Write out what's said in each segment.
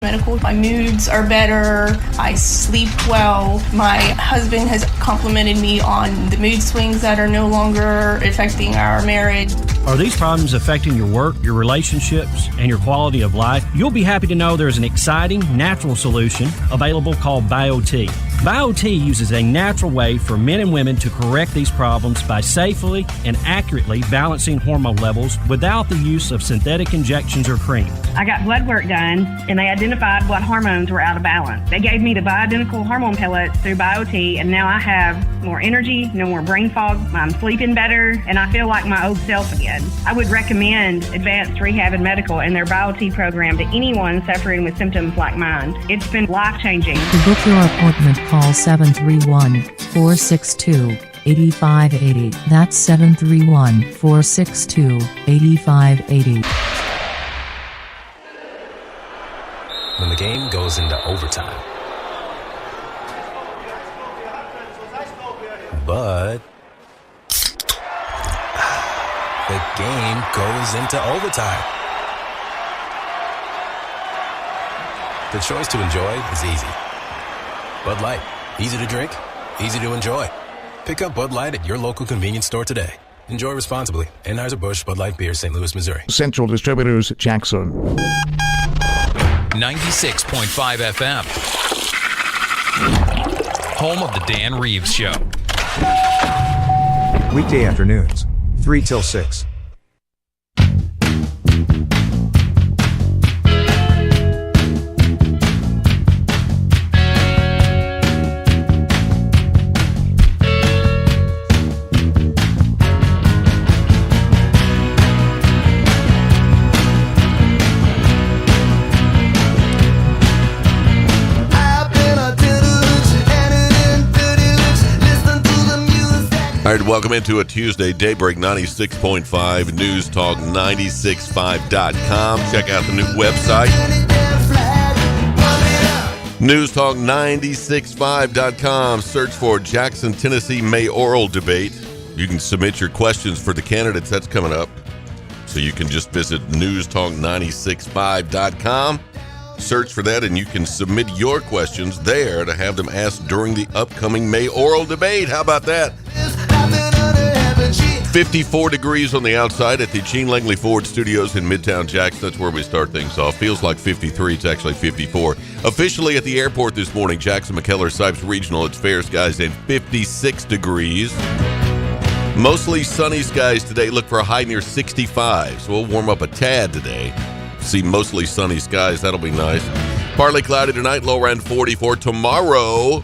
medical. My moods are better. I sleep well. My husband has complimented me on the mood swings that are no longer affecting our marriage. Are these problems affecting your work, your relationships, and your quality of life? You'll be happy to know there's an exciting, natural solution available called BioT. BioT uses a natural way for men and women to correct these problems by safely and accurately balancing hormone levels without the use of synthetic injections or cream. I got blood work done, and they identified what hormones were out of balance. They gave me the bioidentical hormone pellets through BioT, and now I have more energy, no more brain fog, I'm sleeping better, and I feel like my old self again. I would recommend Advanced Rehab and Medical and their BioT program to anyone suffering with symptoms like mine. It's been life-changing. To book your appointment, call 731-462-8580. That's 731-462-8580. When the game goes into overtime. But the game goes into overtime. The choice to enjoy is easy. Bud Light. Easy to drink, easy to enjoy. Pick up Bud Light at your local convenience store today. Enjoy responsibly. Anheuser-Busch Bud Light Beer, St. Louis, Missouri. Central Distributors, Jackson. 96.5 FM. Home of the Dan Reeves Show. Weekday afternoons, 3 till 6. All right, welcome into a Tuesday Daybreak 96.5 News Talk 965.com. Check out the new website, newstalk965.com. Search for Jackson, Tennessee mayoral debate. You can submit your questions for the candidates. That's coming up. So you can just visit newstalk965.com. Search for that, and you can submit your questions there to have them asked during the upcoming mayoral debate. How about that? 54 degrees on the outside at the Gene Langley Ford Studios in Midtown Jackson. That's where we start things off. Feels like 53. It's actually 54. Officially at the airport this morning, Jackson McKellar Sipes Regional. It's fair skies and 56 degrees. Mostly sunny skies today. Look for a high near 65. So we'll warm up a tad today. See mostly sunny skies. That'll be nice. Partly cloudy tonight. Low around 44. Tomorrow,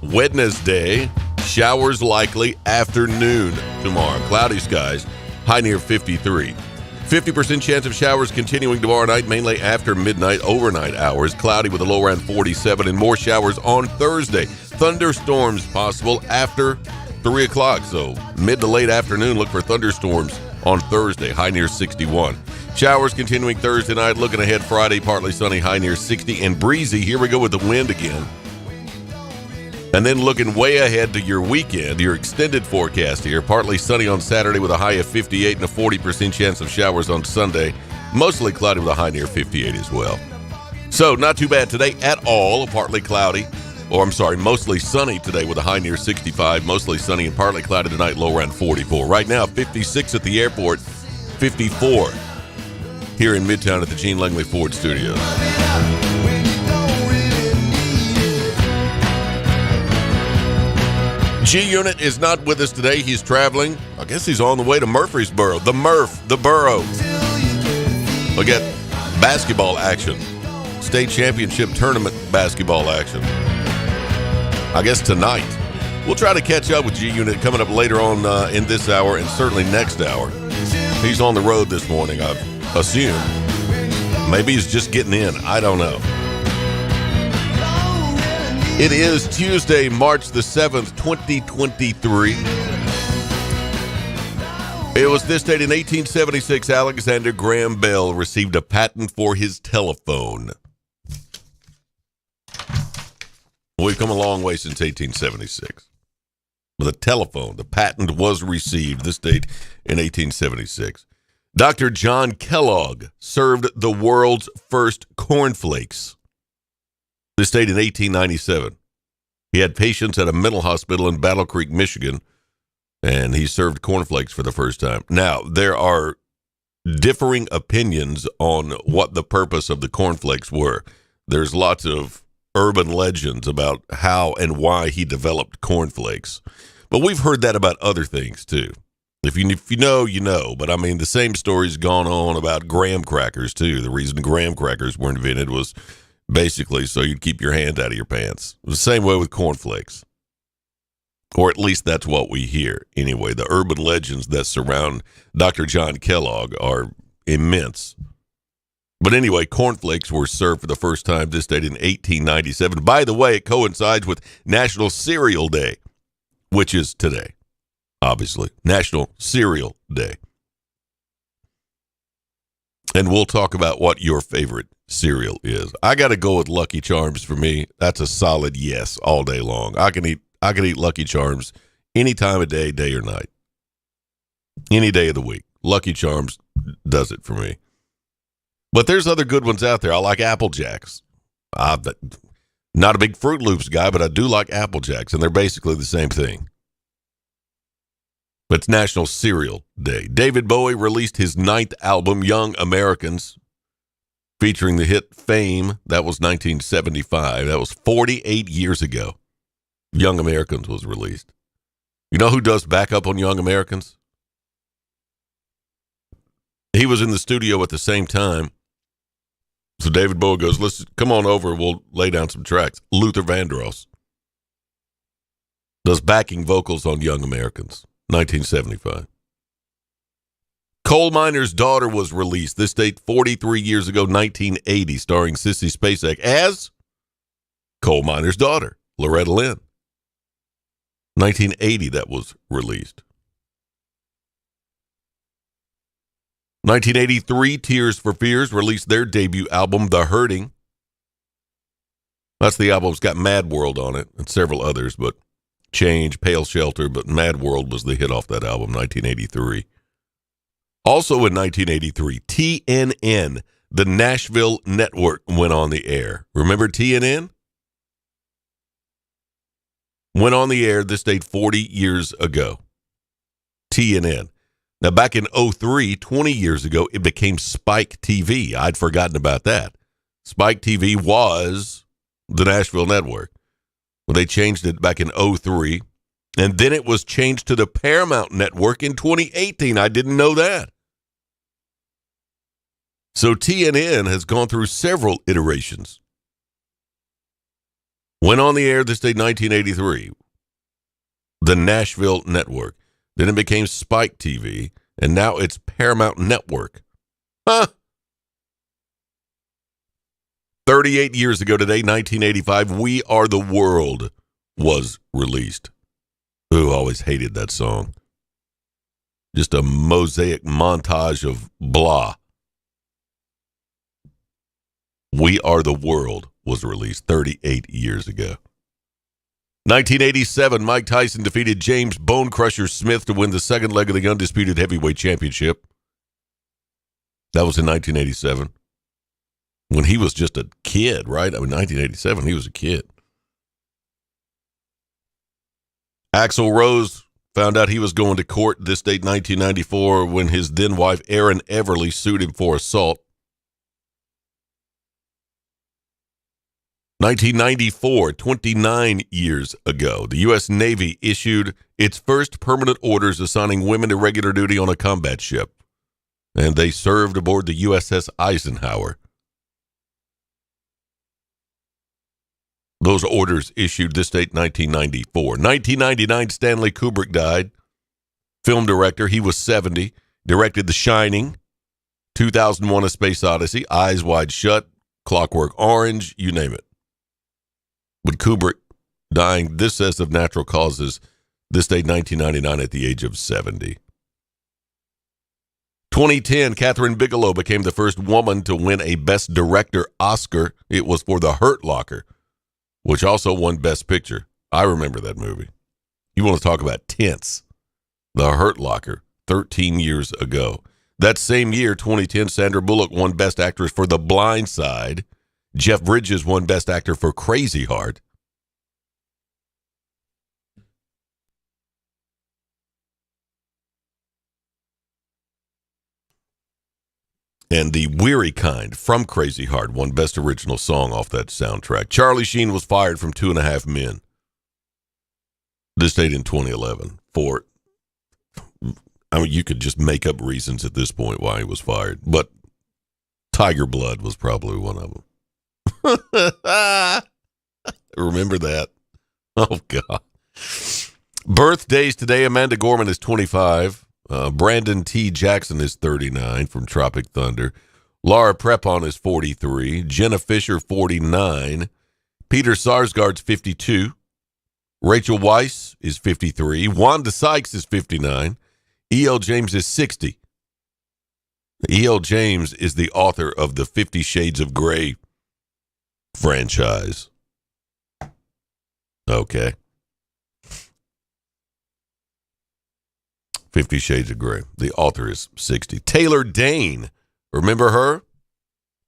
Wednesday. Showers likely afternoon tomorrow. Cloudy skies, high near 53. 50% chance of showers continuing tomorrow night, mainly after midnight, overnight hours. Cloudy with a low around 47 and more showers on Thursday. Thunderstorms possible after 3 o'clock. So mid to late afternoon, look for thunderstorms on Thursday, high near 61. Showers continuing Thursday night. Looking ahead Friday, partly sunny, high near 60 and breezy. Here we go with the wind again. And then looking way ahead to your weekend, your extended forecast here. Partly sunny on Saturday with a high of 58 and a 40% chance of showers on Sunday. Mostly cloudy with a high near 58 as well. So not too bad today at all. Partly cloudy, mostly sunny today with a high near 65. Mostly sunny and partly cloudy tonight, low around 44. Right now, 56 at the airport, 54 here in Midtown at the Gene Langley Ford Studios. G-Unit is not with us today. He's traveling. I guess he's on the way to Murfreesboro. The Borough. We got basketball action. State championship tournament basketball action. I guess tonight. We'll try to catch up with G-Unit coming up later on in this hour and certainly next hour. He's on the road this morning, I assume. Maybe he's just getting in. I don't know. It is Tuesday, March the 7th, 2023. It was this date in 1876, Alexander Graham Bell received a patent for his telephone. We've come a long way since 1876. With a telephone, the patent was received this date in 1876. Dr. John Kellogg served the world's first cornflakes. This date in 1897. He had patients at a mental hospital in Battle Creek, Michigan, and he served cornflakes for the first time. Now, there are differing opinions on what the purpose of the cornflakes were. There's lots of urban legends about how and why he developed cornflakes. But we've heard that about other things, too. If you know, you know. But, I mean, the same story's gone on about graham crackers, too. The reason graham crackers were invented was basically so you'd keep your hand out of your pants. It was the same way with cornflakes. Or at least that's what we hear. Anyway, the urban legends that surround Dr. John Kellogg are immense. But anyway, cornflakes were served for the first time this date in 1897. By the way, it coincides with National Cereal Day, which is today, obviously. National Cereal Day. And we'll talk about what your favorite cereal is. I got to go with Lucky Charms for me. That's a solid yes all day long. I can eat Lucky Charms any time of day, day or night. Any day of the week. Lucky Charms does it for me. But there's other good ones out there. I like Apple Jacks. I'm not a big Fruit Loops guy, but I do like Apple Jacks, and they're basically the same thing. But it's National Cereal Day. David Bowie released his 9th album, Young Americans, featuring the hit Fame. That was 1975. That was 48 years ago. Young Americans was released. You know who does backup on Young Americans? He was in the studio at the same time. So David Bowie goes, "Let's come on over. We'll lay down some tracks." Luther Vandross does backing vocals on Young Americans. 1975. Coal Miner's Daughter was released. This date 43 years ago, 1980, starring Sissy Spacek as Coal Miner's Daughter, Loretta Lynn. 1980 that was released. 1983, Tears for Fears released their debut album, The Hurting. That's the album that's got Mad World on it and several others, but Change, Pale Shelter, but Mad World was the hit off that album, 1983. Also in 1983, TNN, the Nashville Network, went on the air. Remember TNN? Went on the air this date 40 years ago. TNN. Now, back in 2003, 20 years ago, it became Spike TV. I'd forgotten about that. Spike TV was the Nashville Network. Well, they changed it back in 2003, and then it was changed to the Paramount Network in 2018. I didn't know that. So TNN has gone through several iterations. Went on the air this day, 1983, the Nashville Network. Then it became Spike TV, and now it's Paramount Network. Huh? 38 years ago today, 1985, We Are the World was released. Ooh, always hated that song. Just a mosaic montage of blah. We Are the World was released 38 years ago. 1987, Mike Tyson defeated James Bone Crusher Smith to win the second leg of the Undisputed Heavyweight Championship. That was in 1987. When he was just a kid, right? I mean, 1987, he was a kid. Axl Rose found out he was going to court this date, 1994, when his then-wife, Erin Everly, sued him for assault. 1994, 29 years ago, the U.S. Navy issued its first permanent orders assigning women to regular duty on a combat ship, and they served aboard the USS Eisenhower. Those orders issued this date, 1994. 1999, Stanley Kubrick died. Film director, he was 70. Directed The Shining, 2001, A Space Odyssey, Eyes Wide Shut, Clockwork Orange, you name it. But Kubrick dying, this says of natural causes, this date, 1999, at the age of 70. 2010, Catherine Bigelow became the first woman to win a Best Director Oscar. It was for The Hurt Locker, which also won Best Picture. I remember that movie. You want to talk about tense. The Hurt Locker, 13 years ago. That same year, 2010, Sandra Bullock won Best Actress for The Blind Side. Jeff Bridges won Best Actor for Crazy Heart. And The Weary Kind from Crazy Heart won Best Original Song off that soundtrack. Charlie Sheen was fired from 2.5 Men. This date in 2011 for, I mean, you could just make up reasons at this point why he was fired, but Tiger Blood was probably one of them. Remember that? Oh, God. Birthdays today. Amanda Gorman is 25. Brandon T. Jackson is 39 from Tropic Thunder. Laura Prepon is 43. Jenna Fisher, 49. Peter Sarsgaard's 52. Rachel Weisz is 53. Wanda Sykes is 59. E.L. James is 60. E.L. James is the author of the 50 Shades of Grey franchise. Okay. 50 Shades of Grey. The author is 60. Taylor Dane. Remember her?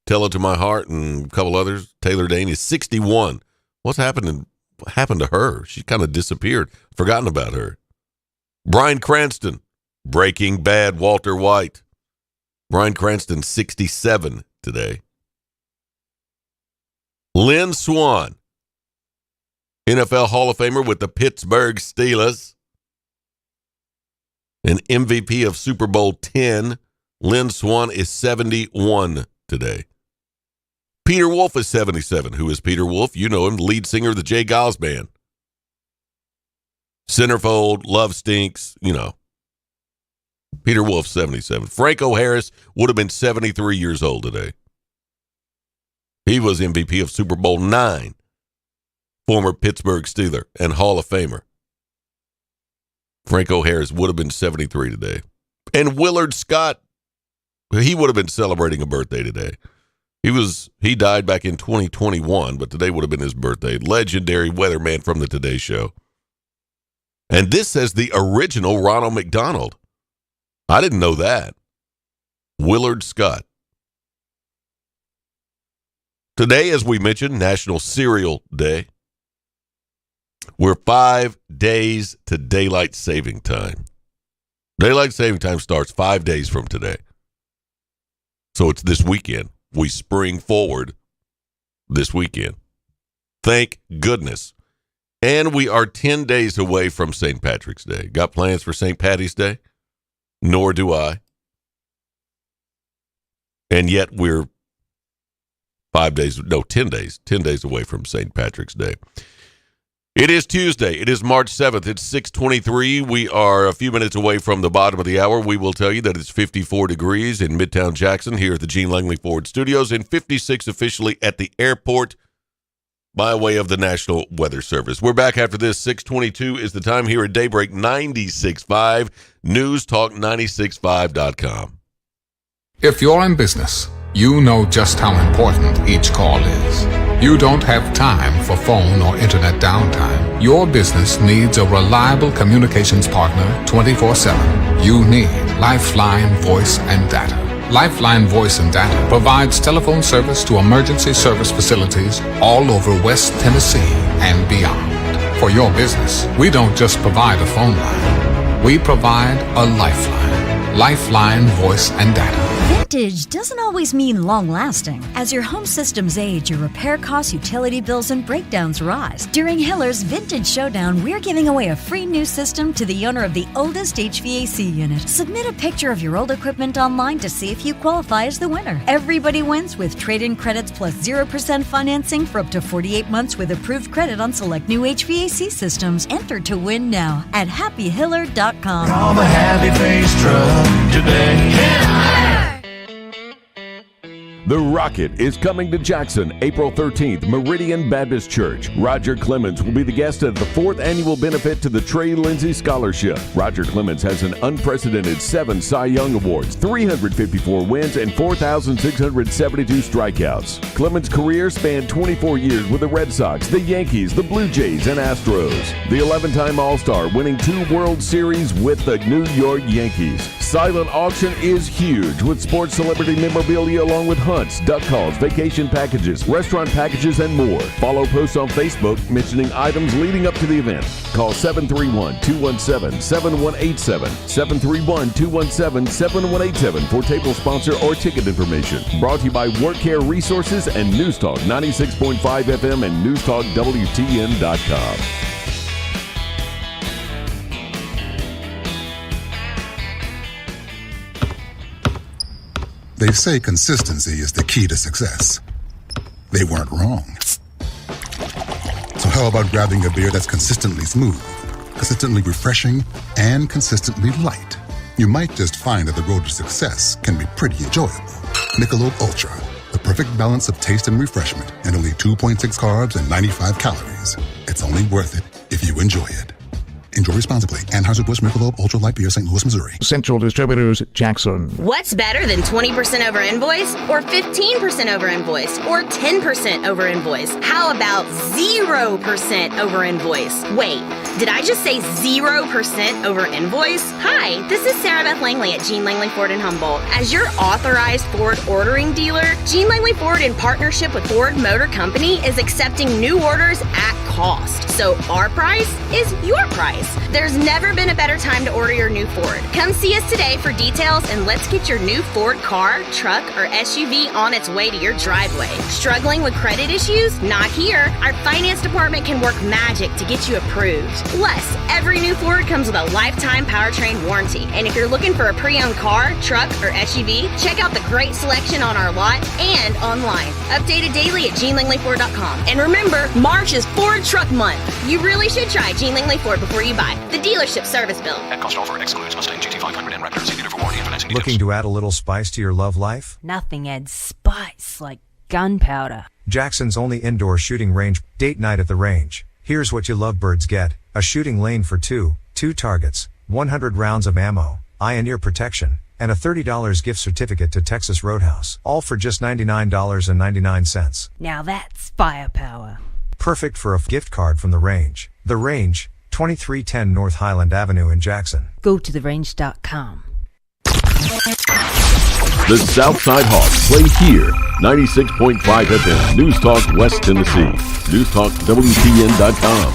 Tell It to My Heart and a couple others. Taylor Dane is 61. What happened to her? She kind of disappeared. Forgotten about her. Bryan Cranston. Breaking Bad. Walter White. Bryan Cranston, 67 today. Lynn Swann. NFL Hall of Famer with the Pittsburgh Steelers. An MVP of Super Bowl 10. Lynn Swann is 71 today. Peter Wolf is 77. Who is Peter Wolf? You know him, lead singer of the J. Giles Band. Centerfold, Love Stinks, you know. Peter Wolf, 77. Franco Harris would have been 73 years old today. He was MVP of Super Bowl 9. Former Pittsburgh Steeler and Hall of Famer. Franco Harris would have been 73 today. And Willard Scott, he would have been celebrating a birthday today. He died back in 2021, but today would have been his birthday. Legendary weatherman from the Today Show. And this says the original Ronald McDonald. I didn't know that. Willard Scott. Today, as we mentioned, National Cereal Day. We're 5 days to daylight saving time. Daylight saving time starts 5 days from today. So it's this weekend. We spring forward this weekend. Thank goodness. And we are 10 days away from St. Patrick's Day. Got plans for St. Patty's Day? Nor do I. And yet we're 10 days away from St. Patrick's Day. It is Tuesday. It is March 7th. It's 6:23. We are a few minutes away from the bottom of the hour. We will tell you that it's 54 degrees in Midtown Jackson here at the Gene Langley Ford Studios and 56 officially at the airport by way of the National Weather Service. We're back after this. 6:22 is the time here at Daybreak 96.5, News Talk 96.5.com. If you're in business, you know just how important each call is. You don't have time for phone or internet downtime. Your business needs a reliable communications partner 24/7. You need Lifeline Voice and Data. Lifeline Voice and Data provides telephone service to emergency service facilities all over West Tennessee and beyond. For your business, we don't just provide a phone line. We provide a lifeline. Lifeline Voice and Data. Vintage doesn't always mean long-lasting. As your home systems age, your repair costs, utility bills, and breakdowns rise. During Hiller's Vintage Showdown, we're giving away a free new system to the owner of the oldest HVAC unit. Submit a picture of your old equipment online to see if you qualify as the winner. Everybody wins with trade-in credits plus 0% financing for up to 48 months with approved credit on select new HVAC systems. Enter to win now at happyhiller.com. Call the Happy Face Truck today. The Rocket is coming to Jackson April 13th, Meridian Baptist Church. Roger Clemens will be the guest at the 4th annual benefit to the Trey Lindsay Scholarship. Roger Clemens has an unprecedented 7 Cy Young Awards, 354 wins, and 4,672 strikeouts. Clemens' career spanned 24 years with the Red Sox, the Yankees, the Blue Jays, and Astros. The 11-time All-Star, winning 2 World Series with the New York Yankees. Silent auction is huge with sports celebrity memorabilia along with hundreds hunts, duck calls, vacation packages, restaurant packages, and more. Follow posts on Facebook mentioning items leading up to the event. Call 731-217-7187, 731-217-7187 for table sponsor or ticket information. Brought to you by Work Care Resources and News Talk 96.5 FM and NewsTalkWTN.com. They say consistency is the key to success. They weren't wrong. So how about grabbing a beer that's consistently smooth, consistently refreshing, and consistently light? You might just find that the road to success can be pretty enjoyable. Michelob Ultra, the perfect balance of taste and refreshment, and only 2.6 carbs and 95 calories. It's only worth it if you enjoy it. Enjoy responsibly. Anheuser-Busch Michelob Ultra Light Beer, St. Louis, Missouri. Central Distributors, Jackson. What's better than 20% over invoice, or 15% over invoice, or 10% over invoice? How about 0% over invoice? Wait, did I just say 0% over invoice? Hi, this is Sarah Beth Langley at Gene Langley Ford in Humboldt. As your authorized Ford ordering dealer, Gene Langley Ford, in partnership with Ford Motor Company, is accepting new orders at cost. So our price is your price. There's never been a better time to order your new Ford. Come see us today for details, and let's get your new Ford car, truck, or SUV on its way to your driveway. Struggling with credit issues? Not here. Our finance department can work magic to get you approved. Plus, every new Ford comes with a lifetime powertrain warranty. And if you're looking for a pre-owned car, truck, or SUV, check out the great selection on our lot and online. Updated daily at GeneLangleyFord.com. And remember, March is Ford Truck Month. You really should try Gene Langley Ford before you buy. The dealership service bill. At cost offer excludes Mustang GT500 and Raptor. See dealer for warranty and financing details. Looking to add a little spice to your love life? Nothing adds spice like gunpowder. Jackson's only indoor shooting range. Date night at the range. Here's what you lovebirds get. A shooting lane for two targets, 100 rounds of ammo, eye and ear protection, and a $30 gift certificate to Texas Roadhouse. All for just $99.99. Now that's firepower. Perfect for a gift card from the range. The Range, 2310 North Highland Avenue in Jackson. Go to therange.com. The Southside Hawks play here. 96.5 FM, News Talk West Tennessee. NewsTalkWTN.com.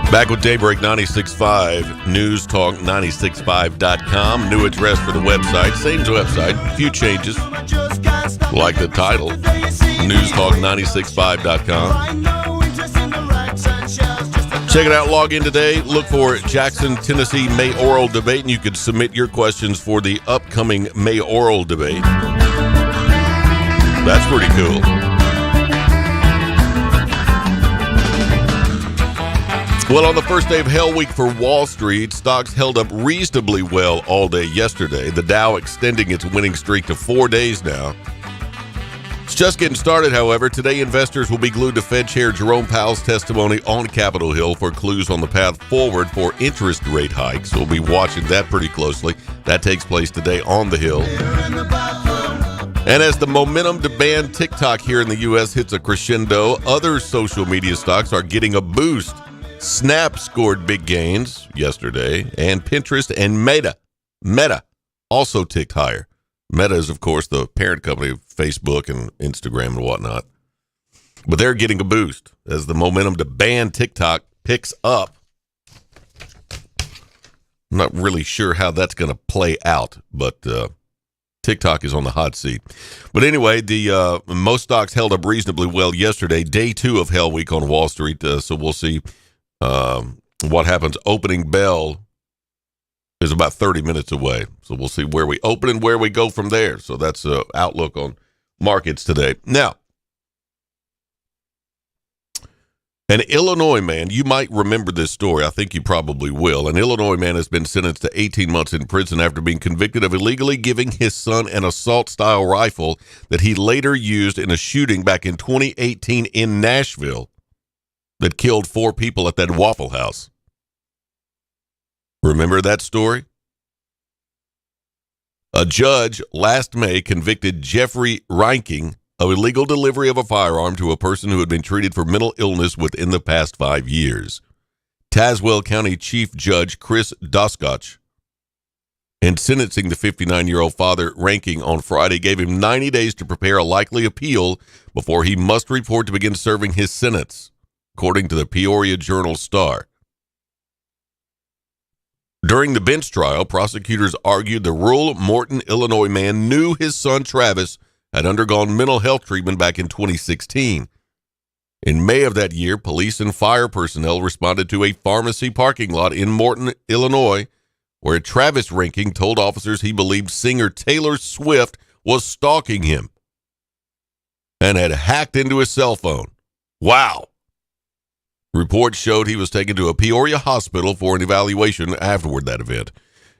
Back with Daybreak 96.5, NewsTalk965.com. New address for the website. Same website. A few changes. Like the title. NewsTalk965.com. Check it out. Log in today. Look for Jackson, Tennessee mayoral debate, and you can submit your questions for the upcoming mayoral debate. That's pretty cool. Well, on the first day of Hell Week for Wall Street, stocks held up reasonably well all day yesterday. The Dow extending its winning streak to 4 days now. It's just getting started, however. Today, investors will be glued to Fed Chair Jerome Powell's testimony on Capitol Hill for clues on the path forward for interest rate hikes. We'll be watching that pretty closely. That takes place today on the Hill. And as the momentum to ban TikTok here in the U.S. hits a crescendo, other social media stocks are getting a boost. Snap scored big gains yesterday, and Pinterest and Meta also ticked higher. Meta is, of course, the parent company of Facebook and Instagram and whatnot. But they're getting a boost as the momentum to ban TikTok picks up. I'm not really sure how that's going to play out, but TikTok is on the hot seat. But anyway, the most stocks held up reasonably well yesterday, day 2 of Hell Week on Wall Street, so we'll see what happens. Opening bell is about 30 minutes away, so we'll see where we open and where we go from there. So that's the outlook on markets today. Now, An Illinois man, you might remember this story. I think you probably will. An Illinois man has been sentenced to 18 months in prison after being convicted of illegally giving his son an assault-style rifle that he later used in a shooting back in 2018 in Nashville that killed 4 people at that Waffle House. Remember that story? A judge last May convicted Jeffrey Ranking of illegal delivery of a firearm to a person who had been treated for mental illness within the past 5 years. Tazewell County Chief Judge Chris Doskotch, in sentencing the 59-year-old father, Ranking on Friday, gave him 90 days to prepare a likely appeal before he must report to begin serving his sentence, according to the Peoria Journal-Star. During the bench trial, prosecutors argued the rural Morton, Illinois man knew his son Travis had undergone mental health treatment back in 2016. In May of that year, police and fire personnel responded to a pharmacy parking lot in Morton, Illinois, where Travis Ranking told officers he believed singer Taylor Swift was stalking him and had hacked into his cell phone. Wow. Reports showed he was taken to a Peoria hospital for an evaluation afterward that event.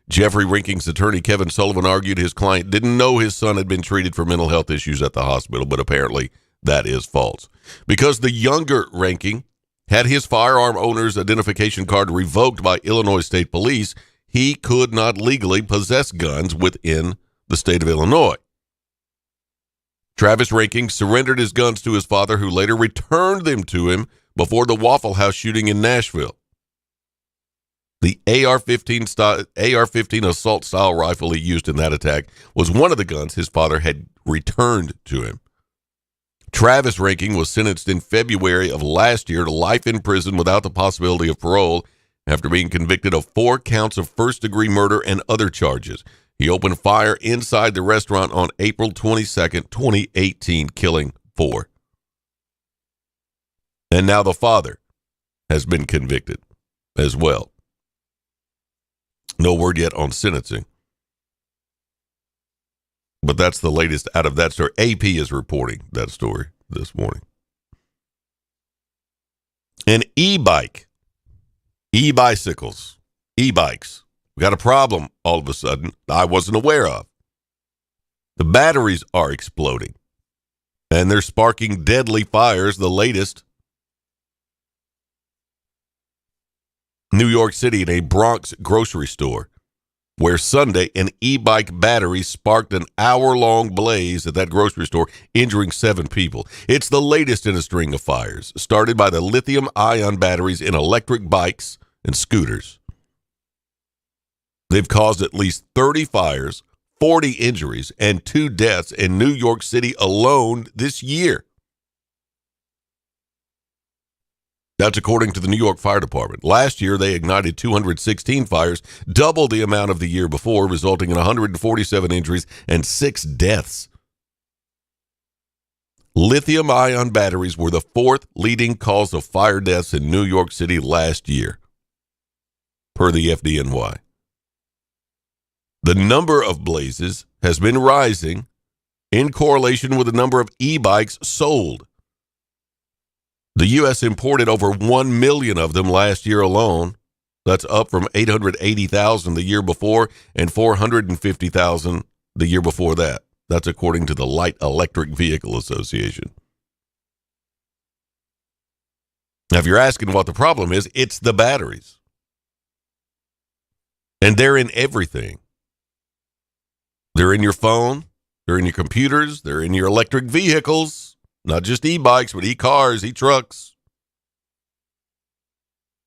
Jeffrey Ranking's attorney, Kevin Sullivan, argued his client didn't know his son had been treated for mental health issues at the hospital, but apparently that is false. Because the younger Ranking had his firearm owner's identification card revoked by Illinois State Police, he could not legally possess guns within the state of Illinois. Travis Ranking surrendered his guns to his father, who later returned them to him before the Waffle House shooting in Nashville. The AR-15 assault-style rifle he used in that attack was one of the guns his father had returned to him. Travis Ranking was sentenced in February of last year to life in prison without the possibility of parole after being convicted of 4 counts of first-degree murder and other charges. He opened fire inside the restaurant on April 22nd, 2018, killing 4. And now the father has been convicted as well. No word yet on sentencing. But that's the latest out of that story. AP is reporting that story this morning. An e-bike, e-bicycles, e-bikes. We got a problem all of a sudden I wasn't aware of. The batteries are exploding, and they're sparking deadly fires. The latest, New York City, in a Bronx grocery store, where Sunday an e-bike battery sparked an hour-long blaze at that grocery store, injuring 7 people. It's the latest in a string of fires, started by the lithium-ion batteries in electric bikes and scooters. They've caused at least 30 fires, 40 injuries, and 2 deaths in New York City alone this year. That's according to the New York Fire Department. Last year, they ignited 216 fires, double the amount of the year before, resulting in 147 injuries and 6 deaths. Lithium-ion batteries were the 4th leading cause of fire deaths in New York City last year, per the FDNY. The number of blazes has been rising in correlation with the number of e-bikes sold. The U.S. imported over 1 million of them last year alone. That's up from 880,000 the year before and 450,000 the year before that. That's according to the Light Electric Vehicle Association. Now, if you're asking what the problem is, it's the batteries. And they're in everything. They're in your phone, they're in your computers, they're in your electric vehicles. Not just e-bikes, but e-cars, e-trucks.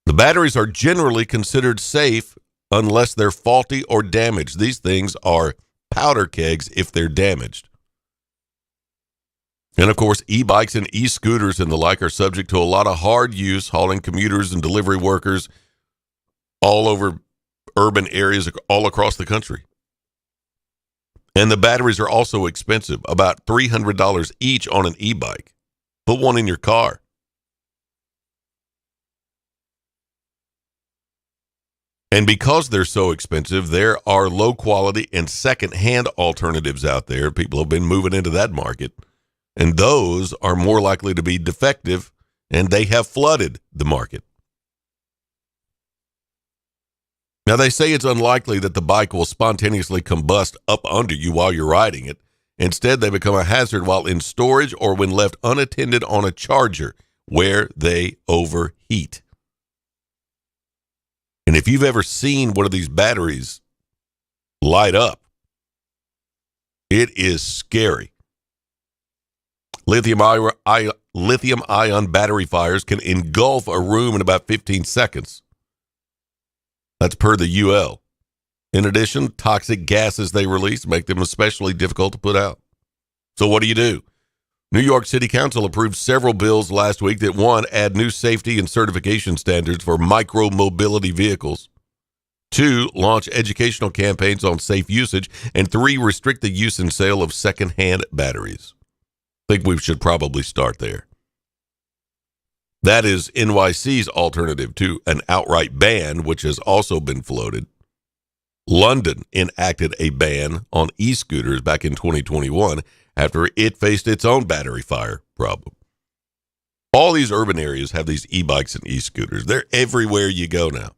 The batteries are generally considered safe unless they're faulty or damaged. These things are powder kegs if they're damaged. And, of course, e-bikes and e-scooters and the like are subject to a lot of hard use, hauling commuters and delivery workers all over urban areas all across the country. And the batteries are also expensive, about $300 each on an e-bike. Put one in your car. And because they're so expensive, there are low-quality and second-hand alternatives out there. People have been moving into that market. And those are more likely to be defective and they have flooded the market. Now, they say it's unlikely that the bike will spontaneously combust up under you while you're riding it. Instead, they become a hazard while in storage or when left unattended on a charger, where they overheat. And if you've ever seen one of these batteries light up, it is scary. Lithium-ion battery fires can engulf a room in about 15 seconds. That's per the UL. In addition, toxic gases they release make them especially difficult to put out. So what do? New York City Council approved several bills last week that, 1, add new safety and certification standards for micro-mobility vehicles. 2, launch educational campaigns on safe usage. And 3, restrict the use and sale of secondhand batteries. I think we should probably start there. That is NYC's alternative to an outright ban, which has also been floated. London enacted a ban on e-scooters back in 2021 after it faced its own battery fire problem. All these urban areas have these e-bikes and e-scooters. They're everywhere you go now.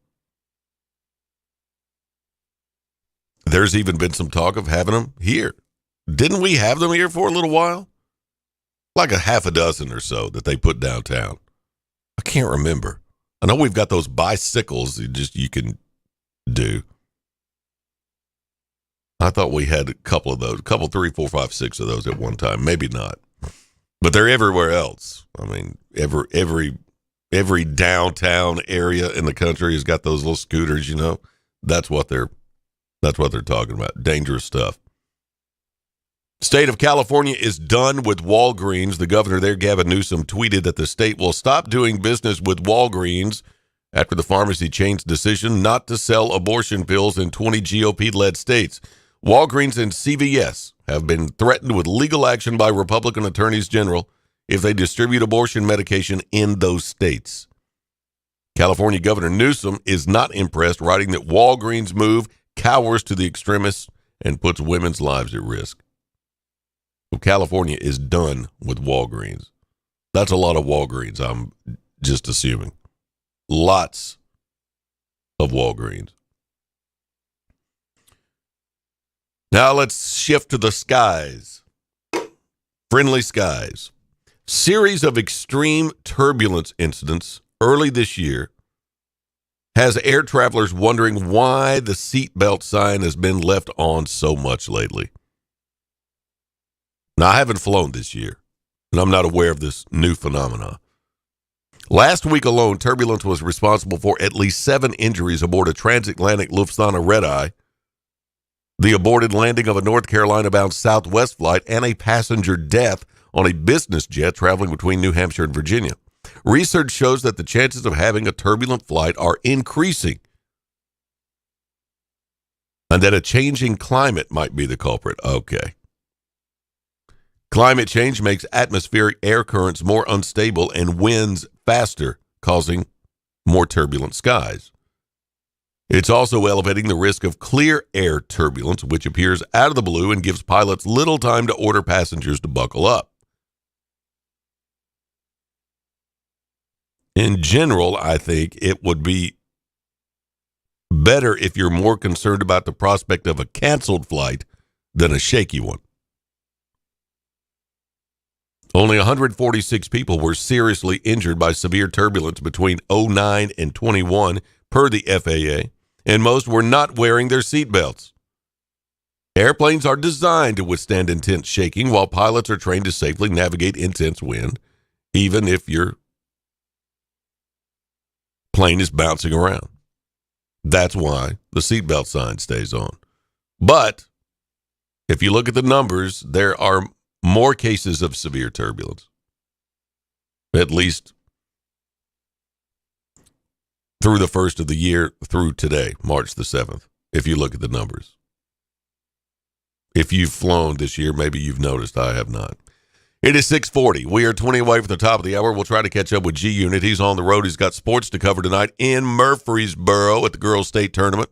There's even been some talk of having them here. Didn't we have them here for a little while? Like a half a dozen or so that they put downtown. I can't remember. I know we've got those bicycles you can do. I thought we had a couple of those, 3, 4, 5, 6 of those at one time. Maybe not, but they're everywhere else. I mean, every downtown area in the country has got those little scooters. You know, that's what they're talking about. Dangerous stuff. State of California is done with Walgreens. The governor there, Gavin Newsom, tweeted that the state will stop doing business with Walgreens after the pharmacy chain's decision not to sell abortion pills in 20 GOP-led states. Walgreens and CVS have been threatened with legal action by Republican attorneys general if they distribute abortion medication in those states. California Governor Newsom is not impressed, writing that Walgreens' move cowers to the extremists and puts women's lives at risk. So California is done with Walgreens. That's a lot of Walgreens, I'm just assuming. Lots of Walgreens. Now let's shift to the skies. Friendly skies. Series of extreme turbulence incidents early this year has air travelers wondering why the seatbelt sign has been left on so much lately. Now, I haven't flown this year, and I'm not aware of this new phenomenon. Last week alone, turbulence was responsible for at least 7 injuries aboard a transatlantic Lufthansa red-eye, the aborted landing of a North Carolina-bound Southwest flight, and a passenger death on a business jet traveling between New Hampshire and Virginia. Research shows that the chances of having a turbulent flight are increasing, and that a changing climate might be the culprit. Okay. Climate change makes atmospheric air currents more unstable and winds faster, causing more turbulent skies. It's also elevating the risk of clear air turbulence, which appears out of the blue and gives pilots little time to order passengers to buckle up. In general, I think it would be better if you're more concerned about the prospect of a canceled flight than a shaky one. Only 146 people were seriously injured by severe turbulence between 2009 and 2021, per the FAA, and most were not wearing their seatbelts. Airplanes are designed to withstand intense shaking, while pilots are trained to safely navigate intense wind, even if your plane is bouncing around. That's why the seatbelt sign stays on. But if you look at the numbers, there are more cases of severe turbulence, at least through the first of the year through today, March the 7th, if you look at the numbers. If you've flown this year, maybe you've noticed. I have not. It is 6:40. We are 20 away from the top of the hour. We'll try to catch up with G-Unit. He's on the road. He's got sports to cover tonight in Murfreesboro at the Girls State Tournament.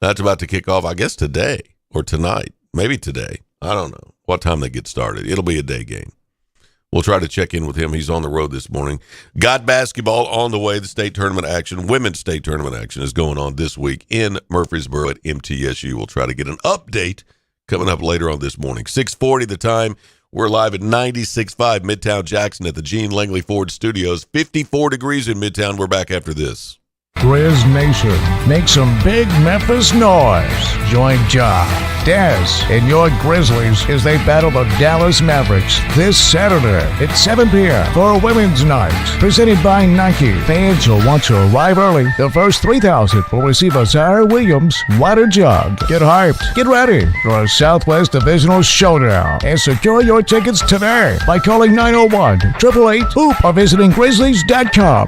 That's about to kick off, I guess, today or tonight. Maybe today. I don't know what time they get started. It'll be a day game. We'll try to check in with him. He's on the road this morning. Got basketball on the way. The state tournament action, women's state tournament action is going on this week in Murfreesboro at MTSU. We'll try to get an update coming up later on this morning. 6:40 the time. We're live at 96.5 Midtown Jackson at the Gene Langley Ford Studios. 54 degrees in Midtown. We're back after this. Grizz Nation, make some big Memphis noise. Join John, Dez, and your Grizzlies as they battle the Dallas Mavericks this Saturday at 7 p.m. for Women's Night. Presented by Nike. Fans will want to arrive early. The first 3,000 will receive a Zaire Williams water jug. Get hyped. Get ready for a Southwest Divisional Showdown. And secure your tickets today by calling 901-888-HOOP or visiting Grizzlies.com.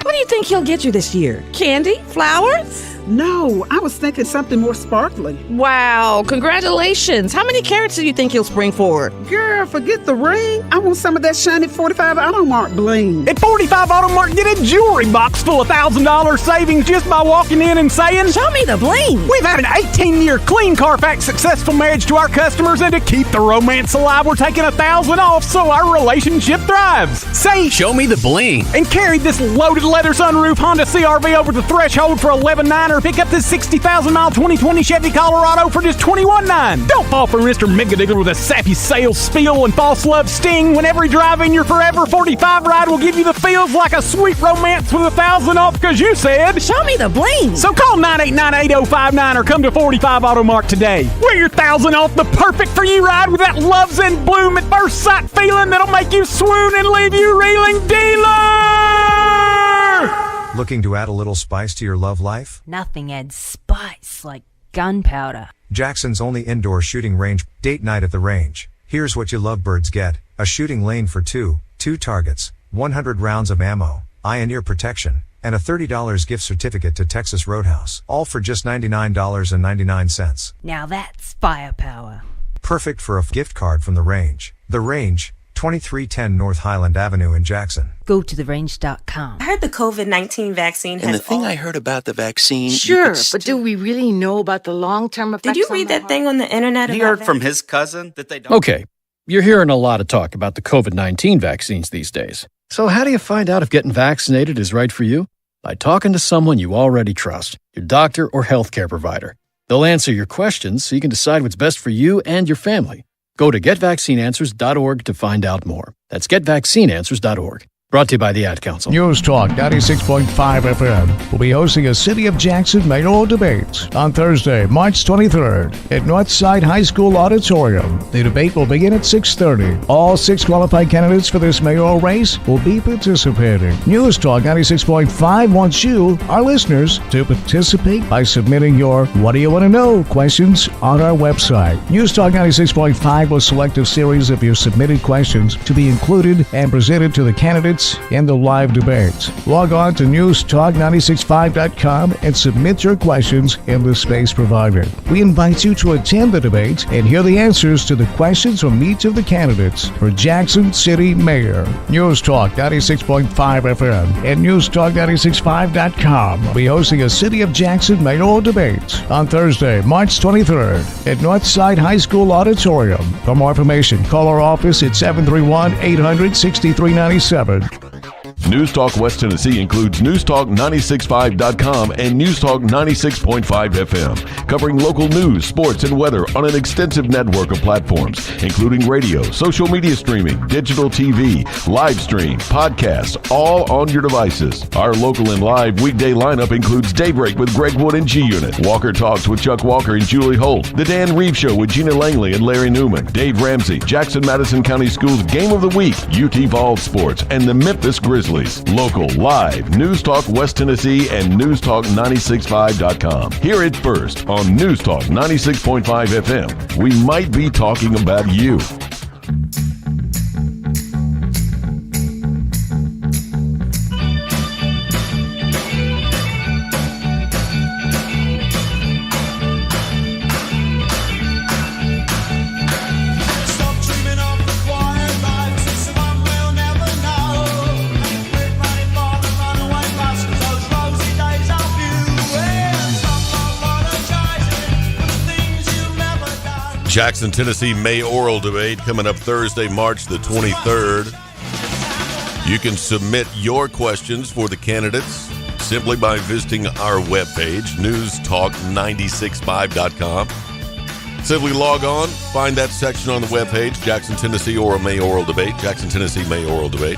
What do you think he'll get you this year? Candy? Flowers? No, I was thinking something more sparkly. Wow, congratulations. How many carats do you think he'll spring forward? Girl, forget the ring. I want some of that shiny 45 Automark bling. At 45 Automark, get a jewelry box full of $1,000 savings just by walking in and saying, "Show me the bling." We've had an 18-year clean Carfax successful marriage to our customers, and to keep the romance alive, we're taking $1,000 off so our relationship thrives. Say, "Show me the bling," and carry this loaded leather sunroof Honda CRV over the threshold for $11,900. Pick up this 60,000-mile 2020 Chevy Colorado for just $21,900. Don't fall for Mr. Megadigger with a sappy sales spiel and false love sting. When every drive in your Forever 45 ride will give you the feels like a sweet romance with $1,000 off because you said, "Show me the bling." So call 989-8059 or come to 45 Automark today. Wear your $1,000 off the perfect for you ride with that love's in bloom at first sight feeling that'll make you swoon and leave you reeling. Dealer! Looking to add a little spice to your love life? Nothing adds spice like gunpowder. Jackson's only indoor shooting range, date night at the range. Here's what you lovebirds get: a shooting lane for two targets, 100 rounds of ammo, eye and ear protection, and a $30 gift certificate to Texas Roadhouse. All for just $99.99. Now that's firepower. Perfect for a gift card from the range. The Range, 2310 North Highland Avenue in Jackson. Go to therange.com. I heard the COVID-19 vaccine And the thing I heard about the vaccine... Sure, but do we really know about the long-term effects? Did you read that thing on the internet He about heard that? from his cousin that they don't... Okay, you're hearing a lot of talk about the COVID-19 vaccines these days. So how do you find out if getting vaccinated is right for you? By talking to someone you already trust, your doctor or healthcare provider. They'll answer your questions so you can decide what's best for you and your family. Go to GetVaccineAnswers.org to find out more. That's GetVaccineAnswers.org. Brought to you by the Ad Council. News Talk 96.5 FM will be hosting a City of Jackson mayoral debate on Thursday, March 23rd at Northside High School Auditorium. The debate will begin at 6:30. All 6 qualified candidates for this mayoral race will be participating. News Talk 96.5 wants you, our listeners, to participate by submitting your What Do You Want to Know questions on our website. News Talk 96.5 will select a series of your submitted questions to be included and presented to the candidates in the live debate. Log on to newstalk965.com and submit your questions in the space provided. We invite you to attend the debate and hear the answers to the questions from each of the candidates for Jackson City Mayor. News Talk 96.5 FM and newstalk965.com will be hosting a City of Jackson mayoral debate on Thursday, March 23rd at Northside High School Auditorium. For more information, call our office at 731-800-6397. News Talk West Tennessee includes newstalk965.com and Newstalk 96.5 FM, covering local news, sports, and weather on an extensive network of platforms, including radio, social media streaming, digital TV, live stream, podcasts, all on your devices. Our local and live weekday lineup includes Daybreak with Greg Wood and G-Unit, Walker Talks with Chuck Walker and Julie Holt, The Dan Reeves Show with Gina Langley and Larry Newman, Dave Ramsey, Jackson-Madison County Schools Game of the Week, UT Vols Sports, and the Memphis Grizzlies. Local, live, News Talk West Tennessee and newstalk965.com. Hear it first on News Talk 96.5 FM. We might be talking about you. Jackson, Tennessee mayoral debate coming up Thursday, March the 23rd. You can submit your questions for the candidates simply by visiting our webpage, newstalk965.com. Simply log on, find that section on the webpage, Jackson, Tennessee or a mayoral debate, Jackson, Tennessee mayoral debate.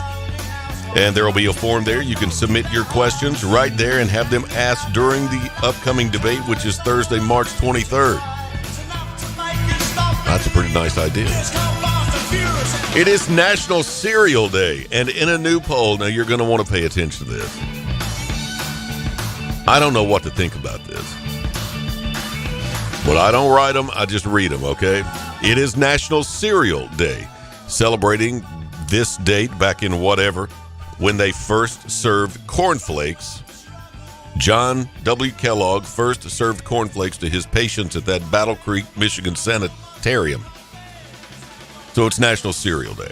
And there will be a form there. You can submit your questions right there and have them asked during the upcoming debate, which is Thursday, March 23rd. That's a pretty nice idea. It is National Cereal Day, and in a new poll, now you're going to want to pay attention to this. I don't know what to think about this. But I don't write them, I just read them, okay? It is National Cereal Day, celebrating this date back in whatever, when they first served cornflakes. John W. Kellogg first served cornflakes to his patients at that Battle Creek, Michigan sanitarium. So it's National Cereal Day.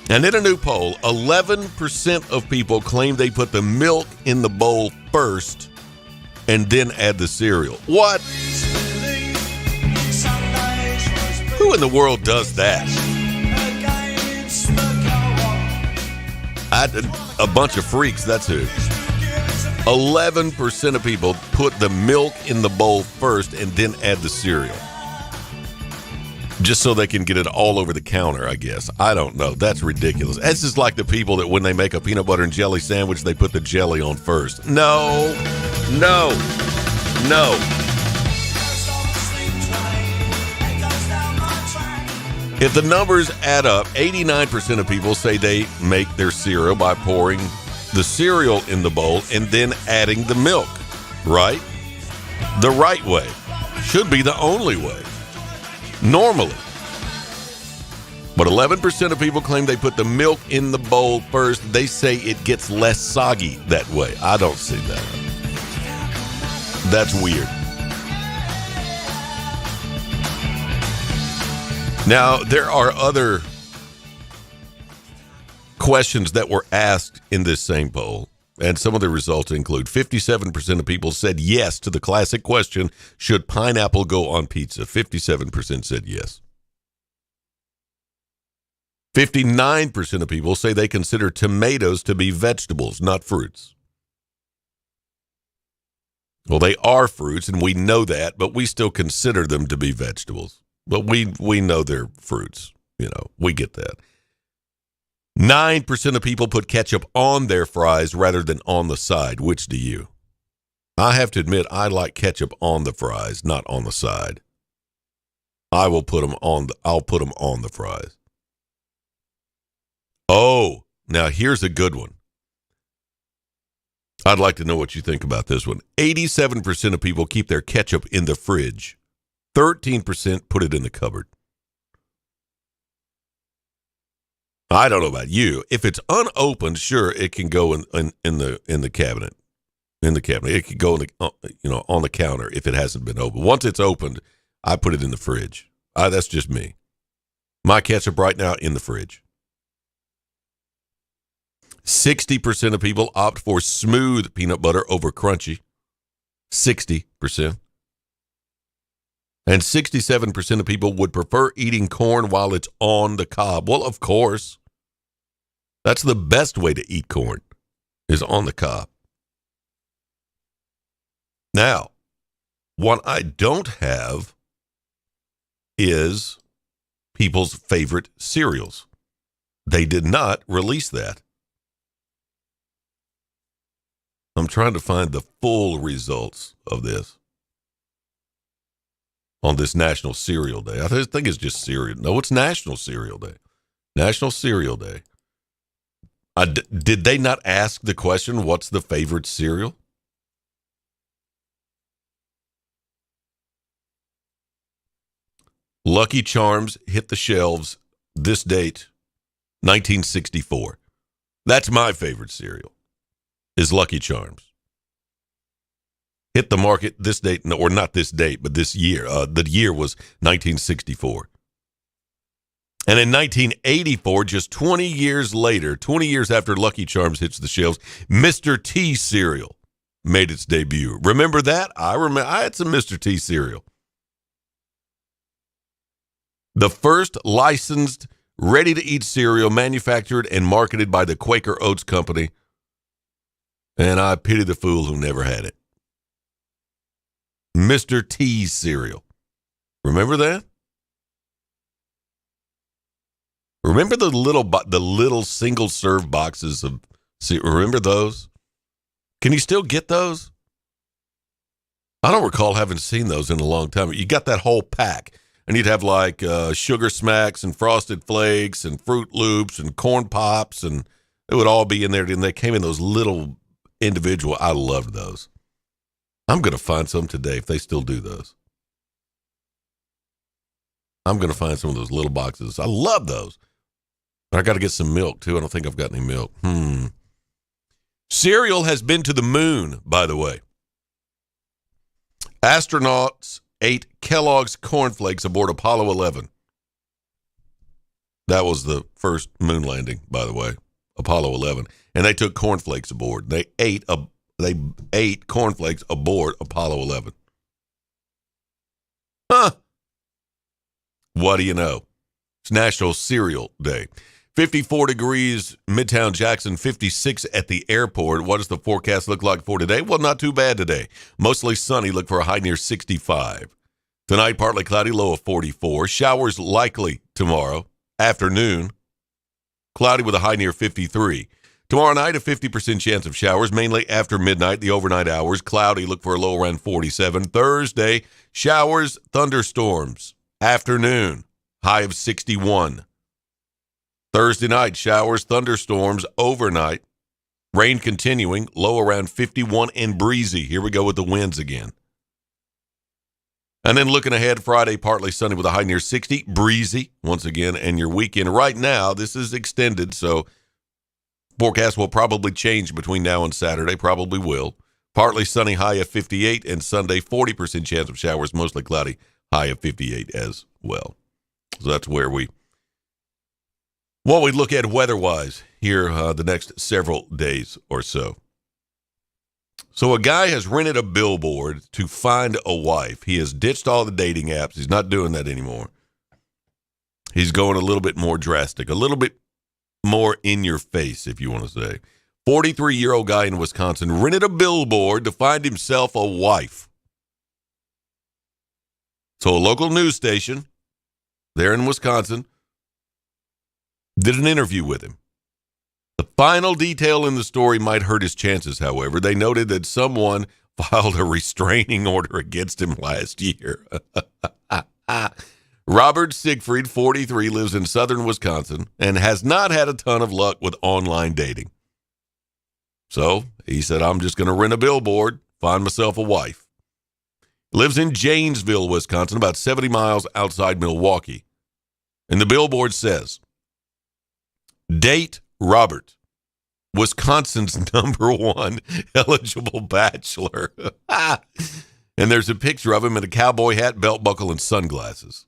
And in a new poll, 11% of people claim they put the milk in the bowl first and then add the cereal. What? Who in the world does that? A bunch of freaks, that's who. 11% of people put the milk in the bowl first and then add the cereal. Just so they can get it all over the counter, I guess. I don't know. That's ridiculous. This is like the people that when they make a peanut butter and jelly sandwich, they put the jelly on first. No. If the numbers add up, 89% of people say they make their cereal by pouring the cereal in the bowl and then adding the milk, right? The right way. Should be the only way. Normally. But 11% of people claim they put the milk in the bowl first. They say it gets less soggy that way. I don't see that. That's weird. Now, there are other questions that were asked in this same poll, and some of the results include 57% of people said yes to the classic question, should pineapple go on pizza? 57% said yes. 59% of people say they consider tomatoes to be vegetables, not fruits. Well, they are fruits, and we know that, but we still consider them to be vegetables. But we know they're fruits. You know, we get that. 9% of people put ketchup on their fries rather than on the side. Which do you? I have to admit, I like ketchup on the fries, not on the side. I'll put them on the fries. Oh, now here's a good one. I'd like to know what you think about this one. 87% of people keep their ketchup in the fridge. 13% put it in the cupboard. I don't know about you. If it's unopened, sure, it can go in the cabinet. In the cabinet, it could go on the counter if it hasn't been opened. Once it's opened, I put it in the fridge. That's just me. My ketchup right now in the fridge. 60% of people opt for smooth peanut butter over crunchy. 60%. And 67% of people would prefer eating corn while it's on the cob. Well, of course. That's the best way to eat corn, is on the cob. Now, what I don't have is people's favorite cereals. They did not release that. I'm trying to find the full results of this. On this National Cereal Day. I think it's just cereal. No, it's National Cereal Day. National Cereal Day. Did they not ask the question, what's the favorite cereal? Lucky Charms hit the shelves this date, 1964. That's my favorite cereal, is Lucky Charms. Hit the market this date, or not this date, but this year. The year was 1964. And in 1984, just 20 years later, 20 years after Lucky Charms hits the shelves, Mr. T cereal made its debut. Remember that? I had some Mr. T cereal. The first licensed, ready-to-eat cereal manufactured and marketed by the Quaker Oats Company. And I pity the fool who never had it. Mr. T's cereal. Remember that? Remember the little single-serve boxes of cereal? Remember those? Can you still get those? I don't recall having seen those in a long time. You got that whole pack, and you'd have like Sugar Smacks and Frosted Flakes and Fruit Loops and Corn Pops, and it would all be in there. And they came in those little individual. I loved those. I'm going to find some today if they still do those. I'm going to find some of those little boxes. I love those. But I got to get some milk, too. I don't think I've got any milk. Cereal has been to the moon, by the way. Astronauts ate Kellogg's cornflakes aboard Apollo 11. That was the first moon landing, by the way, Apollo 11. And they took cornflakes aboard. They ate cornflakes aboard Apollo 11. Huh. What do you know? It's National Cereal Day. 54 degrees, Midtown Jackson, 56 at the airport. What does the forecast look like for today? Well, not too bad today. Mostly sunny, look for a high near 65. Tonight, partly cloudy, low of 44. Showers likely tomorrow, afternoon. Cloudy with a high near 53. Tomorrow night, a 50% chance of showers, mainly after midnight, the overnight hours. Cloudy, look for a low around 47. Thursday, showers, thunderstorms. Afternoon, high of 61. Thursday night, showers, thunderstorms, overnight. Rain continuing, low around 51 and breezy. Here we go with the winds again. And then looking ahead, Friday, partly sunny with a high near 60, breezy once again, and your weekend. Right now, this is extended, so forecast will probably change between now and Saturday, probably will. Partly sunny, high of 58, and Sunday, 40% chance of showers, mostly cloudy, high of 58 as well. So that's where what we look at weather-wise here the next several days or so. So a guy has rented a billboard to find a wife. He has ditched all the dating apps. He's not doing that anymore. He's going a little bit more drastic, a little bit more in your face, if you want to say. 43-year-old guy in Wisconsin rented a billboard to find himself a wife. So a local news station there in Wisconsin did an interview with him. The final detail in the story might hurt his chances, however. They noted that someone filed a restraining order against him last year. Robert Siegfried, 43, lives in southern Wisconsin and has not had a ton of luck with online dating. So he said, I'm just going to rent a billboard, find myself a wife. Lives in Janesville, Wisconsin, about 70 miles outside Milwaukee. And the billboard says, date Robert, Wisconsin's #1 eligible bachelor. And there's a picture of him in a cowboy hat, belt buckle, and sunglasses.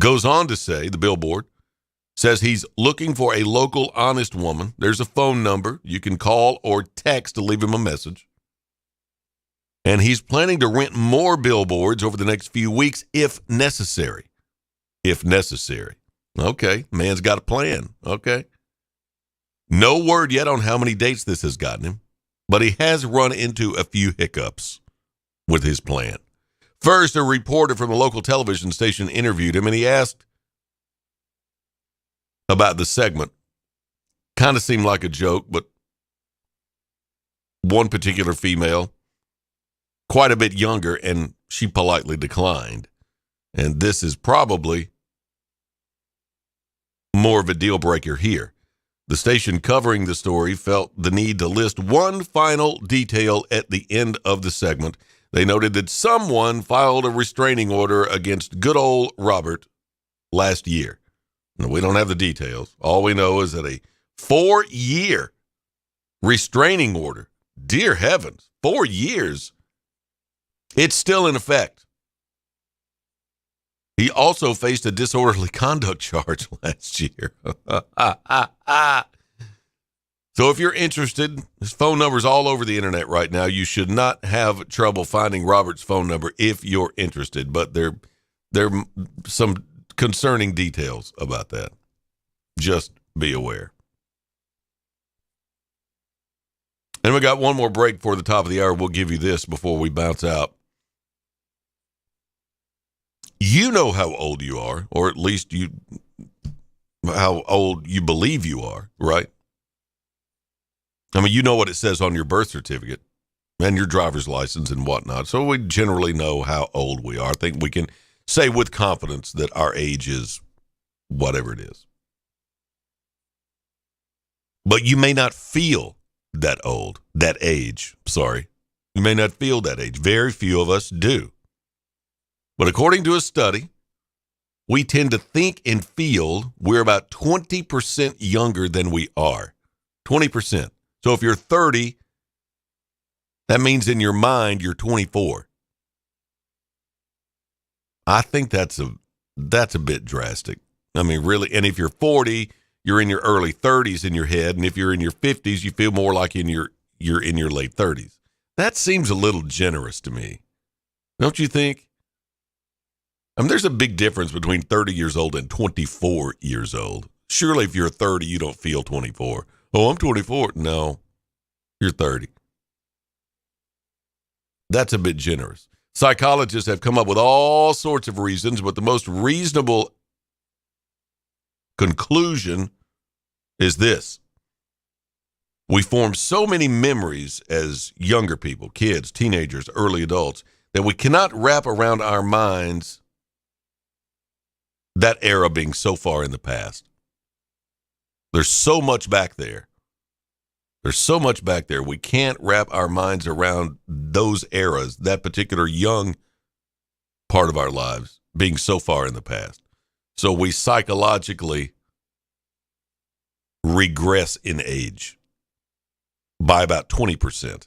Goes on to say, the billboard says he's looking for a local honest woman. There's a phone number. You can call or text to leave him a message. And he's planning to rent more billboards over the next few weeks if necessary. If necessary. Okay, man's got a plan. Okay. No word yet on how many dates this has gotten him, but he has run into a few hiccups with his plan. First, a reporter from a local television station interviewed him, and he asked about the segment. Kind of seemed like a joke, but one particular female, quite a bit younger, and she politely declined. And this is probably more of a deal breaker here. The station covering the story felt the need to list one final detail at the end of the segment. They noted that someone filed a restraining order against good old Robert last year. Now, we don't have the details. All we know is that a 4-year restraining order, dear heavens, 4 years, it's still in effect. He also faced a disorderly conduct charge last year. So if you're interested, his phone number's all over the internet right now. You should not have trouble finding Robert's phone number if you're interested. But there are some concerning details about that. Just be aware. And we got one more break for the top of the hour. We'll give you this before we bounce out. You know how old you are, or at least how old you believe you are, right? I mean, you know what it says on your birth certificate and your driver's license and whatnot. So we generally know how old we are. I think we can say with confidence that our age is whatever it is. But you may not feel that age. You may not feel that age. Very few of us do. But according to a study, we tend to think and feel we're about 20% younger than we are. 20%. So if you're 30, that means in your mind you're 24. I think that's a bit drastic. I mean, really. And if you're 40, you're in your early 30s in your head, and if you're in your 50s, you feel more like you're in your late 30s. That seems a little generous to me. Don't you think? I mean, there's a big difference between 30 years old and 24 years old. Surely if you're 30, you don't feel 24. Oh, I'm 24. No, you're 30. That's a bit generous. Psychologists have come up with all sorts of reasons, but the most reasonable conclusion is this. We form so many memories as younger people, kids, teenagers, early adults, that we cannot wrap around our minds that era being so far in the past. There's so much back there. We can't wrap our minds around those eras, that particular young part of our lives being so far in the past. So we psychologically regress in age by about 20%.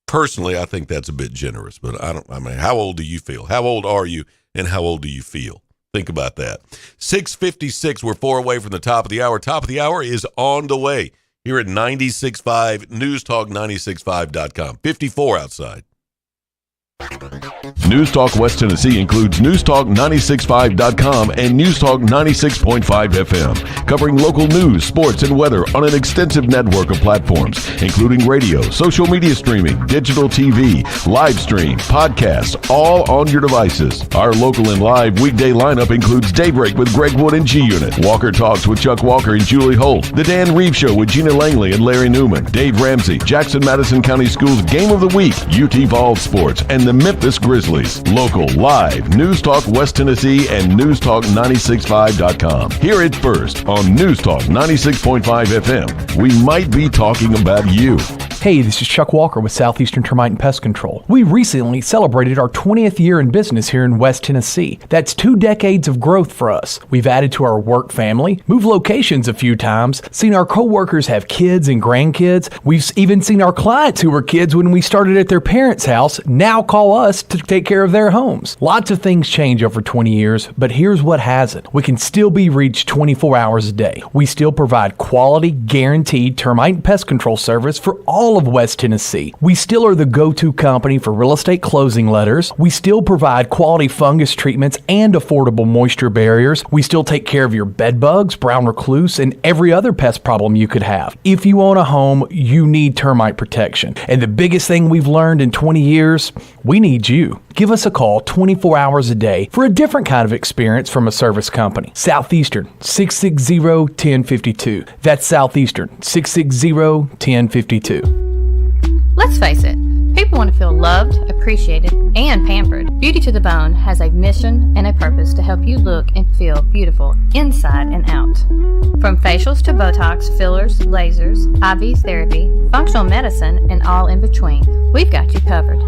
Personally, I think that's a bit generous, but I mean, how old do you feel? How old are you, and how old do you feel? Think about that. 6:56, we're 4 away from the top of the hour. Top of the hour is on the way here at 96.5, newstalk965.com. 54 outside. News Talk West Tennessee includes newstalk965.com and Newstalk 96.5 FM, covering local news, sports, and weather on an extensive network of platforms, including radio, social media streaming, digital TV, live stream, podcasts, all on your devices. Our local and live weekday lineup includes Daybreak with Greg Wood and G-Unit, Walker Talks with Chuck Walker and Julie Holt, The Dan Reeves Show with Gina Langley and Larry Newman, Dave Ramsey, Jackson-Madison County Schools Game of the Week, UT Vols Sports, and the Memphis Grizzlies. Local, live, News Talk West Tennessee and newstalk965.com. Hear it first on News Talk 96.5 FM. We might be talking about you. Hey, this is Chuck Walker with Southeastern Termite and Pest Control. We recently celebrated our 20th year in business here in West Tennessee. That's 2 decades of growth for us. We've added to our work family, moved locations a few times, seen our coworkers have kids and grandkids. We've even seen our clients who were kids when we started at their parents' house now call us to take care of their homes. Lots of things change over 20 years, but here's what hasn't. We can still be reached 24 hours a day. We still provide quality, guaranteed termite and pest control service for all of West Tennessee. We still are the go-to company for real estate closing letters. We still provide quality fungus treatments and affordable moisture barriers. We still take care of your bed bugs, brown recluse, and every other pest problem you could have. If you own a home, you need termite protection. And the biggest thing we've learned in 20 years, we need you. Give us a call 24 hours a day for a different kind of experience from a service company. Southeastern, 660-1052. That's Southeastern, 660-1052. Let's face it, people want to feel loved, appreciated, and pampered. Beauty to the Bone has a mission and a purpose to help you look and feel beautiful inside and out. From facials to Botox, fillers, lasers, IV therapy, functional medicine, and all in between, we've got you covered.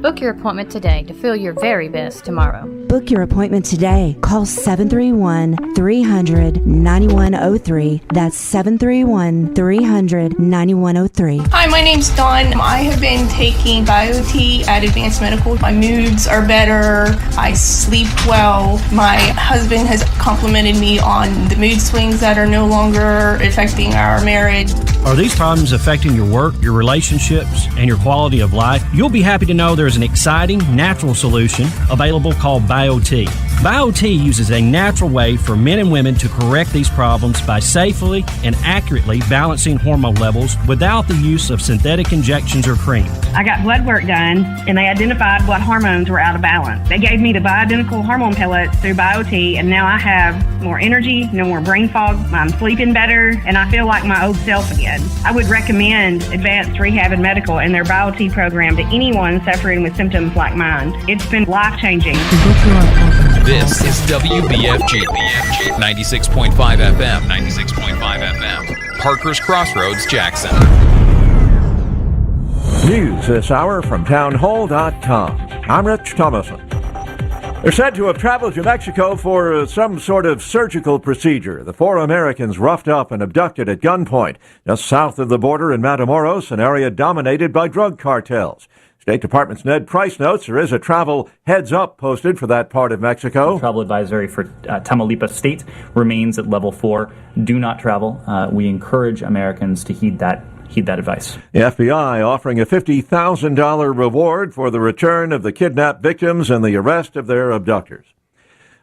Book your appointment today to feel your very best tomorrow. Book your appointment today. Call 731-300-9103. That's 731-300-9103. Hi, my name's Dawn. I have been taking BioT at Advanced Medical. My moods are better. I sleep well. My husband has complimented me on the mood swings that are no longer affecting our marriage. Are these problems affecting your work, your relationships, and your quality of life? You'll be happy to know there's an exciting, natural solution available called BioT. BioT uses a natural way for men and women to correct these problems by safely and accurately balancing hormone levels without the use of synthetic injections or cream. I got blood work done, and they identified what hormones were out of balance. They gave me the bioidentical hormone pellets through BioT, and now I have more energy, no more brain fog, I'm sleeping better, and I feel like my old self again. I would recommend Advanced Rehab and Medical and their BioT program to anyone suffering with symptoms like mine. It's been life-changing. This is WBFG 96.5 FM, 96.5 FM, Parker's Crossroads, Jackson. News this hour from townhall.com. I'm Rich Thomason. They're said to have traveled to Mexico for some sort of surgical procedure. The 4 Americans roughed up and abducted at gunpoint just south of the border in Matamoros, an area dominated by drug cartels. State Department's Ned Price notes there is a travel heads-up posted for that part of Mexico. The travel advisory for Tamaulipas State remains at level 4. Do not travel. We encourage Americans to heed that advice. The FBI offering a $50,000 reward for the return of the kidnapped victims and the arrest of their abductors.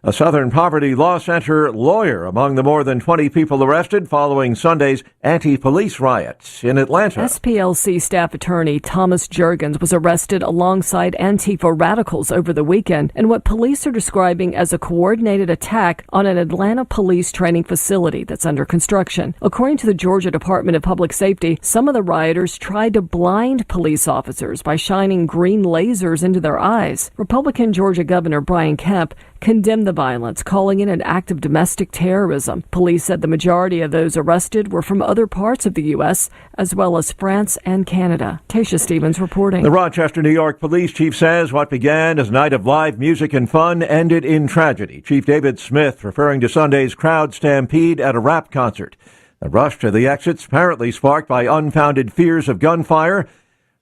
A Southern Poverty Law Center lawyer among the more than 20 people arrested following Sunday's anti-police riots in Atlanta. SPLC staff attorney Thomas Juergens was arrested alongside Antifa radicals over the weekend in what police are describing as a coordinated attack on an Atlanta police training facility that's under construction. According to the Georgia Department of Public Safety, some of the rioters tried to blind police officers by shining green lasers into their eyes. Republican Georgia Governor Brian Kemp condemned the violence, calling it an act of domestic terrorism. Police said the majority of those arrested were from other parts of the U.S., as well as France and Canada. Tasha Stevens reporting. The Rochester, New York police chief says what began as a night of live music and fun ended in tragedy. Chief David Smith referring to Sunday's crowd stampede at a rap concert. The rush to the exits, apparently sparked by unfounded fears of gunfire,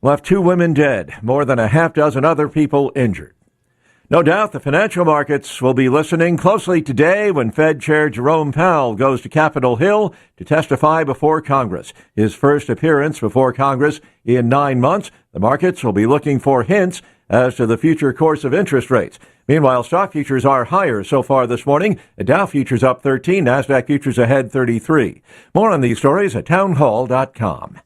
left 2 women dead, more than a half dozen other people injured. No doubt the financial markets will be listening closely today when Fed Chair Jerome Powell goes to Capitol Hill to testify before Congress. His first appearance before Congress in 9 months. The markets will be looking for hints as to the future course of interest rates. Meanwhile, stock futures are higher so far this morning. The Dow futures up 13, NASDAQ futures ahead 33. More on these stories at townhall.com.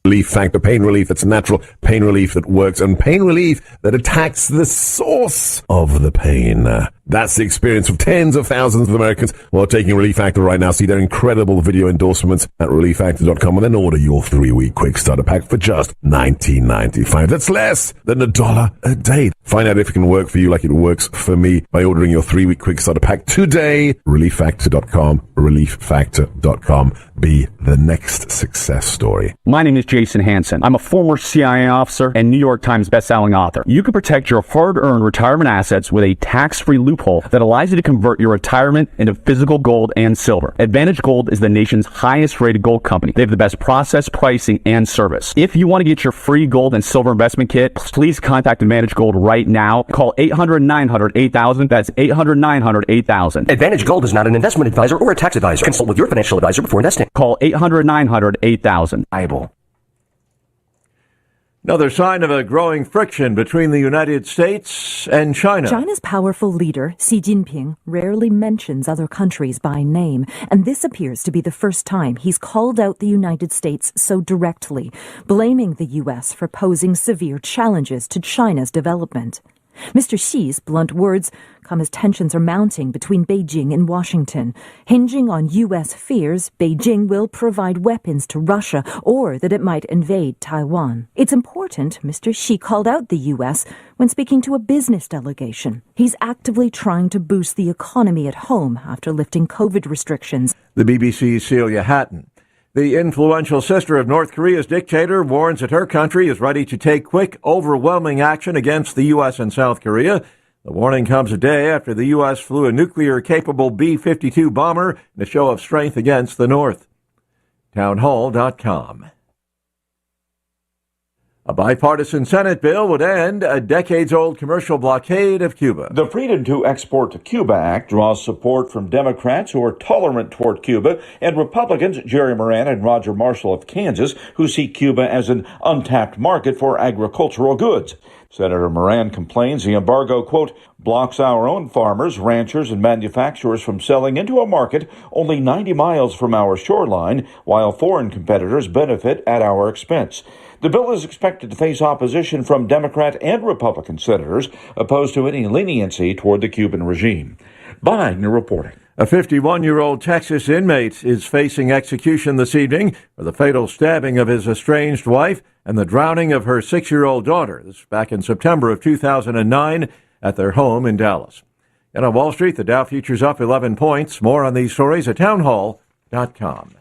Relief Factor, pain relief that's natural, pain relief that works, and pain relief that attacks the source of the pain. That's the experience of tens of thousands of Americans who are taking Relief Factor right now. See their incredible video endorsements at relieffactor.com and then order your 3-week quick starter pack for just $19.95. That's less than $1 a day. Find out if it can work for you like it works for me by ordering your 3-week quick starter pack today. Relieffactor.com, relieffactor.com. Be the next success story. My name is Jason Hansen. I'm a former CIA officer and New York Times bestselling author. You can protect your hard-earned retirement assets with a tax-free loophole that allows you to convert your retirement into physical gold and silver. Advantage Gold is the nation's highest-rated gold company. They have the best process, pricing, and service. If you want to get your free gold and silver investment kit, please contact Advantage Gold right now. Call 800-900-8000. That's 800-900-8000. Advantage Gold is not an investment advisor or a tax advisor. Consult with your financial advisor before investing. Call 800-900-8000. Another sign of a growing friction between the United States and China. China's powerful leader, Xi Jinping, rarely mentions other countries by name, and this appears to be the first time he's called out the United States so directly, blaming the U.S. for posing severe challenges to China's development. Mr. Xi's blunt words come as tensions are mounting between Beijing and Washington. Hinging on U.S. fears Beijing will provide weapons to Russia or that it might invade Taiwan. It's important Mr. Xi called out the U.S. when speaking to a business delegation. He's actively trying to boost the economy at home after lifting COVID restrictions. The BBC's Celia Hatton. The influential sister of North Korea's dictator warns that her country is ready to take quick, overwhelming action against the U.S. and South Korea. The warning comes a day after the U.S. flew a nuclear-capable B-52 bomber in a show of strength against the North. Townhall.com. A bipartisan Senate bill would end a decades-old commercial blockade of Cuba. The Freedom to Export to Cuba Act draws support from Democrats who are tolerant toward Cuba and Republicans Jerry Moran and Roger Marshall of Kansas who see Cuba as an untapped market for agricultural goods. Senator Moran complains the embargo, quote, blocks our own farmers, ranchers, and manufacturers from selling into a market only 90 miles from our shoreline, while foreign competitors benefit at our expense. The bill is expected to face opposition from Democrat and Republican senators opposed to any leniency toward the Cuban regime. Bob Agnew reporting. A 51-year-old Texas inmate is facing execution this evening for the fatal stabbing of his estranged wife and the drowning of her 6-year-old daughter. This was back in September of 2009 at their home in Dallas. And on Wall Street, the Dow futures up 11 points. More on these stories at townhall.com.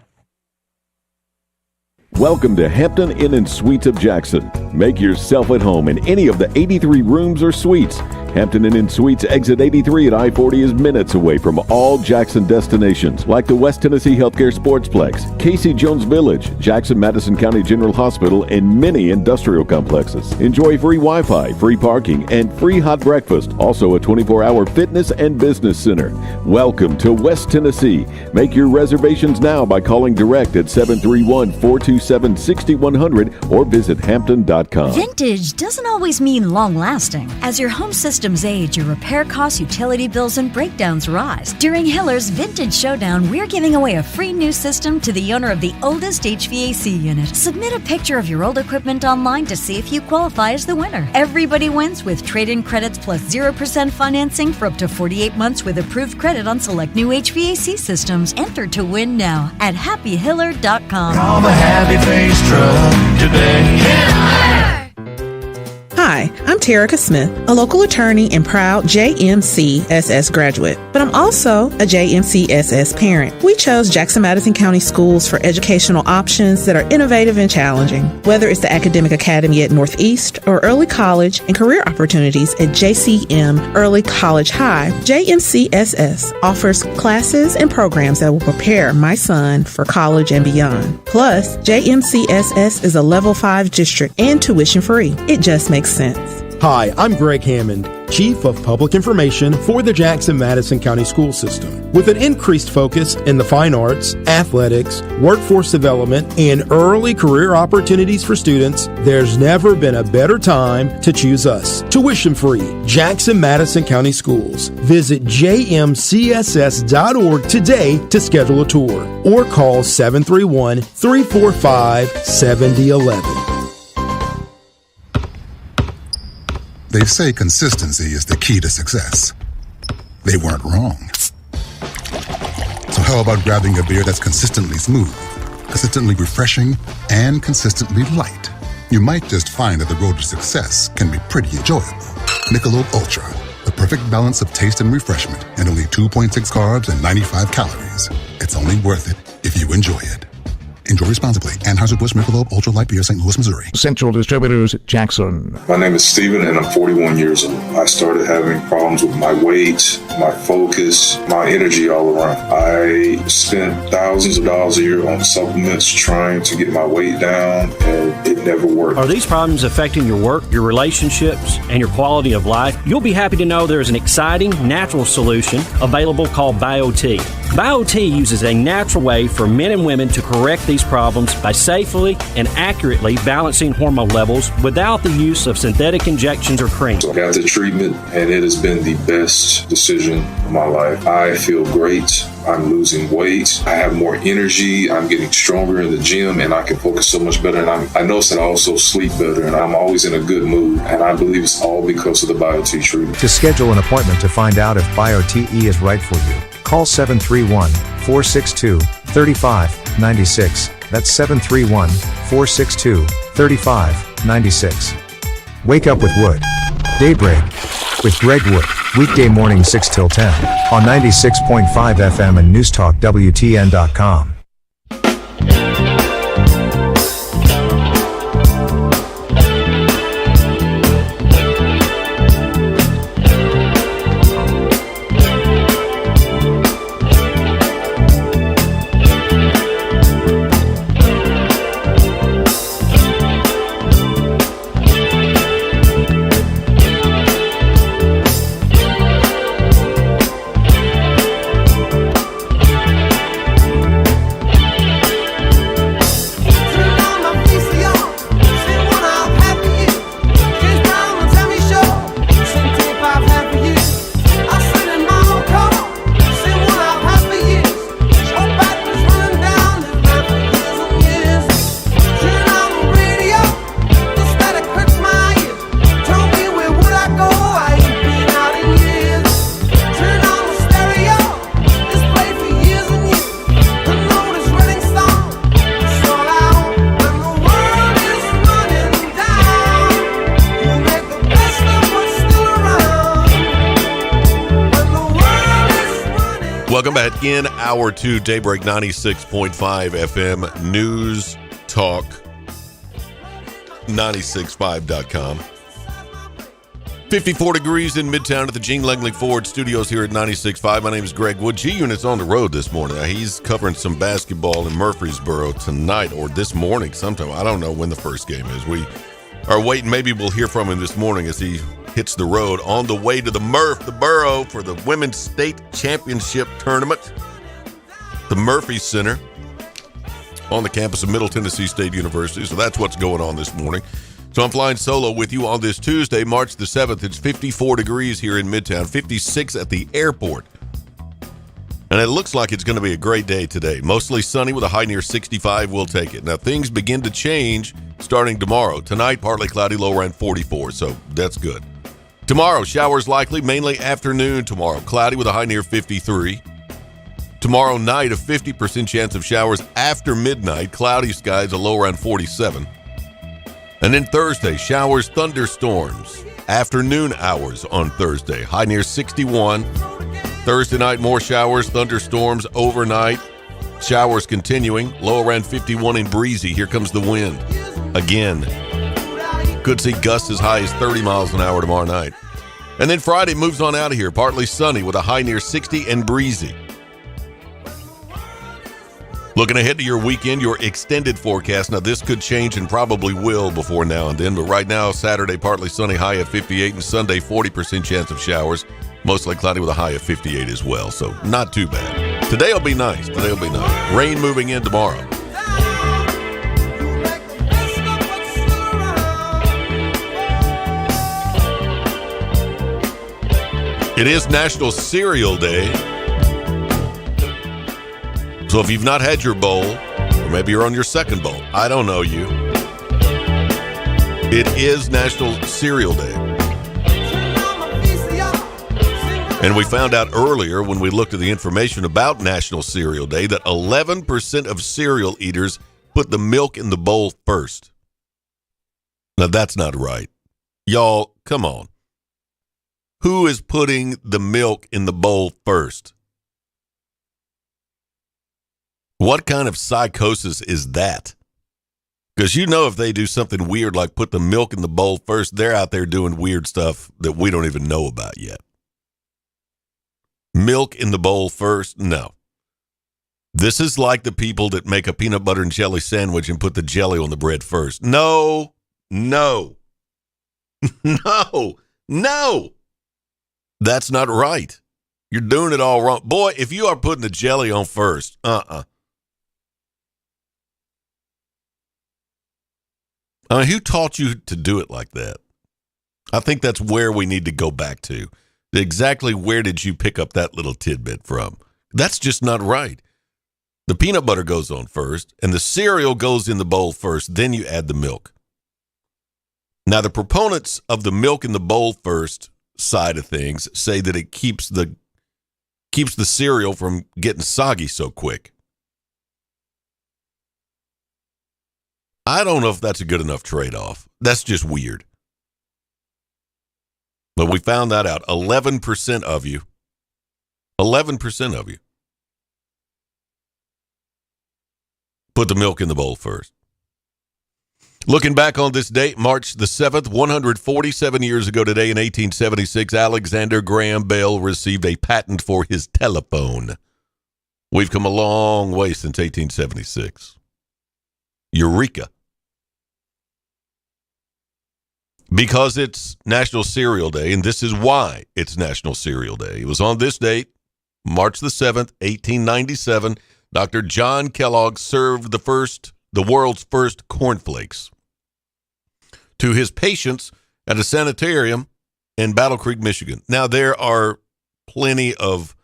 Welcome to Hampton Inn & Suites of Jackson. Make yourself at home in any of the 83 rooms or suites. Hampton Inn & Suites exit 83 at I-40 is minutes away from all Jackson destinations like the West Tennessee Healthcare Sportsplex, Casey Jones Village, Jackson Madison County General Hospital, and many industrial complexes. Enjoy free Wi-Fi, free parking, and free hot breakfast. Also a 24-hour fitness and business center. Welcome to West Tennessee. Make your reservations now by calling direct at 731-427-6100 or visit hampton.com. Vintage doesn't always mean long-lasting. As your home systems age, your repair costs, utility bills, and breakdowns rise. During Hiller's Vintage Showdown, we're giving away a free new system to the owner of the oldest HVAC unit. Submit a picture of your old equipment online to see if you qualify as the winner. Everybody wins with trade-in credits plus 0% financing for up to 48 months with approved credit on select new HVAC systems. Enter to win now at happyhiller.com. Call the Happy Face Truck today. Hi, I'm Terica Smith, a local attorney and proud JMCSS graduate, but I'm also a JMCSS parent. We chose Jackson Madison County Schools for educational options that are innovative and challenging. Whether it's the Academic Academy at Northeast or early college and career opportunities at JCM Early College High, JMCSS offers classes and programs that will prepare my son for college and beyond. Plus, JMCSS is a Level 5 district and tuition free. It just makes sense. Hi, I'm Greg Hammond, Chief of Public Information for the Jackson Madison County School System. With an increased focus in the fine arts, athletics, workforce development, and early career opportunities for students, there's never been a better time to choose us. Tuition free, Jackson Madison County Schools. Visit jmcss.org today to schedule a tour or call 731-345-7011. They say consistency is the key to success. They weren't wrong. So how about grabbing a beer that's consistently smooth, consistently refreshing, and consistently light? You might just find that the road to success can be pretty enjoyable. Michelob Ultra, the perfect balance of taste and refreshment, and only 2.6 carbs and 95 calories. It's only worth it if you enjoy it. Enjoy responsibly. Anheuser-Busch Michelob Ultra Light Beer, St. Louis, Missouri. Central Distributors, Jackson. My name is Steven, and I'm 41 years old. I started having problems with my weight, my focus, my energy all around. I spent thousands of dollars a year on supplements trying to get my weight down, and it never worked. Are these problems affecting your work, your relationships, and your quality of life? You'll be happy to know there's an exciting, natural solution available called BioT. BioT uses a natural way for men and women to correct these problems by safely and accurately balancing hormone levels without the use of synthetic injections or creams. I got the treatment, and it has been the best decision of my life. I feel great. I'm losing weight. I have more energy. I'm getting stronger in the gym, and I can focus so much better. And I notice that I also sleep better, and I'm always in a good mood. And I believe it's all because of the BioT treatment. To schedule an appointment to find out if BioTE is right for you, call 731-462-3596. That's 731-462-3596. Wake up with Wood. Daybreak with Greg Wood. Weekday morning 6 till 10 on 96.5 FM and Newstalk WTN.com. Welcome back in Hour 2, Daybreak 96.5 FM, News Talk, 965.com. 54 degrees in Midtown at the Gene Langley Ford Studios here at 96.5. My name is Greg Wood. G-Unit's on the road this morning. He's covering some basketball in Murfreesboro tonight or this morning sometime. I don't know when the first game is. We are waiting. Maybe we'll hear from him this morning as he hits the road on the way to the Borough for the Women's State Championship Tournament. The Murphy Center on the campus of Middle Tennessee State University. So that's what's going on this morning. So I'm flying solo with you on this Tuesday, March the 7th. It's 54 degrees here in Midtown, 56 at the airport. And it looks like it's going to be a great day today. Mostly sunny with a high near 65. We'll take it. Now, things begin to change starting tomorrow. Tonight, partly cloudy, low around 44, so that's good. Tomorrow, showers likely, mainly afternoon tomorrow. Cloudy with a high near 53. Tomorrow night, a 50% chance of showers after midnight. Cloudy skies, a low around 47. And then Thursday, showers, thunderstorms. Afternoon hours on Thursday, high near 61. Thursday night, more showers, thunderstorms overnight. Showers continuing, low around 51 and breezy. Here comes the wind again. Could see gusts as high as 30 miles an hour tomorrow night. And then Friday moves on out of here, partly sunny with a high near 60 and breezy. Looking ahead to your weekend, your extended forecast. Now, this could change and probably will before now and then, but right now, Saturday, partly sunny, high at 58, and Sunday, 40% chance of showers, mostly cloudy with a high of 58 as well, so not too bad. Today will be nice. Rain moving in tomorrow. It is National Cereal Day. So if you've not had your bowl, or maybe you're on your second bowl, I don't know you. It is National Cereal Day. And we found out earlier when we looked at the information about National Cereal Day that 11% of cereal eaters put the milk in the bowl first. Now that's not right. Y'all, come on. Who is putting the milk in the bowl first? What kind of psychosis is that? Because you know if they do something weird like put the milk in the bowl first, they're out there doing weird stuff that we don't even know about yet. Milk in the bowl first? No. This is like the people that make a peanut butter and jelly sandwich and put the jelly on the bread first. No. That's not right. You're doing it all wrong. Boy, if you are putting the jelly on first, I mean, who taught you to do it like that? I think that's where we need to go back to. Exactly where did you pick up that little tidbit from? That's just not right. The peanut butter goes on first, and the cereal goes in the bowl first, then you add the milk. Now, the proponents of the milk in the bowl first side of things say that it keeps the cereal from getting soggy so quick. I don't know if that's a good enough trade-off. That's just weird. But we found that out. 11% of you put the milk in the bowl first. Looking back on this date, March the 7th, 147 years ago today in 1876, Alexander Graham Bell received a patent for his telephone. We've come a long way since 1876. Eureka. Because it's National Cereal Day, and this is why it's National Cereal Day. It was on this date, March the 7th, 1897, Dr. John Kellogg served the world's first cornflakes to his patients at a sanitarium in Battle Creek, Michigan. Now, there are plenty of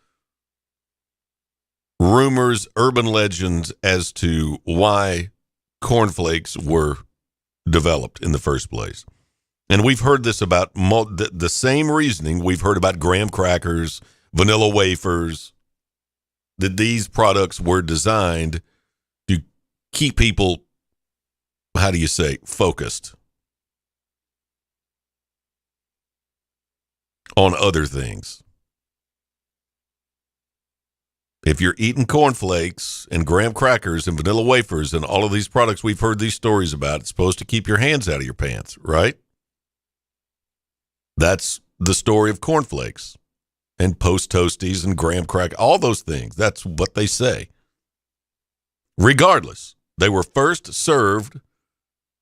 rumors, urban legends as to why cornflakes were developed in the first place. And we've heard this about the same reasoning we've heard about graham crackers, vanilla wafers, that these products were designed to keep people, focused on other things. If you're eating cornflakes and graham crackers and vanilla wafers and all of these products we've heard these stories about, it's supposed to keep your hands out of your pants, right? That's the story of cornflakes and Post Toasties and graham crack, all those things. That's what they say. Regardless, they were first served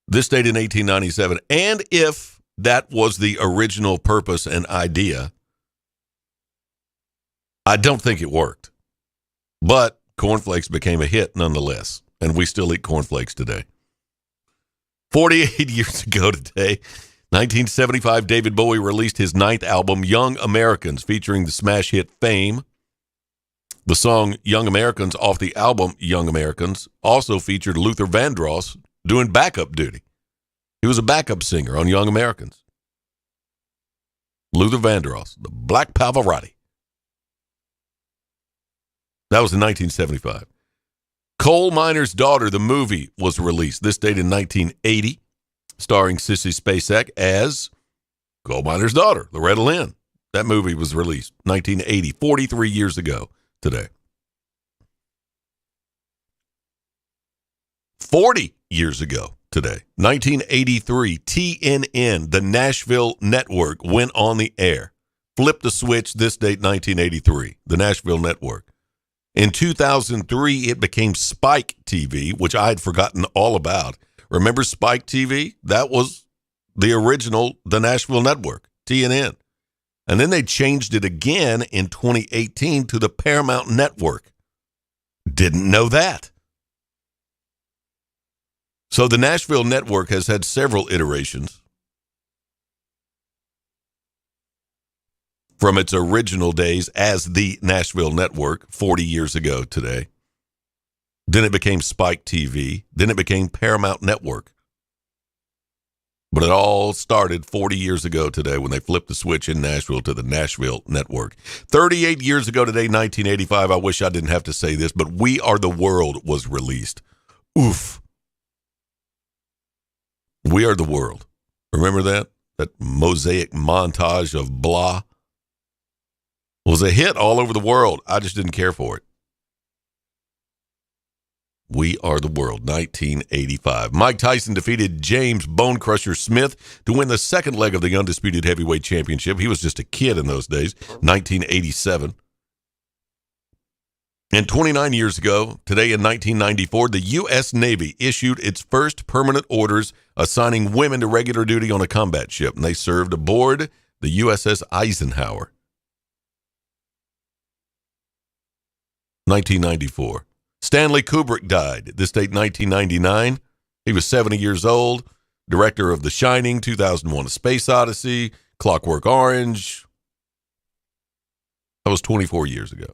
this date in 1897. And if that was the original purpose and idea, I don't think it worked. But cornflakes became a hit nonetheless, and we still eat cornflakes today. 48 years ago today, 1975, David Bowie released his 9th album, Young Americans, featuring the smash hit Fame. The song Young Americans off the album Young Americans also featured Luther Vandross doing backup duty. He was a backup singer on Young Americans. Luther Vandross, the Black Pavarotti. That was in 1975. Coal Miner's Daughter, the movie, was released this date in 1980, starring Sissy Spacek as Coal Miner's Daughter, Loretta Lynn. That movie was released 1980, 43 years ago today. 40 years ago today, 1983, TNN, the Nashville Network, went on the air. Flipped the switch this date, 1983, the Nashville Network. In 2003, it became Spike TV, which I had forgotten all about. Remember Spike TV? That was the original, the Nashville Network, TNN. And then they changed it again in 2018 to the Paramount Network. Didn't know that. So the Nashville Network has had several iterations from its original days as the Nashville Network 40 years ago today. Then it became Spike TV. Then it became Paramount Network. But it all started 40 years ago today when they flipped the switch in Nashville to the Nashville Network. 38 years ago today, 1985, I wish I didn't have to say this, but We Are the World was released. Oof. We Are the World. Remember that? That mosaic montage of blah was a hit all over the world. I just didn't care for it. We Are the World, 1985. Mike Tyson defeated James Bone Crusher Smith to win the second leg of the Undisputed Heavyweight Championship. He was just a kid in those days, 1987. And 29 years ago, today in 1994, the U.S. Navy issued its first permanent orders assigning women to regular duty on a combat ship, and they served aboard the USS Eisenhower. 1994. Stanley Kubrick died this date, 1999. He was 70 years old, director of The Shining, 2001: A Space Odyssey, Clockwork Orange. That was 24 years ago.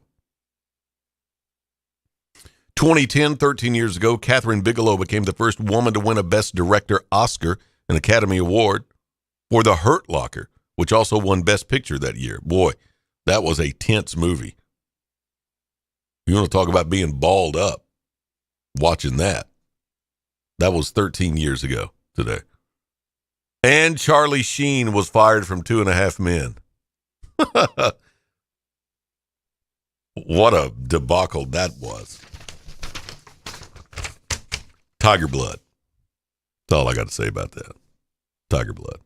2010, 13 years ago, Catherine Bigelow became the first woman to win a Best Director Oscar, an Academy Award, for The Hurt Locker, which also won Best Picture that year. Boy, that was a tense movie. You want to talk about being balled up watching that. That was 13 years ago today. And Charlie Sheen was fired from 2.5 Men. What a debacle that was. Tiger Blood. That's all I got to say about that. Tiger Blood.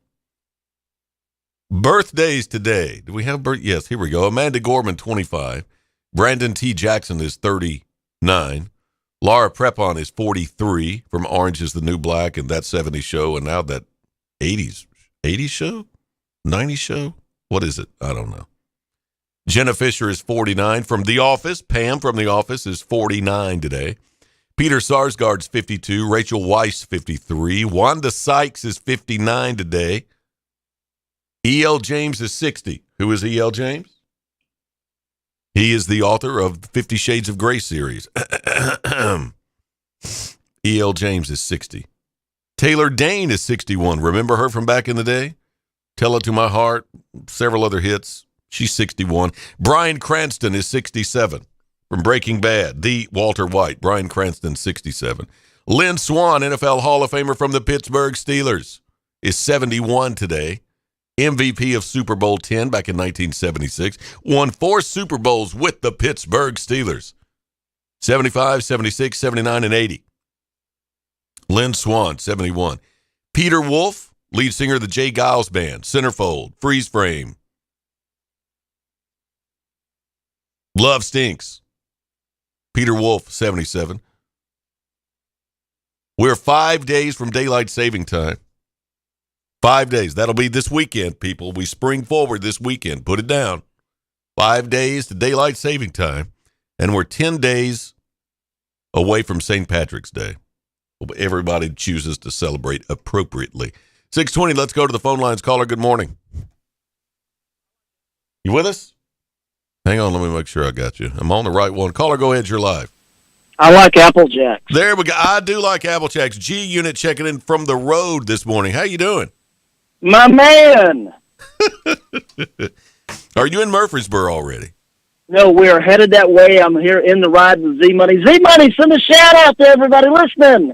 Birthdays today. Do we have birth? Yes, here we go. Amanda Gorman, 25. Brandon T. Jackson is 39. Laura Prepon is 43 from Orange is the New Black and That 70s Show, and now that 80s show? 90s show? What is it? I don't know. Jenna Fisher is 49 from The Office. Pam from The Office is 49 today. Peter Sarsgaard's 52. Rachel Weisz, 53. Wanda Sykes is 59 today. E.L. James is 60. Who is E.L. James? He is the author of the 50 Shades of Grey series. E.L. James is 60. Taylor Dayne is 61. Remember her from back in the day? Tell It to My Heart, several other hits. She's 61. Bryan Cranston is 67. From Breaking Bad, the Walter White. Bryan Cranston, 67. Lynn Swann, NFL Hall of Famer from the Pittsburgh Steelers, is 71 today. MVP of Super Bowl 10 back in 1976, won 4 Super Bowls with the Pittsburgh Steelers, 75, 76, 79, and 80. Lynn Swann, 71. Peter Wolf, lead singer of the Jay Giles Band, Centerfold, Freeze Frame. Love Stinks. Peter Wolf, 77. We're 5 days from daylight saving time. 5 days. That'll be this weekend, people. We spring forward this weekend. Put it down. 5 days to daylight saving time. And we're 10 days away from St. Patrick's Day. Everybody chooses to celebrate appropriately. 6:20, let's go to the phone lines. Caller, good morning. You with us? Hang on, let me make sure I got you. I'm on the right one. Caller, go ahead. You're live. I like Apple Jacks. There we go. I do like Apple Jacks. G Unit checking in from the road this morning. How you doing? My man. Are you in Murfreesboro already? No, we're headed that way. I'm here in the ride with Z-Money. Z-Money, send a shout-out to everybody listening.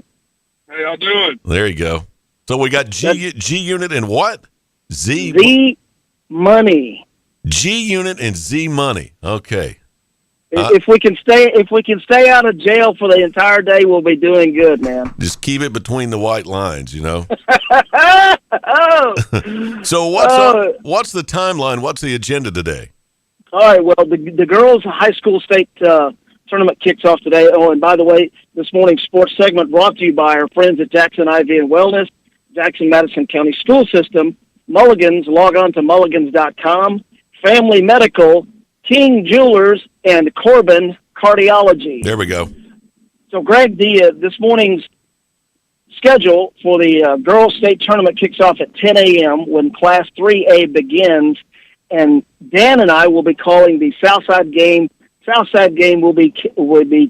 How y'all doing? There you go. So we got G Unit and what? Z-Money. G Unit and Z-Money. Okay. If we can stay out of jail for the entire day, we'll be doing good, man. Just keep it between the white lines, you know. Oh. So what's the timeline? What's the agenda today? All right. Well, the girls' high school state tournament kicks off today. Oh, and by the way, this morning's sports segment brought to you by our friends at Jackson IV and Wellness, Jackson Madison County School System, Mulligan's. Log on to mulligans.com. Family Medical, King Jewelers, and Corbin Cardiology. There we go. So, Greg, this morning's schedule for the girls' state tournament kicks off at 10 a.m. when Class 3A begins, and Dan and I will be calling the Southside game. Southside game will be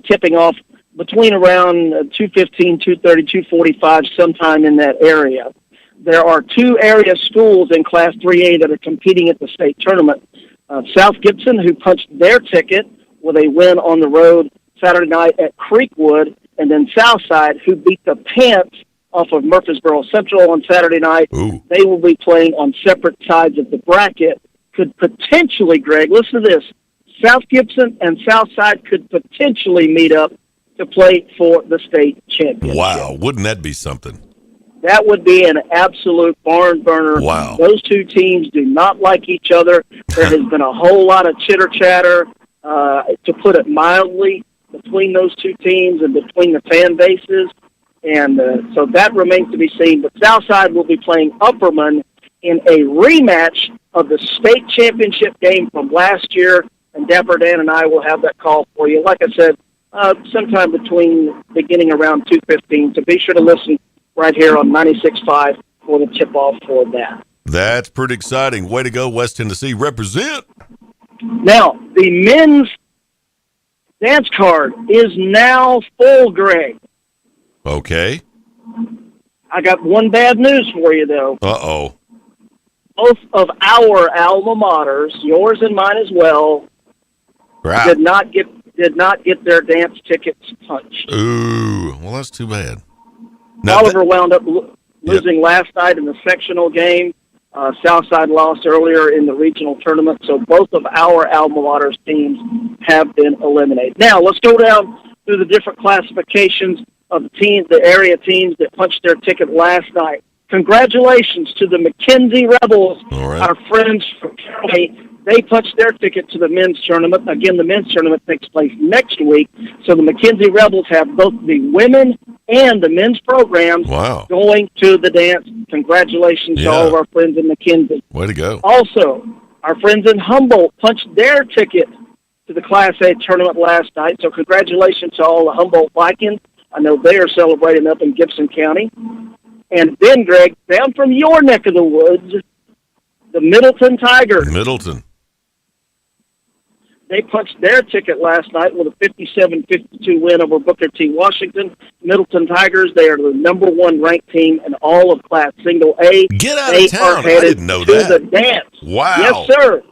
tipping off between around 2:15, 2:30, 2:45, sometime in that area. There are 2 area schools in Class 3A that are competing at the state tournament. South Gibson, who punched their ticket with a win on the road Saturday night at Creekwood, and then Southside, who beat the pants off of Murfreesboro Central on Saturday night. Ooh. They will be playing on separate sides of the bracket. Could potentially, Greg, listen to this, South Gibson and Southside could potentially meet up to play for the state championship. Wow, wouldn't that be something? That would be an absolute barn burner. Wow. Those 2 teams do not like each other. There has been a whole lot of chitter-chatter, to put it mildly, between those 2 teams and between the fan bases. And so that remains to be seen. But Southside will be playing Upperman in a rematch of the state championship game from last year. And Dapper Dan and I will have that call for you. Like I said, sometime beginning around 2:15. So be sure to listen right here on 96.5 for the tip-off for that. That's pretty exciting. Way to go, West Tennessee. Represent. Now, the men's dance card is now full, Greg. Okay. I got one bad news for you, though. Uh-oh. Both of our alma maters, yours and mine as well, Right. did not get their dance tickets punched. Ooh, well, that's too bad. Oliver wound up losing last night in the sectional game. Southside lost earlier in the regional tournament, so both of our alma mater's teams have been eliminated. Now, let's go down through the different classifications of the area teams that punched their ticket last night. Congratulations to the McKenzie Rebels, our friends from County. They punched their ticket to the men's tournament. Again, the men's tournament takes place next week. So the McKenzie Rebels have both the women and the men's programs going to the dance. Congratulations to all of our friends in McKenzie. Way to go. Also, our friends in Humboldt punched their ticket to the Class A tournament last night. So congratulations to all the Humboldt Vikings. I know they are celebrating up in Gibson County. And then, Greg, down from your neck of the woods, the Middleton Tigers. Middleton. They punched their ticket last night with a 57-52 win over Booker T. Washington. Middleton Tigers, they are the number 1 ranked team in all of Class Single A. Get out of town. I didn't know to that. The dance. Wow. Yes, sir.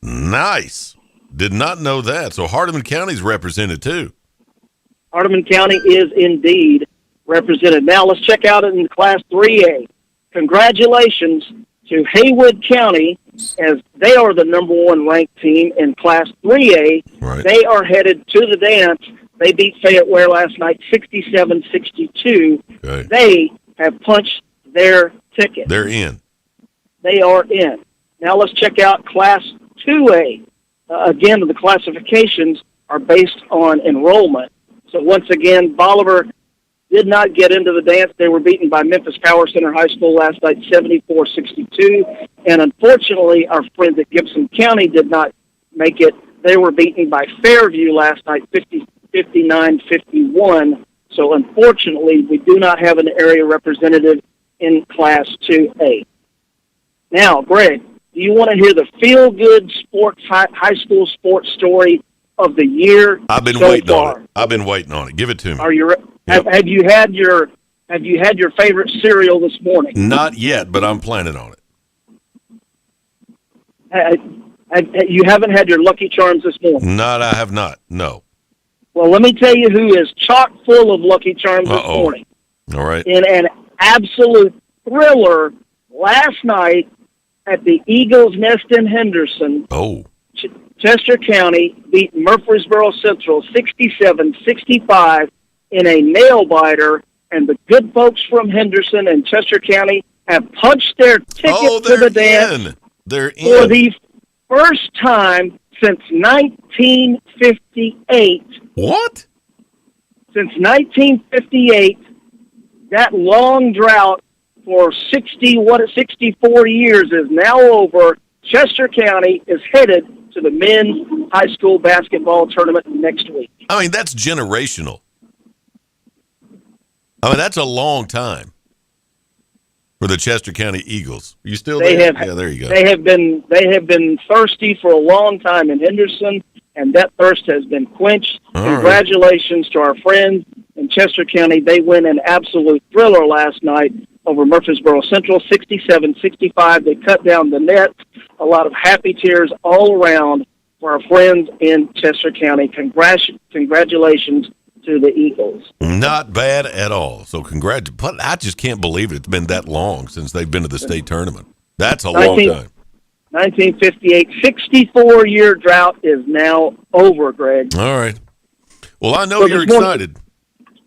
Nice. Did not know that. So Hardeman County's represented too. Hardeman County is indeed represented. Now let's check out in Class 3A. Congratulations to Haywood County, as they are the number one ranked team in Class 3A. Right. They are headed to the dance. They beat Fayette Ware last night 67-62. Okay. They have punched their ticket. They're in. They are in. Now let's check out Class 2A. Again, the classifications are based on enrollment. So once again, Bolivar did not get into the dance. They were beaten by Memphis Power Center High School last night, 74-62. And unfortunately, our friends at Gibson County did not make it. They were beaten by Fairview last night, 59-51. So unfortunately, we do not have an area representative in Class 2A. Now, Greg, do you want to hear the feel-good sports high school sports story of the year? I've been so waiting far? on it. I've been waiting on it. Give it to me. Are you? Yep. Have you had your favorite cereal this morning? Not yet, but I'm planning on it. You haven't had your Lucky Charms this morning? Not, I have not. No. Well, let me tell you who is chock full of Lucky Charms this morning. All right. In an absolute thriller last night at the Eagles Nest in Henderson. Chester County beat Murfreesboro Central 67-65 in a nail-biter, and the good folks from Henderson and Chester County have punched their ticket to the dance They're in. for the first time since 1958. What? Since 1958, that long drought for 64 years is now over. Chester County is headed to the men's high school basketball tournament next week. I mean, that's generational. I mean, that's a long time for the Chester County Eagles. Are you still there? Yeah, there you go. They have been thirsty for a long time in Henderson, and that thirst has been quenched. Congratulations to our friends in Chester County. They win an absolute thriller last night over Murfreesboro Central, 67-65. They cut down the net. A lot of happy tears all around for our friends in Chester County. Congratulations to the Eagles. Not bad at all. So but I just can't believe it. It's been that long since they've been to the state tournament. That's a long time. 1958, 64-year drought is now over, Greg. All right. Well, I know you're excited.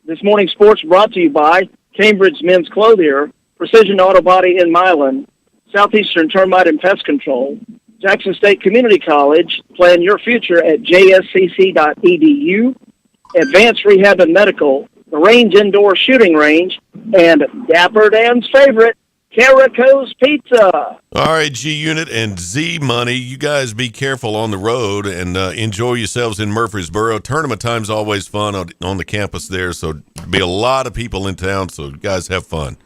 This morning's sports brought to you by Cambridge Men's Clothier, Precision Auto Body in Milan, Southeastern Termite and Pest Control, Jackson State Community College. Plan your future at jscc.edu, Advanced Rehab and Medical, the Range Indoor Shooting Range, and Dapper Dan's favorite, Carico's Pizza. All right, G Unit and Z Money, you guys be careful on the road and enjoy yourselves in Murfreesboro. Tournament time's always fun on the campus there, so be a lot of people in town, so you guys have fun.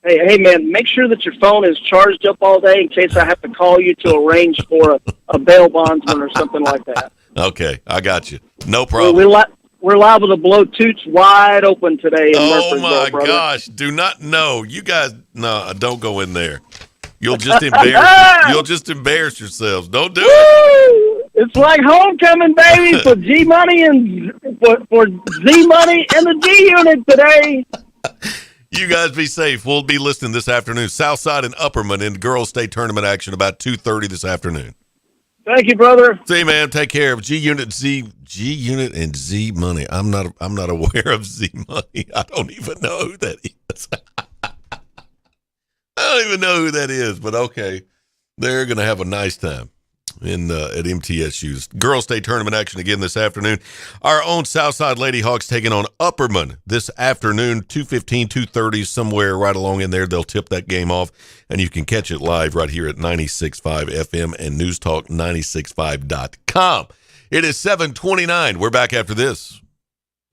Hey, man, make sure that your phone is charged up all day in case I have to call you to arrange for a bail bondsman or something like that. Okay, I got you. No problem. We're liable to blow toots wide open today in Oh, my brother. gosh. Do not know. You guys, no, don't go in there. You'll just embarrass yourselves. Don't do it. It's like homecoming, baby, for G Money and for Z Money and the G Unit today. You guys be safe. We'll be listening this afternoon. Southside and Upperman in girls' state tournament action about 2:30 this afternoon. Thank you, brother. See you, man. Take care of G Unit and Z Money. I'm not aware of Z Money. I don't even know who that is. I don't even know who that is, but okay. They're going to have a nice time at MTSU's girls' state tournament action again this afternoon. Our own Southside Lady Hawks taking on Upperman this afternoon, 2:15, 2:30, somewhere right along in there. They'll tip that game off, and you can catch it live right here at 96.5 FM and newstalk965.com. It is 7:29. We're back after this.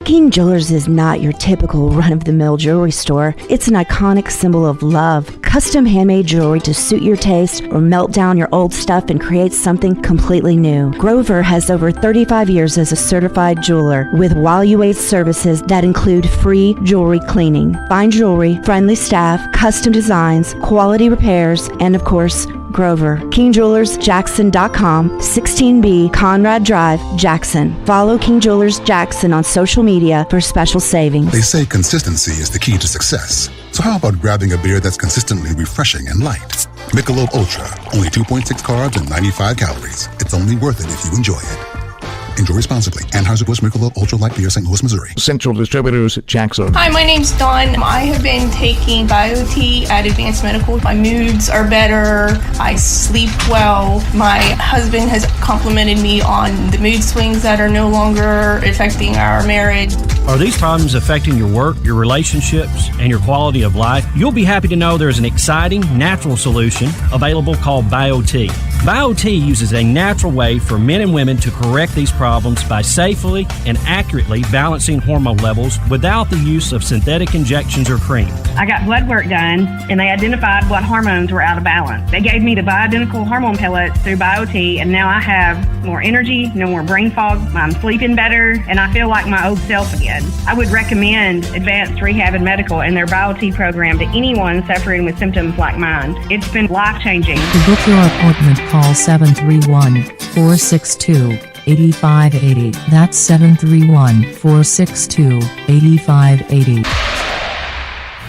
King Jewelers is not your typical run-of-the-mill jewelry store. It's an iconic symbol of love. Custom handmade jewelry to suit your taste or melt down your old stuff and create something completely new. Grover has over 35 years as a certified jeweler with While You Wait services that include free jewelry cleaning, fine jewelry, friendly staff, custom designs, quality repairs, and of course, Grover. KingJewelersJackson.com, 16B Conrad Drive, Jackson. Follow King Jewelers Jackson on social media media for special savings. They say consistency is the key to success. So how about grabbing a beer that's consistently refreshing and light? Michelob Ultra, only 2.6 carbs and 95 calories. It's only worth it if you enjoy it. Enjoy responsibly. Anheuser-Busch Michelob Ultra Light Beer, St. Louis, Missouri. Central Distributors, Jackson. Hi, my name's Dawn. I have been taking BioT at Advanced Medical. My moods are better. I sleep well. My husband has complimented me on the mood swings that are no longer affecting our marriage. Are these problems affecting your work, your relationships, and your quality of life? You'll be happy to know there's an exciting, natural solution available called BioT. BioT uses a natural way for men and women to correct these problems by safely and accurately balancing hormone levels without the use of synthetic injections or cream. I got blood work done, and they identified what hormones were out of balance. They gave me the bioidentical hormone pellets through BioT, and now I have more energy, no more brain fog, I'm sleeping better, and I feel like my old self again. I would recommend Advanced Rehab and Medical and their BioT program to anyone suffering with symptoms like mine. It's been life-changing. To book your appointment, call 731-462-8580. That's 731-462-8580.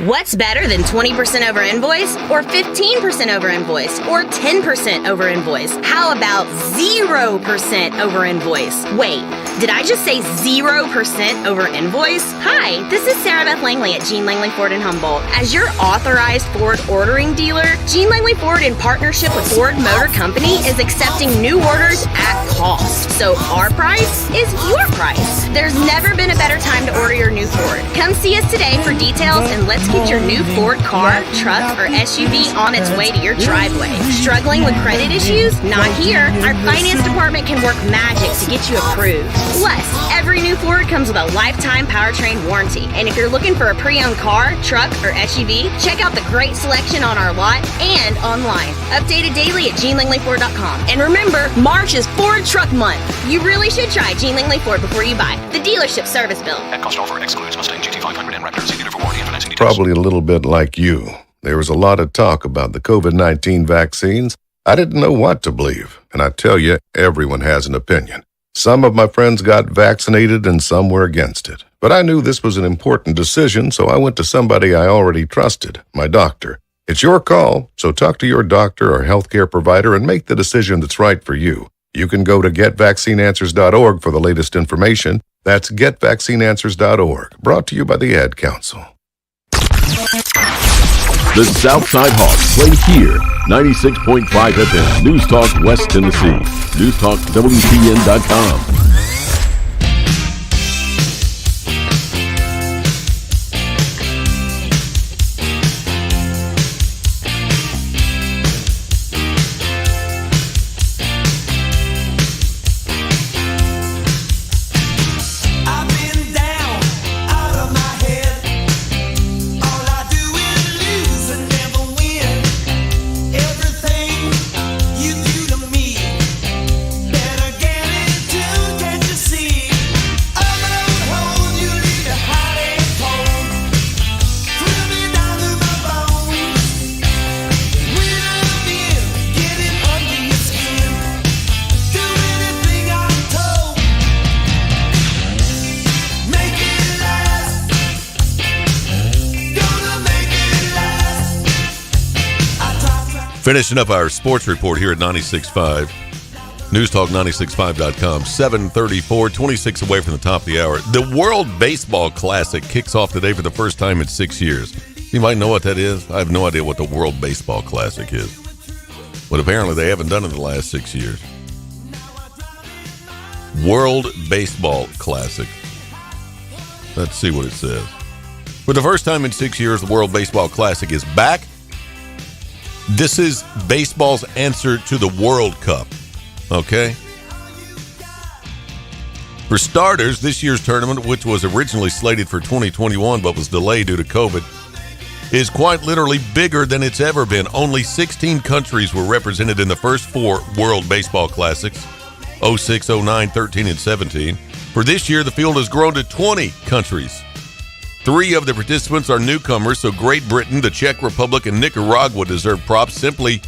What's better than 20% over invoice, or 15% over invoice, or 10% over invoice? How about 0% over invoice? Wait, did I just say 0% over invoice? Hi, this is Sarah Beth Langley at Gene Langley Ford in Humboldt. As your authorized Ford ordering dealer, Gene Langley Ford, in partnership with Ford Motor Company, is accepting new orders at cost. So our price is your price. There's never been a better time to order your new Ford. Come see us today for details, and let's get your new Ford car, truck, or SUV on its way to your driveway. Struggling with credit issues? Not here. Our finance department can work magic to get you approved. Plus, every new Ford comes with a lifetime powertrain warranty. And if you're looking for a pre-owned car, truck, or SUV, check out the great selection on our lot and online. Updated daily at GeneLangleyFord.com. And remember, March is Ford Truck Month. You really should try Gene Langley Ford before you buy. The dealership service bill. At cost offer excludes Mustang GT500 and Raptor. See dealer for warranty and financing details. Probably a little bit like you. There was a lot of talk about the COVID-19 vaccines. I didn't know what to believe. And I tell you, everyone has an opinion. Some of my friends got vaccinated and some were against it. But I knew this was an important decision, so I went to somebody I already trusted, my doctor. It's your call, so talk to your doctor or healthcare provider and make the decision that's right for you. You can go to GetVaccineAnswers.org for the latest information. That's GetVaccineAnswers.org. Brought to you by the Ad Council. The Southside Hawks play here. 96.5 FM. News Talk West Tennessee. NewsTalkWTN.com. Finishing up our sports report here at 96.5. NewsTalk965.com. 7:34, 26 away from the top of the hour. The World Baseball Classic kicks off today for the first time in 6 years. You might know what that is. I have no idea what the World Baseball Classic is. But apparently they haven't done it in the last 6 years. World Baseball Classic. Let's see what it says. For the first time in 6 years, the World Baseball Classic is back. This is baseball's answer to the World Cup, okay? For starters, this year's tournament, which was originally slated for 2021 but was delayed due to COVID, is quite literally bigger than it's ever been. Only 16 countries were represented in the first four World Baseball Classics, 06, 09, 13, and 17. For this year, the field has grown to 20 countries. 3 of the participants are newcomers, so Great Britain, the Czech Republic, and Nicaragua deserve props simply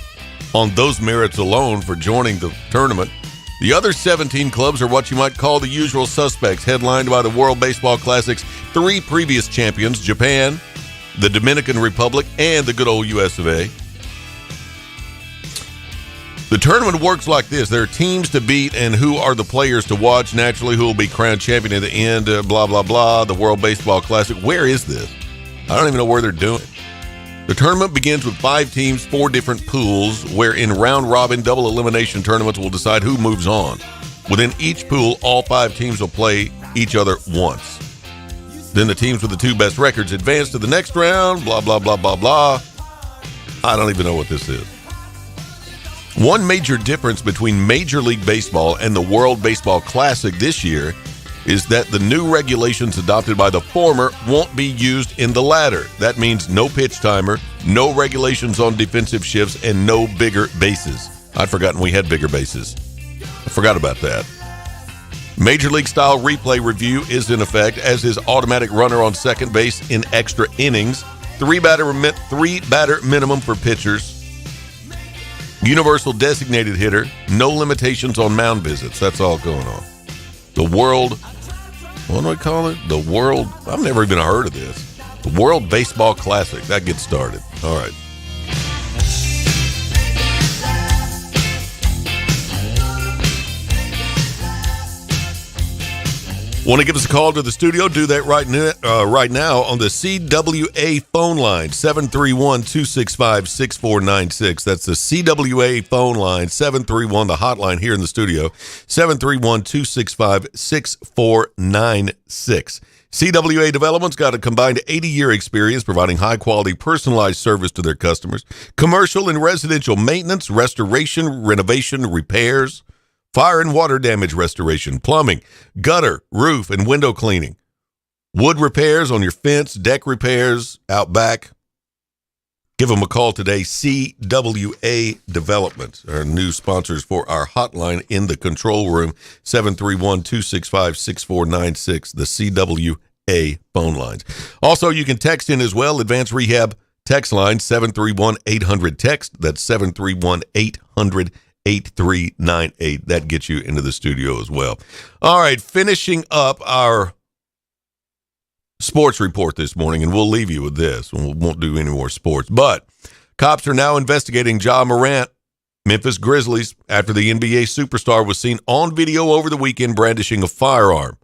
on those merits alone for joining the tournament. The other 17 clubs are what you might call the usual suspects, headlined by the World Baseball Classic's 3 previous champions, Japan, the Dominican Republic, and the good old US of A. The tournament works like this. There are teams to beat and who are the players to watch. Naturally, who will be crowned champion at the end, blah, blah, blah. The World Baseball Classic. Where is this? I don't even know where they're doing it. The tournament begins with 5 teams, 4 different pools, where in round-robin double elimination tournaments will decide who moves on. Within each pool, all 5 teams will play each other once. Then the teams with the 2 best records advance to the next round, blah, blah, blah, blah, blah. I don't even know what this is. One major difference between Major League Baseball and the World Baseball Classic this year is that the new regulations adopted by the former won't be used in the latter. That means no pitch timer, no regulations on defensive shifts, and no bigger bases. I'd forgotten we had bigger bases. I forgot about that. Major League style replay review is in effect, as is automatic runner on second base in extra innings, 3 batter minimum for pitchers, universal designated hitter, no limitations on mound visits. That's all going on. The World, what do I call it? The World, I've never even heard of this. The World Baseball Classic. That gets started. All right. Want to give us a call to the studio? Do that right now on the CWA phone line, 731-265-6496. That's the CWA phone line, 731, the hotline here in the studio, 731-265-6496. CWA Development's got a combined 80-year experience providing high-quality, personalized service to their customers. Commercial and residential maintenance, restoration, renovation, repairs, fire and water damage restoration, plumbing, gutter, roof, and window cleaning, wood repairs on your fence, deck repairs out back. Give them a call today. CWA Development, our new sponsors for our hotline in the control room, 731-265-6496, the CWA phone lines. Also, you can text in as well. Advanced Rehab text line, 731-800-TEXT. That's 731-800-8398. That gets you into the studio as well. All right, finishing up our sports report this morning, and we'll leave you with this. We won't do any more sports. But cops are now investigating Ja Morant, Memphis Grizzlies, after the NBA superstar was seen on video over the weekend brandishing a firearm.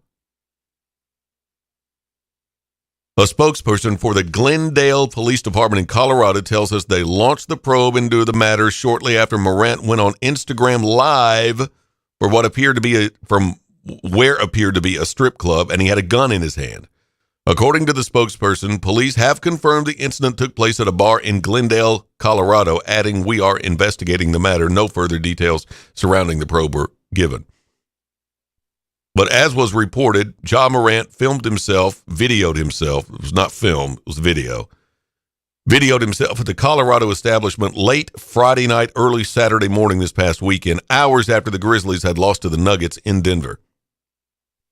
A spokesperson for the Glendale Police Department in Colorado tells us they launched the probe into the matter shortly after Morant went on Instagram Live for what appeared to be a strip club, and he had a gun in his hand. According to the spokesperson, police have confirmed the incident took place at a bar in Glendale, Colorado, adding, "We are investigating the matter. No further details surrounding the probe were given." But as was reported, Ja Morant videoed himself. It was not film, it was video. Videoed himself at the Colorado establishment late Friday night, early Saturday morning this past weekend, hours after the Grizzlies had lost to the Nuggets in Denver.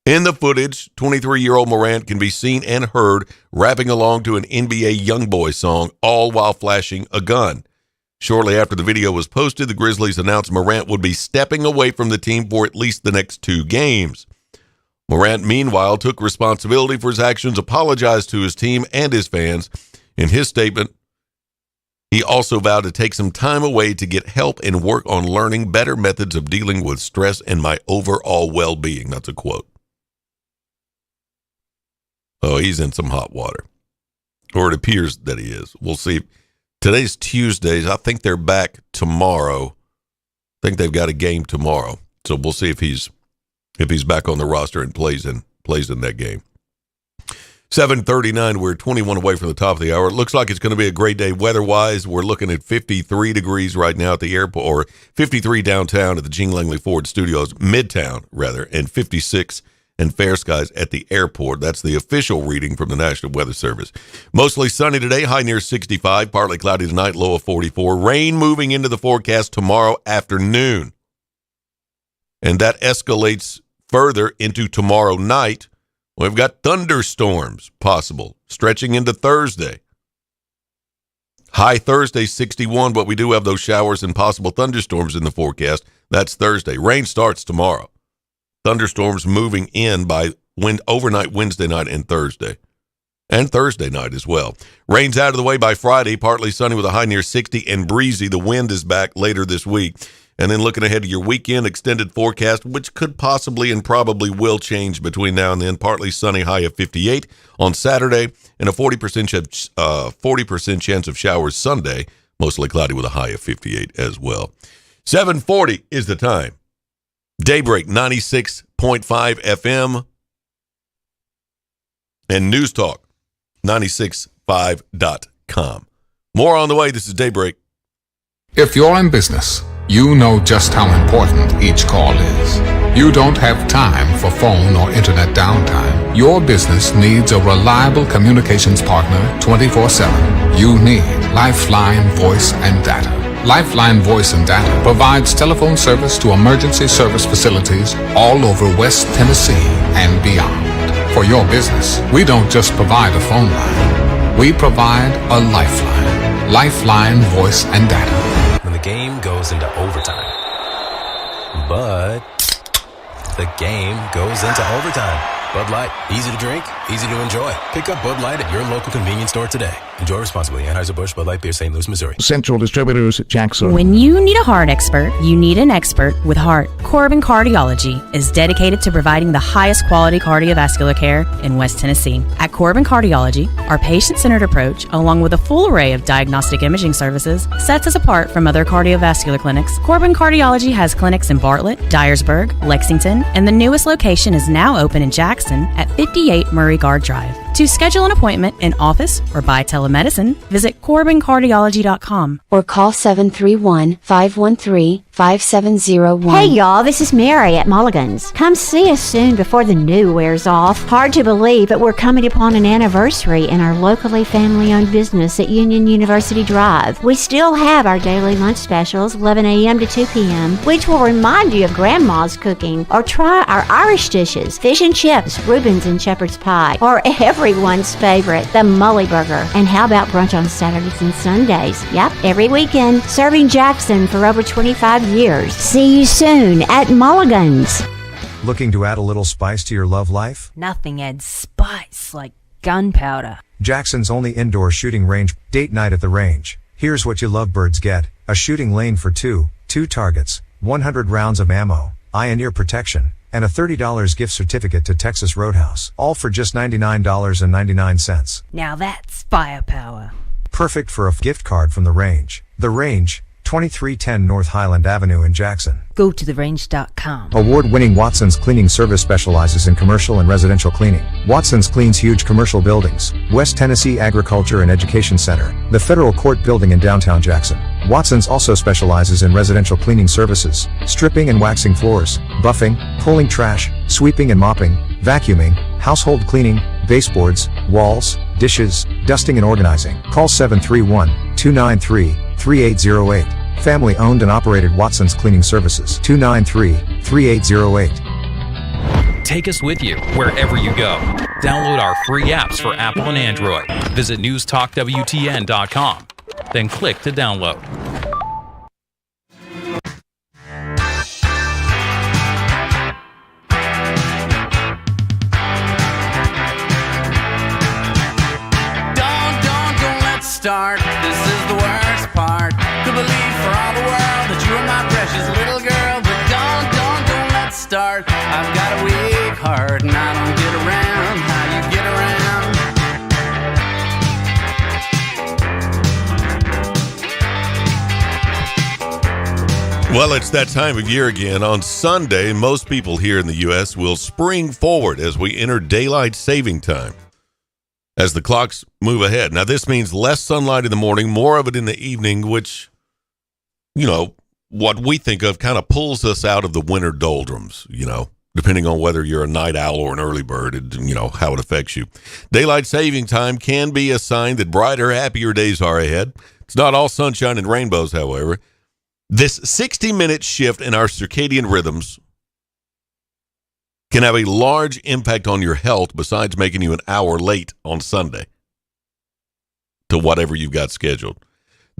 In the footage, 23-year-old Morant can be seen and heard rapping along to an NBA Youngboy song, all while flashing a gun. Shortly after the video was posted, the Grizzlies announced Morant would be stepping away from the team for at least the next 2 games. Morant, meanwhile, took responsibility for his actions, apologized to his team and his fans. In his statement, he also vowed to take some time away to get help and work on learning better methods of dealing with stress and my overall well-being. That's a quote. Oh, he's in some hot water. Or it appears that he is. We'll see. Today's Tuesday. I think they're back tomorrow. I think they've got a game tomorrow. So we'll see if he's back on the roster and plays in that game. 7:39, we're 21 away from the top of the hour. It looks like it's going to be a great day weather-wise. We're looking at 53 degrees right now at the airport, or 53 downtown at the Gene Langley Ford Studios, Midtown, rather, and 56 and fair skies at the airport. That's the official reading from the National Weather Service. Mostly sunny today, high near 65, partly cloudy tonight, low of 44. Rain moving into the forecast tomorrow afternoon. And that escalates further into tomorrow night. We've got thunderstorms possible, stretching into Thursday. High Thursday, 61, but we do have those showers and possible thunderstorms in the forecast. That's Thursday. Rain starts tomorrow. Thunderstorms moving in by overnight Wednesday night and Thursday. And Thursday night as well. Rain's out of the way by Friday, partly sunny with a high near 60 and breezy. The wind is back later this week. And then looking ahead to your weekend extended forecast, which could possibly and probably will change between now and then. Partly sunny, high of 58 on Saturday, and a 40% chance of showers Sunday, mostly cloudy with a high of 58 as well. 7:40 is the time. Daybreak 96.5 FM and News Talk 96.5.com. More on the way. This is Daybreak. If you're in business, you know just how important each call is. You don't have time for phone or internet downtime. Your business needs a reliable communications partner 24/7. You need Lifeline Voice and Data. Lifeline Voice and Data provides telephone service to emergency service facilities all over West Tennessee and beyond. For your business, we don't just provide a phone line. We provide a lifeline. Lifeline Voice and Data. When the game goes into overtime. But the game goes into overtime. Bud Light, easy to drink, easy to enjoy. Pick up Bud Light at your local convenience store today. Enjoy responsibly. Anheuser-Busch, Bud Light Beer, St. Louis, Missouri. Central Distributors, Jackson. When you need a heart expert, you need an expert with heart. Corbin Cardiology is dedicated to providing the highest quality cardiovascular care in West Tennessee. At Corbin Cardiology, our patient-centered approach, along with a full array of diagnostic imaging services, sets us apart from other cardiovascular clinics. Corbin Cardiology has clinics in Bartlett, Dyersburg, Lexington, and the newest location is now open in Jackson at 58 Murray Guard Drive. To schedule an appointment in office or by telemedicine, visit CorbinCardiology.com or call 731-513-5701. Hey y'all, this is Mary at Mulligan's. Come see us soon before the new wears off. Hard to believe, but we're coming upon an anniversary in our locally family-owned business at Union University Drive. We still have our daily lunch specials, 11 a.m. to 2 p.m., which will remind you of Grandma's cooking, or try our Irish dishes, fish and chips, Reuben's and shepherd's pie, or everyone's favorite, the Mully Burger. And how about brunch on Saturdays and Sundays? Yep, every weekend, serving Jackson for over 25 years. See you soon at Mulligan's. Looking to add a little spice to your love life? Nothing adds spice like gunpowder. Jackson's only indoor shooting range, date night at the range. Here's what you lovebirds get: a shooting lane for two targets, 100 rounds of ammo, eye and ear protection, and a $30 gift certificate to Texas Roadhouse. All for just $99.99. Now that's firepower. Perfect for a gift card from the range. The Range, 2310 North Highland Avenue in Jackson. Go to therange.com. Award-winning Watson's Cleaning Service specializes in commercial and residential cleaning. Watson's cleans huge commercial buildings: West Tennessee Agriculture and Education Center, the Federal Court Building in downtown Jackson. Watson's also specializes in residential cleaning services: stripping and waxing floors, buffing, pulling trash, sweeping and mopping, vacuuming, household cleaning, baseboards, walls, dishes, dusting and organizing. Call 731-293-3808. Family owned and operated Watson's Cleaning Services. 293-3808. Take us with you wherever you go. Download our free apps for Apple and Android. Visit newstalkwtn.com. Then click to download. Don't let's start. This is the worst part. Could believe for all the world that you are my precious little girl. But don't let's start. I've got a weak heart and I don't get around how you get around. Well, it's that time of year again. On Sunday, most people here in the U.S. will spring forward as we enter daylight saving time, as the clocks move ahead. Now, this means less sunlight in the morning, more of it in the evening, which, you know, what we think of kind of pulls us out of the winter doldrums, you know, depending on whether you're a night owl or an early bird, and, you know, how it affects you. Daylight saving time can be a sign that brighter, happier days are ahead. It's not all sunshine and rainbows, however. This 60-minute shift in our circadian rhythms can have a large impact on your health, besides making you an hour late on Sunday to whatever you've got scheduled.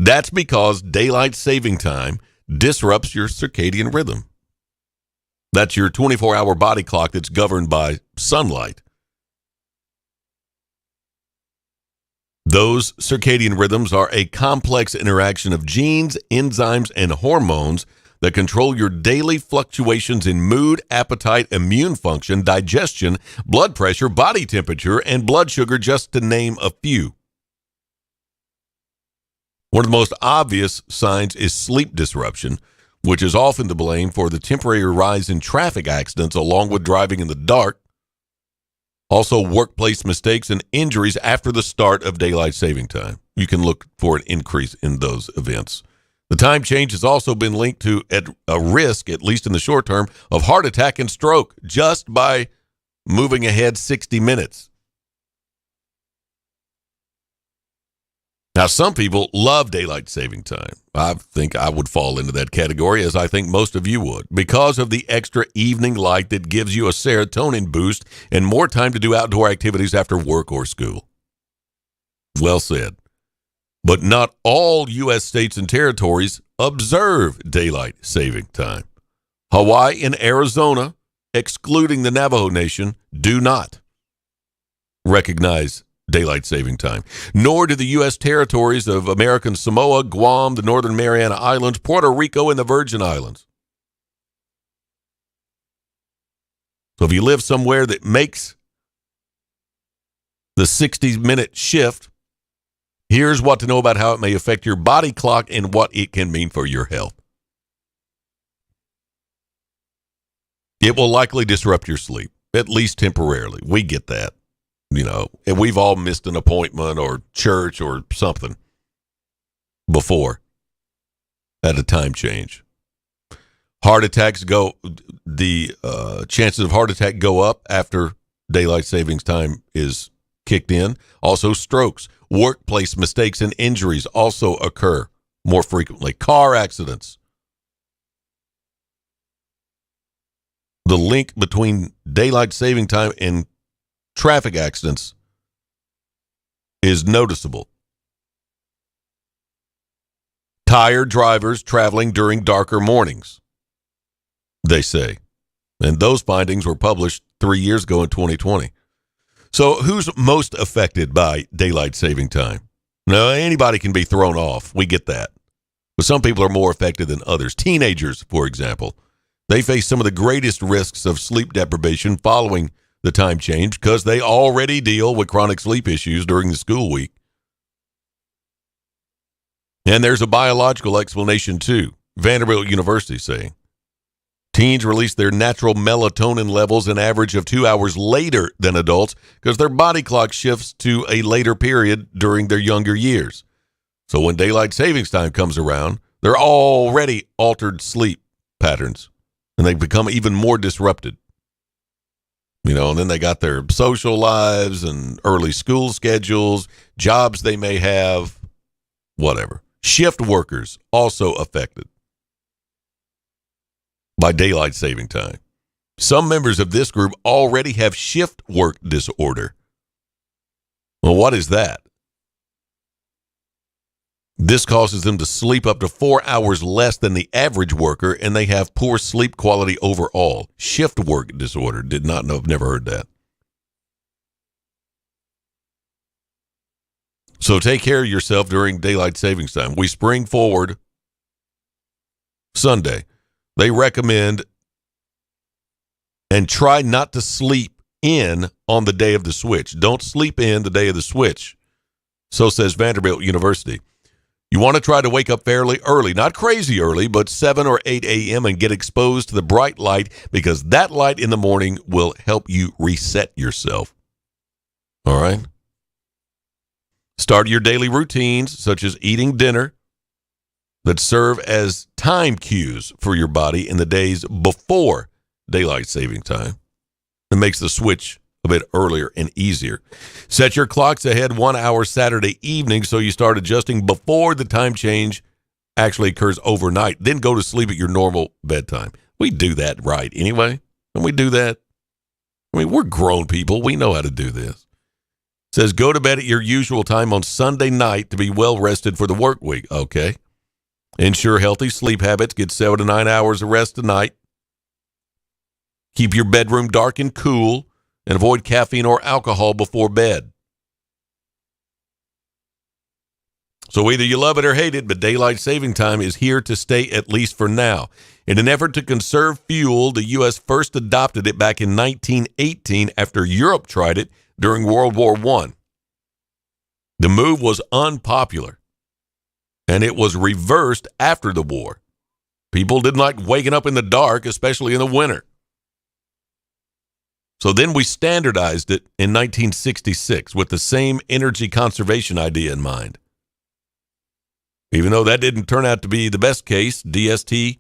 That's because daylight saving time disrupts your circadian rhythm. That's your 24-hour body clock that's governed by sunlight. Those circadian rhythms are a complex interaction of genes, enzymes, and hormones that control your daily fluctuations in mood, appetite, immune function, digestion, blood pressure, body temperature, and blood sugar, just to name a few. One of the most obvious signs is sleep disruption, which is often to blame for the temporary rise in traffic accidents along with driving in the dark. Also, workplace mistakes and injuries after the start of daylight saving time. You can look for an increase in those events. The time change has also been linked to a risk, at least in the short term, of heart attack and stroke just by moving ahead 60 minutes. Now, some people love daylight saving time. I think I would fall into that category, as I think most of you would, because of the extra evening light that gives you a serotonin boost and more time to do outdoor activities after work or school. Well said. But not all U.S. states and territories observe daylight saving time. Hawaii and Arizona, excluding the Navajo Nation, do not recognize daylight saving time, nor do the U.S. territories of American Samoa, Guam, the Northern Mariana Islands, Puerto Rico, and the Virgin Islands. So if you live somewhere that makes the 60-minute shift, here's what to know about how it may affect your body clock and what it can mean for your health. It will likely disrupt your sleep, at least temporarily. We get that. You know, and we've all missed an appointment or church or something before at a time change. Heart attacks the chances of heart attack go up after daylight savings time is kicked in. Also, strokes, workplace mistakes, and injuries also occur more frequently. Car accidents. The link between daylight saving time and traffic accidents is noticeable. Tired drivers traveling during darker mornings, they say. And those findings were published 3 years ago in 2020. So who's most affected by daylight saving time? Now, anybody can be thrown off. We get that. But some people are more affected than others. Teenagers, for example, they face some of the greatest risks of sleep deprivation following the time change because they already deal with chronic sleep issues during the school week. And there's a biological explanation too. Vanderbilt University saying teens release their natural melatonin levels an average of 2 hours later than adults because their body clock shifts to a later period during their younger years. So when daylight savings time comes around, they're already altered sleep patterns and they become even more disrupted. You know, and then they got their social lives and early school schedules, jobs they may have, whatever. Shift workers also affected by daylight saving time. Some members of this group already have shift work disorder. Well, what is that? This causes them to sleep up to 4 hours less than the average worker, and they have poor sleep quality overall. Shift work disorder. Did not know. I've never heard that. So take care of yourself during daylight savings time. We spring forward Sunday. They recommend and try not to sleep in on the day of the switch. Don't sleep in the day of the switch. So says Vanderbilt University. You want to try to wake up fairly early, not crazy early, but 7 or 8 a.m. and get exposed to the bright light because that light in the morning will help you reset yourself. All right? Start your daily routines, such as eating dinner, that serve as time cues for your body in the days before daylight saving time. It makes the switch a bit earlier and easier. Set your clocks ahead 1 hour Saturday evening so you start adjusting before the time change actually occurs overnight. Then go to sleep at your normal bedtime. We do that right anyway. And we do that. I mean, we're grown people. We know how to do this. Says go to bed at your usual time on Sunday night to be well rested for the work week. Okay. Ensure healthy sleep habits. Get 7 to 9 hours of rest a night. Keep your bedroom dark and cool, and avoid caffeine or alcohol before bed. So either you love it or hate it, but daylight saving time is here to stay, at least for now. In an effort to conserve fuel, the U.S. first adopted it back in 1918 after Europe tried it during World War I. The move was unpopular, and it was reversed after the war. People didn't like waking up in the dark, especially in the winter. So then we standardized it in 1966 with the same energy conservation idea in mind. Even though that didn't turn out to be the best case, DST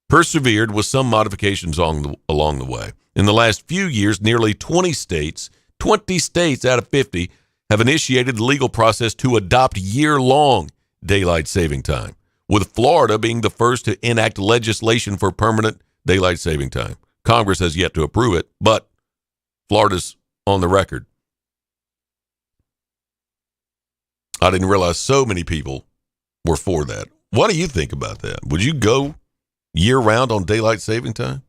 persevered with some modifications along the way. In the last few years, nearly 20 states out of 50, have initiated the legal process to adopt year-long daylight saving time, with Florida being the first to enact legislation for permanent daylight saving time. Congress has yet to approve it, but Florida's on the record. I didn't realize so many people were for that. What do you think about that? Would you go year-round on daylight saving time?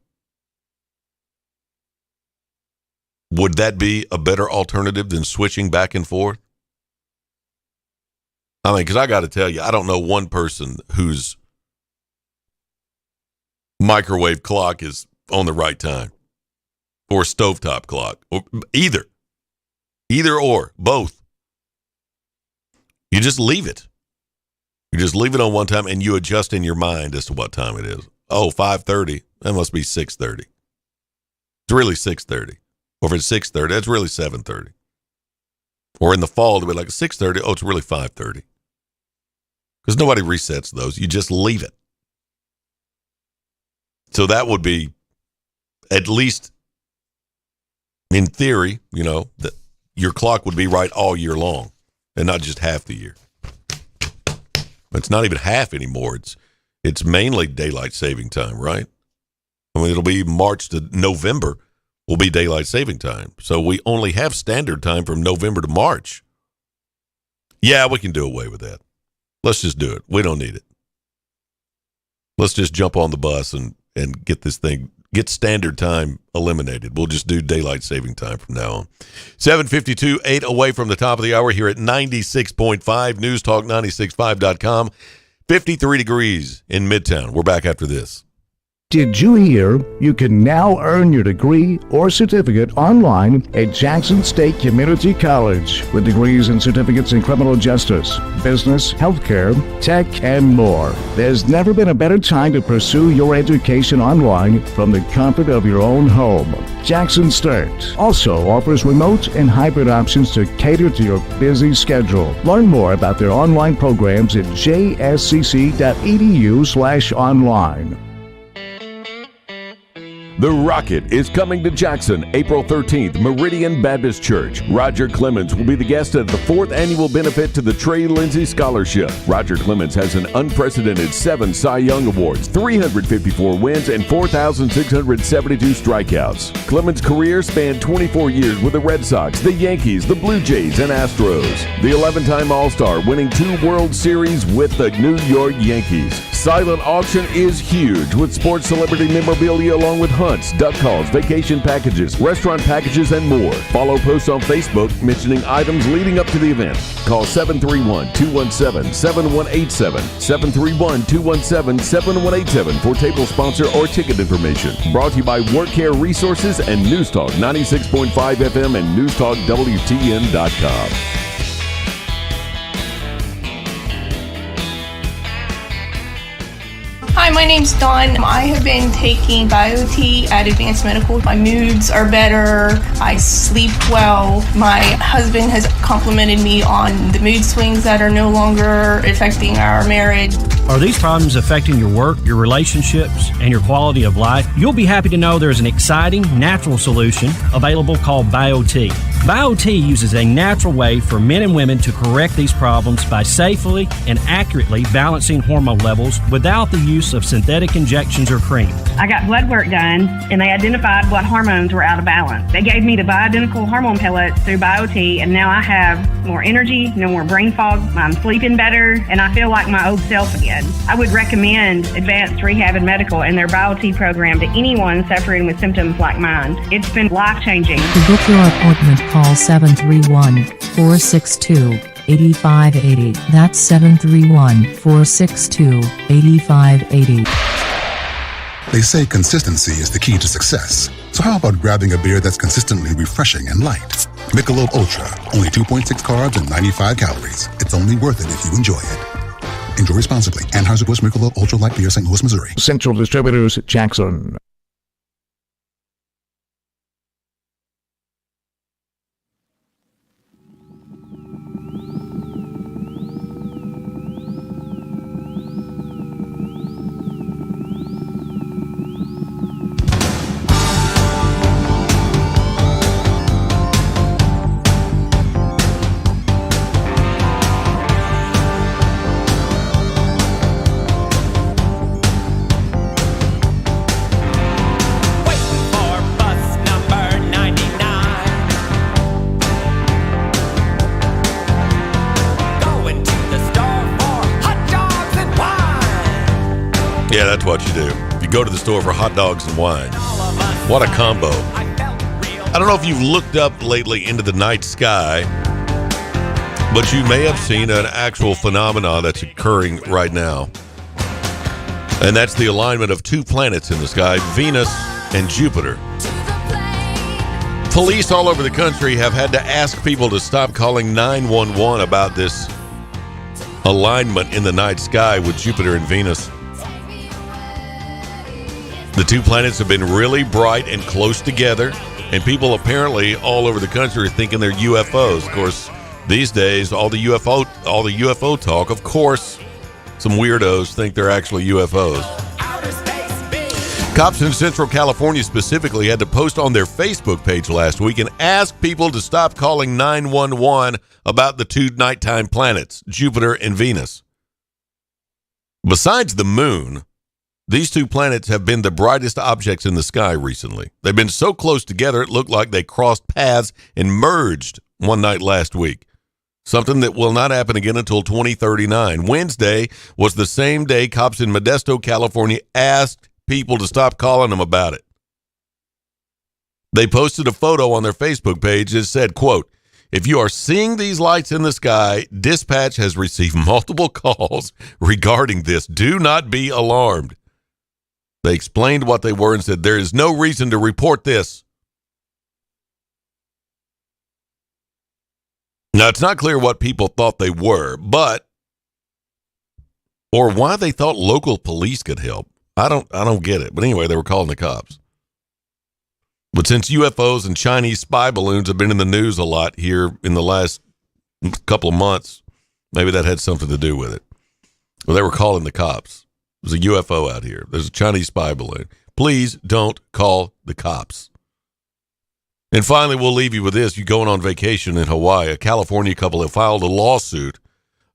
Would that be a better alternative than switching back and forth? I mean, because I got to tell you, I don't know one person whose microwave clock is on the right time, or stovetop clock, or either or, both. You just leave it. You just leave it on one time, and you adjust in your mind as to what time it is. Oh, 5:30. That must be 6:30. It's really 6:30. Or if it's 6:30, that's really 7:30. Or in the fall, it'll be like 6:30. Oh, it's really 5:30. Because nobody resets those. You just leave it. So that would be, at least in theory, that your clock would be right all year long and not just half the year. It's not even half anymore. It's mainly daylight saving time, right? I mean, it'll be March to November will be daylight saving time. So we only have standard time from November to March. Yeah, we can do away with that. Let's just do it. We don't need it. Let's just jump on the bus and get this thing, get standard time eliminated. We'll just do daylight saving time from now on. 7:52, 8 away from the top of the hour here at 96.5, News Talk 965.com. 53 degrees in Midtown. We're back after this. Did you hear you can now earn your degree or certificate online at Jackson State Community College with degrees and certificates in criminal justice, business, healthcare, tech, and more? There's never been a better time to pursue your education online from the comfort of your own home. Jackson State also offers remote and hybrid options to cater to your busy schedule. Learn more about their online programs at jscc.edu/online. The Rocket is coming to Jackson April 13th, Meridian Baptist Church. Roger Clemens will be the guest at the 4th annual benefit to the Trey Lindsey Scholarship. Roger Clemens has an unprecedented 7 Cy Young Awards, 354 wins, and 4,672 strikeouts. Clemens' career spanned 24 years with the Red Sox, the Yankees, the Blue Jays, and Astros. The 11-time All-Star, winning 2 World Series with the New York Yankees. Silent auction is huge with sports celebrity memorabilia along with hunts, duck calls, vacation packages, restaurant packages, and more. Follow posts on Facebook mentioning items leading up to the event. Call 731-217-7187, 731-217-7187 for table sponsor or ticket information. Brought to you by Work Care Resources and News Talk 96.5 FM and newstalkwtn.com. Hi, my name's Dawn. I have been taking BioT at Advanced Medical. My moods are better. I sleep well. My husband has complimented me on the mood swings that are no longer affecting our marriage. Are these problems affecting your work, your relationships, and your quality of life? You'll be happy to know there's an exciting, natural solution available called BioT. BioT uses a natural way for men and women to correct these problems by safely and accurately balancing hormone levels without the use of synthetic injections or cream. I got blood work done, and they identified what hormones were out of balance. They gave me the bioidentical hormone pellets through BioT, and now I have more energy, no more brain fog, I'm sleeping better, and I feel like my old self again. I would recommend Advanced Rehab and Medical and their BioT program to anyone suffering with symptoms like mine. It's been life-changing. To book your appointment, call 731-462-8580. That's 731-462-8580. They say consistency is the key to success. So how about grabbing a beer that's consistently refreshing and light? Michelob Ultra, only 2.6 carbs and 95 calories. It's only worth it if you enjoy it. Enjoy responsibly. Anheuser-Busch Michelob Ultra Light Beer, St. Louis, Missouri. Central Distributors, Jackson. Yeah, that's what you do. You go to the store for hot dogs and wine. What a combo. I don't know if you've looked up lately into the night sky, but you may have seen an actual phenomenon that's occurring right now. And that's the alignment of two planets in the sky, Venus and Jupiter. Police all over the country have had to ask people to stop calling 911 about this alignment in the night sky with Jupiter and Venus. The two planets have been really bright and close together, and people apparently all over the country are thinking they're UFOs. Of course, these days, all the UFO talk, of course, some weirdos think they're actually UFOs. Cops in Central California specifically had to post on their Facebook page last week and ask people to stop calling 911 about the two nighttime planets, Jupiter and Venus. Besides the moon, these two planets have been the brightest objects in the sky recently. They've been so close together it looked like they crossed paths and merged one night last week. Something that will not happen again until 2039. Wednesday was the same day cops in Modesto, California asked people to stop calling them about it. They posted a photo on their Facebook page that said, quote, "If you are seeing these lights in the sky, dispatch has received multiple calls regarding this. Do not be alarmed." They explained what they were and said, "There is no reason to report this." Now, it's not clear what people thought they were, or why they thought local police could help. I don't get it. But anyway, they were calling the cops. But since UFOs and Chinese spy balloons have been in the news a lot here in the last couple of months, maybe that had something to do with it. Well, they were calling the cops. There's a UFO out here. There's a Chinese spy balloon. Please don't call the cops. And finally, we'll leave you with this. You're going on vacation in Hawaii. A California couple have filed a lawsuit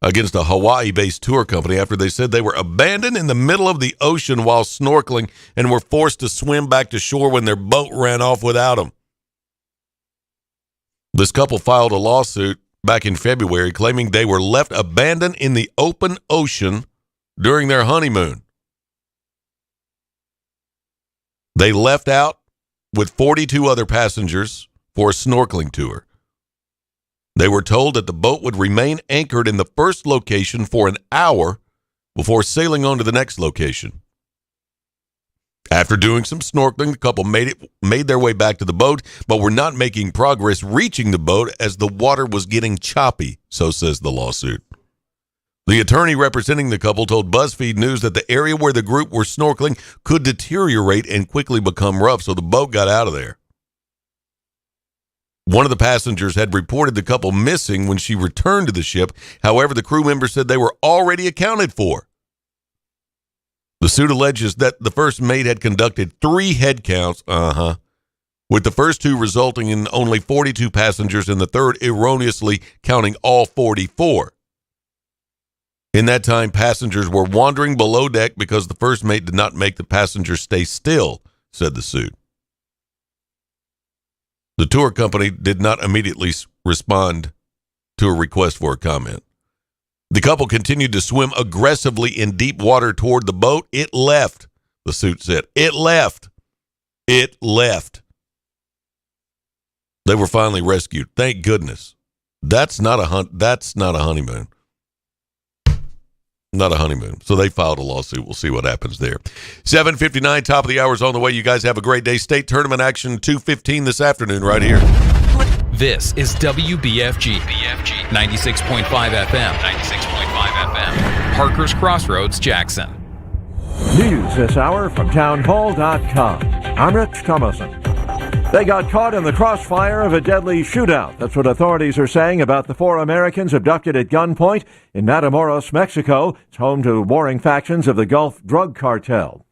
against a Hawaii-based tour company after they said they were abandoned in the middle of the ocean while snorkeling and were forced to swim back to shore when their boat ran off without them. This couple filed a lawsuit back in February claiming they were left abandoned in the open ocean during their honeymoon. They left out with 42 other passengers for a snorkeling tour. They were told that the boat would remain anchored in the first location for an hour before sailing on to the next location. After doing some snorkeling, the couple made their way back to the boat, but were not making progress reaching the boat as the water was getting choppy, so says the lawsuit. The attorney representing the couple told BuzzFeed News that the area where the group were snorkeling could deteriorate and quickly become rough, so the boat got out of there. One of the passengers had reported the couple missing when she returned to the ship. However, the crew member said they were already accounted for. The suit alleges that the first mate had conducted 3 head counts, with the first two resulting in only 42 passengers and the third erroneously counting all 44. In that time, passengers were wandering below deck because the first mate did not make the passengers stay still, said the suit. The tour company did not immediately respond to a request for a comment. The couple continued to swim aggressively in deep water toward the boat. It left, the suit said. It left. It left. They were finally rescued. Thank goodness. That's not a honeymoon. Not a honeymoon. So they filed a lawsuit. We'll see what happens there. 7:59, top of the hour is on the way. You guys have a great day. State tournament action 2:15 this afternoon right here. This is WBFG 96.5 FM. 96.5 FM. Parker's Crossroads, Jackson. News this hour from townhall.com. I'm Rich Thomason. They got caught in the crossfire of a deadly shootout. That's what authorities are saying about the 4 Americans abducted at gunpoint in Matamoros, Mexico. It's home to warring factions of the Gulf Drug Cartel.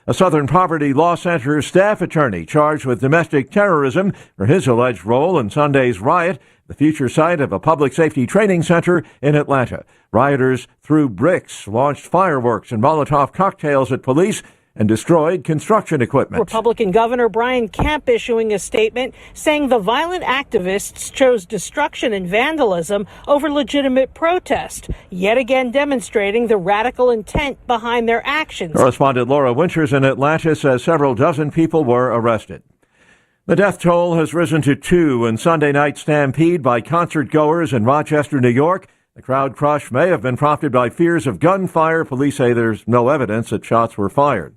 A Southern Poverty Law Center staff attorney charged with domestic terrorism for his alleged role in Sunday's riot, the future site of a public safety training center in Atlanta. Rioters threw bricks, launched fireworks and Molotov cocktails at police, and destroyed construction equipment. Republican Governor Brian Kemp issuing a statement saying the violent activists chose destruction and vandalism over legitimate protest, yet again demonstrating the radical intent behind their actions. Correspondent Laura Winters in Atlanta says several dozen people were arrested. The death toll has risen to 2 in Sunday night stampede by concert goers in Rochester, New York. The crowd crush may have been prompted by fears of gunfire. Police say there's no evidence that shots were fired.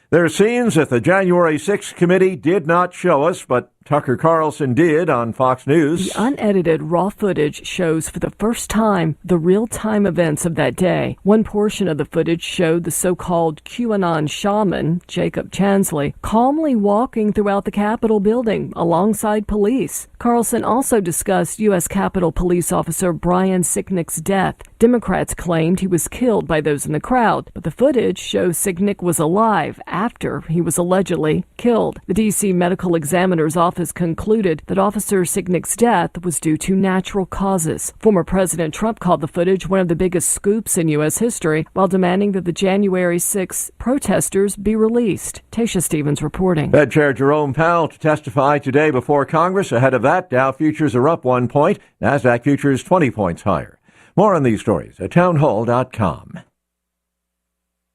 There are scenes that the January 6th committee did not show us, but Tucker Carlson did on Fox News. The unedited raw footage shows for the first time the real-time events of that day. One portion of the footage showed the so-called QAnon shaman, Jacob Chansley, calmly walking throughout the Capitol building alongside police. Carlson also discussed U.S. Capitol Police Officer Brian Sicknick's death. Democrats claimed he was killed by those in the crowd, but the footage shows Sicknick was alive after he was allegedly killed. The D.C. Medical Examiner's Office concluded that Officer Sicknick's death was due to natural causes. Former President Trump called the footage one of the biggest scoops in U.S. history, while demanding that the January 6th protesters be released. Tasha Stevens reporting. Fed Chair Jerome Powell to testify today before Congress. Ahead of that, Dow futures are up 1 point, NASDAQ futures 20 points higher. More on these stories at townhall.com.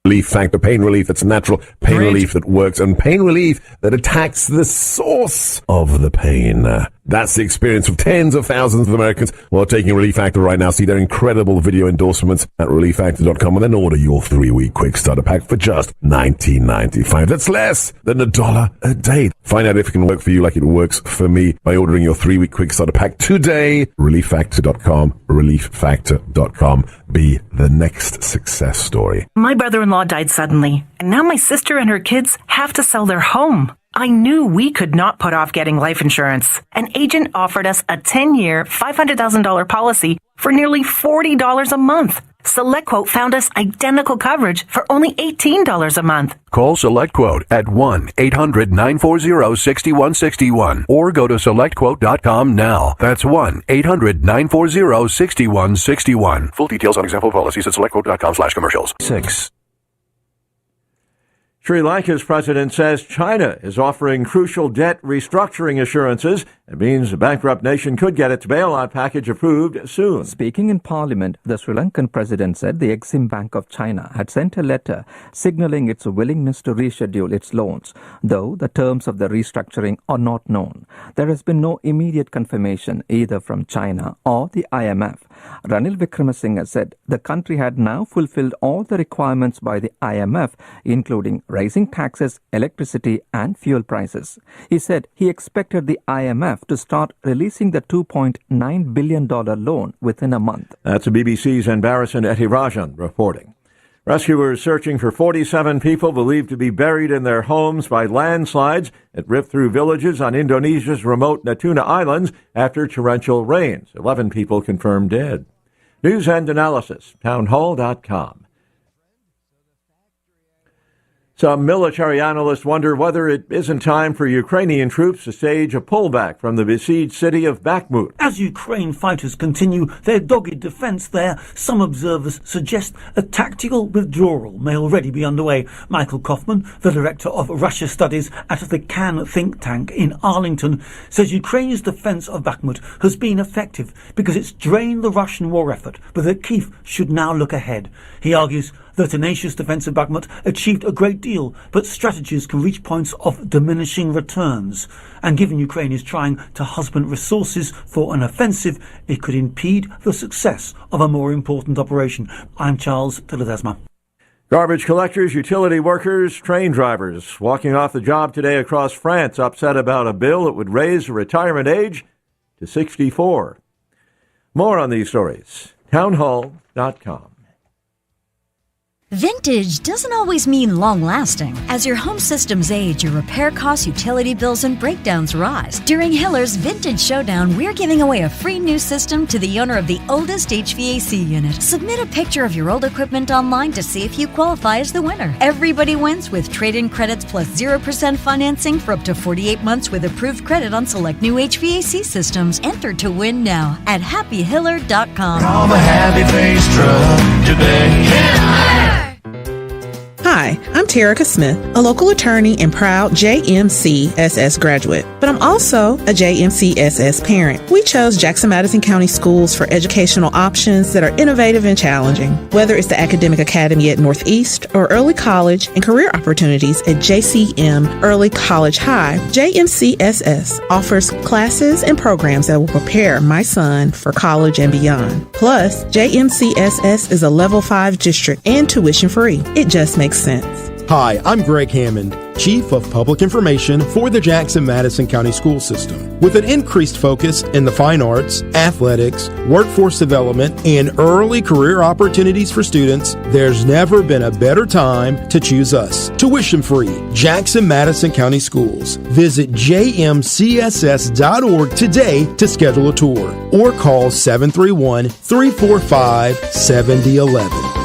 Relief Factor, pain relief that's natural, pain relief that works, and pain relief that attacks the source of the pain. That's the experience of tens of thousands of Americans who are taking Relief Factor right now. See their incredible video endorsements at relieffactor.com and then order your 3-week quick starter pack for just $19.95. That's less than $1 a day. Find out if it can work for you like it works for me by ordering your 3-week quick starter pack today. Relieffactor.com, relieffactor.com. Be the next success story. My brother-in-law died suddenly, and now my sister and her kids have to sell their home. I knew we could not put off getting life insurance. An agent offered us a 10-year, $500,000 policy for nearly $40 a month. SelectQuote found us identical coverage for only $18 a month. Call SelectQuote at 1-800-940-6161 or go to SelectQuote.com now. That's 1-800-940-6161. Full details on example policies at SelectQuote.com/commercials. 6. Sri Lanka's president says China is offering crucial debt restructuring assurances. It means the bankrupt nation could get its bailout package approved soon. Speaking in Parliament, the Sri Lankan president said the Exim Bank of China had sent a letter signaling its willingness to reschedule its loans, though the terms of the restructuring are not known. There has been no immediate confirmation either from China or the IMF. Ranil Wickremesinghe said the country had now fulfilled all the requirements by the IMF, including raising taxes, electricity and fuel prices. He said he expected the IMF to start releasing the $2.9 billion loan within a month. That's BBC's Embarrassing Etirajan reporting. Rescuers searching for 47 people believed to be buried in their homes by landslides that ripped through villages on Indonesia's remote Natuna Islands after torrential rains. 11 people confirmed dead. News and analysis, townhall.com. Some military analysts wonder whether it isn't time for Ukrainian troops to stage a pullback from the besieged city of Bakhmut. As Ukraine fighters continue their dogged defense there, some observers suggest a tactical withdrawal may already be underway. Michael Kaufman, the director of Russia studies at the Can think tank in Arlington, says Ukraine's defense of Bakhmut has been effective because it's drained the Russian war effort, but that Kyiv should now look ahead. He argues the tenacious defense of Bakhmut achieved a great deal, but strategies can reach points of diminishing returns. And given Ukraine is trying to husband resources for an offensive, it could impede the success of a more important operation. I'm Charles de Ledesma. Garbage collectors, utility workers, train drivers walking off the job today across France upset about a bill that would raise the retirement age to 64. More on these stories. Townhall.com. Vintage doesn't always mean long-lasting. As your home systems age, your repair costs, utility bills, and breakdowns rise. During Hiller's Vintage Showdown, we're giving away a free new system to the owner of the oldest HVAC unit. Submit a picture of your old equipment online to see if you qualify as the winner. Everybody wins with trade-in credits plus 0% financing for up to 48 months with approved credit on select new HVAC systems. Enter to win now at happyhiller.com. Call the Happy Face Truck today. Hi, I'm Terica Smith, a local attorney and proud JMCSS graduate, but I'm also a JMCSS parent. We chose Jackson-Madison County Schools for educational options that are innovative and challenging. Whether it's the Academic Academy at Northeast or early college and career opportunities at JCM Early College High, JMCSS offers classes and programs that will prepare my son for college and beyond. Plus, JMCSS is a Level 5 district and tuition free. It just makes sense. Hi, I'm Greg Hammond, Chief of Public Information for the Jackson-Madison County School System. With an increased focus in the fine arts, athletics, workforce development, and early career opportunities for students, there's never been a better time to choose us. Tuition-free, Jackson-Madison County Schools. Visit jmcss.org today to schedule a tour or call 731-345-7011.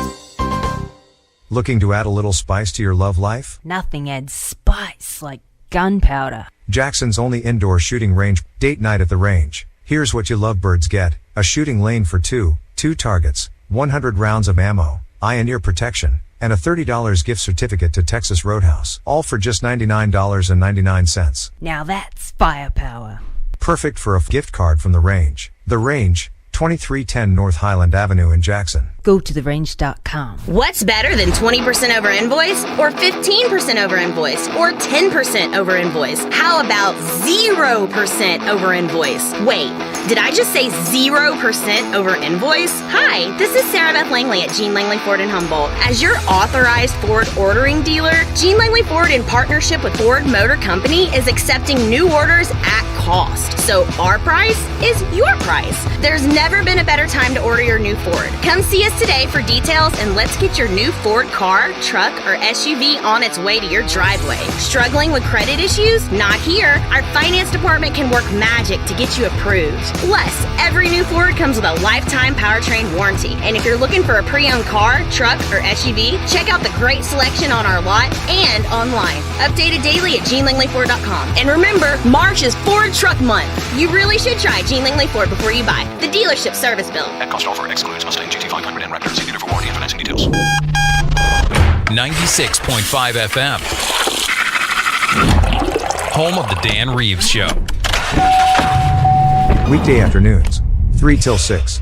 Looking to add a little spice to your love life? Nothing adds spice like gunpowder. Jackson's only indoor shooting range, date night at the range. Here's what you lovebirds get: a shooting lane for two targets, 100 rounds of ammo, eye and ear protection, and a $30 gift certificate to Texas Roadhouse. All for just $99.99. Now that's firepower. Perfect for a gift card from the range. The Range, 2310 North Highland Avenue in Jackson. Go to therange.com. What's better than 20% over invoice, or 15% over invoice, or 10% over invoice? How about 0% over invoice? Wait, did I just say 0% over invoice? Hi, this is Sarah Beth Langley at Gene Langley Ford in Humboldt. As your authorized Ford ordering dealer, Gene Langley Ford, in partnership with Ford Motor Company, is accepting new orders at cost. So our price is your price. There's never been a better time to order your new Ford. Come see us today for details, and let's get your new Ford car, truck, or SUV on its way to your driveway. Struggling with credit issues? Not here. Our finance department can work magic to get you approved. Plus, every new Ford comes with a lifetime powertrain warranty. And if you're looking for a pre-owned car, truck, or SUV, check out the great selection on our lot and online. Updated daily at GeneLangleyFord.com. And remember, March is Ford Truck Month. You really should try Gene Langley Ford before you buy. The dealership service bill. At cost offer excludes Mustang GT500 and Raptor. See dealer for warranty and financing details. 96.5 FM. Home of the Dan Reeves Show. Weekday afternoons, 3 till 6.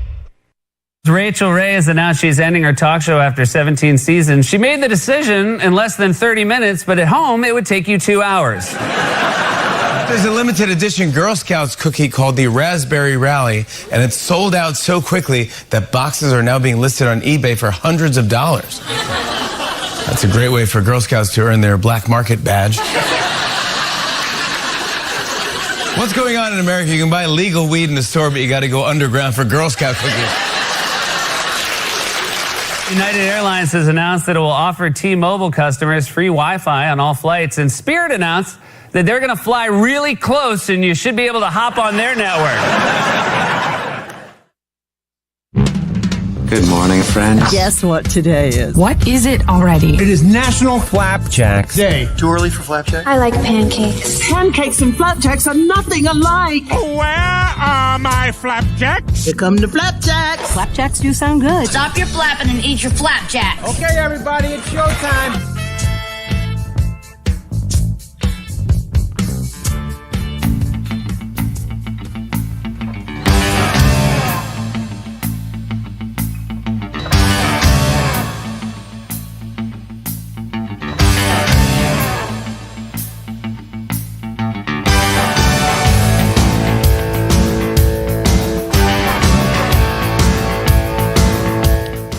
Rachel Ray has announced she's ending her talk show after 17 seasons. She made the decision in less than 30 minutes, but at home it would take you 2 hours. There's a limited edition Girl Scouts cookie called the Raspberry Rally, and it's sold out so quickly that boxes are now being listed on eBay for hundreds of dollars. That's a great way for Girl Scouts to earn their black market badge. What's going on in America? You can buy legal weed in the store, but you got to go underground for Girl Scout cookies. United Airlines has announced that it will offer T-Mobile customers free Wi-Fi on all flights, and Spirit announced that they're going to fly really close and you should be able to hop on their network. Good morning, friends. Guess what today is? What is it already? It is National Flapjack Day. Too early for flapjack? I like pancakes. Pancakes and flapjacks are nothing alike. Where are my flapjacks? Here come the flapjacks. Flapjacks do sound good. Stop your flapping and eat your flapjacks. Okay, everybody, it's showtime.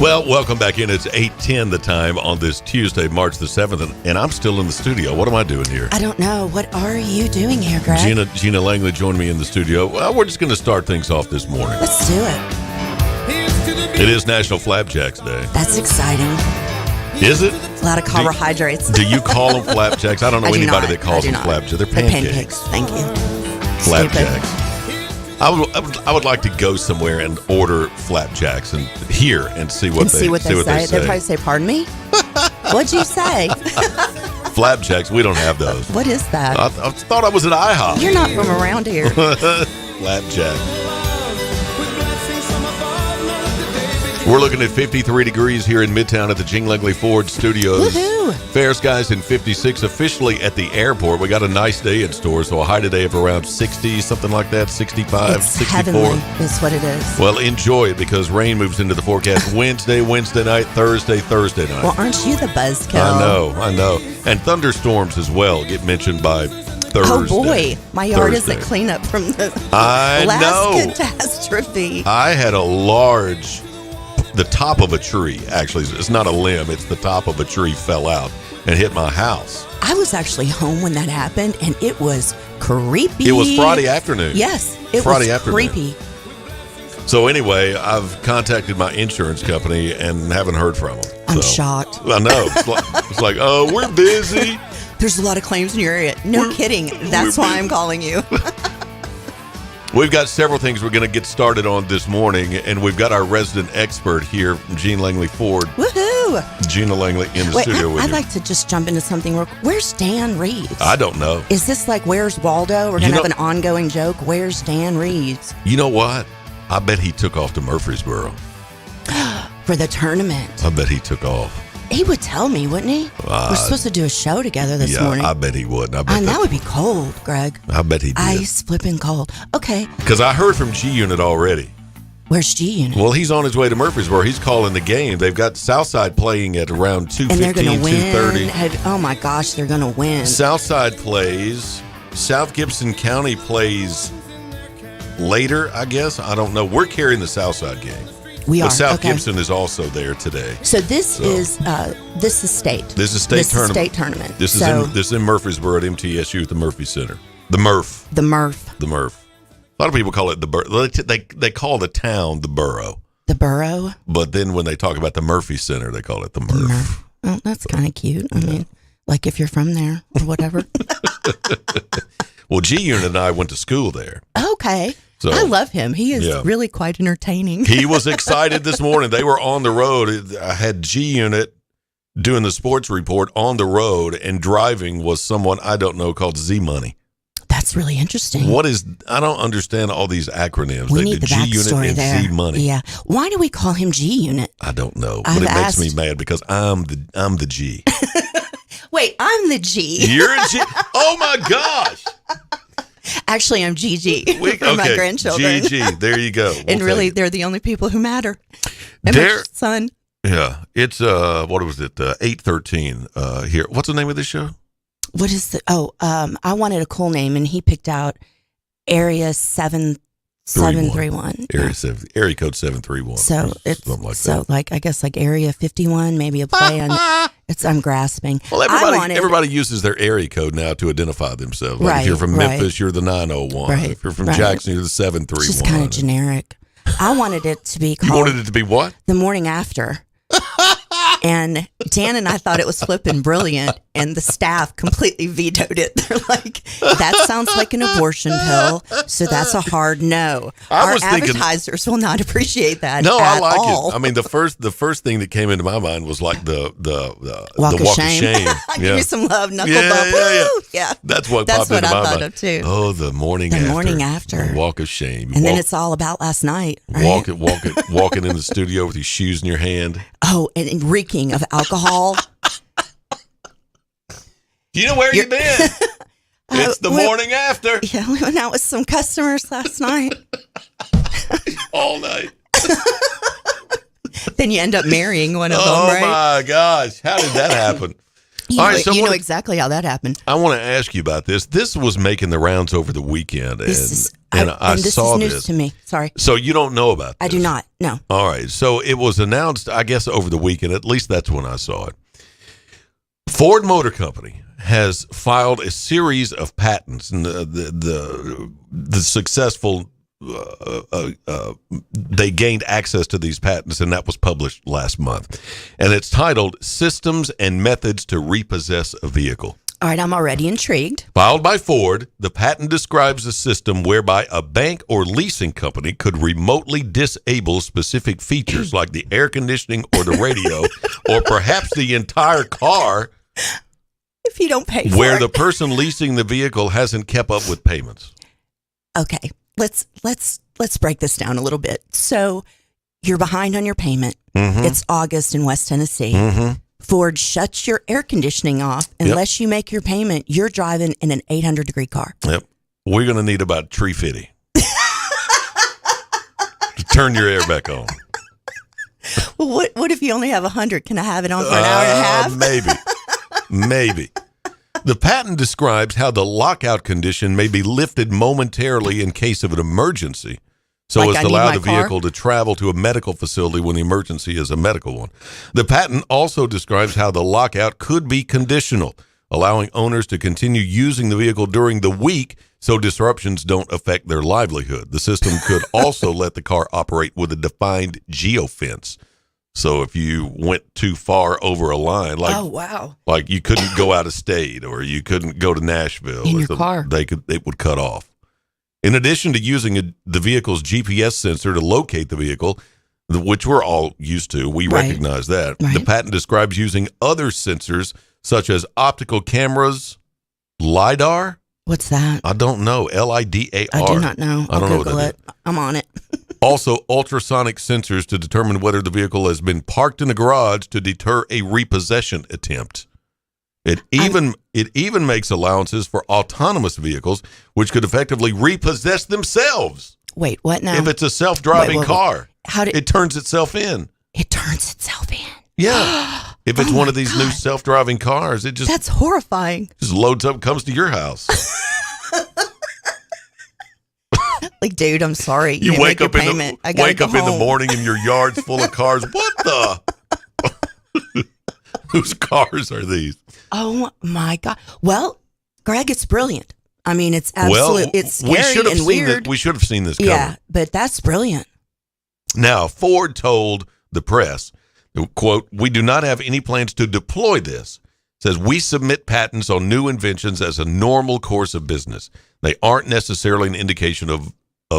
Well, welcome back in. It's 8:10 the time on this Tuesday, March the 7th, and I'm still in the studio. What am I doing here? I don't know. What are you doing here, Greg? Gina Langley joined me in the studio. Well, we're just going to start things off this morning. Let's do it. It is National Flapjacks Day. That's exciting. Is it? A lot of carbohydrates. Do you call them flapjacks? I don't know anybody that calls them flapjacks. They're pancakes. Thank you. Flapjacks. I would like to go somewhere and order flapjacks and hear and see what they say. They'll probably say, "Pardon me? What'd you say?" Flapjacks, we don't have those. What is that? I thought I was at IHOP. You're not from around here. Flapjack. We're looking at 53 degrees here in Midtown at the Gene Langley Ford Studios. Woohoo! Fair skies in 56 officially at the airport. We got a nice day in store, so a high today of around 60, something like that, 65, It's 64. heavenly is what it is. Well, enjoy it because rain moves into the forecast Wednesday night, Thursday night. Well, aren't you the buzzkill? I know. And thunderstorms as well get mentioned by Thursday. Oh boy, my yard is a cleanup from the last catastrophe. I had the top of a tree, actually, it's not a limb, it's the top of a tree fell out and hit my house. I was actually home when that happened, and it was creepy. It was Friday afternoon. Yes, it Friday was afternoon. creepy. So anyway, I've contacted my insurance company and haven't heard from them. I'm shocked. I know. It's like, oh, we're busy. There's a lot of claims in your area. No kidding. That's why I'm calling you. We've got several things we're going to get started on this morning, and we've got our resident expert here, Gene Langley Ford. Woohoo! Gina Langley in the studio with I'd you. like to just jump into something real quick. Where's Dan Reeves? I don't know. Is this like Where's Waldo? We're going to have an ongoing joke. Where's Dan Reeves? You know what? I bet he took off to Murfreesboro. For the tournament. I bet he took off. He would tell me, wouldn't he? We're supposed to do a show together this morning. I bet he would. That would be cold, Greg. I bet he did. Ice flipping cold. Okay. Because I heard from G Unit already. Where's G Unit? Well, he's on his way to Murfreesboro. He's calling the game. They've got Southside playing at around 2:15, and they're going to win. 2:30. Oh my gosh, they're going to win. Southside plays. South Gibson County plays later, I guess. I don't know. We're carrying the Southside game. We are. But South Gibson is also there today. So this is state. This is state tournament. State tournament. This is in Murfreesboro at MTSU at the Murphy Center. The Murph. The Murph. The Murph. A lot of people call it the borough. They call the town the borough. The borough. But then when they talk about the Murphy Center, they call it the Murph. Oh, that's kind of cute. I mean, like if you're from there or whatever. Well, G Unit and I went to school there. Okay. So, I love him. He is really quite entertaining. He was excited this morning. They were on the road. I had G Unit doing the sports report on the road, and driving was someone I don't know called Z Money. That's really interesting. I don't understand all these acronyms. We need the G Unit backstory and there. Z Money. Yeah. Why do we call him G Unit? I don't know, but it makes me mad because I'm the G. Wait, I'm the G. You're a G. Oh my gosh. Actually, I'm Gigi for my grandchildren. Gigi, there you go. And really, they're the only people who matter. And my son. Yeah, it's what was it? 8:13 here. What's the name of this show? What is the? I wanted a cool name, and he picked out Area 731. Area code 731. So it's something like so that. like I guess like Area 51, maybe a play on. I'm grasping. Well, everybody uses their area code now to identify themselves. Like if you're from Memphis, you're the 901. Right, if you're from Jackson, you're the 731. It's just kind of generic. I wanted it to be called. You wanted it to be what? The Morning After. And Dan and I thought it was flipping brilliant, and the staff completely vetoed it. They're like, that sounds like an abortion pill, so that's a hard no. Our advertisers will not appreciate that. No, I like all. it. I mean, the first thing that came into my mind was like the walk of shame. Give me some love, knuckle Yeah, bump. yeah. Woo! Yeah. That's what That's popped what into I my thought mind. of too. Oh, the morning after. The walk of shame. And then it's all about last night. Right? Walking in the studio with your shoes in your hand. Oh, and reeking of alcohol. You know where you been? It's the morning after. Yeah, we went out with some customers last night. All night. Then you end up marrying one of them, Oh right? my gosh. How did that happen? You know exactly how that happened. I want to ask you about this. This was making the rounds over the weekend, and I this saw is news this to me. Sorry. So you don't know about this? I do not. No. All right. So it was announced, I guess, over the weekend. At least that's when I saw it. Ford Motor Company has filed a series of patents, and the successful they gained access to these patents, and that was published last month. And it's titled "Systems and Methods to Repossess a Vehicle." All right, I'm already intrigued. Filed by Ford, the patent describes a system whereby a bank or leasing company could remotely disable specific features like the air conditioning or the radio, or perhaps the entire car, if you don't pay for where it. the person leasing the vehicle hasn't kept up with payments. Okay, let's break this down a little bit. So you're behind on your payment. Mm-hmm. It's August in West Tennessee. Mm-hmm. Ford shuts your air conditioning off unless you make your payment. You're driving in an 800-degree car. Yep. We're going to need about $350 to turn your air back on. Well, what if you only have 100? Can I have it on for an hour and a half? Maybe. The patent describes how the lockout condition may be lifted momentarily in case of an emergency, so as to allow the vehicle to travel to a medical facility when the emergency is a medical one. The patent also describes how the lockout could be conditional, allowing owners to continue using the vehicle during the week so disruptions don't affect their livelihood. The system could also let the car operate with a defined geofence. So if you went too far over a line, like like you couldn't go out of state or you couldn't go to Nashville, in your car, it would cut off. In addition to using the vehicle's GPS sensor to locate the vehicle, which we're all used to, we recognize that. Right. The patent describes using other sensors such as optical cameras, LiDAR. What's that? I don't know. LIDAR. I do not know. I don't know what Google that it. I'm on it. Also, ultrasonic sensors to determine whether the vehicle has been parked in a garage to deter a repossession attempt. It even makes allowances for autonomous vehicles, which could effectively repossess themselves. Wait, what now? If it's a self-driving car, it turns itself in. It turns itself in. Yeah. If it's one of these new self-driving cars, it just... That's horrifying. Just loads up, comes to your house. Like, dude, I'm sorry. You wake up in the morning and your yard's full of cars. What the? Whose cars are these? Oh my God! Well, Greg, it's brilliant. I mean, it's absolutely it's scary and weird. We should have seen this coming. Yeah, but that's brilliant. Now, Ford told the press, quote, "We do not have any plans to deploy this." It says, "We submit patents on new inventions as a normal course of business. They aren't necessarily an indication of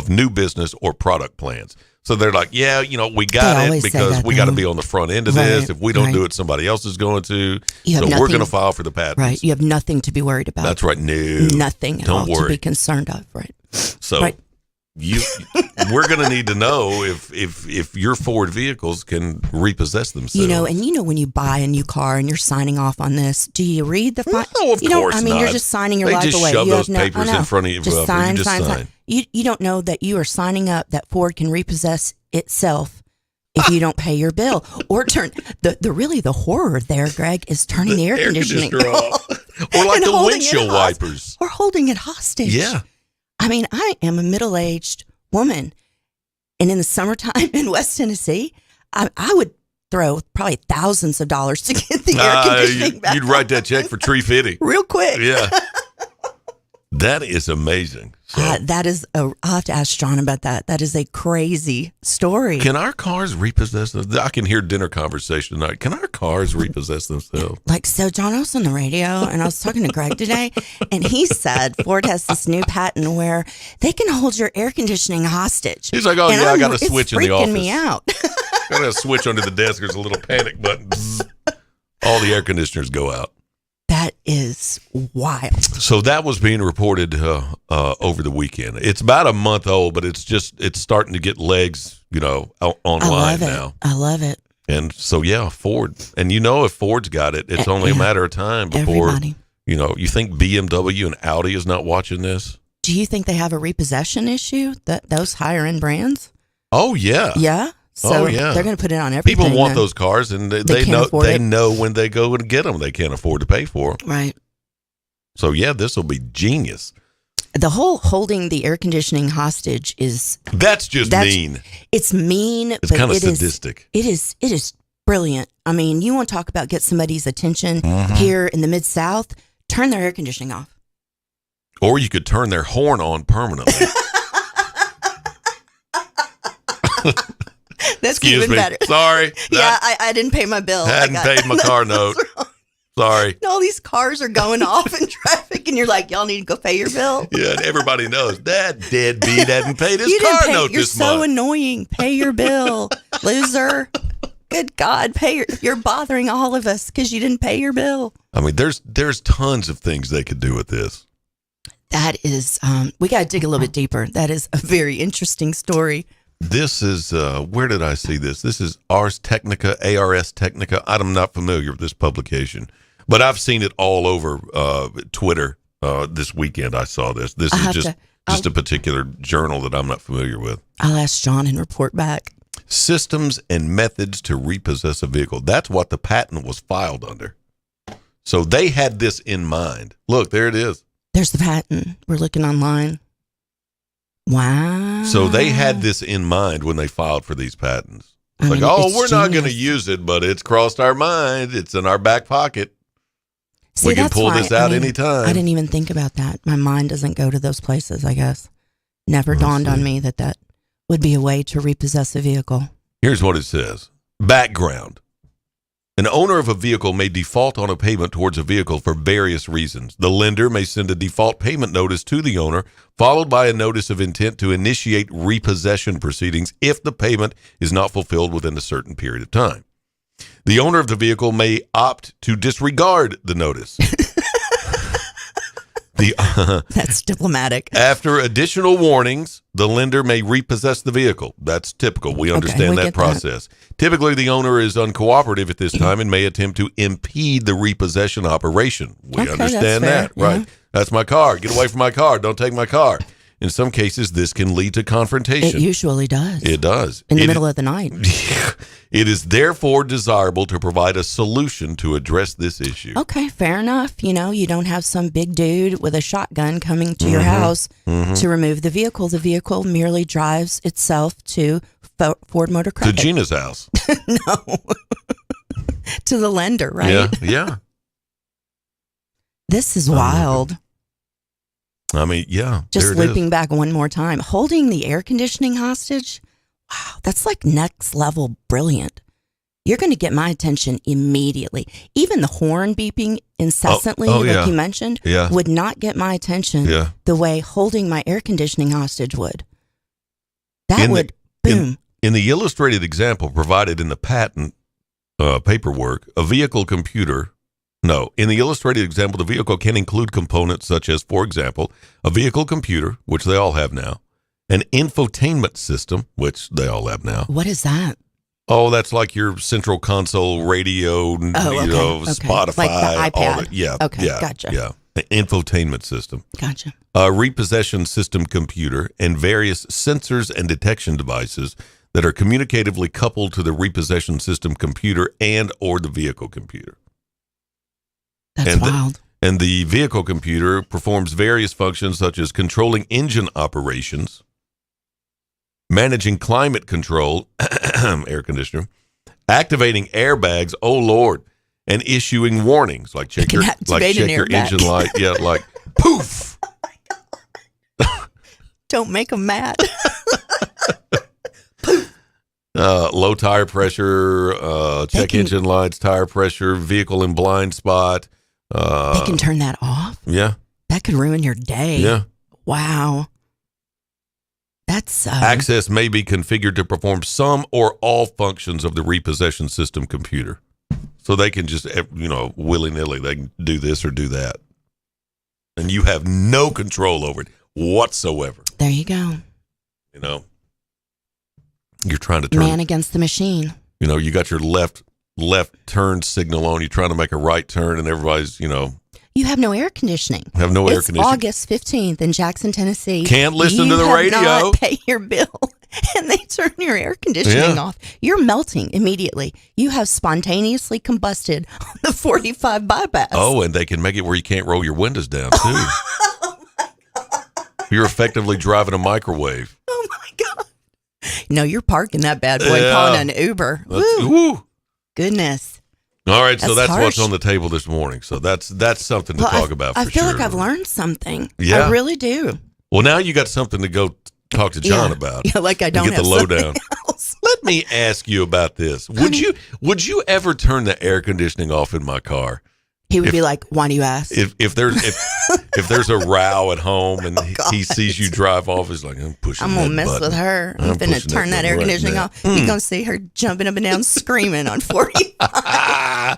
new business or product plans." So they're like, yeah, we got it because we got to be on the front end of this. If we don't do it, somebody else is going to. So we're going to file for the patents. Right. You have nothing to be worried about. That's right. No. Nothing at all to be concerned of. Right. So we're going to need to know if your Ford vehicles can repossess themselves. And when you buy a new car and you're signing off on this, do you read the file? No, of course not. You're just signing your life away. They just shove those papers in front of you. Just sign. You don't know that you are signing up that Ford can repossess itself if you don't pay your bill or turn the horror there, Greg, is turning the air conditioning off, or like the windshield wipers, or holding it hostage. Yeah. I mean, I am a middle-aged woman, and in the summertime in West Tennessee, I would throw probably thousands of dollars to get the air conditioning back. You'd write that check for $350 real quick. Yeah. That is amazing. So, I'll have to ask John about that. That is a crazy story. can our cars repossess themselves? I can hear dinner conversation tonight. Can our cars repossess themselves? So John, I was on the radio and I was talking to Greg today, and he said Ford has this new patent where they can hold your air conditioning hostage. He's like, oh, and I got a switch in the office. It's freaking me out. Got a switch under the desk. There's a little panic button. Bzz. All the air conditioners go out. That is wild. So that was being reported over the weekend. It's about a month old, but it's starting to get legs, online now. I love it. And so, yeah, Ford. And if Ford's got it, it's only a matter of time before, everybody. You think BMW and Audi is not watching this? Do you think they have a repossession issue, those higher-end brands? Oh, yeah. Yeah? So they're going to put it on everything. People want those cars, and they know when they go and get them, they can't afford to pay for them. Right. So, yeah, this will be genius. The whole holding the air conditioning hostage That's just mean. It's mean. It's kind of sadistic. It is brilliant. I mean, you want to talk about get somebody's attention here in the Mid-South, turn their air conditioning off. Or you could turn their horn on permanently. That's Excuse even me. better. Sorry. Yeah, I didn't pay my bill. Hadn't paid my car note. Sorry. And all these cars are going off in traffic, and you're like, y'all need to go pay your bill. Yeah, and everybody knows that deadbeat hadn't paid his car note You're this so month. annoying. Pay your bill, loser. Good God, you're bothering all of us because you didn't pay your bill. I mean, there's tons of things they could do with this. That is, we got to dig a little bit deeper. That is a very interesting story. This is, where did I see this? This is Ars Technica. I'm not familiar with this publication, but I've seen it all over Twitter this weekend. I saw this. This is just a particular journal that I'm not familiar with. I'll ask John and report back. Systems and methods to repossess a vehicle. That's what the patent was filed under. So they had this in mind. Look, there it is. There's the patent. We're looking online. Wow. So they had this in mind when they filed for these patents. It's we're not going to use it, but it's crossed our mind. It's in our back pocket. See, we can pull this out anytime. I didn't even think about that. My mind doesn't go to those places, I guess. Never dawned on me that would be a way to repossess a vehicle. Here's what it says. Background. An owner of a vehicle may default on a payment towards a vehicle for various reasons. The lender may send a default payment notice to the owner, followed by a notice of intent to initiate repossession proceedings if the payment is not fulfilled within a certain period of time. The owner of the vehicle may opt to disregard the notice. That's diplomatic. After additional warnings, the lender may repossess the vehicle. That's typical. We understand that process. Typically, the owner is uncooperative at this time and may attempt to impede the repossession operation. We understand that, right? Yeah. That's my car. Get away from my car. Don't take my car. In some cases, this can lead to confrontation. It usually does. It does. In the middle of the night. It is therefore desirable to provide a solution to address this issue. Okay, fair enough. You don't have some big dude with a shotgun coming to your house to remove the vehicle. The vehicle merely drives itself to Ford Motor Credit. To Gina's house. No. To the lender, right? Yeah. This is wild. I mean, yeah. Just looping back one more time. Holding the air conditioning hostage? Wow, that's like next level brilliant. You're going to get my attention immediately. Even the horn beeping incessantly, like you mentioned, would not get my attention the way holding my air conditioning hostage would. Boom. In the illustrated example provided in the patent paperwork, in the illustrated example, the vehicle can include components such as, for example, a vehicle computer, which they all have now, an infotainment system, which they all have now. What is that? Oh, that's like your central console radio, Spotify. Like the iPad. Okay, gotcha. Yeah, an infotainment system. Gotcha. A repossession system computer and various sensors and detection devices that are communicatively coupled to the repossession system computer and or the vehicle computer. That's wild. And the vehicle computer performs various functions such as controlling engine operations, managing climate control, air conditioner, activating airbags, oh Lord, and issuing warnings like check your engine light, like poof. Don't make them mad. Low tire pressure, check engine lights, tire pressure, vehicle in blind spot. They can turn that off? Yeah. That could ruin your day. Yeah. Wow. That's access may be configured to perform some or all functions of the repossession system computer. So they can just, willy-nilly, they can do this or do that. And you have no control over it whatsoever. There you go. You're trying to turn. Man against the machine. You got your left turn signal on. You're trying to make a right turn, and everybody's, You have no air conditioning. Air conditioning. It's August 15th in Jackson, Tennessee. Can't listen to the radio. You have not pay your bill, and they turn your air conditioning off. You're melting immediately. You have spontaneously combusted on the 45 bypass. Oh, and they can make it where you can't roll your windows down, too. Oh, my God. You're effectively driving a microwave. Oh, my God. No, you're parking that bad boy, calling an Uber. Woo. Goodness. All right, so that's harsh. what's on the table this morning. So that's something to talk about. I feel sure. like I've learned something. Yeah. I really do. Well, now you got something to go talk to John about. Yeah, like I don't get have the lowdown. Else. Let me ask you about this. Would you ever turn the air conditioning off in my car? He would be like, "Why do you ask?" If there's a row at home and he sees you drive off, he's like, "I'm pushing. I'm gonna that mess button. with her. I'm gonna turn that air conditioning off. You're gonna see her jumping up and down, screaming on 45.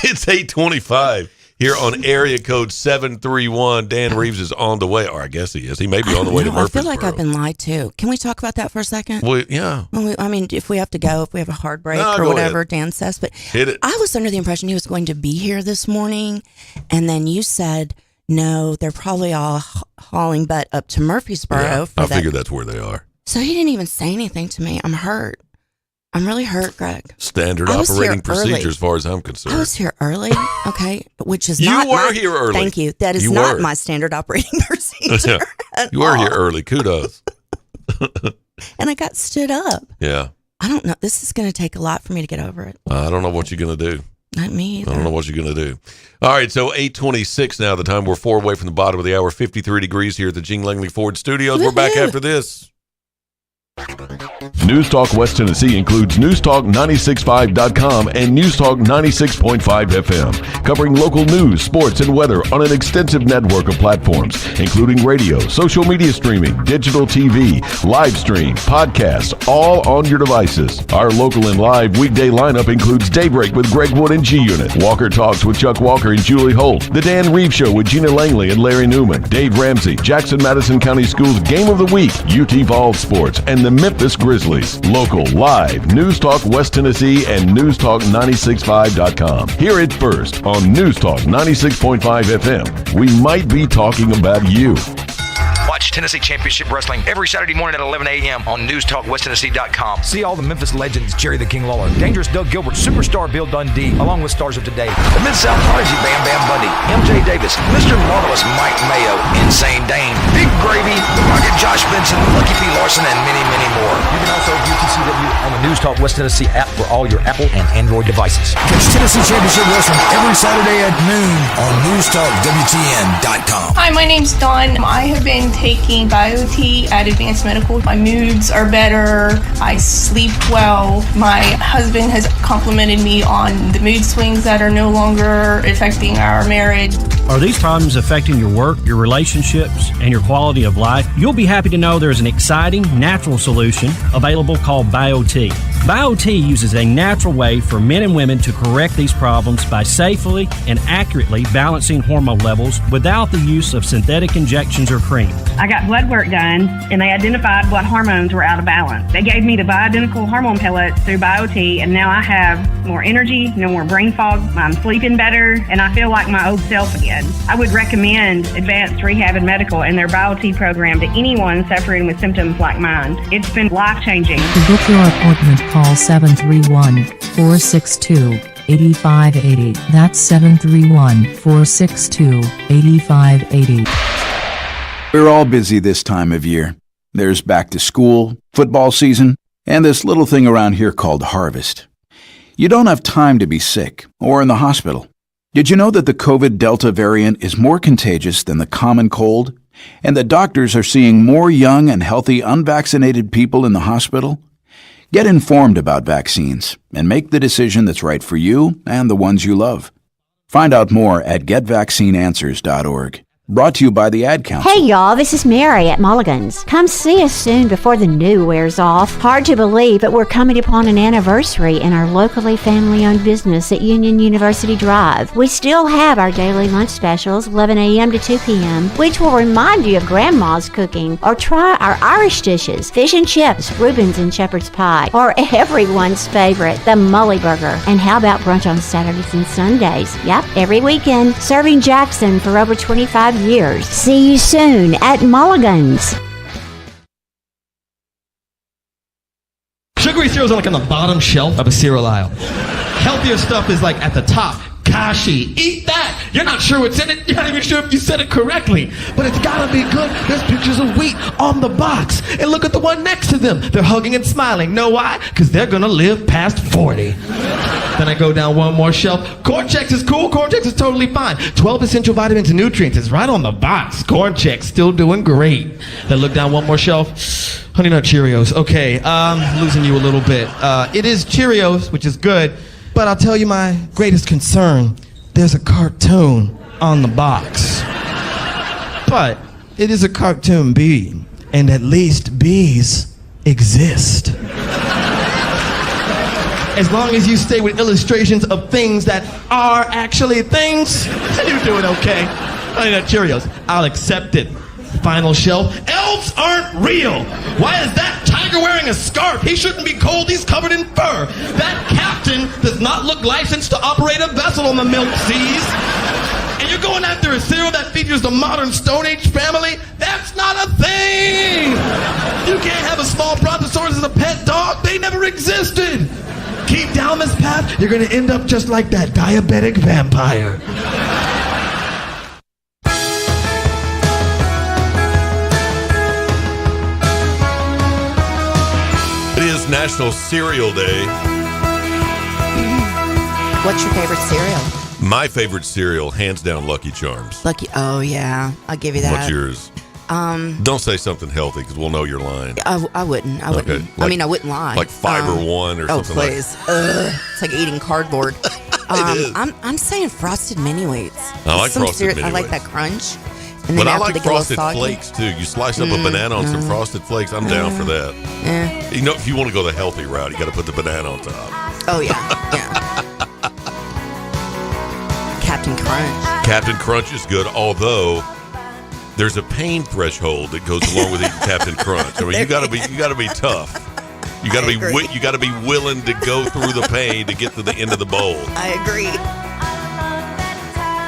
It's 8:25 here on area code 731. Dan Reeves is on the way, or I guess he is. He may be on the way to Murfreesboro. I feel like I've been lied to. Can we talk about that for a second? Well, yeah. I mean, if we have to go, if we have a hard break or whatever, Dan says. But hit it. I was under the impression he was going to be here this morning, and then you said, no, they're probably all hauling butt up to Murfreesboro. Yeah, I figured that's where they are. So he didn't even say anything to me. I'm hurt. I'm really hurt, Greg. Standard operating procedure as far as I'm concerned. I was here early, okay, which is you were here early. Thank you. That is not my standard operating procedure. You were here early. Kudos. And I got stood up. Yeah. I don't know. This is going to take a lot for me to get over it. I don't know what you're going to do. Not me either. I don't know what you're going to do. All right, so 8:26 now. The time we're 4 away from the bottom of the hour. 53 degrees here at the Gene Langley Ford Studios. Woo-hoo. We're back after this. News Talk West Tennessee includes newstalk965.com and Newstalk 96.5 FM, covering local news, sports, and weather on an extensive network of platforms, including radio, social media streaming, digital TV, live stream, podcasts, all on your devices. Our local and live weekday lineup includes Daybreak with Greg Wood and G-Unit, Walker Talks with Chuck Walker and Julie Holt, The Dan Reeves Show with Gina Langley and Larry Newman, Dave Ramsey, Jackson-Madison County Schools Game of the Week, UT Vols Sports, and the Memphis Grizzlies. Local, live, News Talk West Tennessee and newstalk965.com. Hear it first on News Talk 96.5 FM. We might be talking about you. Watch Tennessee Championship Wrestling every Saturday morning at 11 a.m. on NewsTalkWestTennessee.com. See all the Memphis legends: Jerry the King Lawler, Dangerous Doug Gilbert, Superstar Bill Dundee, along with stars of today: the Mid-South Prodigy Bam Bam Bundy, MJ Davis, Mr. Marvelous Mike Mayo, Insane Dane, Big Gravy, The Rocket Josh Benson, Lucky P. Larson, and many, many more. You can also view TCW on the News Talk West Tennessee app for all your Apple and Android devices. Catch Tennessee Championship Wrestling every Saturday at noon on NewsTalkWTN.com. Hi, my name's Dawn. I have been taking BioT at Advanced Medical. My moods are better. I sleep well. My husband has complimented me on the mood swings that are no longer affecting our marriage. Are these problems affecting your work, your relationships, and your quality of life? You'll be happy to know there's an exciting, natural solution available called BioT. BioT uses a natural way for men and women to correct these problems by safely and accurately balancing hormone levels without the use of synthetic injections or cream. I got blood work done, and they identified what hormones were out of balance. They gave me the bioidentical hormone pellets through BioT, and now I have more energy, no more brain fog, I'm sleeping better, and I feel like my old self again. I would recommend Advanced Rehab and Medical and their BioT program to anyone suffering with symptoms like mine. It's been life-changing. To book your appointment, call 731-462-8580. That's 731-462-8580. We're all busy this time of year. There's back to school, football season, and this little thing around here called harvest. You don't have time to be sick or in the hospital. Did you know that the COVID Delta variant is more contagious than the common cold? and the doctors are seeing more young and healthy unvaccinated people in the hospital? Get informed about vaccines and make the decision that's right for you and the ones you love. Find out more at getvaccineanswers.org. Brought to you by the Ad Council. Hey y'all, this is Mary at Mulligan's. Come see us soon before the new wears off. Hard to believe, but we're coming upon an anniversary in our locally family-owned business at Union University Drive. We still have our daily lunch specials, 11 a.m. to 2 p.m., which will remind you of Grandma's cooking. Or try our Irish dishes, fish and chips, Reuben's and shepherd's pie, or everyone's favorite, the Mully Burger. And how about brunch on Saturdays and Sundays? Yep, every weekend, serving Jackson for over 25 years. See you soon at Mulligan's. Sugary cereals are like on the bottom shelf of a cereal aisle. Healthier stuff is like at the top. Kashi, eat that. You're not sure what's in it. You're not even sure if you said it correctly. But it's gotta be good. There's pictures of wheat on the box. And look at the one next to them. They're hugging and smiling. Know why? Because they're gonna live past 40. Then I go down one more shelf. Corn Chex is cool. Corn Chex is totally fine. 12 essential vitamins and nutrients is right on the box. Corn Chex still doing great. Then look down one more shelf. Honey Nut Cheerios. Okay, I'm losing you a little bit. It is Cheerios, which is good. But I'll tell you my greatest concern. There's a cartoon on the box. But it is a cartoon bee, and at least bees exist. As long as you stay with illustrations of things that are actually things, you're doing okay. Honey Nut Cheerios, I'll accept it. Final shelf. Elves aren't real. Why is that tiger wearing a scarf? He shouldn't be cold. He's covered in fur. That captain does not look licensed to operate a vessel on the milk seas. And you're going after a cereal that features the modern Stone Age family? That's not a thing. You can't have a small brontosaurus as a pet dog. They never existed. Keep down this path, you're going to end up just like that diabetic vampire. It is National Cereal Day. What's your favorite cereal? My favorite cereal, hands down, Lucky Charms. Oh yeah, I'll give you that. What's yours? Don't say something healthy because we'll know you're lying. I wouldn't. Okay. Like, I mean, I wouldn't lie. Like Fiber One or something like that. Oh, please. It's like eating cardboard. It is. I'm saying Frosted Mini Wheats. I like Frosted Mini Wheats. I like that crunch. And but then I after like they get a little Frosted soggy, Flakes too. You slice up a banana on some Frosted Flakes. I'm down for that. Yeah. You know, if you want to go the healthy route, you got to put the banana on top. Oh yeah, yeah. Captain Crunch. Captain Crunch is good, although there's a pain threshold that goes along with eating Captain Crunch. I mean, you got to be tough. You got to be willing to go through the pain to get to the end of the bowl. I agree.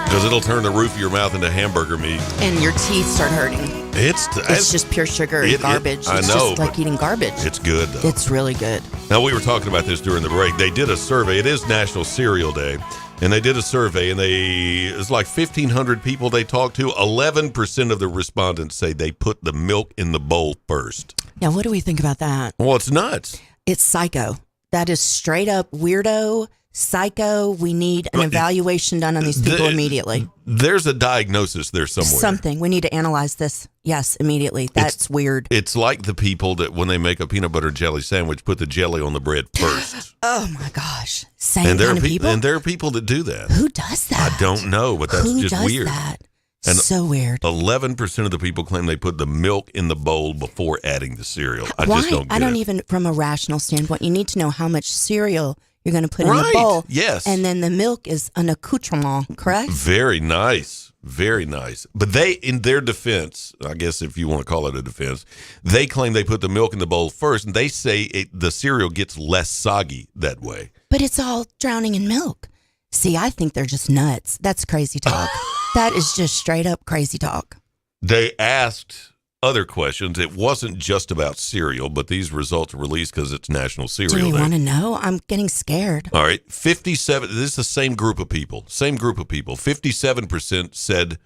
Because it'll turn the roof of your mouth into hamburger meat. And your teeth start hurting. It's just pure sugar and garbage. I it's know. Just like eating garbage. It's good, though. It's really good. Now, we were talking about this during the break. They did a survey. It is National Cereal Day. And they did a survey, and it's like 1,500 people they talked to. 11% of the respondents say they put the milk in the bowl first. Now, what do we think about that? Well, it's nuts. It's psycho. That is straight up weirdo, psycho. We need an evaluation done on these people immediately. There's a diagnosis there somewhere. Something. We need to analyze this. Yes, immediately. That's weird. It's like the people that when they make a peanut butter jelly sandwich, put the jelly on the bread first. Oh my gosh. Same kind of people? And there are people that do that. Who does that? I don't know, but that's just weird. Who does that? And so weird. 11% of the people claim they put the milk in the bowl before adding the cereal. I Why? just don't get it. I don't even, from a rational standpoint, you need to know how much cereal you're going to put in the bowl. Yes. And then the milk is an accoutrement, correct? Very nice. Very nice. But they, in their defense, I guess if you want to call it a defense, they claim they put the milk in the bowl first, and they say the cereal gets less soggy that way. But it's all drowning in milk. See, I think they're just nuts. That's crazy talk. That is just straight up crazy talk. They asked other questions. It wasn't just about cereal, but these results are released because it's National Cereal Day. Do you want to know? I'm getting scared. All right. 57, this is the same group of people. 57% said,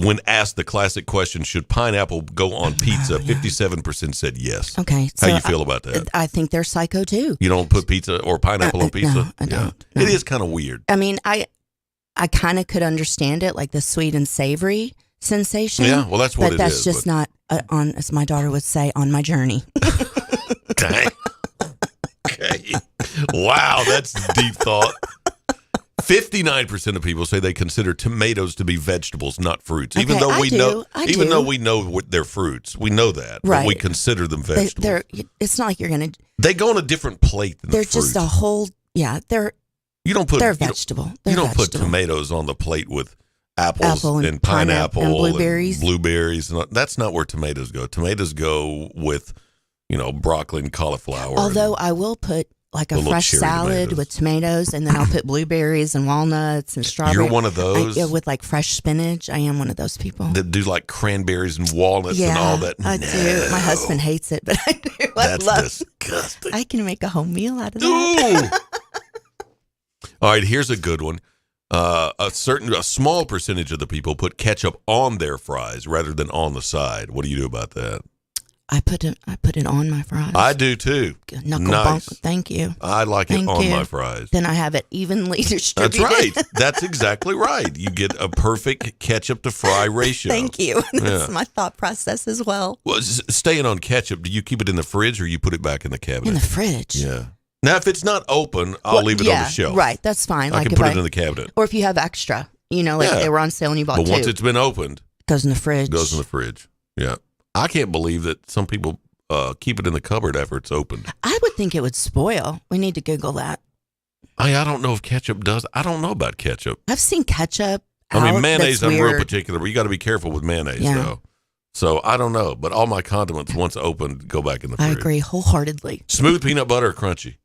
when asked the classic question, should pineapple go on pizza, 57% said yes. Okay. How you feel about that? I think they're psycho too. You don't put pizza or pineapple on pizza? No, I don't. It is kind of weird. I mean, I kind of could understand it, like the sweet and savory. sensation. Yeah, well, that's what but that's just not on, as my daughter would say, on my journey. Dang. Okay. Wow, that's deep thought. 59% of people say they consider tomatoes to be vegetables, not fruits. Even though we know what they're fruits, we know that. Right. But we consider them vegetables. It's not like you're going to. They go on a different plate than they're the fruit. just a whole. Yeah, they're vegetable. You don't put tomatoes on the plate with apples and pineapple and blueberries. And blueberries. That's not where tomatoes go. Tomatoes go with, broccoli and cauliflower. Although I will put like a fresh salad with tomatoes, and then I'll put blueberries and walnuts and strawberries. You're one of those? With like fresh spinach. I am one of those people. That do like cranberries and walnuts and all that. I do. My husband hates it, but I do. That's disgusting. I can make a whole meal out of that. All right, here's a good one. A small percentage of the people put ketchup on their fries rather than on the side. What do you do about that? I put it on my fries. I do too. Knuckle bump. Thank you. I like it on my fries. Then I have it evenly distributed. That's right. That's exactly right. You get a perfect ketchup to fry ratio. Thank you. That's my thought process as well. Well, staying on ketchup, do you keep it in the fridge or you put it back in the cabinet? In the fridge. Yeah. Now, if it's not open, I'll leave it on the shelf. Right. That's fine. I can put it in the cabinet. Or if you have extra, they were on sale and you bought two. But once it's been opened, goes in the fridge. Goes in the fridge. Yeah. I can't believe that some people keep it in the cupboard after it's opened. I would think it would spoil. We need to Google that. I don't know if ketchup does. I don't know about ketchup. I've seen ketchup. Mayonnaise, I'm real particular, but you got to be careful with mayonnaise, though. So I don't know. But all my condiments, once opened, go back in the fridge. I agree wholeheartedly. Smooth peanut butter or crunchy?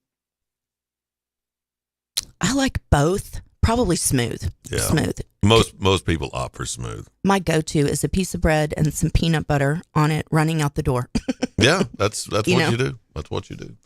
I like both. Probably smooth. Yeah. Smooth. Most people opt for smooth. My go-to is a piece of bread and some peanut butter on it running out the door. Yeah, that's what you do. That's what you do.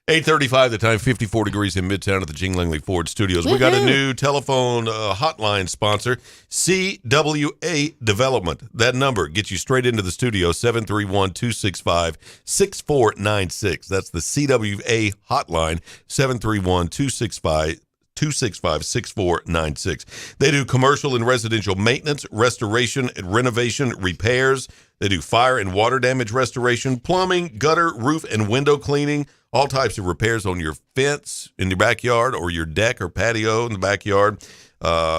8:35 the time, 54 degrees in Midtown at the Jing Langley Ford Studios. We got a new telephone hotline sponsor, CWA Development. That number gets you straight into the studio, 731-265-6496. That's the CWA hotline, 731-265-6496. They do commercial and residential maintenance, restoration and renovation, repairs. They do fire and water damage restoration, plumbing, gutter, roof, and window cleaning, all types of repairs on your fence in your backyard or your deck or patio in the backyard.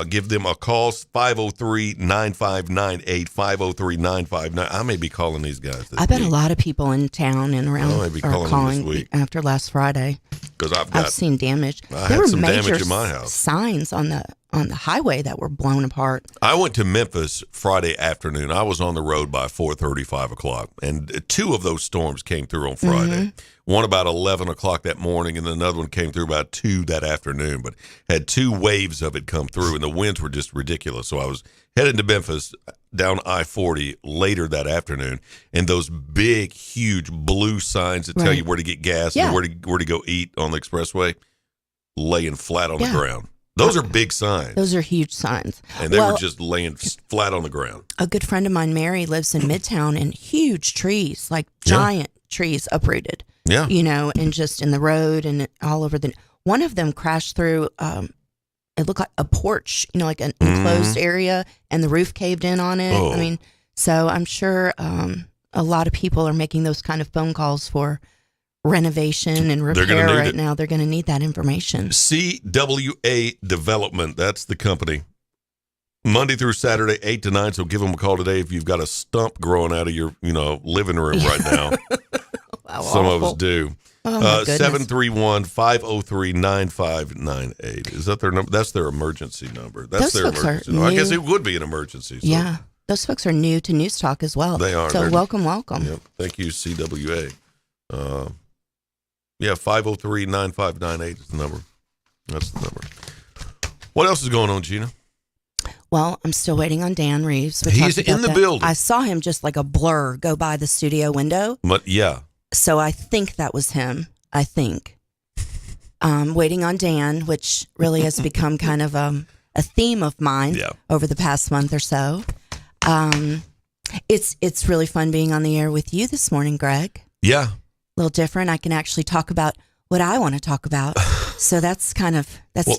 Give them a call, 503-9598, 503-9598. I may be calling these guys this I bet week. a lot of people in town and around I may be are calling them this week. after last Friday. Because I've seen damage. I there had were some major damage in my house. signs on the highway that were blown apart. I went to Memphis Friday afternoon. I was on the road by 4:30, 5 o'clock, and two of those storms came through on Friday. Mm-hmm. One about 11 o'clock that morning, and another one came through about 2 that afternoon, but had two waves of it come through, and the winds were just ridiculous. So I was headed to Memphis down I-40 later that afternoon, and those big, huge blue signs that tell you where to get gas and where to go eat on the expressway, laying flat on the ground. Those are big signs. Those are huge signs. And they were just laying flat on the ground. A good friend of mine, Mary, lives in Midtown, and huge trees, like giant trees uprooted. Yeah. And just in the road and all over one of them crashed through, it looked like a porch, like an enclosed area, and the roof caved in on it. Oh. I mean, so I'm sure a lot of people are making those kind of phone calls for renovation and repair right now. They're going to need that information. CWA Development, that's the company. Monday through Saturday, 8 to 9. So give them a call today if you've got a stump growing out of your, living room right now. Wow, some of us do. 731-503-9598. Is that their number? That's their emergency number. That's their emergency number. I guess it would be an emergency. So. Yeah. Those folks are new to News Talk as well. They are. So welcome. Yep. Thank you, CWA. 503-9598 is the number. That's the number. What else is going on, Gina? Well, I'm still waiting on Dan Reeves. He's in the building. I saw him just like a blur go by the studio window. But yeah. So I think that was him. I think. Waiting on Dan, which really has become kind of a theme of mine over the past month or so. It's really fun being on the air with you this morning, Greg. Yeah. A little different. I can actually talk about what I want to talk about So that's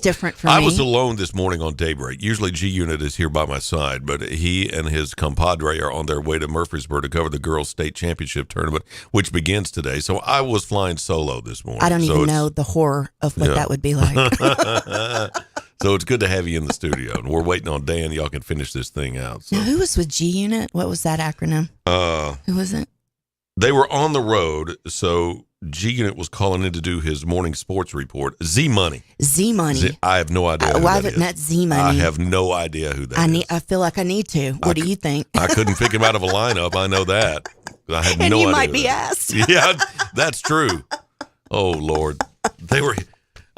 different for me. I was alone this morning on Daybreak. Usually G-Unit is here by my side, but he and his compadre are on their way to Murfreesboro to cover the girls' state championship tournament, which begins today. So I was flying solo this morning. I don't even know the horror of what that would be like. So it's good to have you in the studio, and we're waiting on Dan. Y'all can finish this thing out. So. Now, who was with G-Unit? What was that acronym? Who was it? They were on the road, so G-Unit was calling in to do his morning sports report. Z-Money. Z-Money. I have no idea who I that haven't is. met Z-Money. I have no idea who that is. I feel like I need to. What do you think? I couldn't pick him out of a lineup. I know that. I had and no idea. And you might be asked. Yeah, that's true. Oh, Lord. They were...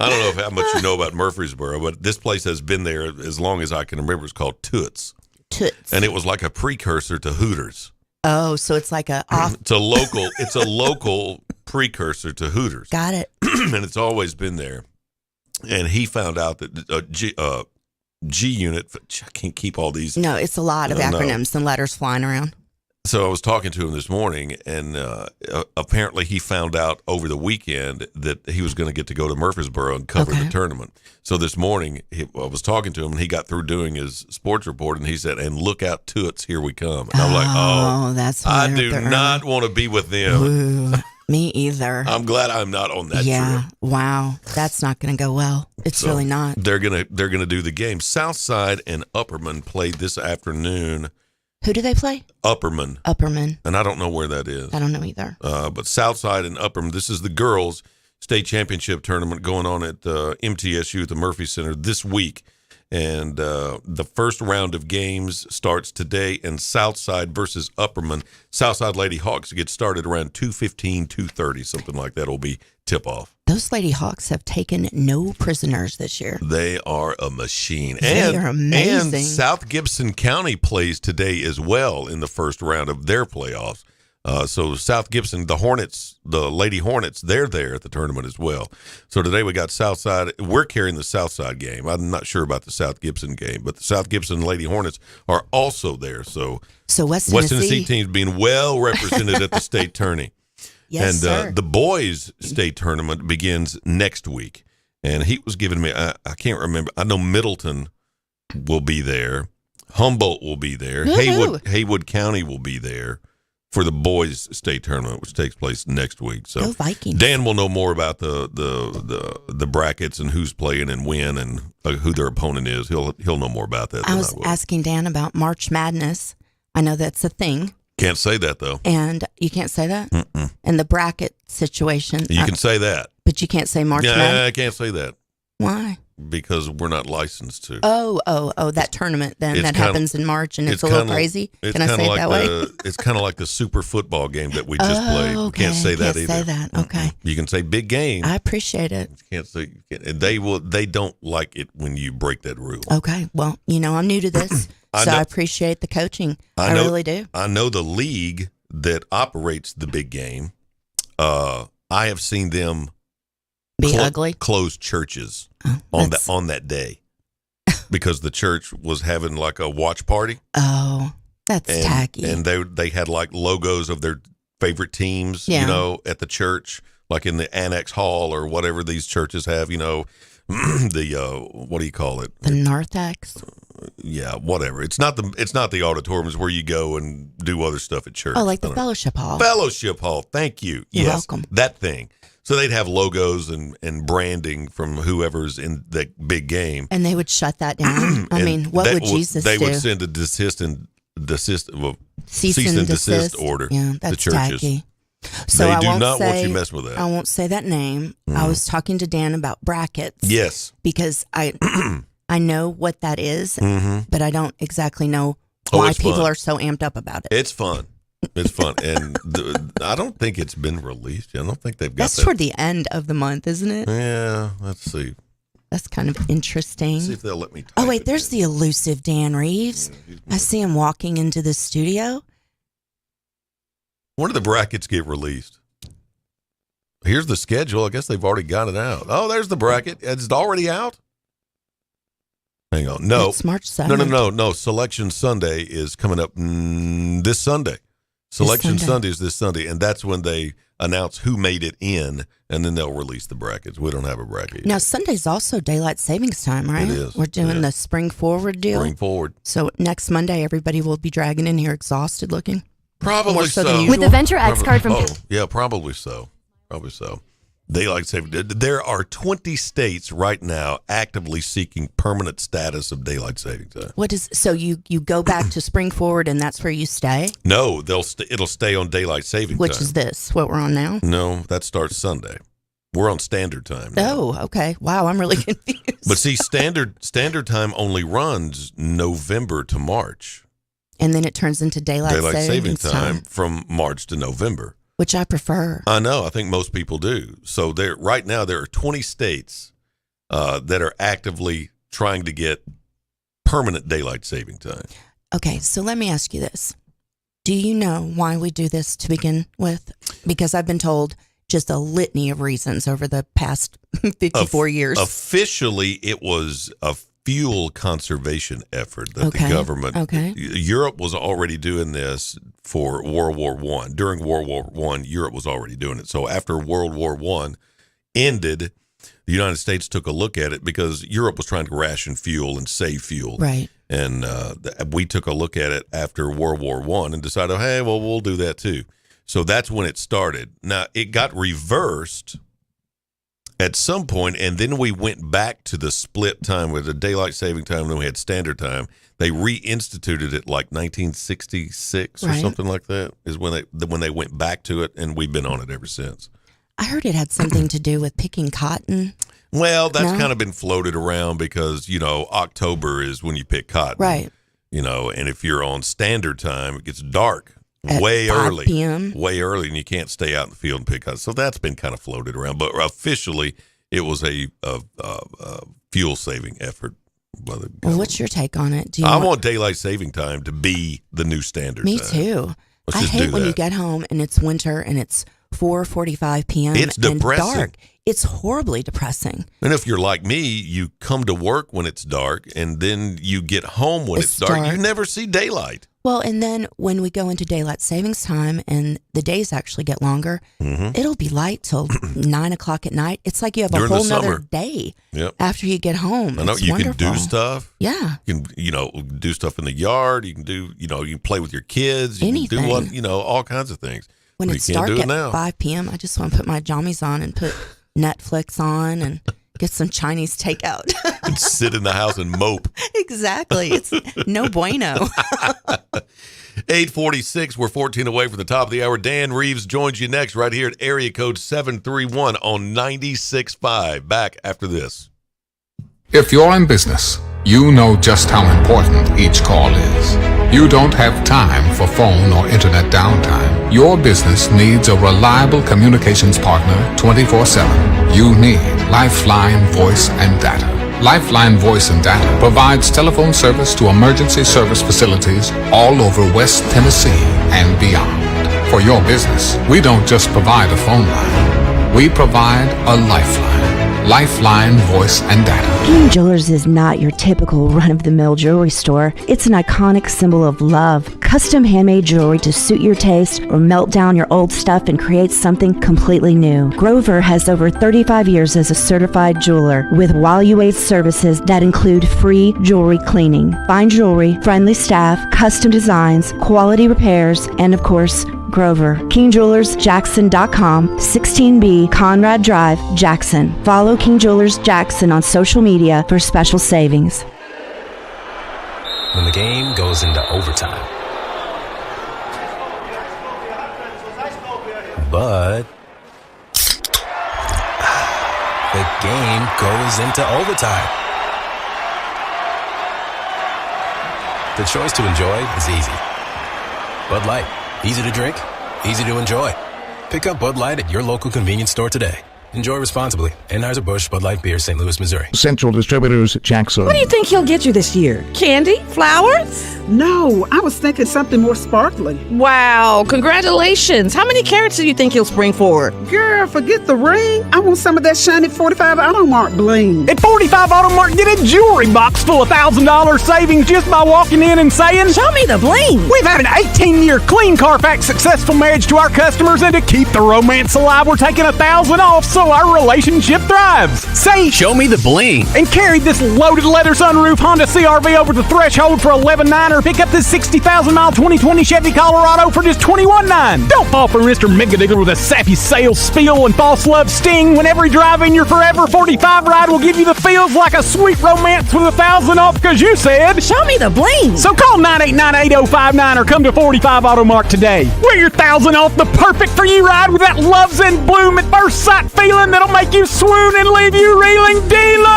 I don't know how much you know about Murfreesboro, but this place has been there as long as I can remember. It's called Toots. Toots. And it was like a precursor to Hooters. Oh, so it's like It's a local precursor to Hooters. Got it. And it's always been there. And he found out that G-Unit, I can't keep all these. No, it's a lot of acronyms and letters flying around. So I was talking to him this morning, and apparently he found out over the weekend that he was going to get to go to Murfreesboro and cover the tournament. So this morning I was talking to him, and he got through doing his sports report, and he said, "And look out, Toots, here we come." And I'm like, "Oh, that's I do not want to be with them." Ooh, me either. I'm glad I'm not on that trip. Wow, that's not going to go well. It's really not. They're gonna do the game. Southside and Upperman played this afternoon. Who do they play? Upperman. And I don't know where that is. I don't know either. But Southside and Upperman, this is the girls' state championship tournament going on at MTSU at the Murphy Center this week. And the first round of games starts today, and Southside versus Upperman. Southside Lady Hawks get started around 2:15, 2:30, something like that will be tip-off. Those Lady Hawks have taken no prisoners this year. They are a machine. They are amazing. And South Gibson County plays today as well in the first round of their playoffs. So South Gibson, the Lady Hornets, they're there at the tournament as well. So today we got Southside. We're carrying the Southside game. I'm not sure about the South Gibson game, but the South Gibson Lady Hornets are also there. So West Tennessee teams being well represented at the state tourney. Yes, and the boys' state tournament begins next week. And he was giving me, I can't remember. I know Middleton will be there. Humboldt will be there. Haywood County will be there for the boys' state tournament, which takes place next week. So Go Vikings. Dan will know more about the brackets and who's playing and when and who their opponent is. He'll know more about that. I was asking Dan about March Madness. I know that's a thing. Can't say that, though. And you can't say that? Mm-mm. And the bracket situation. You can say that. But you can't say March Madness? I can't say that. Why? Because we're not licensed to. Oh, that tournament then that happens in March, and it's a little crazy. Can I say it that way? It's kind of like the Super Football game that we just played. Okay. You can't say that either. either. Say that. Okay. You can say big game. I appreciate it. You can't say. They don't like it when you break that rule. Okay. Well, I'm new to this, so I appreciate the coaching. I really do. I know the league that operates the big game. I have seen them be ugly, close churches on that day because the church was having like a watch party. Oh, that's tacky. And they had like logos of their favorite teams, at the church, like in the annex hall or whatever these churches have, the what do you call it? The narthex. Yeah, whatever. It's not the auditoriums where you go and do other stuff at church. Oh, like the fellowship hall. Fellowship hall. Thank you. You're yes, welcome. That thing. So they'd have logos and branding from whoever's in the big game. And they would shut that down. I mean, what would Jesus do? They would send a cease and desist order yeah, that's to churches. Tacky. So they do not want you messing with that. I won't say that name. I was talking to Dan about brackets. Yes. Because I know what that is, Mm-hmm. but I don't exactly know why people are so amped up about it. It's fun. It's fun. And I don't think it's been released. I don't think they've got That's that. toward the end of the month, isn't it? Yeah. Let's see. That's kind of interesting. Let's see if they'll let me type Oh, wait, there's the elusive Dan Reeves. I see him walking into the studio. When do the brackets get released? Here's the schedule. I guess they've already got it out. Oh, there's the bracket. It's already out? Hang on. No. It's March 7th. No. Selection Sunday is coming up this Sunday. Selection Sunday is this Sunday, and that's when announce who made it in, and then they'll release the brackets. We don't have a bracket Now, yet. Sunday's also daylight savings time, right? It is. We're doing the spring forward deal. Spring forward. So next Monday, everybody will be dragging in here exhausted looking. Probably More so so. than With the usual. Venture X card from... Yeah, probably so. Probably so. Daylight saving. There are 20 states right now actively seeking permanent status of daylight saving time. What is so you go back to spring forward and that's where you stay? No, it'll stay on daylight saving time. Which is this? What we're on now? No, that starts Sunday. We're on standard time now. Oh, okay. Wow, I'm really confused. But see, standard time only runs November to March. And then it turns into daylight saving time from March to November. Which I prefer. I know. I think most people do. So right now there are 20 states that are actively trying to get permanent daylight saving time. Okay, so let me ask you this. Do you know why we do this to begin with? Because I've been told just a litany of reasons over the past 54 years. Officially, it was a fuel conservation effort that the government. Okay. Europe was already doing this for World War I. During World War I, Europe was already doing it. So after World War I ended, the United States took a look at it because Europe was trying to ration fuel and save fuel. Right. And we took a look at it after World War I and decided, hey, well, we'll do that too. So that's when it started. Now, it got reversed at some point, and then we went back to the split time with the daylight saving time, and then we had standard time. They reinstituted it like 1966 or something like that is when they went back to it, and we've been on it ever since. I heard it had something to do with picking cotton. Well, that's kind of been floated around because, October is when you pick cotton. Right. And if you're on standard time, it gets dark At way 5 early. p.m. Way early, and you can't stay out in the field and pick cotton. So that's been kind of floated around. But officially, it was a fuel-saving effort. Well, what's your take on it? I want daylight saving time to be the new standard time. Me too. Let's I just hate do when that. you get home and it's winter and it's 4:45 p.m. It's and depressing. dark. It's horribly depressing. And if you're like me, you come to work when it's dark, and then you get home when it's dark. You never see daylight. Well, and then when we go into daylight savings time and the days actually get longer, it'll be light till 9 o'clock at night. It's like you have During a whole the nother summer. day Yep. after you get home. I know It's you wonderful. can do stuff. Yeah. You can, do stuff in the yard. You can do, you can play with your kids. You Anything. can do all kinds of things. When But it's you can't dark do it at now. 5 p.m., I just want to put my jammies on and put Netflix on and get some Chinese takeout. And sit in the house and mope. Exactly. It's no bueno. 8:46. We're 14 away from the top of the hour. Dan Reeves joins you next right here at area code 731 on 96.5. Back after this. If you're in business, you know just how important each call is. You don't have time for phone or internet downtime. Your business needs a reliable communications partner 24/7. You need Lifeline Voice and Data. Lifeline Voice and Data provides telephone service to emergency service facilities all over West Tennessee and beyond. For your business, we don't just provide a phone line. We provide a lifeline. Lifeline Voice and Data. King Jewelers is not your typical run-of-the-mill jewelry store. It's an iconic symbol of love. Custom handmade jewelry to suit your taste or melt down your old stuff and create something completely new. Grover has over 35 years as a certified jeweler with While You Wait services that include free jewelry cleaning, fine jewelry, friendly staff, custom designs, quality repairs, and of course, Grover. KingJewelersJackson.com, 16B Conrad Drive, Jackson. Follow King Jewelers Jackson on social media for special savings. When the game goes into overtime. But the game goes into overtime. The choice to enjoy is easy. Bud Light. Easy to drink, easy to enjoy. Pick up Bud Light at your local convenience store today. Enjoy responsibly. Anheuser-Busch Bud Light Beer, St. Louis, Missouri. Central Distributors, Jackson. What do you think he'll get you this year? Candy? Flowers? No, I was thinking something more sparkly. Wow, congratulations. How many carats do you think he'll spring forward? Girl, forget the ring. I want some of that shiny 45 Automark bling. At 45 Automark, get a jewelry box full of $1,000 savings just by walking in and saying, "Show me the bling." We've had an 18-year clean Carfax successful marriage to our customers, and to keep the romance alive, we're taking $1,000 off so our relationship thrives. Say, "Show me the bling." And carry this loaded leather sunroof Honda CRV over the threshold for $11,900, or pick up this 60,000-mile 2020 Chevy Colorado for just $21,900. Don't fall for Mr. Megadigger with a sappy sales spiel and false love sting when every drive-in your Forever 45 ride will give you the feels like a sweet romance with $1,000 off because you said, "Show me the bling." So call 989-8059 or come to 45 Automark today. Wear your $1,000 off the perfect for you ride with that love's in bloom at first sight feeling that'll make you swoon and leave you reeling. Dealer!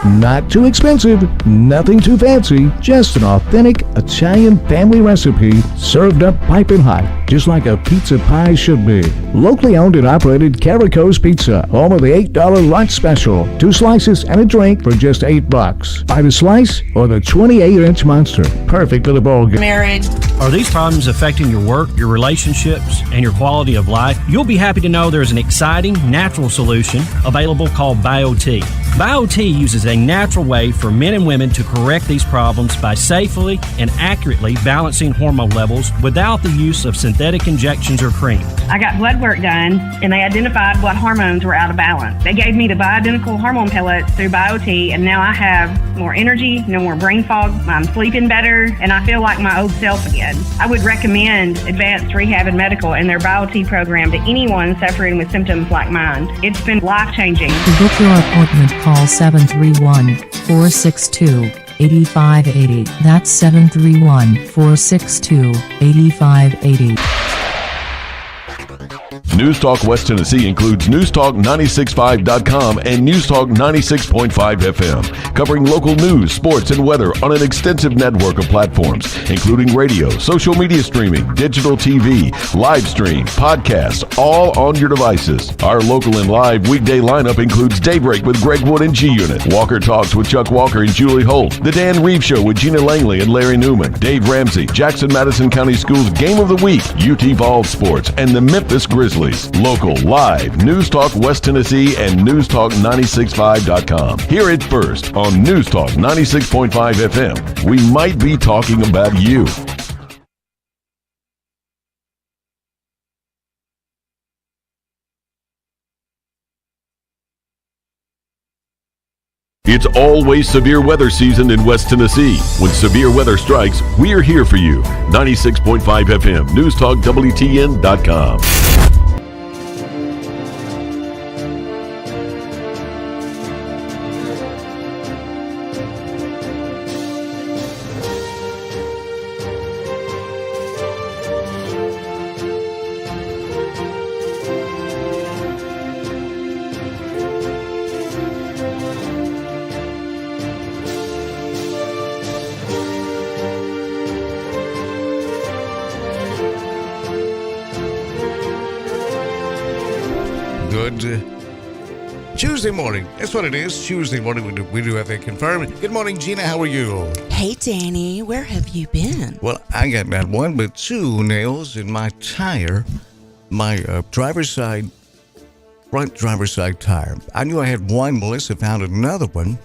Not too expensive, nothing too fancy, just an authentic Italian family recipe served up piping hot, just like a pizza pie should be. Locally owned and operated Carico's Pizza, home of the $8 lunch special. 2 slices and a drink for just $8. Buy the slice or the 28-inch monster. Perfect for the bowl game. Married. Are these problems affecting your work, your relationships, and your quality of life? You'll be happy to know there's an exciting, natural solution available called BioT. BioT uses a natural way for men and women to correct these problems by safely and accurately balancing hormone levels without the use of synthetic injections or cream. I got blood work done, and they identified what hormones were out of balance. They gave me the bioidentical hormone pellets through BioT, and now I have more energy, no more brain fog, I'm sleeping better, and I feel like my old self again. I would recommend Advanced Rehab and Medical and their BioT program to anyone suffering with symptoms like mine. It's been life-changing. To book your appointment, call 731-462-8580. That's 731-462-8580. News Talk West Tennessee includes newstalk965.com and Newstalk 96.5 FM, covering local news, sports, and weather on an extensive network of platforms, including radio, social media streaming, digital TV, live stream, podcasts, all on your devices. Our local and live weekday lineup includes Daybreak with Greg Wood and G-Unit, Walker Talks with Chuck Walker and Julie Holt, The Dan Reeves Show with Gina Langley and Larry Newman, Dave Ramsey, Jackson-Madison County Schools Game of the Week, UT Vols Sports, and the Memphis Grizzlies. Local, live, News Talk West Tennessee and newstalk965.com. Hear it first on News Talk 96.5 FM. We might be talking about you. It's always severe weather season in West Tennessee. When severe weather strikes, we're here for you. 96.5 FM, newstalkwtn.com. Tuesday morning. That's what it is. Tuesday morning. We do have that confirmed. Good morning, Gina. How are you? Hey, Danny. Where have you been? Well, I got not one but 2 nails in my tire. My front driver's side tire. I knew I had one. Melissa found another one.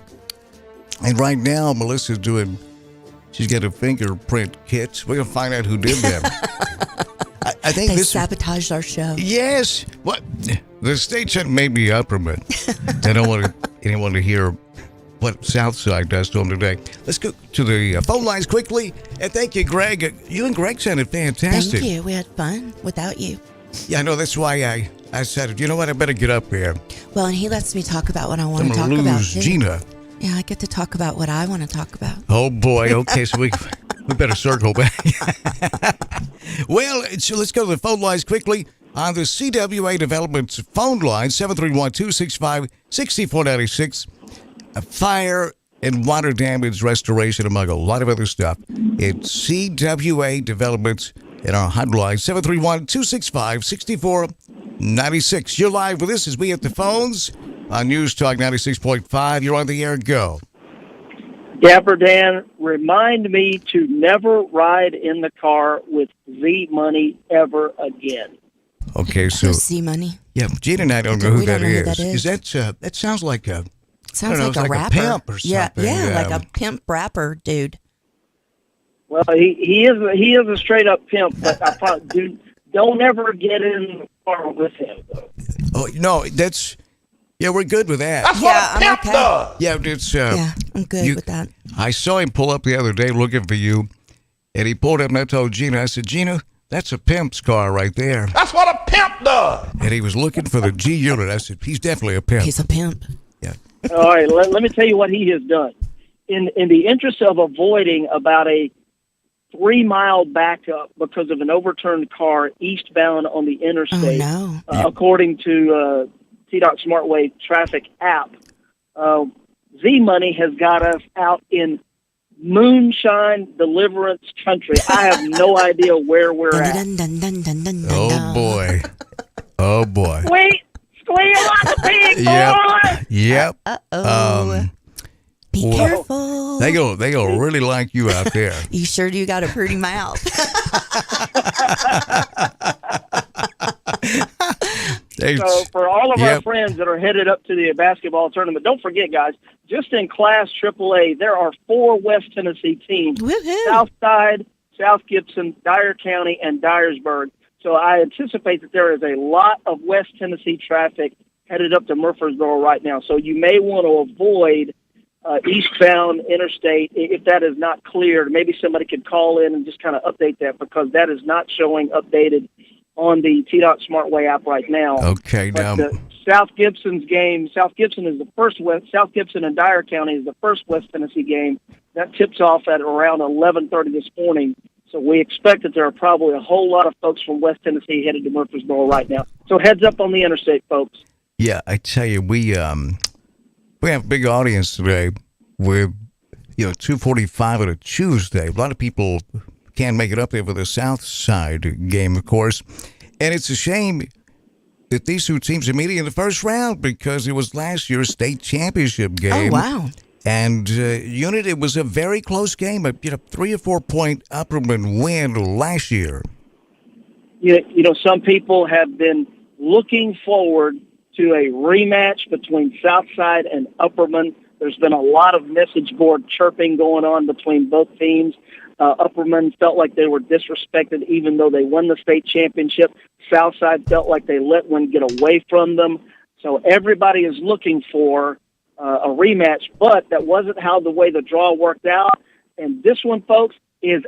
And right now, Melissa's she's got a fingerprint kit. We're going to find out who did that. I think they sabotaged our show. Yes. What? The station may be Upperman. I don't want anyone to hear what Southside does to them today. Let's go to the phone lines quickly. And thank you, Greg. You and Greg sounded fantastic. Thank you. We had fun without you. Yeah, I know. That's why I said, you know what? I better get up here. Well, and he lets me talk about what I want to talk about. about. Gina. Yeah, I get to talk about what I want to talk about. Oh, boy. Okay, so we better circle back. Well, so let's go to the phone lines quickly. On the CWA Development phone line, 731-265-6496. Fire and water damage restoration, among a lot of other stuff. It's CWA Development in our hotline, 96. You're live with us as we hit the phones on News Talk 96.5. You're on the air. Go. Dapper Dan, remind me to never ride in the car with Z Money ever again. Okay, so Z Money. Yeah, Gene and I don't know who that is. Is that that sounds like a a rapper. A pimp or something? Yeah, like a pimp rapper dude. Well, he is a straight up pimp, but I probably don't ever get in the car with him. Oh no, that's. Yeah, we're good with that. That's what a pimp does. Yeah, it's. I'm good with that. I saw him pull up the other day looking for you, and he pulled up and I told Gina, I said, Gina, that's a pimp's car right there. That's what a pimp does. And he was looking for the G unit. I said, he's definitely a pimp. He's a pimp. Yeah. All right, let me tell you what he has done. In the interest of avoiding about a 3-mile backup because of an overturned car eastbound on the interstate, according to TDOT SmartWay traffic app, Z Money has got us out in moonshine deliverance country. I have no idea where we're at. Oh boy! Oh boy! Squeal like a pig, boy! Yep. Be careful. They go really like you out there. You sure do got a pretty mouth. So for all of our friends that are headed up to the basketball tournament, don't forget, guys, just in Class AAA, there are 4 West Tennessee teams. Woo-hoo. Southside, South Gibson, Dyer County, and Dyersburg. So I anticipate that there is a lot of West Tennessee traffic headed up to Murfreesboro right now. So you may want to avoid eastbound interstate if that is not cleared. Maybe somebody could call in and just kind of update that because that is not showing updated on the TDOT SmartWay app right now. Okay, but now the South Gibson's game. South Gibson is the first South Gibson and Dyer County is the first West Tennessee game that tips off at around 11:30 this morning. So we expect that there are probably a whole lot of folks from West Tennessee headed to Murfreesboro right now. So heads up on the interstate, folks. Yeah, I tell you, we have a big audience today. We're 2:45 on a Tuesday. A lot of people can't make it up there for the South Side game, of course. And it's a shame that these two teams are meeting in the first round because it was last year's state championship game. Oh, wow. And Unit, it was a very close game, a 3 or 4 point Upperman win last year. Some people have been looking forward to a rematch between Southside and Upperman. There's been a lot of message board chirping going on between both teams. Upperman felt like they were disrespected even though they won the state championship. Southside felt like they let one get away from them. So everybody is looking for a rematch, but that wasn't how the way the draw worked out. And this one, folks, is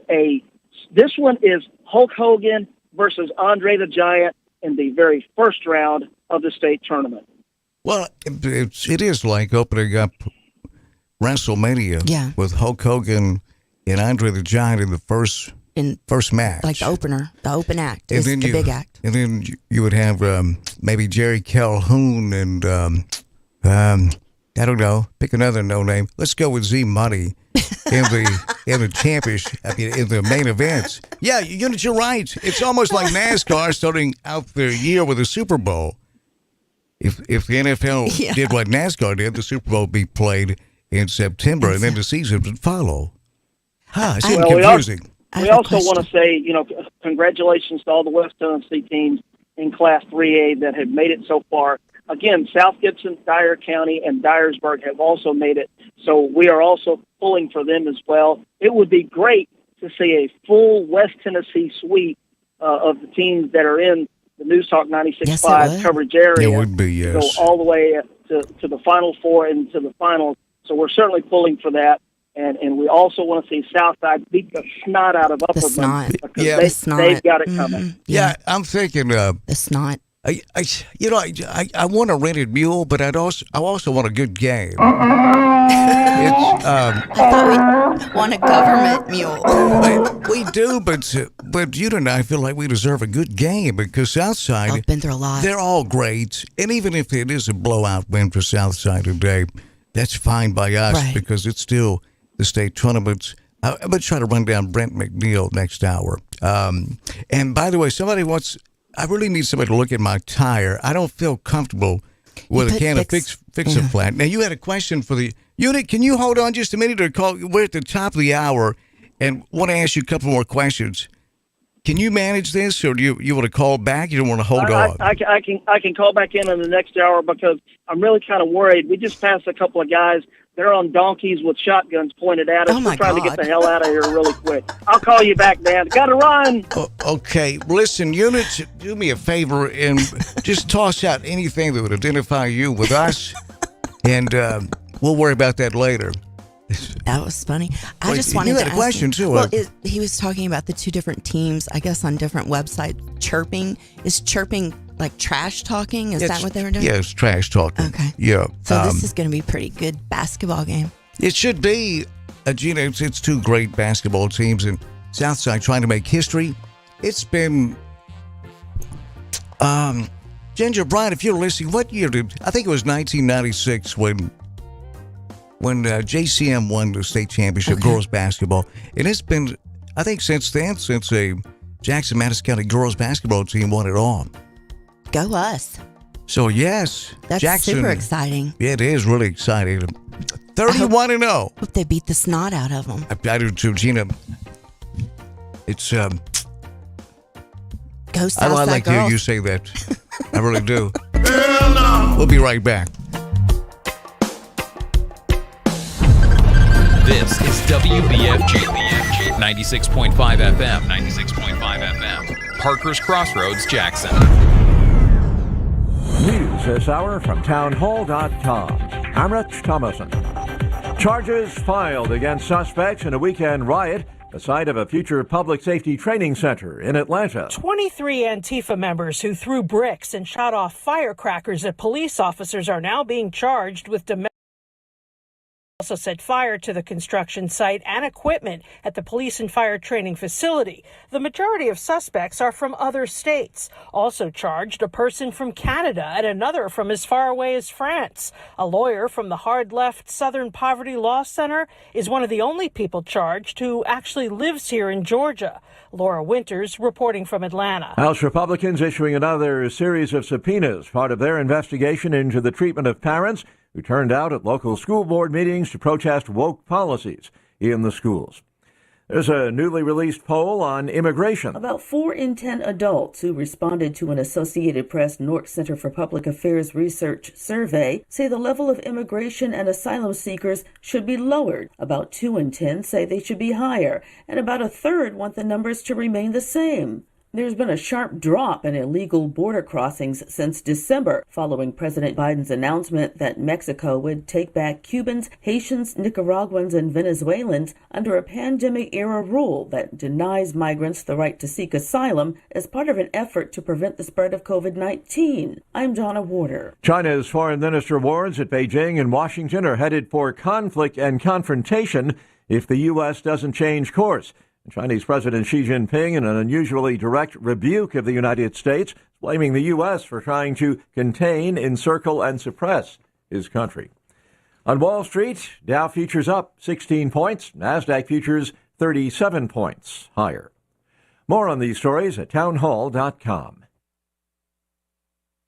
Hulk Hogan versus Andre the Giant in the very first round of the state tournament. Well, it is like opening up WrestleMania with Hulk Hogan and Andre the Giant in the first match. Like the opener, the open act is the big act. And then you would have maybe Jerry Calhoun and I don't know, pick another no name. Let's go with Z Money in the championship, in the main events. Yeah, you're right. It's almost like NASCAR starting out their year with a Super Bowl. If the NFL did what NASCAR did, the Super Bowl would be played in September, and then the season would follow. It's confusing. We also want to say, congratulations to all the West Tennessee teams in Class 3A that have made it so far. Again, South Gibson, Dyer County, and Dyersburg have also made it, so we are also pulling for them as well. It would be great to see a full West Tennessee sweep of the teams that are in the News Talk 96.5 coverage area. It would be, yes. Go all the way to the Final Four and to the finals. So we're certainly pulling for that. And we also want to see Southside beat the snot out of Upperman because they've got it coming. Mm-hmm. Yeah, I'm thinking the snot. I want a rented mule, but I also want a good game. I thought we want a government mule. We do, but you and I feel like we deserve a good game because Southside. I've been through a lot. They're all great, and even if it is a blowout win for Southside today, that's fine by us because it's still the state tournaments. I'm going to try to run down Brent McNeil next hour. And by the way, somebody wants I really need somebody to look at my tire. I don't feel comfortable with a can of Fix-A-Flat. Now, you had a question for the unit. Can you hold on just a minute or call? We're at the top of the hour and want to ask you a couple more questions. Can you manage this, or do you want to call back? You don't want to hold on? I can call back in the next hour because I'm really kind of worried. We just passed a couple of guys. They're on donkeys with shotguns pointed at us. We're trying to get the hell out of here really quick. I'll call you back, Dan. Got to run. Okay. Listen, units, do me a favor and just toss out anything that would identify you with us, and we'll worry about that later. That was funny. I just wanted to ask you had a question too. Well, he was talking about the two different teams, I guess, on different websites. Chirping. Is chirping like trash talking? Is that what they were doing? Yeah, it's trash talking. Okay. Yeah. So this is going to be a pretty good basketball game. It should be. Gina, it's two great basketball teams, and Southside trying to make history. It's been... Ginger, Brian, if you're listening, what year did... I think it was 1996 when JCM won the state championship, girls basketball. And it's been, I think since then, since a Jackson-Madison County girls basketball team won it all. Go us. So, yes. That's Jackson, super exciting. Yeah, it is really exciting. 31-0. Hope they beat the snot out of them. I do too, Gina. It's, Go Southside I like to hear girls. you say that. I really do. We'll be right back. This is WBFG 96.5 FM, 96.5 FM, Parker's Crossroads, Jackson. News this hour from townhall.com. I'm Rich Thomason. Charges filed against suspects in a weekend riot, the site of a future public safety training center in Atlanta. 23 Antifa members who threw bricks and shot off firecrackers at police officers are now being charged with domestic. Also set fire to the construction site and equipment at the police and fire training facility. The majority of suspects are from other states. Also charged a person from Canada and another from as far away as France. A lawyer from the Hard Left Southern Poverty Law Center is one of the only people charged who actually lives here in Georgia. Laura Winters reporting from Atlanta. House Republicans issuing another series of subpoenas, part of their investigation into the treatment of parents who turned out at local school board meetings to protest woke policies in the schools. There's a newly released poll on immigration. About 4 in 10 adults who responded to an Associated Press North Center for Public Affairs research survey say the level of immigration and asylum seekers should be lowered. About 2 in 10 say they should be higher, and about a third want the numbers to remain the same. There's been a sharp drop in illegal border crossings since December, following President Biden's announcement that Mexico would take back Cubans, Haitians, Nicaraguans, and Venezuelans under a pandemic-era rule that denies migrants the right to seek asylum as part of an effort to prevent the spread of COVID-19. I'm Donna Warder. China's foreign minister warns that Beijing and Washington are headed for conflict and confrontation if the U.S. doesn't change course. Chinese President Xi Jinping, in an unusually direct rebuke of the United States, blaming the U.S. for trying to contain, encircle, and suppress his country. On Wall Street, Dow futures up 16 points, NASDAQ futures 37 points higher. More on these stories at townhall.com.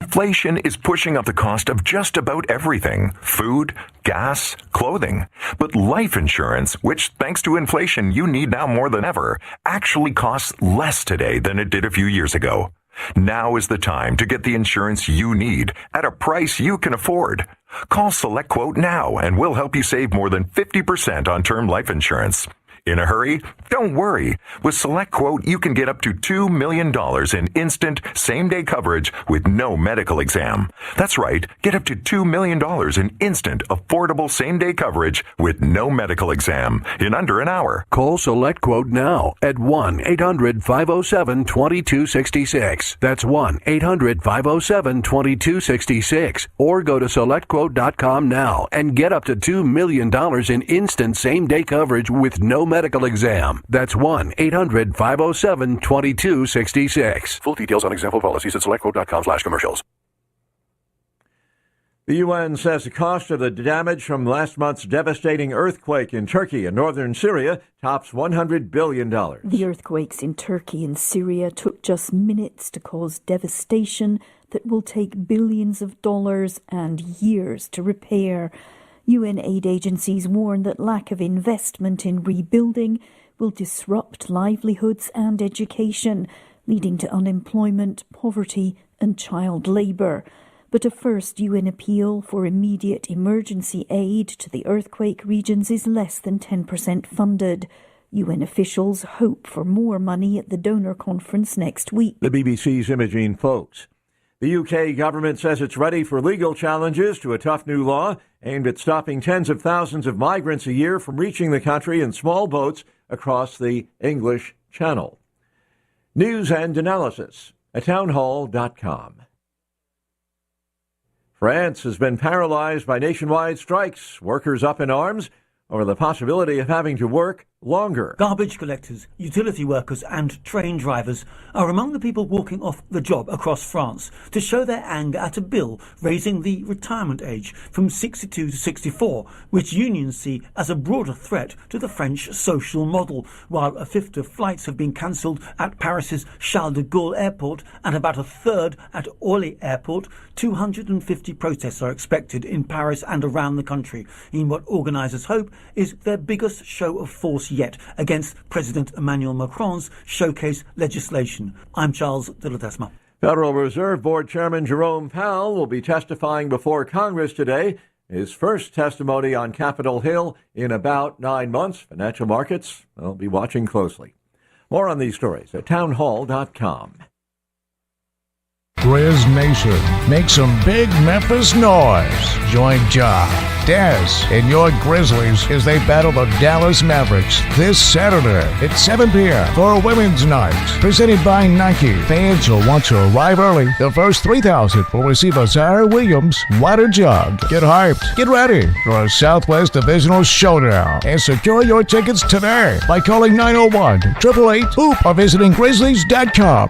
Inflation is pushing up the cost of just about everything: food, gas, clothing. But life insurance, which thanks to inflation you need now more than ever, actually costs less today than it did a few years ago. Now is the time to get the insurance you need at a price you can afford. Call SelectQuote now and we'll help you save more than 50% on term life insurance. In a hurry? Don't worry. With SelectQuote, you can get up to $2 million in instant, same-day coverage with no medical exam. That's right. Get up to $2 million in instant, affordable same-day coverage with no medical exam in under an hour. Call SelectQuote now at 1-800-507-2266. That's 1-800-507-2266. Or go to SelectQuote.com now and get up to $2 million in instant same-day coverage with no medical exam. That's 1-800-507-2266. Full details on example policies at SelectQuote.com/commercials. The UN says the cost of the damage from last month's devastating earthquake in Turkey and northern Syria tops $100 billion. The earthquakes in Turkey and Syria took just minutes to cause devastation that will take billions of dollars and years to repair. UN aid agencies warn that lack of investment in rebuilding will disrupt livelihoods and education, leading to unemployment, poverty, and child labour. But a first UN appeal for immediate emergency aid to the earthquake regions is less than 10% funded. UN officials hope for more money at the donor conference next week. The BBC's Imogene Folks. The UK government says it's ready for legal challenges to a tough new law aimed at stopping tens of thousands of migrants a year from reaching the country in small boats across the English Channel. News and analysis at townhall.com. France has been paralyzed by nationwide strikes, workers up in arms over the possibility of having to work longer. Garbage collectors, utility workers and train drivers are among the people walking off the job across France to show their anger at a bill raising the retirement age from 62 to 64, which unions see as a broader threat to the French social model, while a fifth of flights have been cancelled at Paris's Charles de Gaulle airport and about a third at Orly airport. 250 protests are expected in Paris and around the country in what organisers hope is their biggest show of force yet against President Emmanuel Macron's showcase legislation. I'm Charles de Ledesma. Federal Reserve Board Chairman Jerome Powell will be testifying before Congress today. His first testimony on Capitol Hill in about 9 months. Financial markets will be watching closely. More on these stories at townhall.com. Grizz Nation, make some big Memphis noise. Join Ja, Dez, and your Grizzlies as they battle the Dallas Mavericks this Saturday at 7 p.m. for a women's night. Presented by Nike. Fans will want to arrive early. The first 3,000 will receive a Zaire Williams water jug. Get hyped. Get ready for a Southwest Divisional Showdown and secure your tickets today by calling 901-888-HOOP or visiting Grizzlies.com.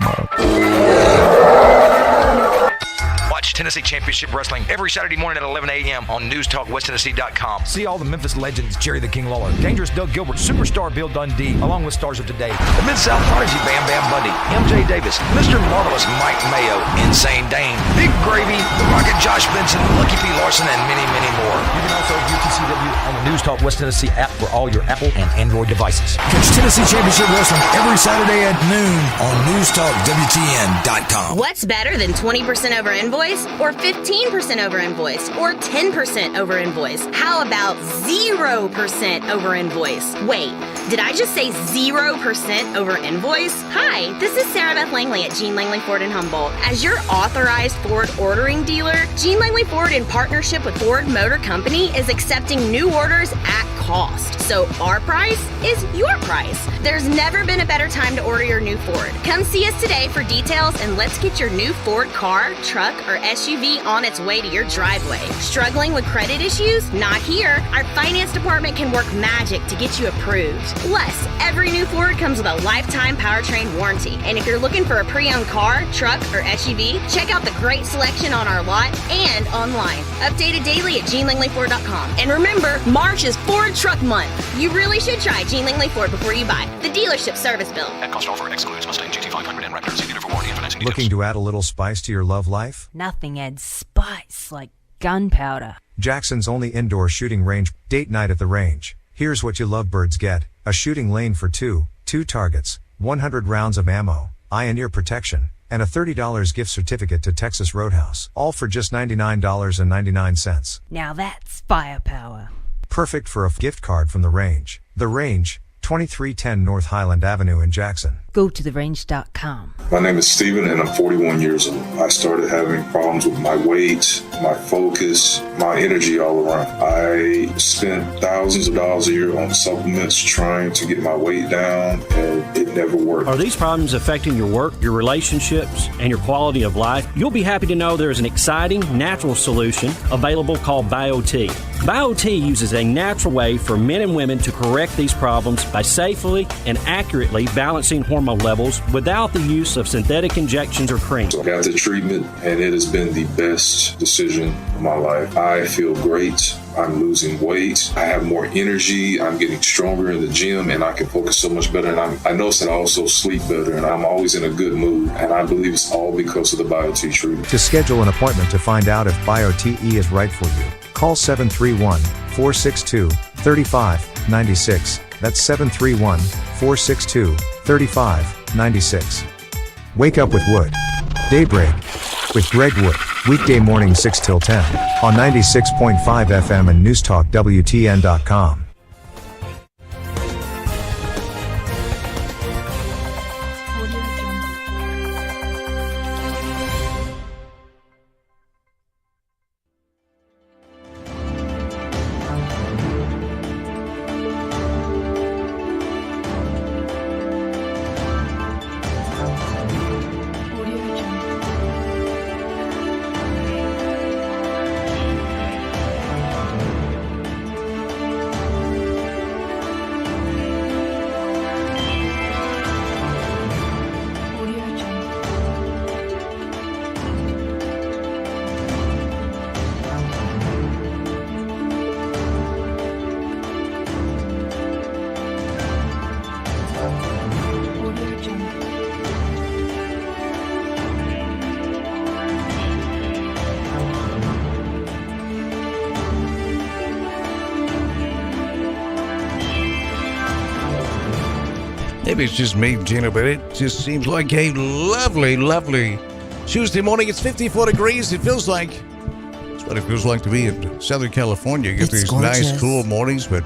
Tennessee Championship Wrestling every Saturday morning at 11 a.m. on NewsTalkWestTennessee.com. See all the Memphis legends: Jerry the King Lawler, Dangerous Doug Gilbert, Superstar Bill Dundee, along with stars of today: the Mid-South Prodigy Bam Bam Bundy, M.J. Davis, Mr. Marvelous Mike Mayo, Insane Dane, Big Gravy, The Rocket Josh Benson, Lucky P. Larson, and many, many more. You can also view TCW on the News Talk West Tennessee app for all your Apple and Android devices. Catch Tennessee Championship Wrestling every Saturday at noon on NewsTalkWTN.com. What's better than 20% over invoice or 15% over invoice or 10% over invoice? How about 0% over invoice? Wait, did I just say 0% over invoice? Hi, this is Sarah Beth Langley at Gene Langley Ford in Humboldt. As your authorized Ford ordering dealer, Gene Langley Ford, in partnership with Ford Motor Company, is accepting new orders at cost. So our price is your price. There's never been a better time to order your new Ford. Come see us today for details and let's get your new Ford car, truck, or SUV on its way to your driveway. Struggling with credit issues? Not here. Our finance department can work magic to get you approved. Plus, every new Ford comes with a lifetime powertrain warranty. And if you're looking for a pre-owned car, truck, or SUV, check out the great selection on our lot and online. Updated daily at GeneLangleyFord.com. And remember, March is Ford Truck Month. You really should try Gene Langley Ford before you buy. The dealership service bill. At cost offer excludes Mustang GT500 and Raptor. See dealer for warranty and financing details. Looking to add a little spice to your love life? Nothing adds spice like gunpowder. Jackson's only indoor shooting range. Date night at the range. Here's what you lovebirds get: a shooting lane for two targets, 100 rounds of ammo, eye and ear protection, and a $30 gift certificate to Texas Roadhouse. All for just $99.99. Now that's firepower. Perfect for a gift card from the range. The Range, 2310 North Highland Avenue in Jackson. Go to therange.com. My name is Steven and I'm 41 years old. I started having problems with my weight, my focus, my energy all around. I spent thousands of dollars a year on supplements trying to get my weight down, and it never worked. Are these problems affecting your work, your relationships, and your quality of life? You'll be happy to know there is an exciting, natural solution available called BioT. BioT uses a natural way for men and women to correct these problems by safely and accurately balancing hormone levels without the use of synthetic injections or creams. I got the treatment, and it has been the best decision of my life. I feel great. I'm losing weight. I have more energy. I'm getting stronger in the gym, and I can focus so much better. And I notice that I also sleep better, and I'm always in a good mood. And I believe it's all because of the BioT treatment. To schedule an appointment to find out if BioTE is right for you, call 731-462-3596. That's 731-462-3596. Wake up with Wood. Daybreak with Greg Wood. Weekday morning 6 till 10 on 96.5 FM and newstalkwtn.com. Maybe it's just me, Gina, but it just seems like a lovely, lovely Tuesday morning. It's 54 degrees. It feels like, it's what it feels like to be in Southern California. You get these gorgeous. nice, cool mornings, but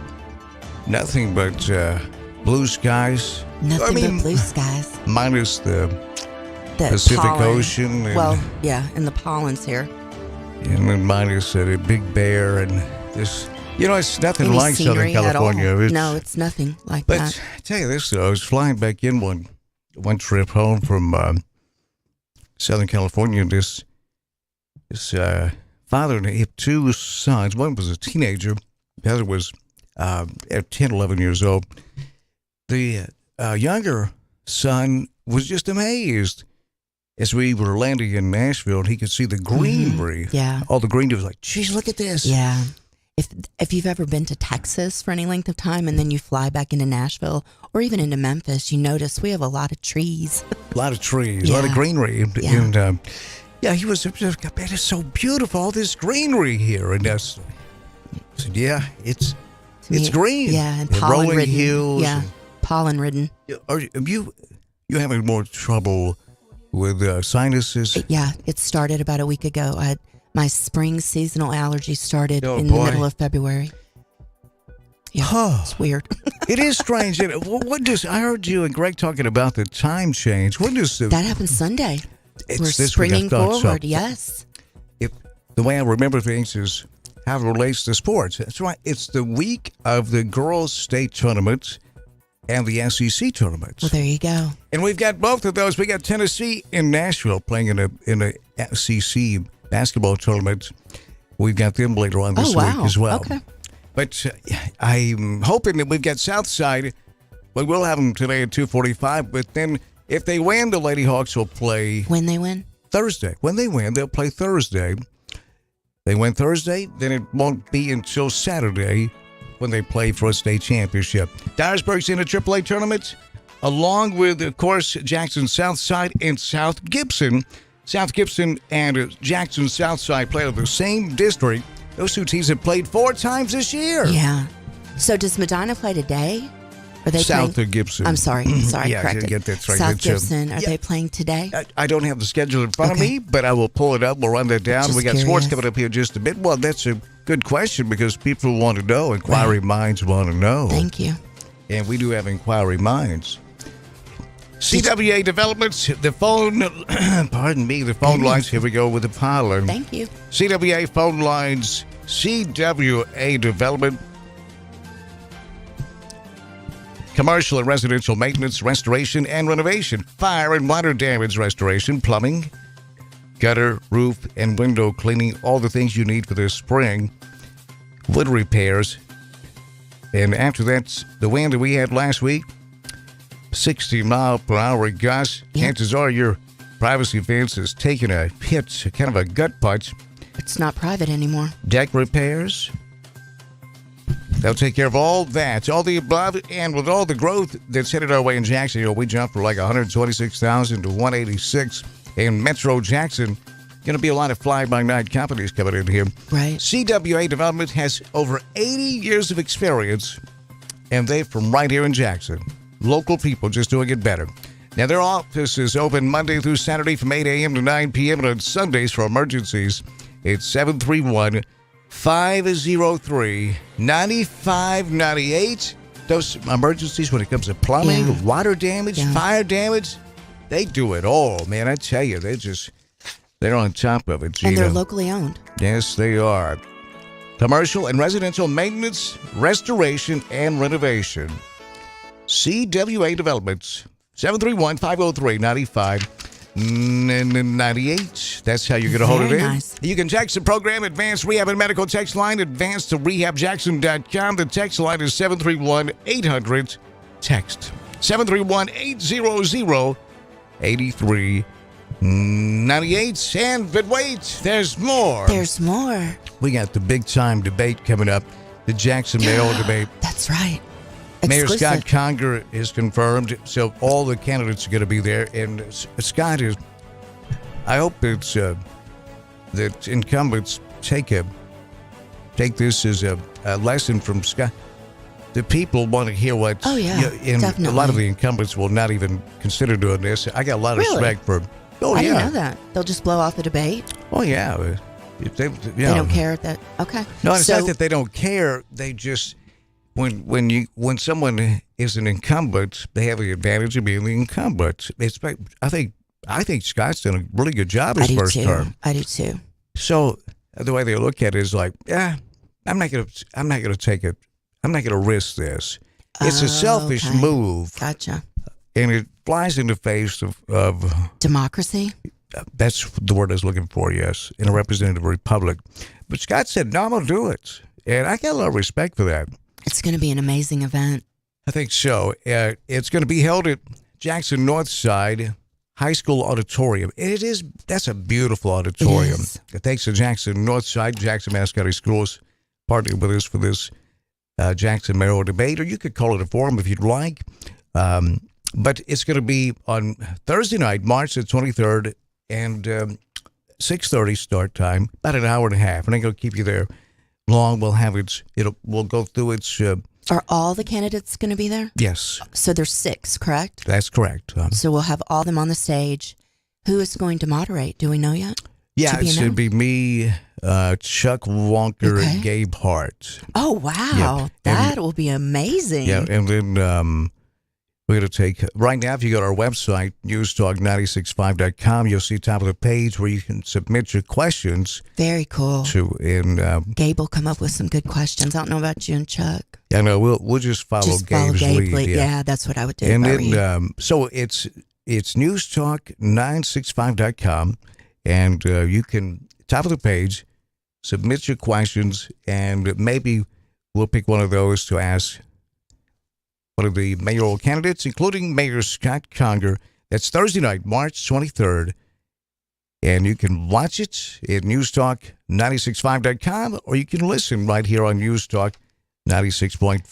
nothing but blue skies. Nothing but blue skies. Minus the The Pacific pollen. Ocean. And, Well, yeah, and the pollen's here. and then minus the Big Bear and this. You know, it's nothing Any like Southern scenery at all. California. No, it's nothing like But that. I tell you this, though, I was flying back in one trip home from Southern California. This father and he had two sons. One was a teenager. The other was 10, 11 years old. The younger son was just amazed as we were landing in Nashville, and he could see the greenery. Yeah. All the greenery was like, geez, look at this. Yeah. If you've ever been to Texas for any length of time and then you fly back into Nashville or even into Memphis, you notice we have a lot of trees. A lot of trees, a lot of greenery. Yeah. And he was just, man, it's so beautiful, all this greenery here. And I said, yeah, it's green. Yeah, and The pollen rolling ridden. hills. Yeah, pollen ridden. Are you having more trouble with sinuses? Yeah, it started about a week ago. My spring seasonal allergy started in the boy. middle of February. Yeah, it's weird. It is strange. I heard you and Greg talking about the time change. When does That happened Sunday. It's We're this week, I springing thought so. forward, yes. The way I remember things is how it relates to sports. That's right. It's the week of the girls' state tournament and the SEC tournaments. Well, there you go. And we've got both of those. We got Tennessee and Nashville playing in a SEC basketball tournament. We've got them later on this week as well. Okay. But I'm hoping that we've got Southside. But we'll have them today at 2:45. But then if they win, the Lady Hawks will play. When they win? Thursday. When they win, they'll play Thursday. They win Thursday, then it won't be until Saturday when they play for a state championship. Dyersburg's in the AAA tournament, along with, of course, Jackson Southside and South Gibson. South Gibson and Jackson Southside play in the same district. Those two teams have played 4 times this year. Yeah. So does Medina play today? Are they South playing? Gibson. I'm sorry. Yeah, corrected. get that right. South That's, Gibson, are they playing today? I don't have the schedule in front of me, but I will pull it up. We'll run that down. Just We got curious. sports coming up here in just a bit. Well, that's a good question because people want to know. Inquiry minds want to know. Thank you. And we do have inquiry minds. CWA Developments, the phone, pardon me, the phone lines. Here we go with the pilot. Thank you. CWA phone lines, CWA Development. Commercial and residential maintenance, restoration, and renovation. Fire and water damage restoration, plumbing, gutter, roof, and window cleaning. All the things you need for this spring. wood repairs. And after that, the wind that we had last week, 60 mile per hour gusts. Chances are your privacy fence is taking a hit, kind of a gut punch. It's not private anymore. Deck repairs. They'll take care of all that, all the above, and with all the growth that's headed our way in Jackson, we jumped from like 126,000 to 186 in Metro Jackson. Going to be a lot of fly-by-night companies coming in here. Right. CWA Development has over 80 years of experience, and they're from right here in Jackson. Local people just doing it better. Now, their office is open Monday through Saturday from 8 a.m. to 9 p.m. and on Sundays for emergencies. It's 731-503-9598. Those emergencies when it comes to plumbing, water damage, fire damage, they do it all, man. I tell you, they're on top of it, Gina. And they're locally owned. Yes, they are. Commercial and residential maintenance, restoration, and renovation. CWA Developments, 731-503-9598. That's how you get a hold of it. Nice. You can text the program, Advanced Rehab and Medical Text Line, advanced to rehabjackson.com. The text line is 731-800-TEXT. 731-800-8398. But wait, there's more. There's more. We got the big time debate coming up, the Jackson mayoral debate. That's right. Mayor Exclusive. Scott Conger is confirmed, so all the candidates are going to be there. And Scott is, I hope it's that incumbents take this as a lesson from Scott. The people want to hear what. Oh yeah, definitely. A lot of the incumbents will not even consider doing this. I got a lot of respect for. Oh I yeah, didn't know that. They'll just blow off the debate. Oh yeah, if they don't care that. Okay. No, it's not that they don't care. They just when someone is an incumbent, they have the advantage of being the incumbent. I think Scott's done a really good job his first term. I do too. So the way they look at it is like, I'm not gonna take it. I'm not gonna risk this. It's a selfish move. Gotcha. And it flies in the face of democracy. That's the word I was looking for, yes, in a representative republic. But Scott said, no, I'm going to do it. And I got a lot of respect for that. It's going to be an amazing event. I think so. It's going to be held at Jackson Northside High School Auditorium. That's a beautiful auditorium. Thanks to Jackson Northside, Jackson Madison County Schools, partnering with us for this Jackson mayoral debate, or you could call it a forum if you'd like. But it's going to be on Thursday night, March the 23rd, and 6:30 start time, about an hour and a half. And I'm going to keep you there long. We'll go through its. Are all the candidates going to be there? Yes. So there's 6, correct? That's correct. So we'll have all of them on the stage. Who is going to moderate? Do we know yet? Yeah, it should be me, Chuck Wonker, and Gabe Hart. Oh, wow. Yeah. That will be amazing. Yeah, and then we're going to take, right now, if you go to our website, newstalk965.com, you'll see top of the page where you can submit your questions. Very cool. Gabe will come up with some good questions. I don't know about you and Chuck. Yeah, no, we'll just follow Gabe's lead. Yeah, that's what I would do. And then, so it's newstalk965.com, and you can, top of the page, submit your questions, and maybe we'll pick one of those to ask one of the mayoral candidates, including Mayor Scott Conger. That's Thursday night, March 23rd. And you can watch it at newstalk965.com, or you can listen right here on Newstalk 96.5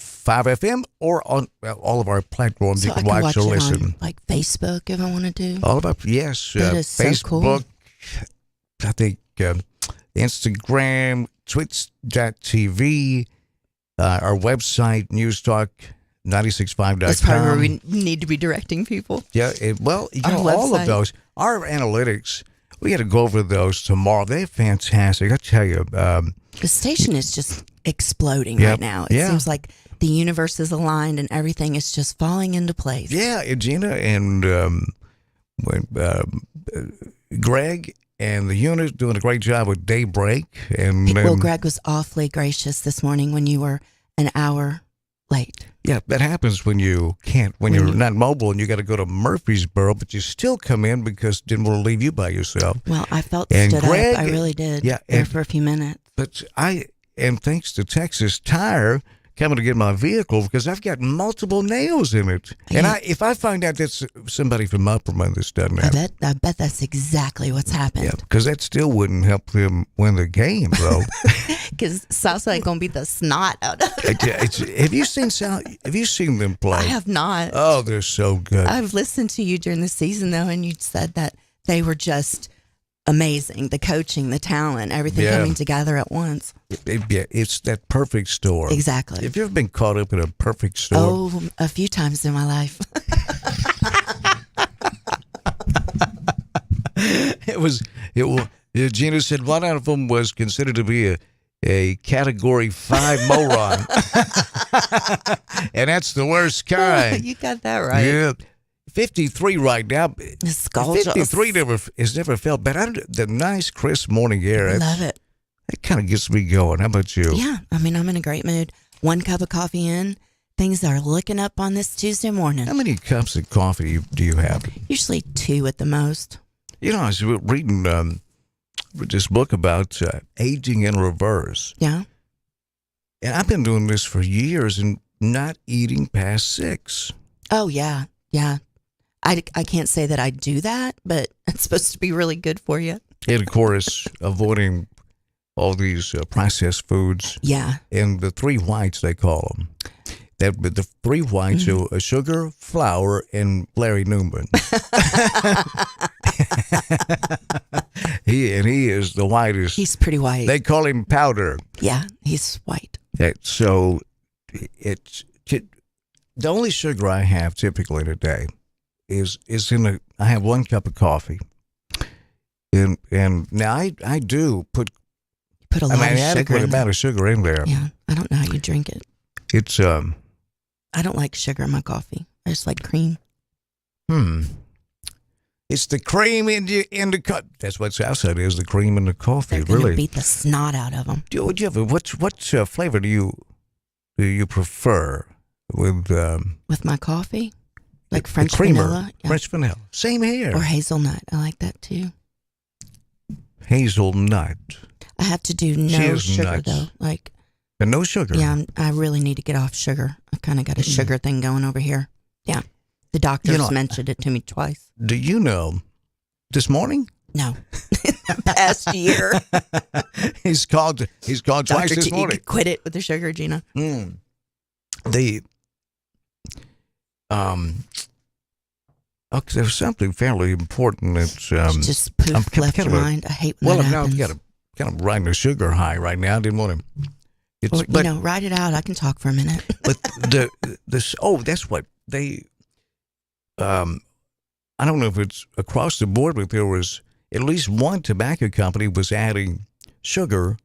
FM, or on all of our platforms. So you can I can watch or it listen. On, like Facebook, if I want to do. All about, yes. That is Facebook, so cool. I think Instagram, Twitch.tv, our website, newstalk965.com. That's probably where we need to be directing people. Yeah, all of those. Our analytics, we got to go over those tomorrow. They're fantastic. I tell you. The station is just exploding right now. It seems like the universe is aligned and everything is just falling into place. Yeah, Gina and Greg and the unit doing a great job with Daybreak. And well, Greg was awfully gracious this morning when you were an hour late. Yeah, that happens when you're not mobile and you got to go to Murfreesboro, but you still come in because didn't want to leave you by yourself. Well, I felt and stood Greg, up. I really did. Yeah, for a few minutes. But and thanks to Texas Tire coming to get my vehicle because I've got multiple nails in it. And if I find out that's somebody from Upperman that's done that. I bet that's exactly what's happened. Yeah, because that still wouldn't help them win the game, though. Because Southside going to beat the snot out of it. Have you seen them play? I have not. Oh, they're so good. I've listened to you during the season, though, and you said that they were just amazing. The coaching, the talent, everything coming together at once. It's that perfect storm. Exactly. Have you ever been caught up in a perfect storm? Oh, a few times in my life. Gina said one out of them was considered to be a Category 5 moron. And that's the worst kind. You got that right. Yeah. 53 right now. It's gorgeous. 53 has never felt bad. The nice, crisp morning air. I love it. It kind of gets me going. How about you? Yeah. I mean, I'm in a great mood. 1 cup of coffee in. Things are looking up on this Tuesday morning. How many cups of coffee do you have? Usually 2 at the most. You know, I was reading this book about aging in reverse. Yeah. And I've been doing this for years and not eating past 6. Oh, yeah. Yeah. I can't say that I do that, but it's supposed to be really good for you. And, of course, avoiding all these processed foods. Yeah. And the 3 whites, they call them. The 3 whites are sugar, flour, and Larry Newman. He is the whitest. He's pretty white. They call him powder. Yeah, he's white. So it's the only sugar I have typically in a day is I have 1 cup of coffee. And now I do put a lot of sugar adequate amount of sugar in there. Yeah, I don't know how you drink it. It's I don't like sugar in my coffee. I just like cream. It's the cream in the cup. That's what Southside is, the cream in the coffee. They're really beat the snot out of them. What flavor do you prefer with my coffee? Like French creamer, vanilla? Yeah. French vanilla. Same here. Or hazelnut. I like that too. Hazelnut. I have to do no sugar though. Like and no sugar. Yeah, I really need to get off sugar. I've kind of got a sugar thing going over here. Yeah. The doctor's mentioned it to me twice. Do you know this morning? No. Past year. He's called twice this morning. You quit it with the sugar, Gina. Okay, there's something fairly important that's just poof left your mind. I hate when that happens. I'm kind of riding a sugar high right now. I didn't want to. Write it out. I can talk for a minute. But that's what they. I don't know if it's across the board, but there was at least one tobacco company was adding sugar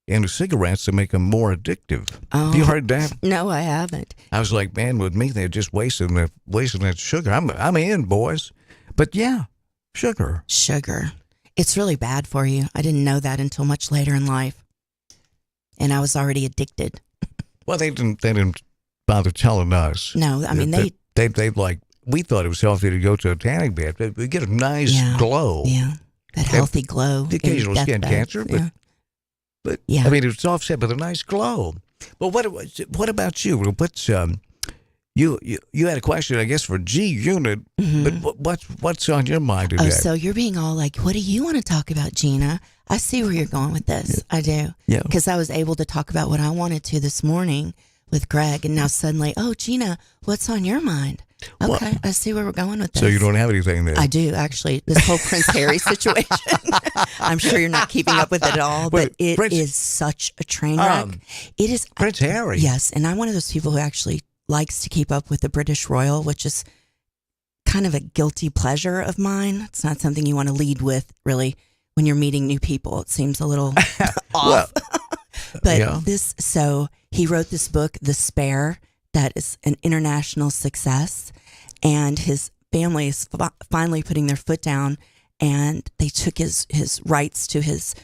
into cigarettes to make them more addictive. Oh, have you heard that? No, I haven't. I was like, man, with me, they're just wasting that sugar. I'm in, boys. But yeah, sugar. Sugar. It's really bad for you. I didn't know that until much later in life. And I was already addicted. Well, they didn't bother telling us. No, I mean, they like, we thought it was healthy to go to a tanning bed, but we get a nice glow. Yeah, that healthy glow. The occasional skin cancer, but yeah. I mean, it's offset with a nice glow. But what about you? What's you had a question, I guess, for G Unit, but what's on your mind today? Oh, so you're being all like, what do you want to talk about, Gina? I see where you're going with this. I do. Yeah. Because I was able to talk about what I wanted to this morning with Greg, and now suddenly, oh, Gina, what's on your mind? Okay, I see where we're going with this. So you don't have anything there? I do, actually. This whole Prince Harry situation. I'm sure you're not keeping up with it at all, but it is such a train wreck. It is Prince Harry. Yes, and I'm one of those people who actually likes to keep up with the British royal, which is kind of a guilty pleasure of mine. It's not something you want to lead with, really, when you're meeting new people. It seems a little off. But so he wrote this book, The Spare, that is an international success, and his family is finally putting their foot down, and they took his rights to his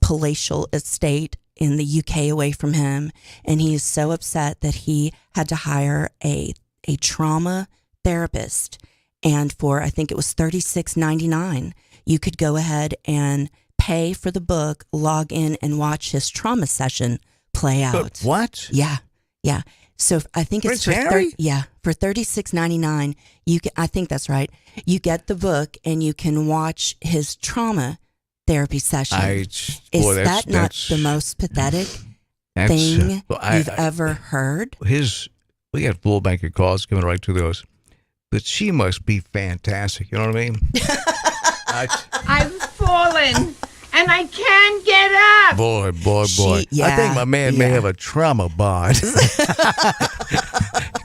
palatial estate in the UK away from him, and he is so upset that he had to hire a trauma therapist, and for I think it was $36.99, you could go ahead and pay for the book, log in, and watch his trauma session play out. But what? Yeah. So I think it's Prince Harry? for $36.99. I think that's right. You get the book and you can watch his trauma therapy session. Is that not the most pathetic thing you've ever heard? We got full bank of calls coming right to those, but she must be fantastic. You know what I mean? I've fallen. And I can't get up. Boy. I think my man may have a trauma bond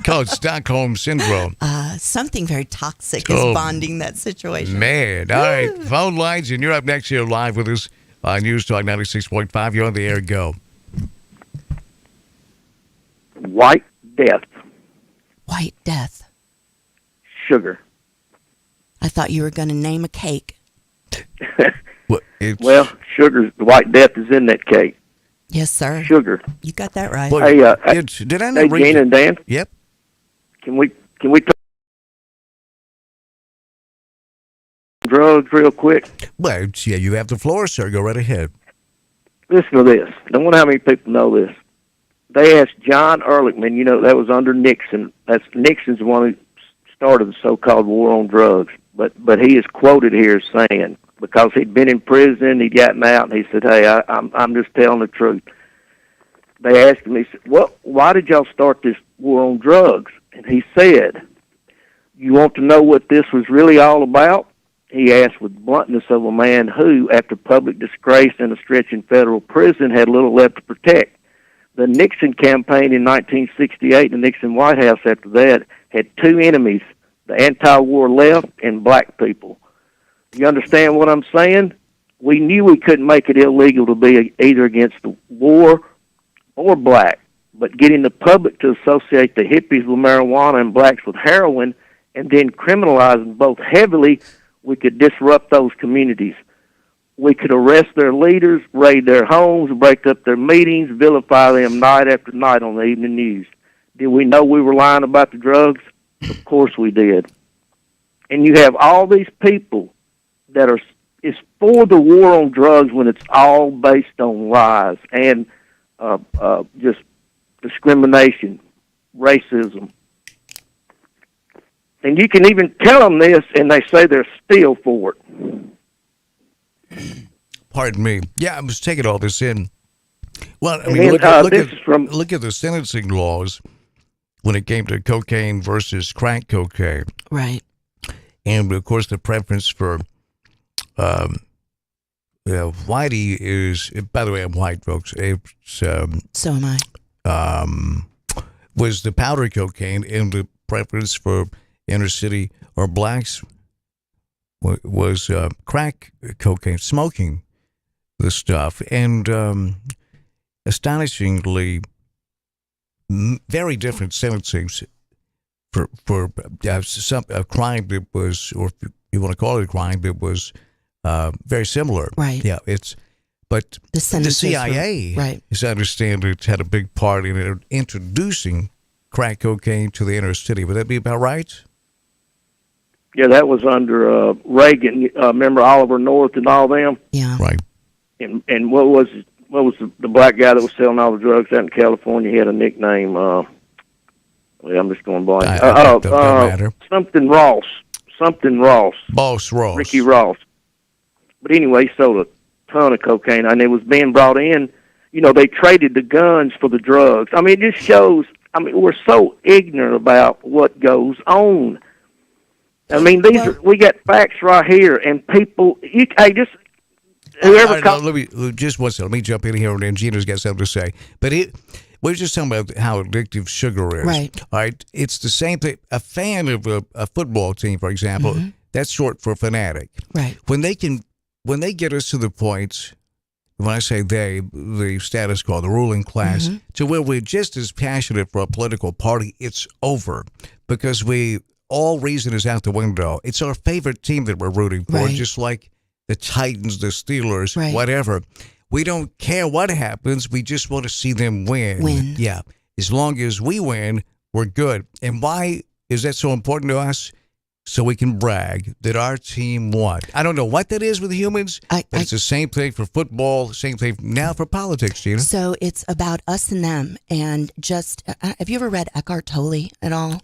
called Stockholm Syndrome. Something very toxic is bonding that situation. Man. All right. Phone lines, and you're up next here live with us on News Talk 96.5. You're on the air. Go. White Death. White Death. Sugar. I thought you were going to name a cake. Well, sugar, the White Death is in that cake. Yes, sir. Sugar. You got that right. Hey, did I not read Gene and Dan? Yep. Can we talk drugs real quick? Well, yeah, you have the floor, sir. Go right ahead. Listen to this. I don't know how many people know this. They asked John Ehrlichman, that was under Nixon. Nixon's the one who started the so-called war on drugs. But he is quoted here saying, because he'd been in prison, he'd gotten out, and he said, "Hey, I'm just telling the truth." They asked him, he said, why did y'all start this war on drugs? And he said, "You want to know what this was really all about?" He asked with bluntness of a man who, after public disgrace and a stretch in federal prison, had little left to protect. The Nixon campaign in 1968, the Nixon White House after that, had two enemies, the anti-war left and black people. You understand what I'm saying? We knew we couldn't make it illegal to be either against the war or black, but getting the public to associate the hippies with marijuana and blacks with heroin and then criminalizing both heavily, we could disrupt those communities. We could arrest their leaders, raid their homes, break up their meetings, vilify them night after night on the evening news. Did we know we were lying about the drugs? Of course we did. And you have all these people that is for the war on drugs when it's all based on lies and just discrimination, racism. And you can even tell them this, and they say they're still for it. Pardon me. Yeah, I was taking all this in. Well, I mean, then, look at the sentencing laws when it came to cocaine versus crack cocaine. Right. And, of course, the preference for whitey is, by the way, I'm white, folks. It's, so am I. Was the powder cocaine, and the preference for inner city or blacks was crack cocaine, smoking the stuff. And astonishingly, very different sentencing for a crime that was, or if you want to call it a crime, that was very similar. Right. Yeah, but the CIA, as I understand it, had a big part in introducing crack cocaine to the inner city. Would that be about right? Yeah, that was under Reagan. Remember Oliver North and all them? Yeah. Right. And what was the black guy that was selling all the drugs out in California? He had a nickname. I'm just going blank. Don't matter. Something Ross. Boss Ross. Ricky Ross. But anyway, he sold a ton of cocaine, and it was being brought in. They traded the guns for the drugs. I mean, it just shows. I mean, we're so ignorant about what goes on. I mean, we got facts right here, and people. Whoever. Let me jump in here, and Gina's got something to say. But we're just talking about how addictive sugar is. Right. All right. It's the same thing. A fan of a football team, for example, that's short for fanatic. Right. When they get us to the point, when I say they, the status quo, the ruling class, to where we're just as passionate for a political party, it's over because all reason is out the window. It's our favorite team that we're rooting for, just like the Titans, the Steelers, whatever. We don't care what happens. We just want to see them win. Yeah. As long as we win, we're good. And why is that so important to us? so we can brag that our team won. I don't know what that is with humans, but it's the same thing for football, same thing now for politics, Gina. So it's about us and them. And just, have you ever read Eckhart Tolle at all?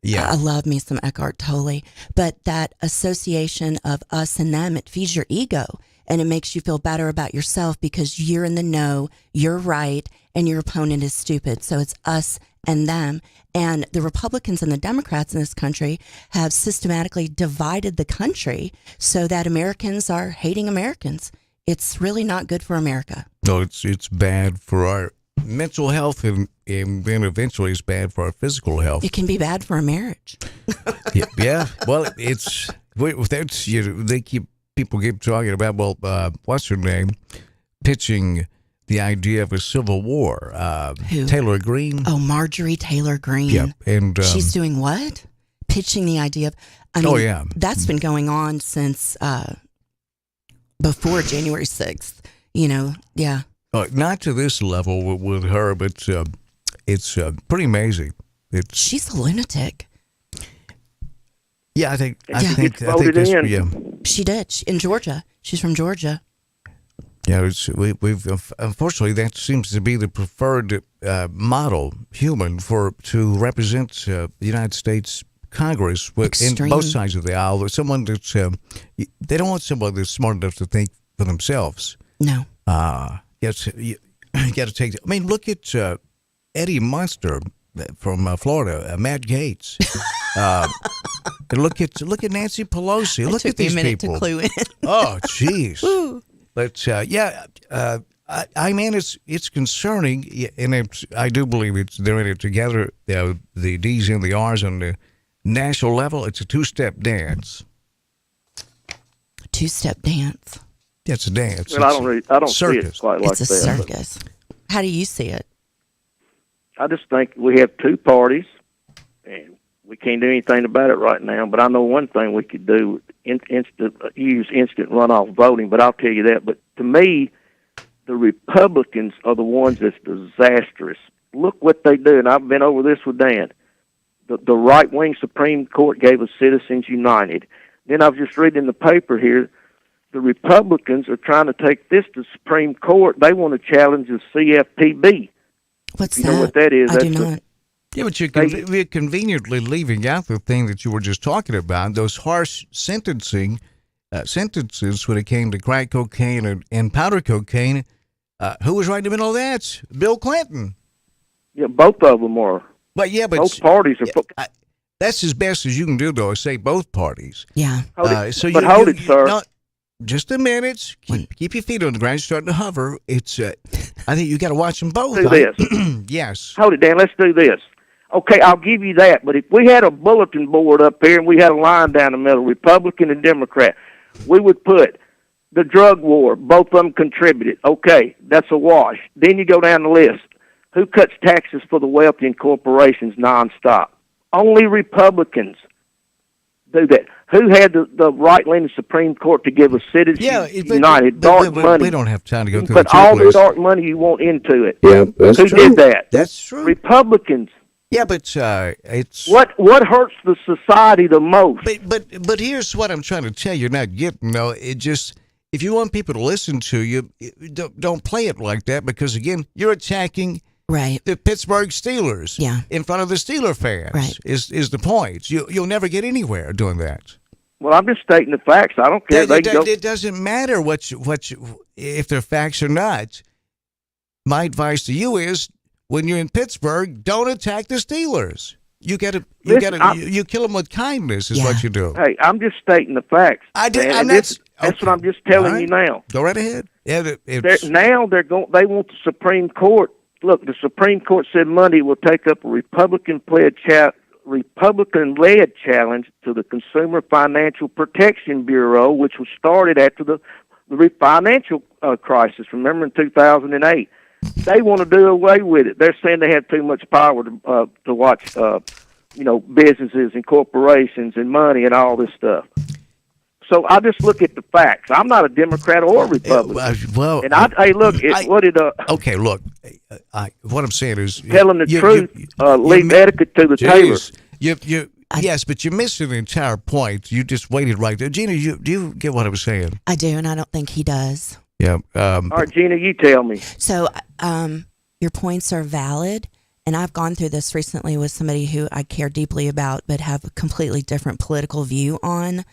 Yeah. I love me some Eckhart Tolle. But that association of us and them, it feeds your ego. And it makes you feel better about yourself because you're in the know, you're right, and your opponent is stupid. So it's us and them. And the Republicans and the Democrats in this country have systematically divided the country so that Americans are hating Americans. It's really not good for America. No, it's bad for our mental health, and then eventually it's bad for our physical health. It can be bad for a marriage. Yeah. Well, that's people keep talking about. Well, what's her name? Pitching the idea of a civil war. Who? Taylor Greene. Oh, Marjorie Taylor Greene. Yeah, and she's doing what? Pitching the idea of. I mean, that's been going on since before January 6th. Yeah. Not to this level with her, but it's pretty amazing. She's a lunatic. Yeah, I think She did in Georgia. She's from Georgia. Yeah, we've unfortunately that seems to be the preferred model human to represent the United States Congress in both sides of the aisle. Someone that's they don't want someone that's smart enough to think for themselves. No. Yes, you got to take. I mean, look at Eddie Munster from Florida, Matt Gaetz. Look at Nancy Pelosi. Look at these people. It took me a minute to clue in. Oh, jeez. But I mean, it's concerning, and I do believe they're in it together. The D's and the R's on the national level. It's a two-step dance. Two-step dance. Yeah, it's a dance. Well, I don't see it quite like that. It's a circus. How do you see it? I just think we have two parties, and we can't do anything about it right now. But I know one thing we could do: use instant runoff voting. But I'll tell you that. But to me, the Republicans are the ones that's disastrous. Look what they do, and I've been over this with Dan. The right-wing Supreme Court gave us Citizens United. Then I was just reading in the paper here, the Republicans are trying to take this to Supreme Court. They want to challenge the CFPB. What's that? You know what that is? I do not. Yeah, but you're conveniently leaving out the thing that you were just talking about, those harsh sentences when it came to crack cocaine and powder cocaine. Who was right in the middle of that? Bill Clinton. Yeah, both of them are. But both parties are. That's as best as you can do, though, is say both parties. Yeah. Hold it, sir. Just a minute. Keep your feet on the ground. You're starting to hover. It's. I think you got to watch them both. Do this. Yes. Hold it, Dan. Let's do this. Okay, I'll give you that. But if we had a bulletin board up here and we had a line down the middle, Republican and Democrat, we would put the drug war. Both of them contributed. Okay, that's a wash. Then you go down the list. Who cuts taxes for the wealthy and corporations nonstop? Only Republicans do that. Who had the right-leaning Supreme Court to give us Citizens United dark money? We don't have time to go through put all the dark money you want into it. Yeah, that's Who true. did that? That's true. Republicans. Yeah, but it's what hurts the society the most. But here's what I'm trying to tell you. You're not getting though. It just if you want people to listen to you, don't play it like that because again, you're attacking. Right. The Pittsburgh Steelers. Yeah. In front of the Steeler fans. Right. Is the point. You'll never get anywhere doing that. Well, I'm just stating the facts. I don't care. It doesn't matter if they're facts or not. My advice to you is when you're in Pittsburgh, don't attack the Steelers. You kill them with kindness is what you do. Hey, I'm just stating the facts. That's what I'm just telling you now. Go right ahead. Yeah, they want the Supreme Court. Look, the Supreme Court said Monday will take up a Republican-led challenge to the Consumer Financial Protection Bureau, which was started after the financial crisis. Remember in 2008, they want to do away with it. They're saying they have too much power to watch, businesses and corporations and money and all this stuff. So I just look at the facts. I'm not a Democrat or a Republican. Okay, look. What I'm saying is telling the truth. Leave etiquette to the tailor. Yes, but you missed the entire point. You just waited right there. Gina, do you get what I was saying? I do, and I don't think he does. Yeah. All right, Gina, you tell me. So your points are valid, and I've gone through this recently with somebody who I care deeply about but have a completely different political view on.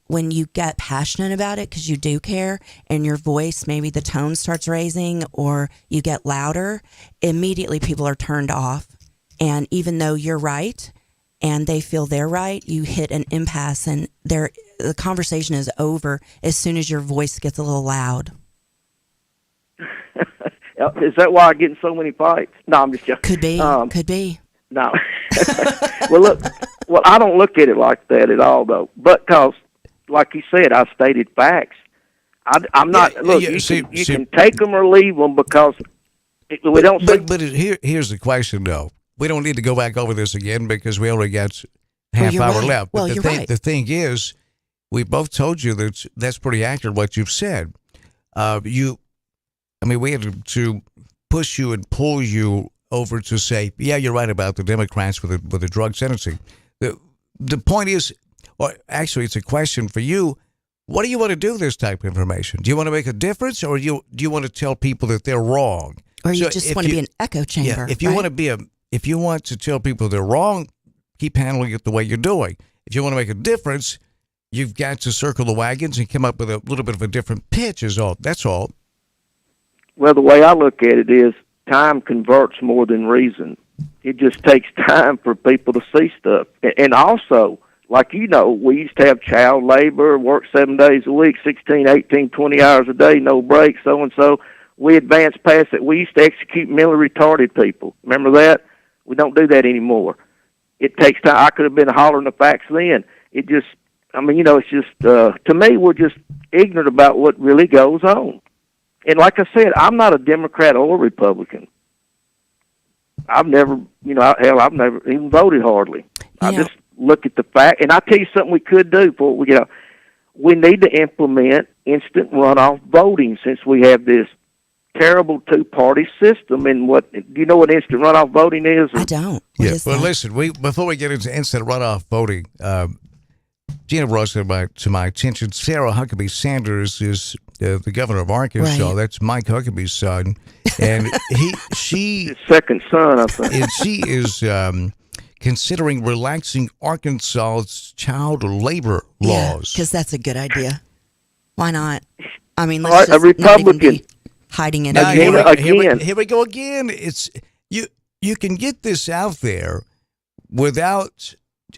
When you get passionate about it, because you do care, and your voice, maybe the tone starts raising or you get louder, immediately people are turned off. And even though you're right and they feel they're right, you hit an impasse and the conversation is over as soon as your voice gets a little loud. Is that why I get in so many fights? No, I'm just joking. Could be. Could be. No. Well, I don't look at it like that at all, though. But because, like you said, I stated facts. I'm not. You can take them or leave them because we don't. But here's the question, though. We don't need to go back over this again because we only got half hour left. Well, but the thing is, we both told you that's pretty accurate what you've said. We had to push you and pull you over to say, yeah, you're right about the Democrats with the drug sentencing. The point is, or actually, it's a question for you. What do you want to do with this type of information? Do you want to make a difference, or do you want to tell people that they're wrong? Or you just want to be an echo chamber? Yeah, if you want to tell people they're wrong, keep handling it the way you're doing. If you want to make a difference, you've got to circle the wagons and come up with a little bit of a different pitch. That's all. Well, the way I look at it is time converts more than reason. It just takes time for people to see stuff. And also, like we used to have child labor, work 7 days a week, 16, 18, 20 hours a day, no breaks, so-and-so. We advanced past it. We used to execute mentally retarded people. Remember that? We don't do that anymore. It takes time. I could have been hollering the facts then. It just, it's just, to me, we're just ignorant about what really goes on. And like I said, I'm not a Democrat or Republican. I've never, I've never even voted hardly. Yeah. I just look at the fact, and I'll tell you something we could do before we get out. We need to implement instant runoff voting since we have this terrible two-party system. And do you know what instant runoff voting is? I don't. Listen, before we get into instant runoff voting, Gina brought to my attention, Sarah Huckabee Sanders is the governor of Arkansas. Right. That's Mike Huckabee's son, and she his second son, I think. And she is considering relaxing Arkansas's child labor laws. Because that's a good idea. Why not? Let's just a Republican not even be hiding it out. Here we go again. It's you can get this out there without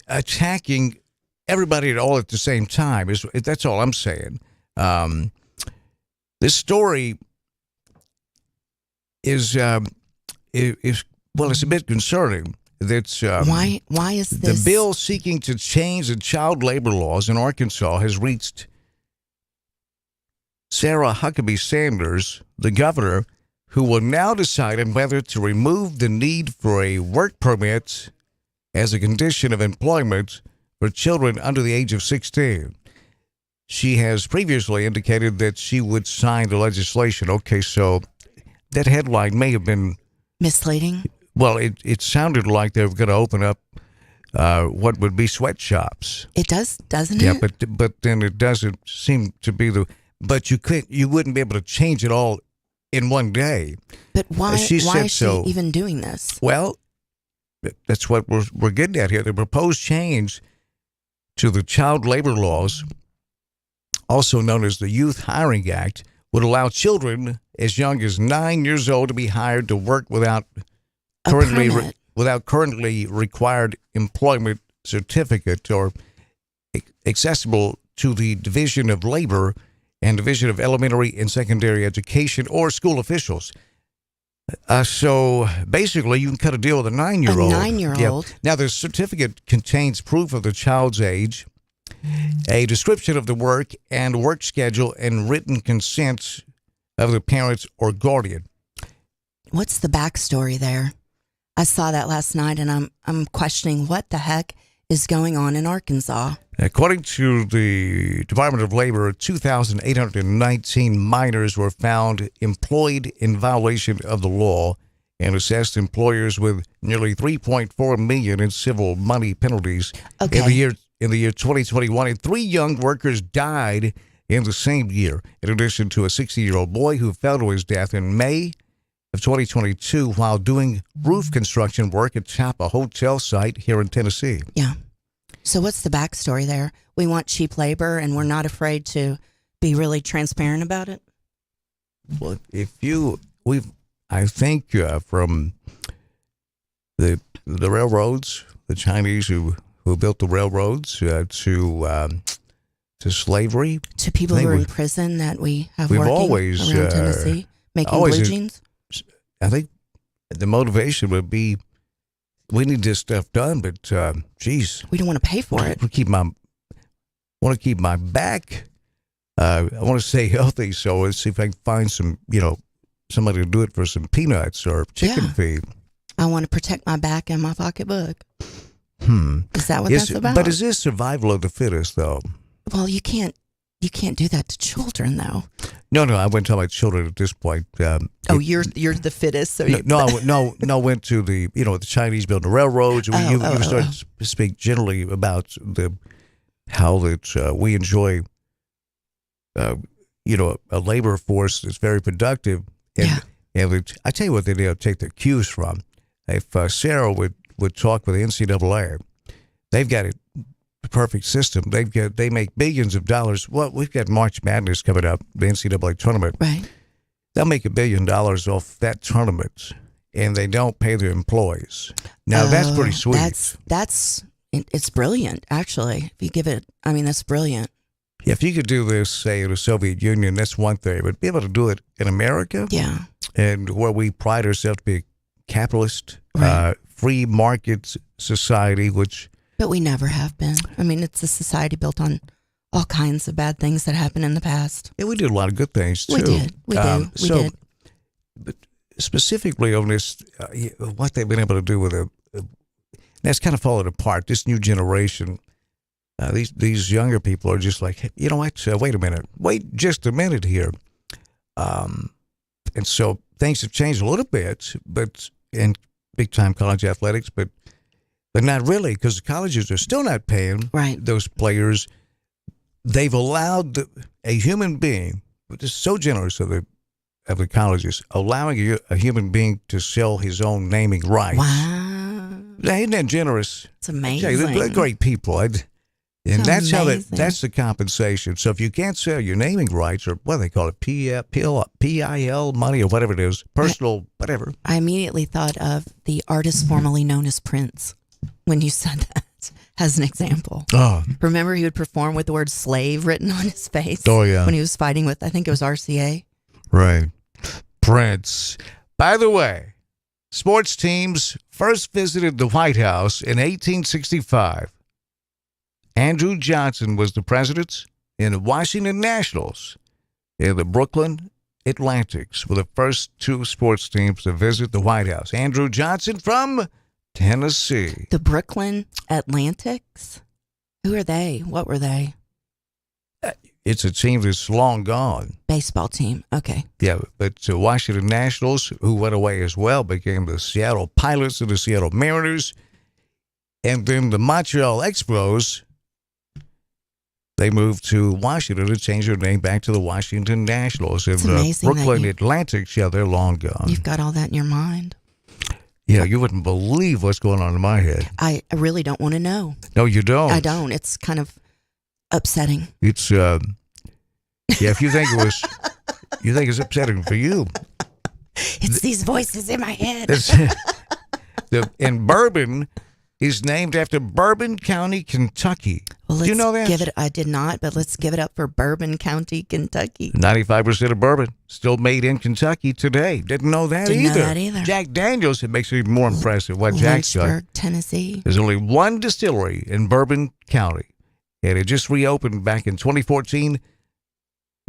attacking everybody at all at the same time. That's all I'm saying. This story is it's a bit concerning. That's why is this? The bill seeking to change the child labor laws in Arkansas has reached Sarah Huckabee Sanders, the governor, who will now decide on whether to remove the need for a work permit as a condition of employment for children under the age of 16. She has previously indicated that she would sign the legislation. Okay, so that headline may have been misleading. Well, it sounded like they were going to open up what would be sweatshops. It does, doesn't it? Yeah, but then it doesn't seem to be But you wouldn't be able to change it all in one day. But why is she even doing this? Well, that's what we're getting at here. The proposed change to the child labor laws, also known as the Youth Hiring Act, would allow children as young as 9 years old to be hired to work without currently required employment certificate or accessible to the Division of Labor and Division of Elementary and Secondary Education or school officials. So basically, you can cut a deal with a 9-year-old. A 9-year-old. Yeah. Now, the certificate contains proof of the child's age, a description of the work and work schedule, and written consent of the parents or guardian. What's the backstory there? I saw that last night, and I'm questioning what the heck is going on in Arkansas. According to the Department of Labor, 2,819 minors were found employed in violation of the law and assessed employers with nearly $3.4 million in civil money penalties. Okay. In the year 2021, and 3 young workers died in the same year, in addition to a 60-year-old boy who fell to his death in May of 2022 while doing roof construction work atop a hotel site here in Tennessee. Yeah. So what's the backstory there? We want cheap labor, and we're not afraid to be really transparent about it? Well, I think from the railroads, the Chinese who built the railroads, to slavery, to people who are in prison that we have working always, around Tennessee, making blue jeans. I think the motivation would be, we need this stuff done, but geez, we don't want to pay for it. Want to keep my back. I want to stay healthy, so let's see if I can find some, somebody to do it for some peanuts or chicken feed. I want to protect my back and my pocketbook. Is that what that's about? But is this survival of the fittest, though? Well, you can't do that to children, though. No, I wouldn't talk about children at this point. You're the fittest. So I went to the Chinese built the railroads. You start to speak generally about how that we enjoy, a labor force that's very productive. And I tell you what they need to take their cues from. If Sarah would talk with the NCAA, they've got it. Perfect system. They make billions of dollars. Well, we've got March Madness coming up, the NCAA tournament. Right. They'll make $1 billion off that tournament, and they don't pay their employees. Now that's pretty sweet. It's brilliant, actually. If you give it, that's brilliant. Yeah, if you could do this, say, in the Soviet Union, that's one thing. But be able to do it in America, and where we pride ourselves to be a capitalist, free market society, But we never have been. It's a society built on all kinds of bad things that happened in the past. Yeah, we did a lot of good things, too. We did. But specifically on this, what they've been able to do with that's kind of fallen apart. This new generation, these younger people are just like, you know what, wait a minute. Wait just a minute here. And so things have changed a little bit, but in big-time college athletics, but not really, because the colleges are still not paying those players. They've allowed a human being, which is so generous of the colleges, allowing a human being to sell his own naming rights. Wow. Isn't that generous? It's amazing. They're great people. And that's amazing. That's the compensation. So if you can't sell your naming rights, or what do they call it, PIL money or whatever it is, personal, whatever. I immediately thought of the artist formerly known as Prince. When you said that, as an example. Oh. Remember he would perform with the word slave written on his face? Oh, yeah. When he was fighting with, I think it was RCA. Right. Prince. By the way, sports teams first visited the White House in 1865. Andrew Johnson was the president, and the Washington Nationals and the Brooklyn Atlantics were the first 2 sports teams to visit the White House. Andrew Johnson from Tennessee. The Brooklyn Atlantics? Who are they? What were they? It's a team that's long gone. Baseball team. Okay. Yeah, but the Washington Nationals, who went away as well, became the Seattle Pilots and the Seattle Mariners. And then the Montreal Expos, they moved to Washington to change their name back to the Washington Nationals. And the Brooklyn Atlantics, they're long gone. You've got all that in your mind. Yeah, you wouldn't believe what's going on in my head. I really don't want to know. No, you don't. I don't. It's kind of upsetting. It's if you think it's upsetting for you. It's these voices in my head. And Bourbon is named after Bourbon County, Kentucky. Well, do you know that? I did not, but let's give it up for Bourbon County, Kentucky. 95% of bourbon still made in Kentucky today. Didn't know that either. Jack Daniels, it makes it even more impressive what Jack's done. Lynchburg, Tennessee. There's only one distillery in Bourbon County, and it just reopened back in 2014.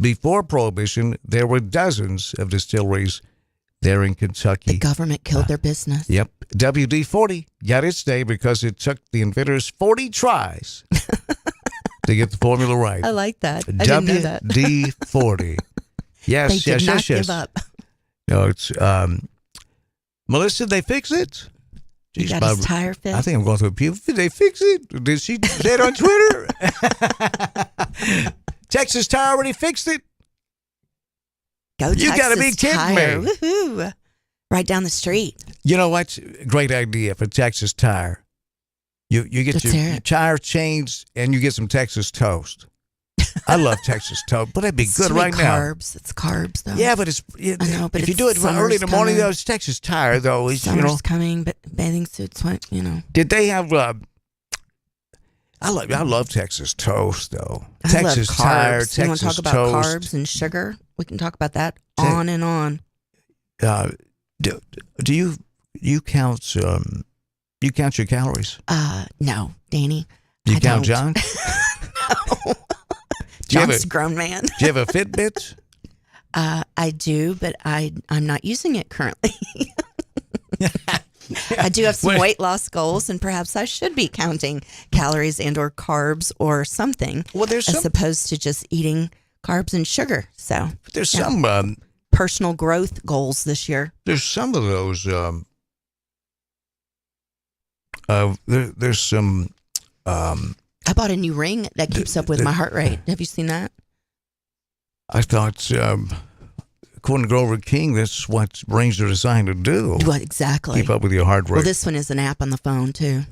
Before Prohibition, there were dozens of distilleries there in Kentucky. The government killed their business. Yep. WD-40 got its name because it took the inventors 40 tries to get the formula right. I like that. I didn't know that. WD-40. Yes, they did not give up. No, it's Melissa, they fix it? You got his tire fixed? I think I'm going through a puberty. Did they fix it? Did she say it on Twitter? Texas Tire already fixed it? Go You Texas got to be kidding Tire. me. Woohoo. Right down the street. You know what? Great idea for Texas Tire. You get Let's hear your it. tire changed and you get some Texas toast. I love Texas toast, but that'd be It's good too many right now. carbs. It's carbs, though. Yeah, but I know, but if you do it early in the morning, though, it's Texas Tire, though. It's, Summer's coming, but bathing suits, Did they have? I love Texas toast, though. Texas I love Tire, carbs. You want Texas to talk about toast. carbs and sugar? We can talk about that on and on. Do you count your calories? No, Danny. You I count don't. John? No. John's a grown man. Do you have a Fitbit? I do, but I'm not using it currently. I do have some weight loss goals, and perhaps I should be counting calories and or carbs or something, as opposed to just eating carbs and sugar. So there's some personal growth goals this year. There's some of those. There's some. I bought a new ring that keeps up with my heart rate. Have you seen that? I thought, according to Grover King, that's what rings are designed to do. What exactly? Keep up with your heart rate. Well, this one is an app on the phone too.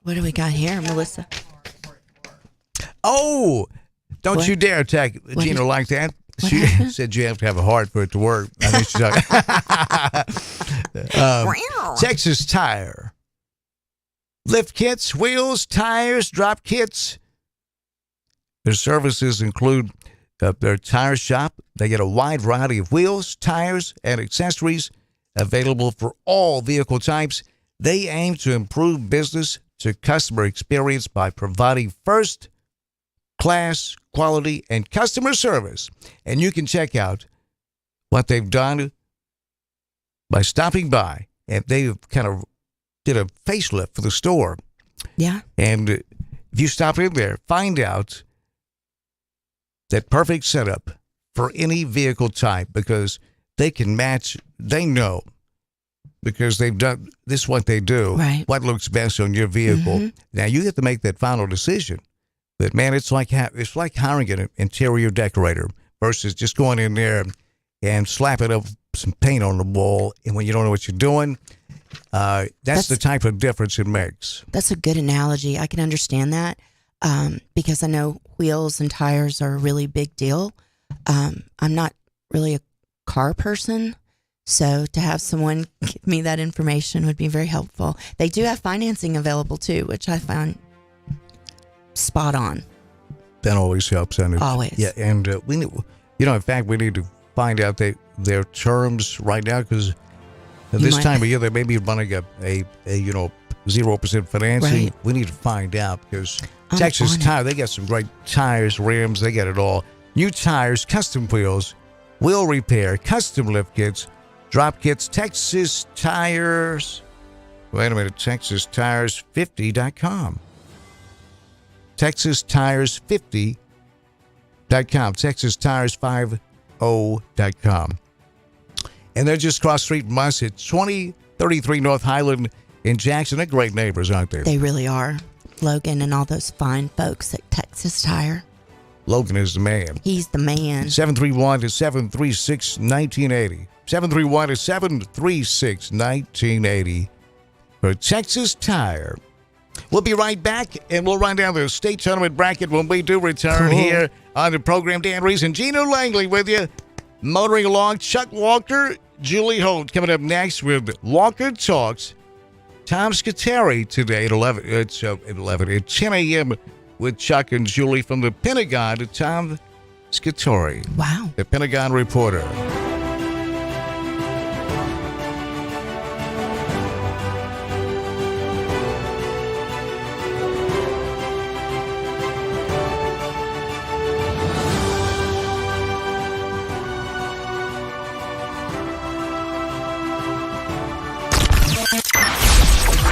What do we got here, Melissa? Oh, don't What? you dare attack What Gina did- like that. what She happened? said you have to have a heart for it to work. I think she's talking. Texas Tire. Lift kits, wheels, tires, drop kits. Their services include their tire shop. They get a wide variety of wheels, tires, and accessories available for all vehicle types. They aim to improve business to customer experience by providing first-class quality and customer service. And you can check out what they've done by stopping by. And they've kind of did a facelift for the store. Yeah. And if you stop in there, find out that perfect setup for any vehicle type, because they can match, they know, because they've done, this is what they do, right. What looks best on your vehicle. Mhm. Now you have to make that final decision. But man, it's like hiring an interior decorator versus just going in there and slapping up some paint on the wall, and when you don't know what you're doing, that's the type of difference it makes. That's a good analogy. I can understand that because I know wheels and tires are a really big deal. I'm not really a car person, so to have someone give me that information would be very helpful. They do have financing available too, which I found spot on. That always helps. Always. Yeah, and we need, in fact, we need to find out their terms right now, because this time of year they may be running a 0% financing. Right. We need to find out, because I'm Texas on it. Tire, they got some great tires, rims, they got it all. New tires, custom wheels, wheel repair, custom lift kits, drop kits, Texas Tires. Wait a minute, TexasTires50.com. TexasTires50.com. TexasTires50.com. And they're just cross street from us at 2033 North Highland in Jackson. They're great neighbors, aren't they? They really are. Logan and all those fine folks at Texas Tire. Logan is the man. He's the man. 731-736-1980. 731-736-1980 for Texas Tire. We'll be right back, and we'll run down the state tournament bracket when we do return here on the program. Dan Reese and Gino Langley with you. Motoring along, Chuck Walker, Julie Holt coming up next with Walker Talks. Tom Scuteri today at 11. It's at 10 a.m. with Chuck and Julie from the Pentagon to Tom Scuteri. Wow. The Pentagon reporter.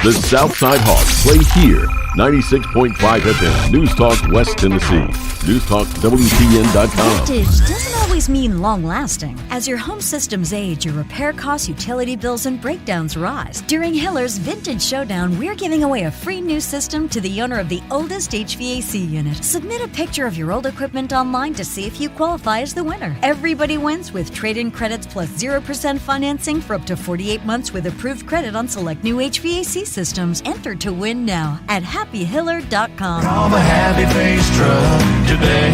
The Southside Hawks play here 96.5 FM, News Talk West Tennessee. NewsTalkWTN.com. Vintage doesn't always mean long-lasting. As your home systems age, your repair costs, utility bills, and breakdowns rise. During Hiller's Vintage Showdown, we're giving away a free new system to the owner of the oldest HVAC unit. Submit a picture of your old equipment online to see if you qualify as the winner. Everybody wins with trade-in credits plus 0% financing for up to 48 months with approved credit on select new HVAC systems. Enter to win now at happyhiller.com. Call the Happy Face Truck today.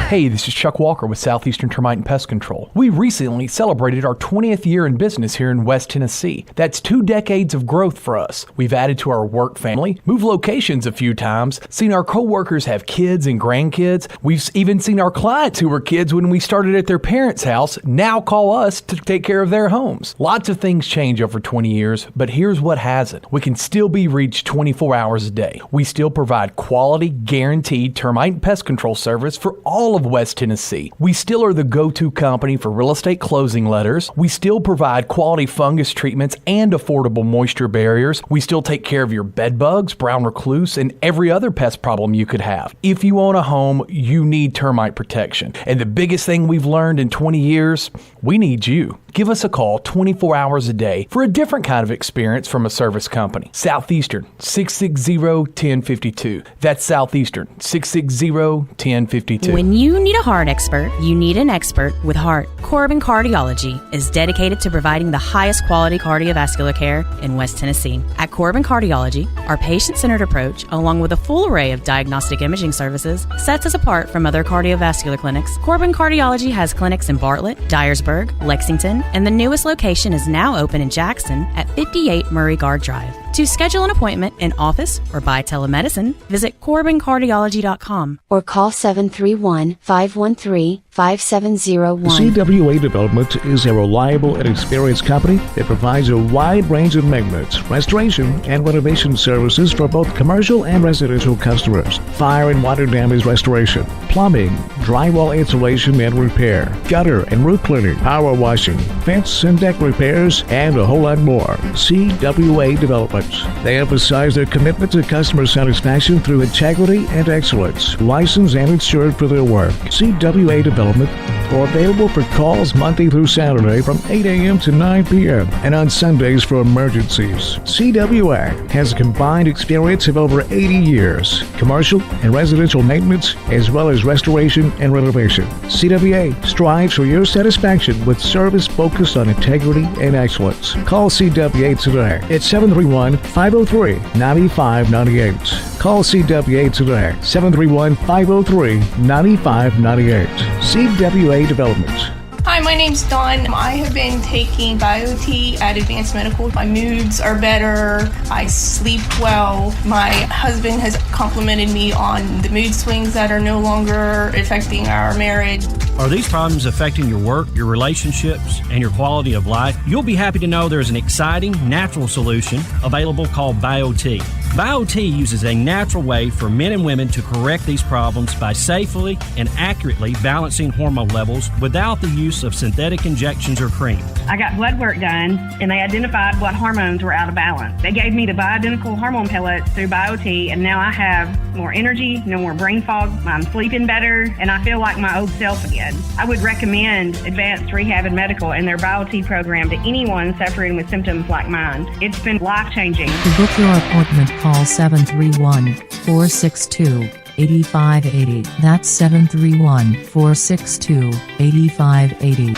Hey, this is Chuck Walker with Southeastern Termite and Pest Control. We recently celebrated our 20th year in business here in West Tennessee. That's 2 decades of growth for us. We've added to our work family, moved locations a few times, seen our coworkers have kids and grandkids. We've even seen our clients who were kids when we started at their parents' house now call us to take care of their homes. Lots of things change over 20 years, but here's what hasn't. We can still be reached 24 hours a day. We still provide quality, guaranteed termite and pest control service for all of West Tennessee. We still are the go-to company for real estate closing letters. We still provide quality fungus treatments and affordable moisture barriers. We still take care of your bed bugs, brown recluse, and every other pest problem you could have. If you own a home, you need termite protection. And the biggest thing we've learned in 20 years, we need you. Give us a call 24 hours a day for a different kind of experience from a service company. Southeastern, 660-1052. That's Southeastern, 660-1052. When you need a heart expert, you need an expert with heart. Corbin Cardiology is dedicated to providing the highest quality cardiovascular care in West Tennessee. At Corbin Cardiology, our patient-centered approach, along with a full array of diagnostic imaging services, sets us apart from other cardiovascular clinics. Corbin Cardiology has clinics in Bartlett, Dyersburg, Lexington, and the newest location is now open in Jackson at 58 Murray Guard Drive. To schedule an appointment in office or by telemedicine, visit CorbinCardiology.com or call 731-513-5701. CWA Development is a reliable and experienced company that provides a wide range of maintenance, restoration, and renovation services for both commercial and residential customers. Fire and water damage restoration, plumbing, drywall insulation and repair, gutter and roof cleaning, power washing, fence and deck repairs, and a whole lot more. CWA Development. They emphasize their commitment to customer satisfaction through integrity and excellence. Licensed and insured for their work. CWA Development are available for calls Monday through Saturday from 8 a.m. to 9 p.m. and on Sundays for emergencies. CWA has a combined experience of over 80 years. Commercial and residential maintenance as well as restoration and renovation. CWA strives for your satisfaction with service focused on integrity and excellence. Call CWA today at 731-503-9598. Call CWA today, 731-503-9598. CWA Development. Hi, my name's Dawn. I have been taking BioT at Advanced Medical. My moods are better. I sleep well. My husband has complimented me on the mood swings that are no longer affecting our marriage. Are these problems affecting your work, your relationships, and your quality of life? You'll be happy to know there's an exciting, natural solution available called BioT. BioT uses a natural way for men and women to correct these problems by safely and accurately balancing hormone levels without the use of synthetic injections or cream. I got blood work done, and they identified what hormones were out of balance. They gave me the bioidentical hormone pellets through BioT, and now I have more energy, no more brain fog, I'm sleeping better, and I feel like my old self again. I would recommend Advanced Rehab and Medical and their BioT program to anyone suffering with symptoms like mine. It's been life-changing. To book your appointment, call 731-462-8580. That's 731-462-8580.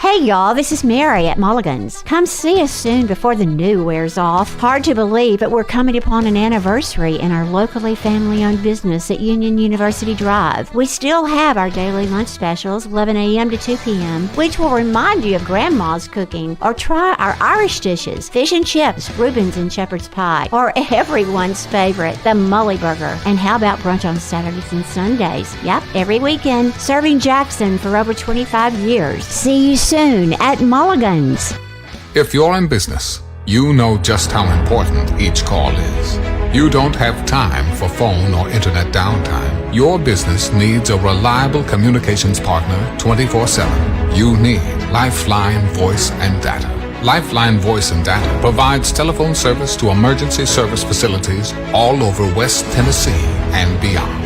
Hey y'all, this is Mary at Mulligan's. Come see us soon before the new wears off. Hard to believe, but we're coming upon an anniversary in our locally family-owned business at Union University Drive. We still have our daily lunch specials, 11 a.m. to 2 p.m., which will remind you of Grandma's cooking. Or try our Irish dishes, fish and chips, Reuben's and shepherd's pie, or everyone's favorite, the Mully Burger. And how about brunch on Saturdays and Sundays? Yep, every weekend, serving Jackson for over 25 years. See you soon at Mulligan's. If you're in business, you know just how important each call is. You don't have time for phone or internet downtime. Your business needs a reliable communications partner 24/7. You need Lifeline Voice and Data. Lifeline Voice and Data provides telephone service to emergency service facilities all over West Tennessee and beyond.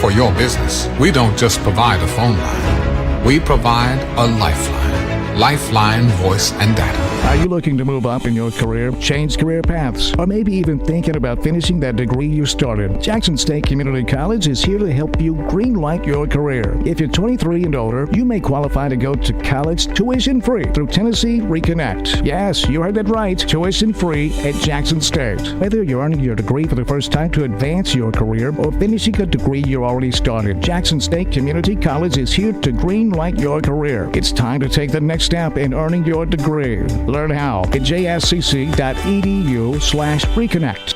For your business, we don't just provide a phone line. We provide a lifeline. Lifeline Voice and Data. Are you looking to move up in your career, change career paths, or maybe even thinking about finishing that degree you started? Jackson State Community College is here to help you greenlight your career. If you're 23 and older, you may qualify to go to college tuition-free through Tennessee Reconnect. Yes, you heard that right, tuition-free at Jackson State. Whether you're earning your degree for the first time to advance your career or finishing a degree you already started, Jackson State Community College is here to greenlight your career. It's time to take the next step in earning your degree. Learn how at jscc.edu/reconnect.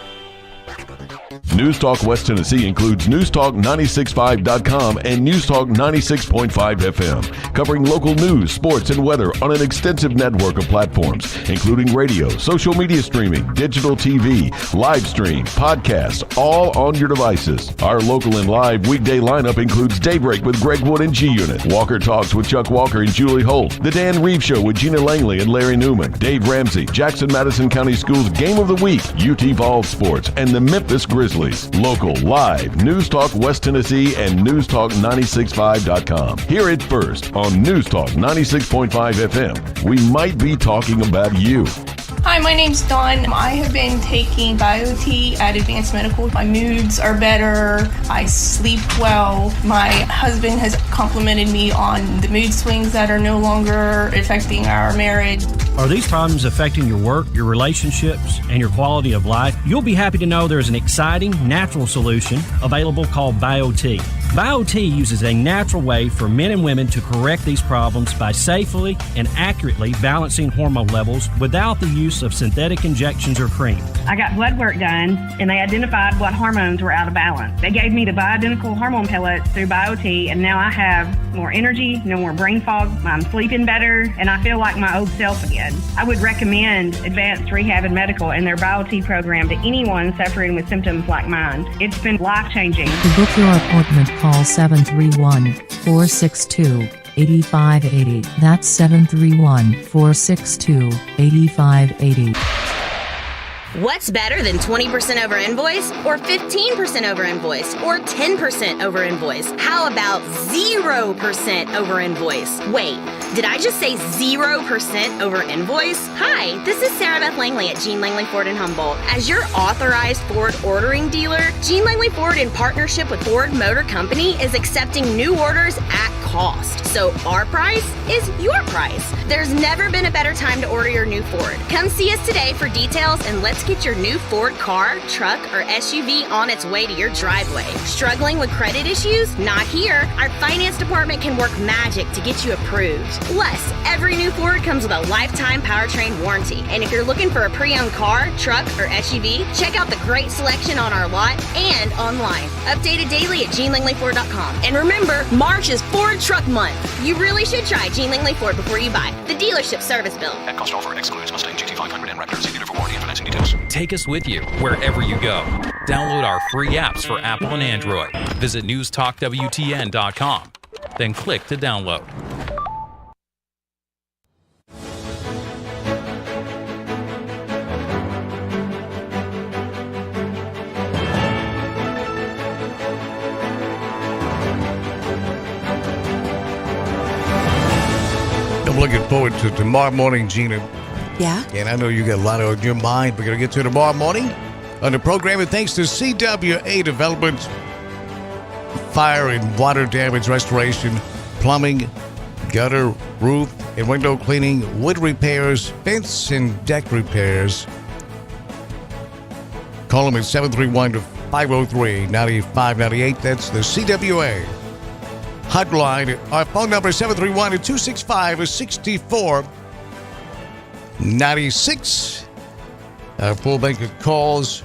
News Talk West Tennessee includes newstalk965.com and Newstalk 96.5 FM, covering local news, sports, and weather on an extensive network of platforms, including radio, social media streaming, digital TV, live stream, podcasts, all on your devices. Our local and live weekday lineup includes Daybreak with Greg Wood and G-Unit, Walker Talks with Chuck Walker and Julie Holt, The Dan Reeves Show with Gina Langley and Larry Newman, Dave Ramsey, Jackson-Madison County Schools Game of the Week, UT Vols Sports, and the Memphis Grizzlies. Local, live, News Talk West Tennessee and newstalk965.com. Hear it first on News Talk 96.5 FM. We might be talking about you. Hi, my name's Dawn. I have been taking BioT at Advanced Medical. My moods are better. I sleep well. My husband has complimented me on the mood swings that are no longer affecting our marriage. Are these problems affecting your work, your relationships, and your quality of life? You'll be happy to know there's an exciting, natural solution available called BioT. BioT uses a natural way for men and women to correct these problems by safely and accurately balancing hormone levels without the use of synthetic injections or cream. I got blood work done, and they identified what hormones were out of balance. They gave me the bioidentical hormone pellets through BioT, and now I have more energy, no more brain fog, I'm sleeping better, and I feel like my old self again. I would recommend Advanced Rehab and Medical and their BioT program to anyone suffering with symptoms like mine. It's been life-changing. To book your appointment, call 731-462-8580. That's 731-462-8580. What's better than 20% over invoice or 15% over invoice or 10% over invoice? How about 0% over invoice? Wait, did I just say 0% over invoice? Hi, this is Sarah Beth Langley at Gene Langley Ford in Humboldt. As your authorized Ford ordering dealer, Gene Langley Ford in partnership with Ford Motor Company is accepting new orders at cost. So our price is your price. There's never been a better time to order your new Ford. Come see us today for details and let's get your new Ford car, truck, or SUV on its way to your driveway. Struggling with credit issues? Not here. Our finance department can work magic to get you approved. Plus, every new Ford comes with a lifetime powertrain warranty. And if you're looking for a pre-owned car, truck, or SUV, check out the great selection on our lot and online. Updated daily at GeneLangleyFord.com. And remember, March is Ford Truck Month. You really should try Gene Langley Ford before you buy. The dealership service bill. At cost offer excludes Mustang GT500 and Raptor. See dealer for warranty and financing details. Take us with you wherever you go. Download our free apps for Apple and Android. Visit newstalkwtn.com. Then click to download. I'm looking forward to tomorrow morning, Gina. Yeah? And I know you got a lot on your mind. We're going to get to it tomorrow morning on the program. And thanks to CWA Development, fire and water damage restoration, plumbing, gutter, roof, and window cleaning, wood repairs, fence and deck repairs. Call them at 731-503-9598. That's the CWA hotline. Our phone number is 731-265-6496. Our full bank of calls.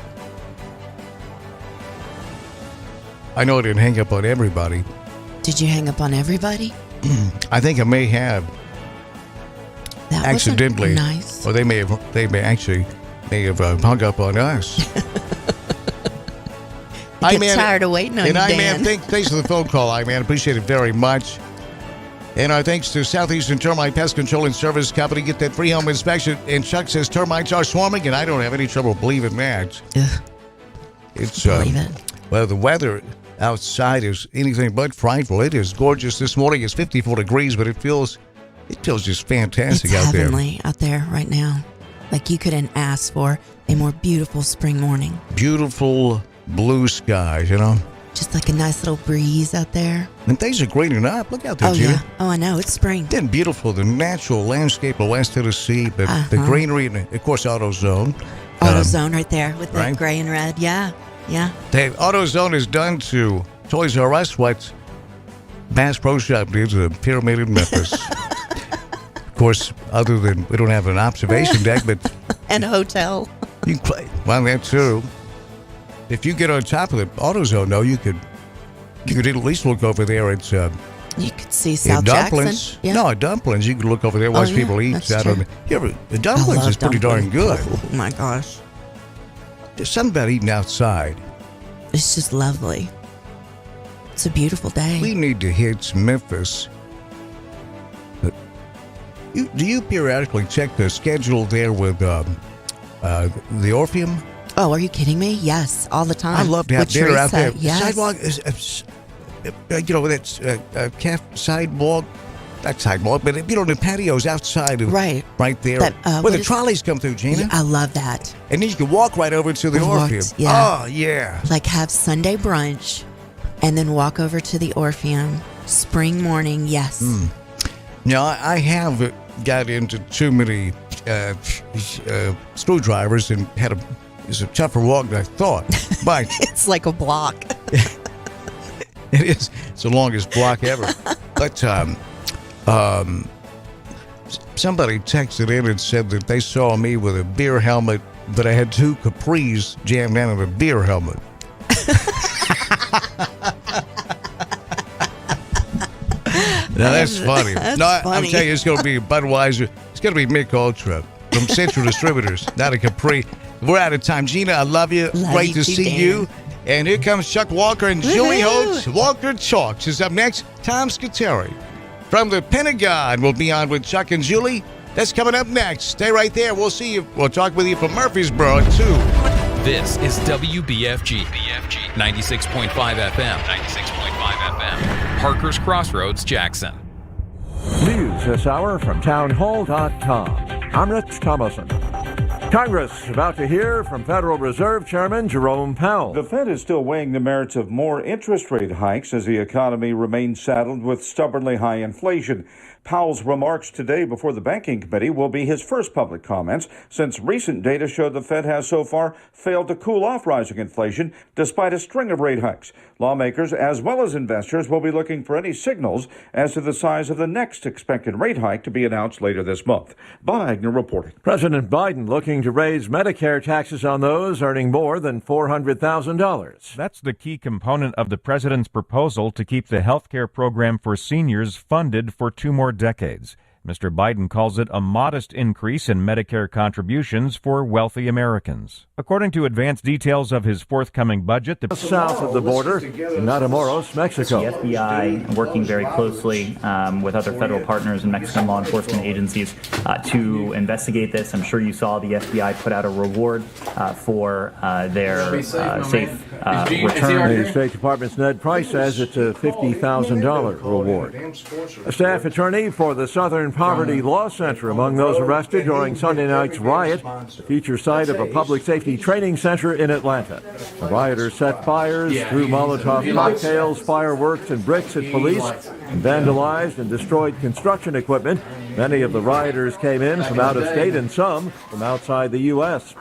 I know I didn't hang up on everybody. Did you hang up on everybody? I think I may have. That accidentally. Nice. Or they may have hung up on us. I get tired of waiting on you, Dan. Man, thanks for the phone call, I man. Appreciate it very much. And our thanks to Southeastern Termite Pest Control and Service Company. Get that free home inspection. And Chuck says termites are swarming, and I don't have any trouble believing that. It's believe it. Well, the weather outside is anything but frightful. It is gorgeous this morning. It's 54 degrees, but it feels just fantastic it's out there. Heavenly out there right now. Like you couldn't ask for a more beautiful spring morning. Beautiful blue skies, you know. Just like a nice little breeze out there. And things are greening up. Look out there, Oh, Gina. yeah. Oh, I know. It's spring. Then beautiful, the natural landscape of West Tennessee, but the greenery, and of course, AutoZone. AutoZone right there with the right? gray and red. Yeah. Yeah. The AutoZone has done to Toys R Us what Bass Pro Shop did to the Pyramid in Memphis. Of course, other than we don't have an observation deck, but and a hotel. You can play. Well, that too. If you get on top of the AutoZone, though, you could at least look over there at you could see South Dumplings. Jackson. Yeah. No, at Dumplings. You could look over there, watch people eat. That's true. The Dumplings is pretty darn good. Oh my gosh. There's something about eating outside. It's just lovely. It's a beautiful day. We need to hit Memphis. Do you periodically check the schedule there with the Orpheum? Oh, are you kidding me? Yes, all the time. I love to have dinner out there. Yes. Sidewalk, sidewalk. Not sidewalk, but the patios outside. Right there. That, where the trolleys come through, Gina. Yeah, I love that. And then you can walk right over to the Orpheum. Yeah. Oh, yeah. Like have Sunday brunch and then walk over to the Orpheum. Spring morning, yes. Now, I have got into too many screwdrivers and it's a tougher walk than I thought. But it's like a block. It is. It's the longest block ever. But somebody texted in and said that they saw me with a beer helmet, but I had two Capris jammed down in a beer helmet. Now that's funny. I'm telling you, it's going to be Budweiser. It's going to be Mick Ultra from Central Distributors, not a Capri. We're out of time. Gina, I love you. Great to see you. And here comes Chuck Walker and Julie Holtz. Walker Talks is up next. Tom Scuteri from the Pentagon will be on with Chuck and Julie. That's coming up next. Stay right there. We'll see you. We'll talk with you from Murfreesboro, too. This is WBFG 96.5 FM. 96.5 FM. Parker's Crossroads, Jackson. News this hour from townhall.com. I'm Rich Thomason. Congress about to hear from Federal Reserve Chairman Jerome Powell. The Fed is still weighing the merits of more interest rate hikes as the economy remains saddled with stubbornly high inflation. Powell's remarks today before the Banking Committee will be his first public comments since recent data show the Fed has so far failed to cool off rising inflation despite a string of rate hikes. Lawmakers as well as investors will be looking for any signals as to the size of the next expected rate hike to be announced later this month. Bob Agnew reporting. President Biden looking to raise Medicare taxes on those earning more than $400,000. That's the key component of the president's proposal to keep the health care program for seniors funded for 2 more decades. Mr. Biden calls it a modest increase in Medicare contributions for wealthy Americans. According to advanced details of his forthcoming budget, the south of the border in Matamoros, Mexico. The FBI working very closely with other federal partners and Mexican law enforcement agencies to investigate this. I'm sure you saw the FBI put out a reward for their safe return. The State Department's Ned Price says it's a $50,000 reward. A staff attorney for the Southern Poverty Law Center among those arrested during Sunday night's riot, the future site of a public safety training center in Atlanta. The rioters set fires, threw Molotov cocktails, fireworks, and bricks at police, and vandalized and destroyed construction equipment. Many of the rioters came in from out of state and some from outside the U.S.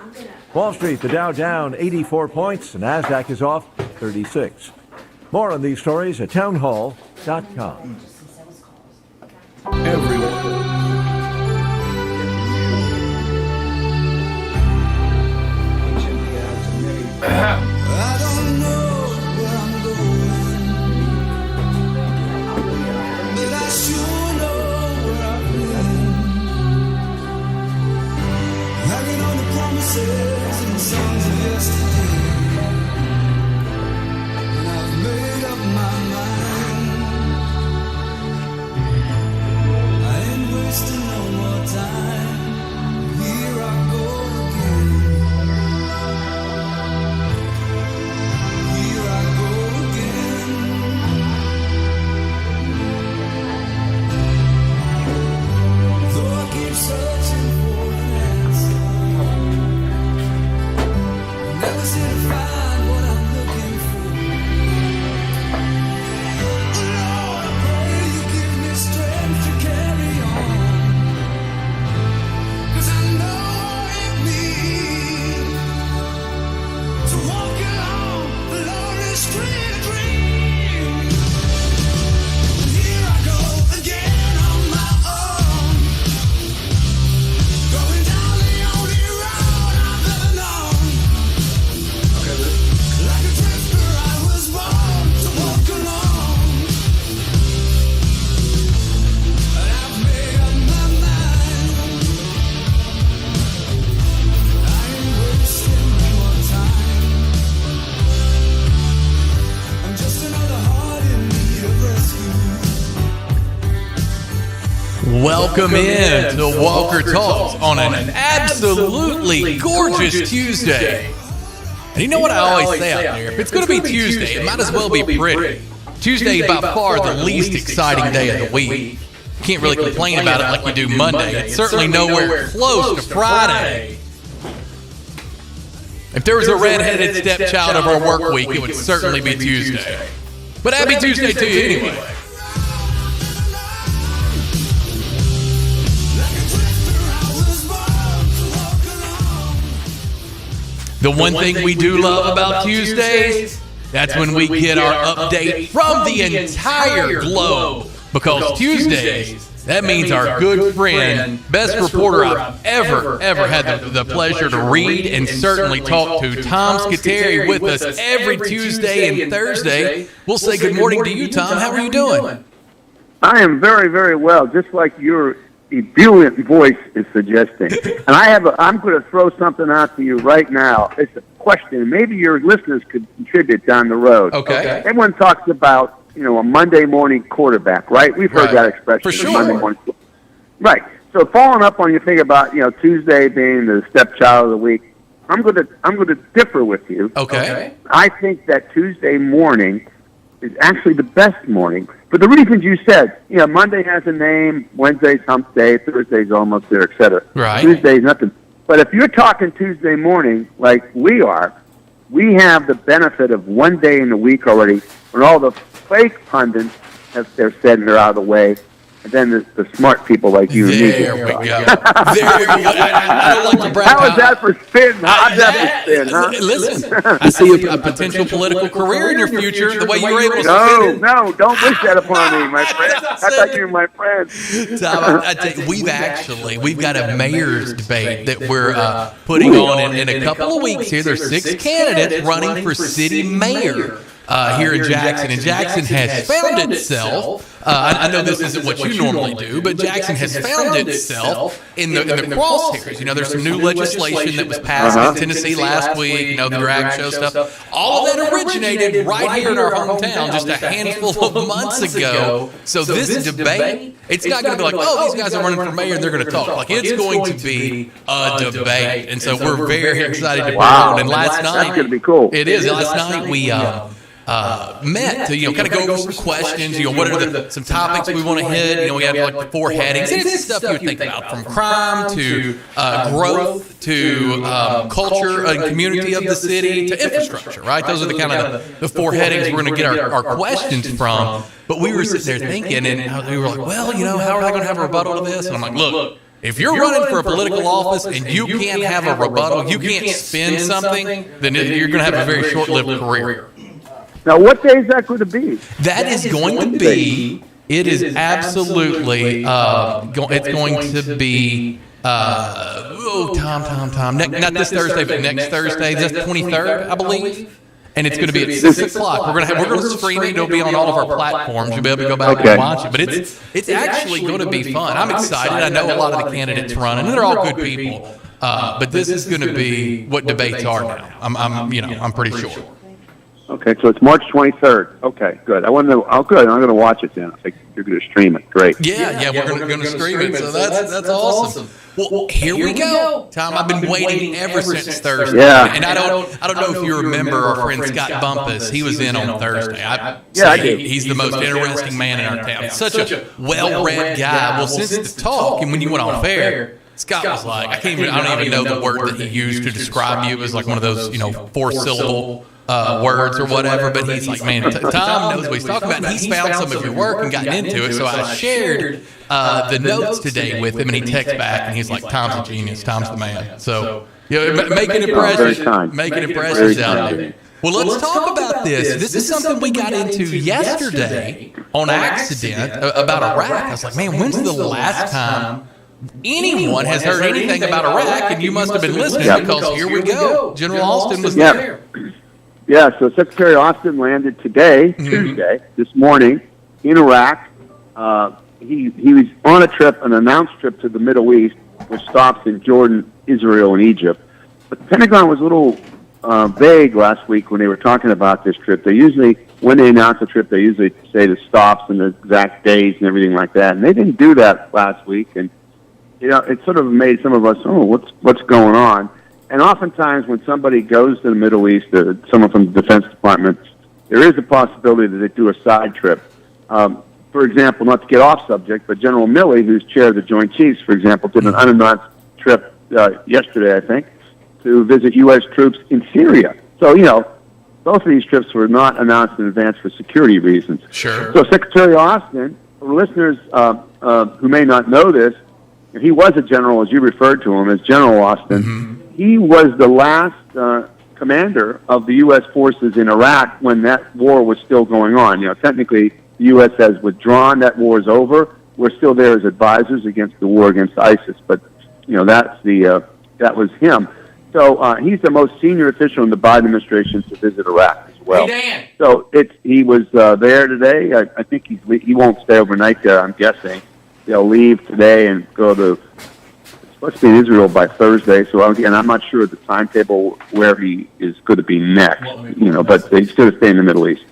Wall Street, the Dow down 84 points, the NASDAQ is off 36. More on these stories at townhall.com. Everyone. I don't know where I'm going, but I sure know where I've been. Hanging on the promises and the songs of yesterday, and I've made up my mind. Welcome in to Walker Talks on an absolutely gorgeous Tuesday. And you know what I always say out there? If it's going to be Tuesday, it might as well be pretty. Tuesday is by far the least exciting day of the week. You can't really complain about it like you do Monday. It's certainly nowhere close to Friday. If there was a redheaded stepchild of our work week, it would certainly be Tuesday. But happy Tuesday to you anyway. The one thing we do love about Tuesdays, that's when we get our update from the entire globe. Because Tuesdays, that means our good friend, best reporter I've ever had the pleasure to read and certainly talk to, Tom Scuteri, with us every Tuesday and Thursday. We'll say good morning to you, Tom. How are you doing? I am very, very well, just like your ebullient voice is suggesting. And I'm going to throw something out to you right now. It's a question. Maybe your listeners could contribute down the road. Okay. Everyone talks about, a Monday morning quarterback, right? We've heard that expression. For sure. Monday morning. Right. So following up on your thing about, Tuesday being the stepchild of the week, I'm going to differ with you. Okay. I think that Tuesday morning is actually the best morning for the reasons you said. Monday has a name, Wednesday's hump day, Thursday's almost there, etc. Right. Tuesday's nothing. But if you're talking Tuesday morning like we are, we have the benefit of one day in the week already when all the fake pundits have their said and they're out of the way. And then the smart people like you and me. There we go. There we go. I don't like to brag. How is that for spin? How's that for spin, huh? Listen, I see a potential political career in your future, the way you were able to spin it. No, don't wish that upon me, my friend. I thought you were my friend. Tom, I tell you, we've got a mayor's debate that we're putting on in a couple of weeks here. There's 6 candidates running for city mayor here in Jackson, and Jackson has found itself. I know this isn't what you normally do, but Jackson has found itself in the crosshairs. There's some new legislation that was passed in Tennessee last week, the drag show stuff. All of that originated right here in our hometown just a handful of months ago. So this debate, it's not going to be like, oh, these guys are running for mayor and they're going to talk. Like, it's going to be a debate. And so we're very excited to be on. And last night, that's going to be cool. It is. Last night we met to kind of go over some questions. What are some topics we want to hit? We had like the 4 headings. And it's stuff you would think about, from crime to growth to culture and community of the city to infrastructure. Right? Those are the kind of the 4 headings we're going to get our questions from. But we were sitting there thinking, and we were like, well, how are they going to have a rebuttal to this? And I'm like, look. If you're running for a political office and you can't have a rebuttal, you can't spin something, then you're going to have a very short-lived career. Now, what day is that going to be? That is going to be, it is absolutely, it's going to be, Tom. Not this Thursday, but next Thursday. That's the 23rd, I believe. And it's going to be at 6 o'clock. We're going to stream it. It'll be on all of our platforms. You'll be able to go back and watch it. But it's actually going to be fun. I'm excited. I know a lot of the candidates running, and they're all good people. But this is going to be what debates are now. I'm pretty sure. Okay, so it's March 23rd. Okay, good. I want to know. Oh, good. I'm going to watch it then. I think you're going to stream it. Great. Yeah, we're going to stream it. So that's awesome. Well, here we go, Tom. I've been waiting ever since Thursday. Yeah. And I don't know if you remember our friend Scott Bumpus. He was in on Thursday. I do. He's the most interesting man in our town. Such a well-read guy. Well, since the talk and when you went on fair, Scott was like, I don't even know the word that he used to describe you. It was like one of those 4-syllable words or whatever, but he's like, man, Tom knows what he's talking about. He's found some of your work and gotten into it. So I shared the notes today with him, and he texts back, and he's like, Tom's a genius. Tom's the man. So, making impressions out there. Well, let's talk about this. This is something we got into yesterday on accident about Iraq. I was like, man, when's the last time anyone has heard anything about Iraq? And you must have been listening, because here we go. General Austin was there. Yeah, so Secretary Austin landed today, Tuesday, this morning, in Iraq. He was on a trip, an announced trip to the Middle East, with stops in Jordan, Israel, and Egypt. But the Pentagon was a little vague last week when they were talking about this trip. They usually, when they announce a trip, they usually say the stops and the exact days and everything like that. And they didn't do that last week. And it sort of made some of us, what's going on? And oftentimes when somebody goes to the Middle East, someone from the Defense Department, there is a possibility that they do a side trip. For example, not to get off subject, but General Milley, who's chair of the Joint Chiefs, for example, did an unannounced trip yesterday, I think, to visit U.S. troops in Syria. So, both of these trips were not announced in advance for security reasons. Sure. So Secretary Austin, for listeners who may not know this, he was a general, as you referred to him, as General Austin. Mm-hmm. He was the last commander of the U.S. forces in Iraq when that war was still going on. Technically, the U.S. has withdrawn. That war is over. We're still there as advisors against the war against ISIS. But, that was him. So he's the most senior official in the Biden administration to visit Iraq as well. Hey, Dan. So he was there today. I think he won't stay overnight there, I'm guessing. They'll leave today and go to, it's supposed to be in Israel by Thursday. So again, I'm not sure of the timetable where he is going to be next, but he's going to stay in the Middle East.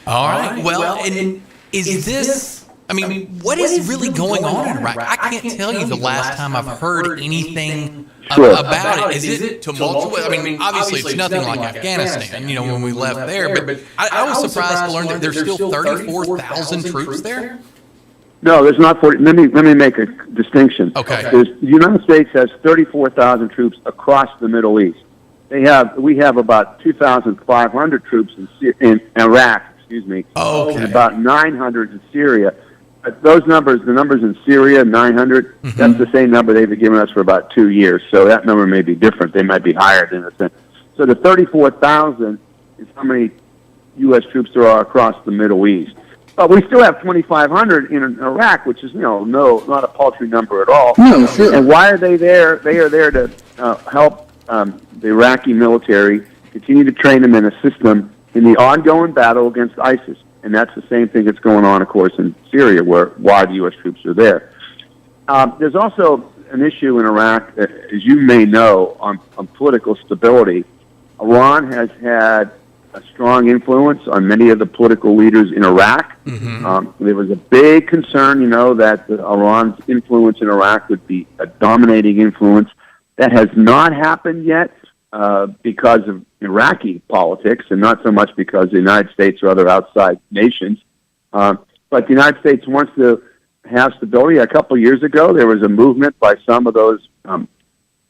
All right. Well, and is this, what is really going on in Iraq? I can't tell you the last time I've heard anything about it. Is it tumultuous? Obviously it's nothing like Afghanistan, when we left there, but I was surprised to learn that there's still 34,000 troops there. No, there's not 40. Let me make a distinction. Okay. The United States has 34,000 troops across the Middle East. We have about 2,500 troops in Iraq, and about 900 in Syria. But those numbers, the numbers in Syria, 900, that's the same number they've been giving us for about 2 years. So that number may be different. They might be higher than a sense. So the 34,000 is how many U.S. troops there are across the Middle East. But we still have 2,500 in Iraq, which is, not a paltry number at all. No, sure. And why are they there? They are there to help the Iraqi military continue to train them and assist them in the ongoing battle against ISIS. And that's the same thing that's going on, of course, in Syria, why the U.S. troops are there. There's also an issue in Iraq, as you may know, on political stability. Iran has had a strong influence on many of the political leaders in Iraq. Mm-hmm. There was a big concern, that Iran's influence in Iraq would be a dominating influence. That has not happened yet because of Iraqi politics, and not so much because the United States or other outside nations. But the United States wants to have stability. A couple of years ago, there was a movement by some of those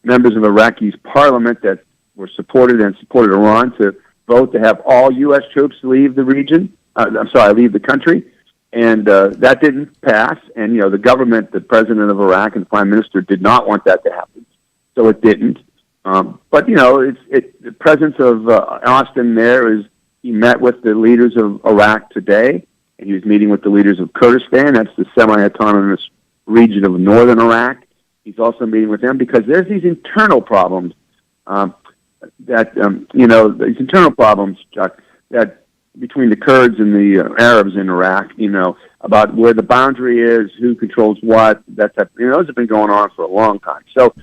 members of Iraqi's parliament that were supported Iran to vote to have all U.S. troops leave the region. Leave the country, and that didn't pass. And the government, the president of Iraq and the prime minister, did not want that to happen, so it didn't. But the presence of Austin there is he met with the leaders of Iraq today, and he was meeting with the leaders of Kurdistan. That's the semi-autonomous region of northern Iraq. He's also meeting with them because there's these internal problems. These internal problems, Chuck, that between the Kurds and the Arabs in Iraq, about where the boundary is, who controls what, that type. Those have been going on for a long time. So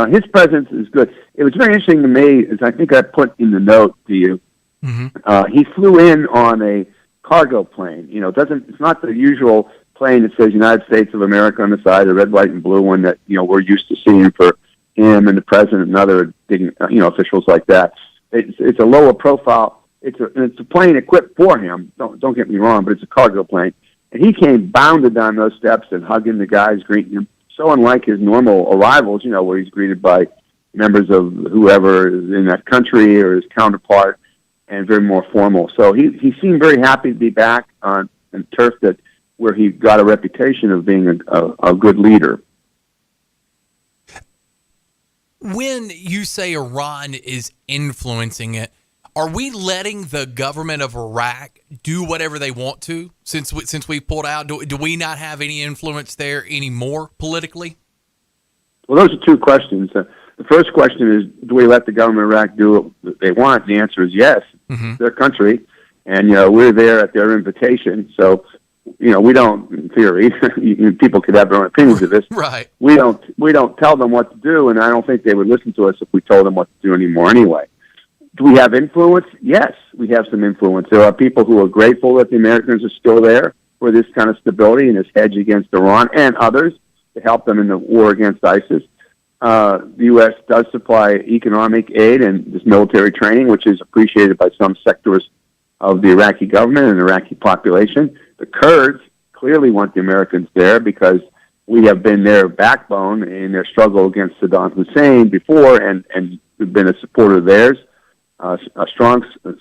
his presence is good. It was very interesting to me, as I think I put in the note to you. Mm-hmm. He flew in on a cargo plane. It's not the usual plane that says United States of America on the side, the red, white, and blue one that we're used to seeing for him and the president and other officials like that. It's a lower profile. It's a plane equipped for him. Don't get me wrong, but it's a cargo plane. And he came bounded down those steps and hugging the guys, greeting him. So unlike his normal arrivals, where he's greeted by members of whoever is in that country or his counterpart, and very more formal. So he seemed very happy to be back on turf where he got a reputation of being a good leader. When you say Iran is influencing it, are we letting the government of Iraq do whatever they want to since we pulled out? Do we not have any influence there anymore politically? Well, those are two questions. The first question is, do we let the government of Iraq do what they want? The answer is yes. Mm-hmm. It's their country, and we're there at their invitation. So, we don't, in theory, people could have their own opinions of this. Right. We don't tell them what to do, and I don't think they would listen to us if we told them what to do anymore anyway. Do we have influence? Yes, we have some influence. There are people who are grateful that the Americans are still there for this kind of stability and this hedge against Iran and others to help them in the war against ISIS. The U.S. does supply economic aid and this military training, which is appreciated by some sectors of the Iraqi government and Iraqi population. The Kurds clearly want the Americans there because we have been their backbone in their struggle against Saddam Hussein before, and we've been a supporter of theirs, a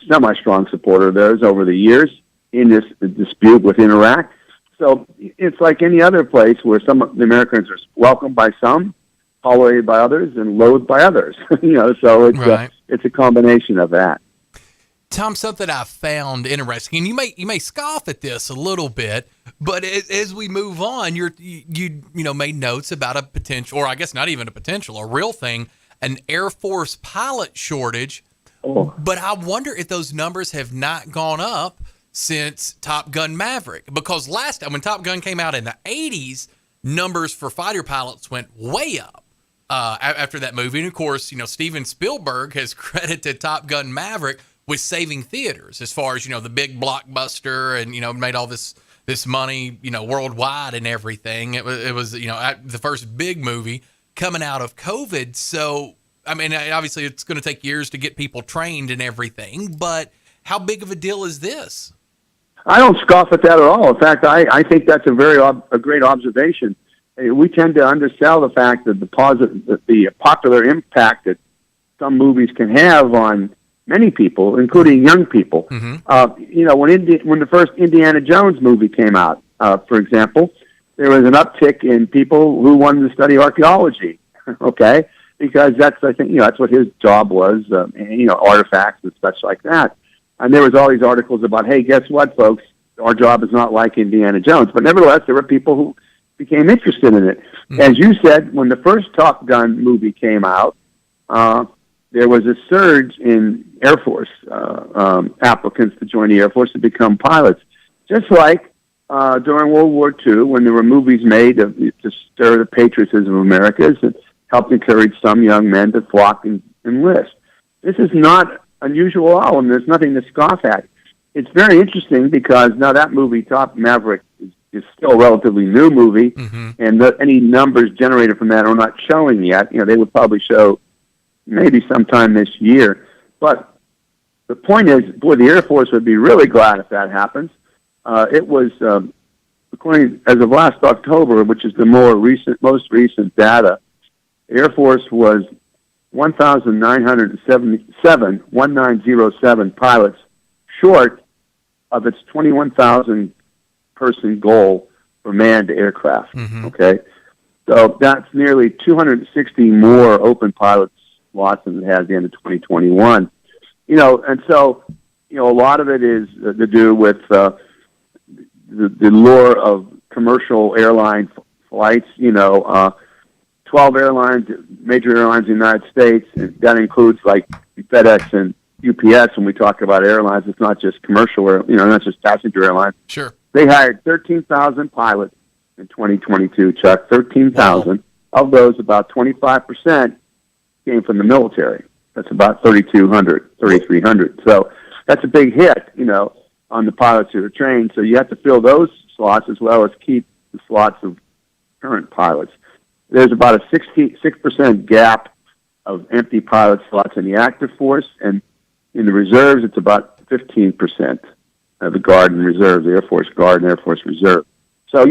semi-strong supporter of theirs over the years in this dispute within Iraq. So it's like any other place where some of the Americans are welcomed by some, tolerated by others, and loathed by others. So it's a combination of that. Tom, something I found interesting, and you may scoff at this a little bit, but as we move on, you made notes about a potential, or I guess not even a potential, a real thing, an Air Force pilot shortage. Oh. But I wonder if those numbers have not gone up since Top Gun Maverick, because last time when Top Gun came out in the 80s, numbers for fighter pilots went way up after that movie. And of course, Steven Spielberg has credited Top Gun Maverick with saving theaters as far as, the big blockbuster and, made all this money, worldwide and everything. It was the first big movie coming out of COVID. So, I mean, obviously it's going to take years to get people trained and everything, but how big of a deal is this? I don't scoff at that at all. In fact, I think that's a great observation. We tend to undersell the fact that the popular impact that some movies can have on many people, including young people. Mm-hmm. When the first Indiana Jones movie came out, for example, there was an uptick in people who wanted to study archaeology. Okay, because that's what his job was, artifacts and such like that. And there was all these articles about, hey, guess what, folks? Our job is not like Indiana Jones. But nevertheless, there were people who became interested in it. Mm-hmm. As you said, when the first Top Gun movie came out, there was a surge in Air Force applicants to join the Air Force to become pilots. Just like during World War II, when there were movies made to stir the patriotism of America and help encourage some young men to flock and enlist. This is not unusual at all, and there's nothing to scoff at. It's very interesting because now that movie, Top Maverick, is still a relatively new movie, mm-hmm. and any numbers generated from that are not showing yet. They would probably show maybe sometime this year. But the point is, boy, the Air Force would be really glad if that happens. It was, according as of last October, which is the most recent data, the Air Force was 1907 pilots short of its 21,000 person goal for manned aircraft. Mm-hmm. Okay, so that's nearly 260 more open pilot slots than it had at the end of 2021. And so a lot of it is to do with the lure of commercial airline flights. 12 airlines, major airlines in the United States, and that includes like FedEx and UPS. When we talk about airlines, it's not just commercial, not just passenger airlines. Sure. They hired 13,000 pilots in 2022, Chuck. 13,000. Wow. Of those, about 25% came from the military. That's about 3,300. So that's a big hit, on the pilots who are trained. So you have to fill those slots as well as keep the slots of current pilots. There's about a 6% gap of empty pilot slots in the active force, and in the reserves, it's about 15% of the Guard and Reserve, the Air Force Guard and Air Force Reserve. So,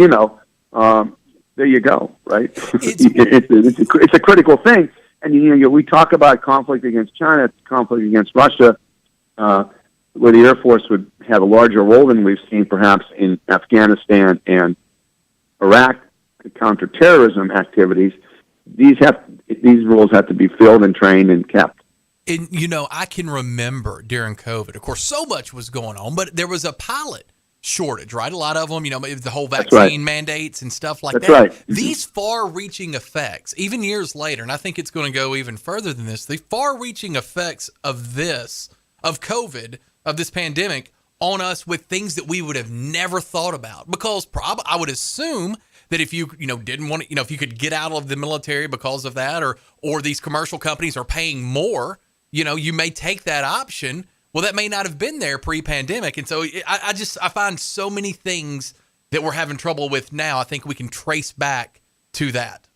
there you go, right? It's a critical thing. And, we talk about conflict against China, conflict against Russia, where the Air Force would have a larger role than we've seen perhaps in Afghanistan and Iraq. Counterterrorism activities, these roles have to be filled and trained and kept. And, I can remember during COVID, of course, so much was going on, but there was a pilot shortage, right? A lot of them, the whole vaccine mandates and stuff like That's that. Right. These far-reaching effects, even years later, and I think it's going to go even further than this, the far-reaching effects of COVID, of this pandemic, on us with things that we would have never thought about. Because I would assume that if you didn't want to, if you could get out of the military because of that, or these commercial companies are paying more, you may take that option. Well, that may not have been there pre-pandemic. And so I find so many things that we're having trouble with now. I think we can trace back to that.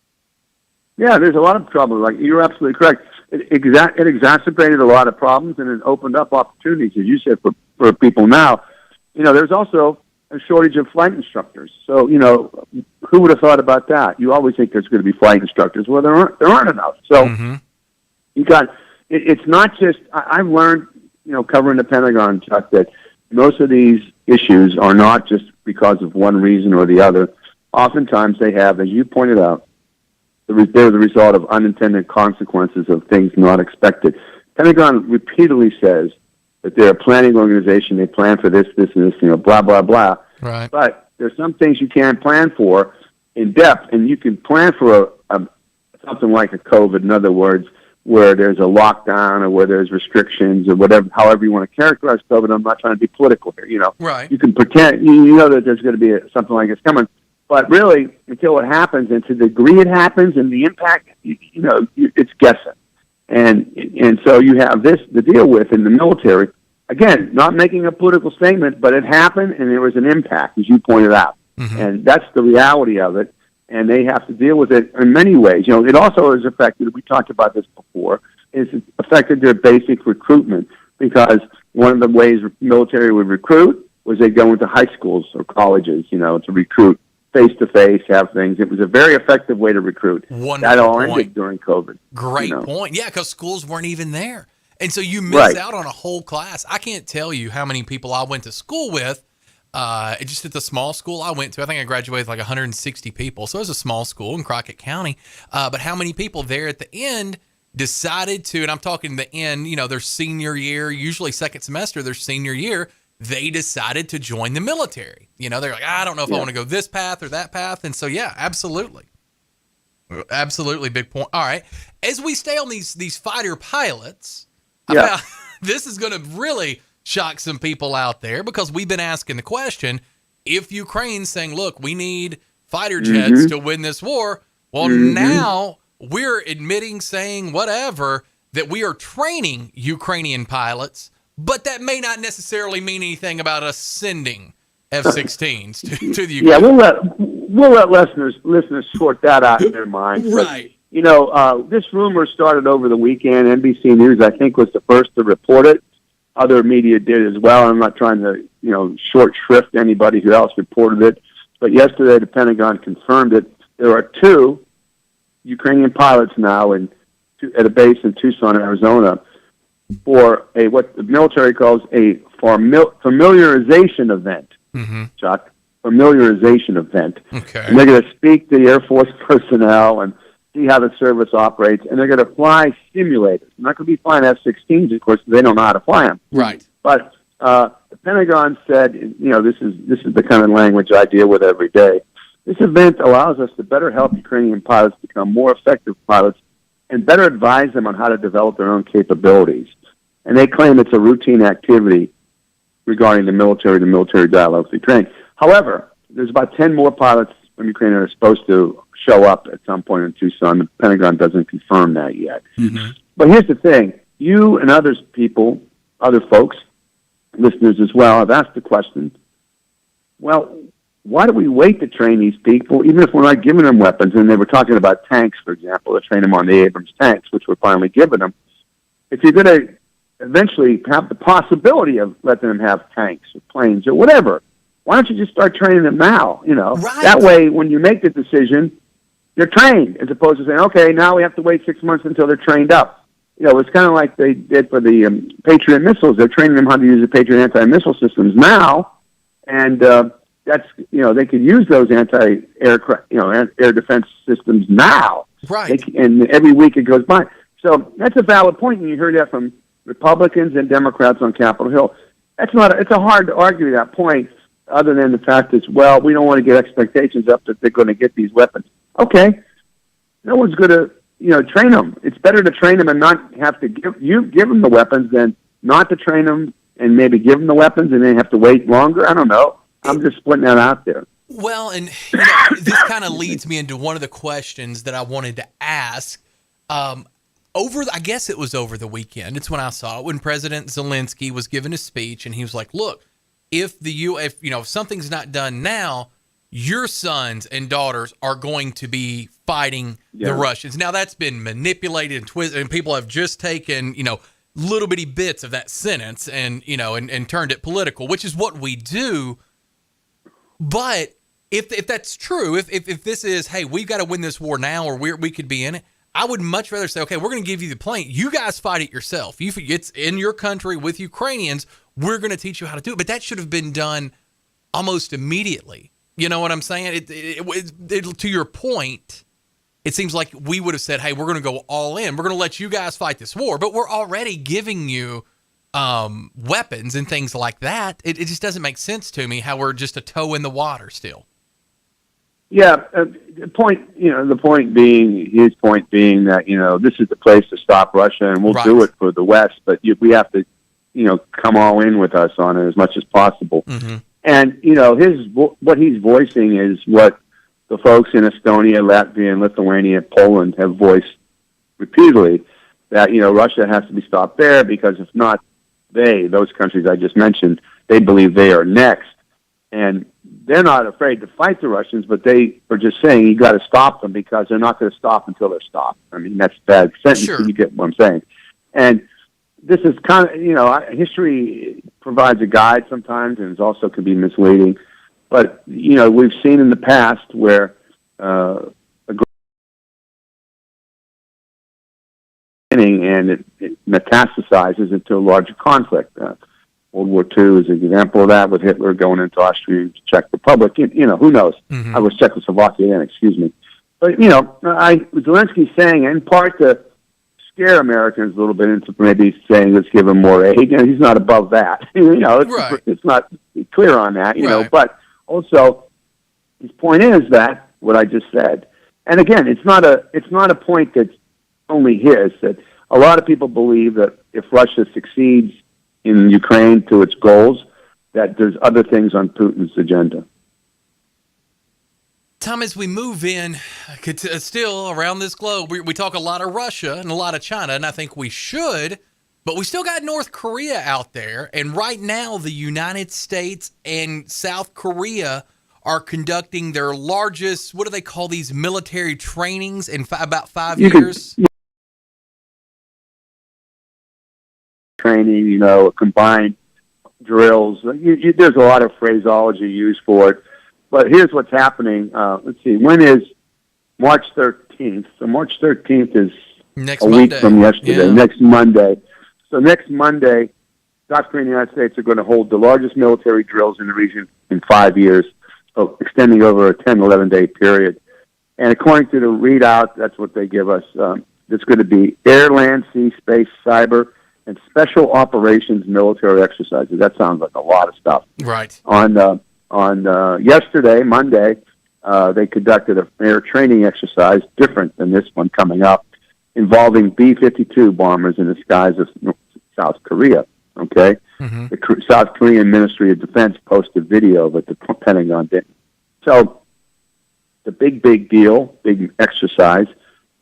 Yeah, there's a lot of trouble. Like, you're absolutely correct. It exacerbated a lot of problems, and it opened up opportunities, as you said, for people now. There's also a shortage of flight instructors. So, who would have thought about that? You always think there's going to be flight instructors. Well, there aren't enough. So you got, it's not just, I've learned, covering the Pentagon, Chuck, that most of these issues are not just because of one reason or the other. Oftentimes they have, as you pointed out, they're the result of unintended consequences of things not expected. Pentagon repeatedly says that they're a planning organization. They plan for this, and this, blah, blah, blah. Right. But there's some things you can't plan for in depth, and you can plan for something like a COVID, in other words, where there's a lockdown or where there's restrictions or whatever, however you want to characterize COVID. I'm not trying to be political here, Right. You can pretend, you know that there's going to be something like this coming. But really, until it happens, and to the degree it happens and the impact, it's guessing. And so you have this to deal with in the military. Again, not making a political statement, but it happened and there was an impact, as you pointed out. Mm-hmm. And that's the reality of it. And they have to deal with it in many ways. It also has affected, we talked about this before, it's affected their basic recruitment, because one of the ways military would recruit was they'd go into high schools or colleges, to recruit face-to-face, have things. It was a very effective way to recruit. Wonderful that all point. ended during COVID. Great point. Yeah, because schools weren't even there. And so you miss out on a whole class. I can't tell you how many people I went to school with. Just at the small school I went to, I think I graduated with like 160 people. So it was a small school in Crockett County. But how many people there at the end decided to, and I'm talking the end, their senior year, usually second semester, their senior year, they decided to join the military. They're like, I don't know if I want to go this path or that path. And so, yeah, absolutely. Absolutely. Big point. All right. As we stay on these fighter pilots, this is going to really shock some people out there, because we've been asking the question, if Ukraine's saying, look, we need fighter jets to win this war, well, now we're admitting, saying whatever, that we are training Ukrainian pilots, but that may not necessarily mean anything about us sending F-16s to the Ukraine. Yeah, we'll let listeners sort that out in their mind. Right. This rumor started over the weekend. NBC News, I think, was the first to report it. Other media did as well. I'm not trying to, short shrift anybody who else reported it. But yesterday, the Pentagon confirmed it. There are 2 Ukrainian pilots now at a base in Tucson, Arizona, for what the military calls a familiarization event. Chuck, familiarization event. Okay. And they're going to speak to the Air Force personnel and see how the service operates, and they're going to fly simulators. They're not going to be flying F-16s, of course, because they don't know how to fly them. Right. But the Pentagon said, this is the kind of language I deal with every day. This event allows us to better help Ukrainian pilots become more effective pilots and better advise them on how to develop their own capabilities. And they claim it's a routine activity regarding the military dialogue with Ukraine. However, there's about 10 more pilots from Ukraine that are supposed to show up at some point in Tucson. The Pentagon doesn't confirm that yet. But here's the thing. You and other folks, listeners as well, have asked the question, well, why do we wait to train these people, even if we're not giving them weapons? And they were talking about tanks, for example, to train them on the Abrams tanks, which we're finally giving them. If you're going to eventually have the possibility of letting them have tanks or planes or whatever, why don't you just start training them now? Right. That way, when you make the decision, they're trained, as opposed to saying, okay, now we have to wait 6 months until they're trained up. It's kind of like they did for the Patriot missiles. They're training them how to use the Patriot anti-missile systems now, and that's they could use those anti-aircraft, air defense systems now. Right. And every week it goes by. So that's a valid point, and you heard that from Republicans and Democrats on Capitol Hill. It's a hard to argue that point, other than the fact that, well, we don't want to get expectations up that they're going to get these weapons. Okay, no one's going to train them. It's better to train them and not have to give them the weapons than not to train them and maybe give them the weapons and they have to wait longer? I don't know. I'm just putting that out there. Well, and this kind of leads me into one of the questions that I wanted to ask. I guess it was over the weekend. It's when I saw it, when President Zelensky was giving a speech, and he was like, "Look, if something's not done now, your sons and daughters are going to be fighting the Russians." Now that's been manipulated and twisted, and people have just taken little bitty bits of that sentence and turned it political, which is what we do. But if that's true, if this is, hey, we've got to win this war now, or we could be in it, I would much rather say, okay, we're going to give you the plane. You guys fight it yourself. It's in your country with Ukrainians. We're going to teach you how to do it. But that should have been done almost immediately. You know what I'm saying? To your point, it seems like we would have said, hey, we're going to go all in. We're going to let you guys fight this war. But we're already giving you weapons and things like that. It just doesn't make sense to me how we're just a toe in the water still. Yeah, the point being, his point being that, this is the place to stop Russia, and we'll do it for the West, but we have to, come all in with us on it as much as possible. Mm-hmm. And, what he's voicing is what the folks in Estonia, Latvia, and Lithuania, Poland have voiced repeatedly, that, Russia has to be stopped there, because if not, those countries I just mentioned, they believe they are next. And they're not afraid to fight the Russians, but they are just saying you got to stop them, because they're not going to stop until they're stopped. I mean, that's a bad sentence, sure. You get what I'm saying. And this is kind of, history provides a guide sometimes, and it also can be misleading. But, we've seen in the past where and it metastasizes into a larger conflict. World War II is an example of that, with Hitler going into Austria and Czech Republic. Who knows? Mm-hmm. I was Czechoslovakia then, excuse me. But, Zelensky's saying, in part to scare Americans a little bit into maybe saying, let's give him more aid. He's not above that. Right. It's not clear on that, right. But also, his point is that, what I just said, and again, it's not a point that's only his, that a lot of people believe that if Russia succeeds in Ukraine to its goals, that there's other things on Putin's agenda. Tom, as we move in, still around this globe, we talk a lot of Russia and a lot of China, and I think we should, but we still got North Korea out there, and right now the United States and South Korea are conducting their largest, what do they call these, military trainings in about 5 years? Training, combined drills. There's a lot of phraseology used for it. But here's what's happening. Let's see. When is March 13th? So March 13th is next week Monday. from yesterday. Yeah. Next Monday. So next Monday, South Korea and the United States are going to hold the largest military drills in the region in 5 years, so extending over a 10, 11-day period. And according to the readout, that's what they give us. It's going to be air, land, sea, space, cyber, and special operations military exercises. That sounds like a lot of stuff. Right. On yesterday, Monday, they conducted an air training exercise, different than this one coming up, involving B-52 bombers in the skies of South Korea. Okay? Mm-hmm. The South Korean Ministry of Defense posted video of it, the Pentagon didn't. So, the big deal, big exercise.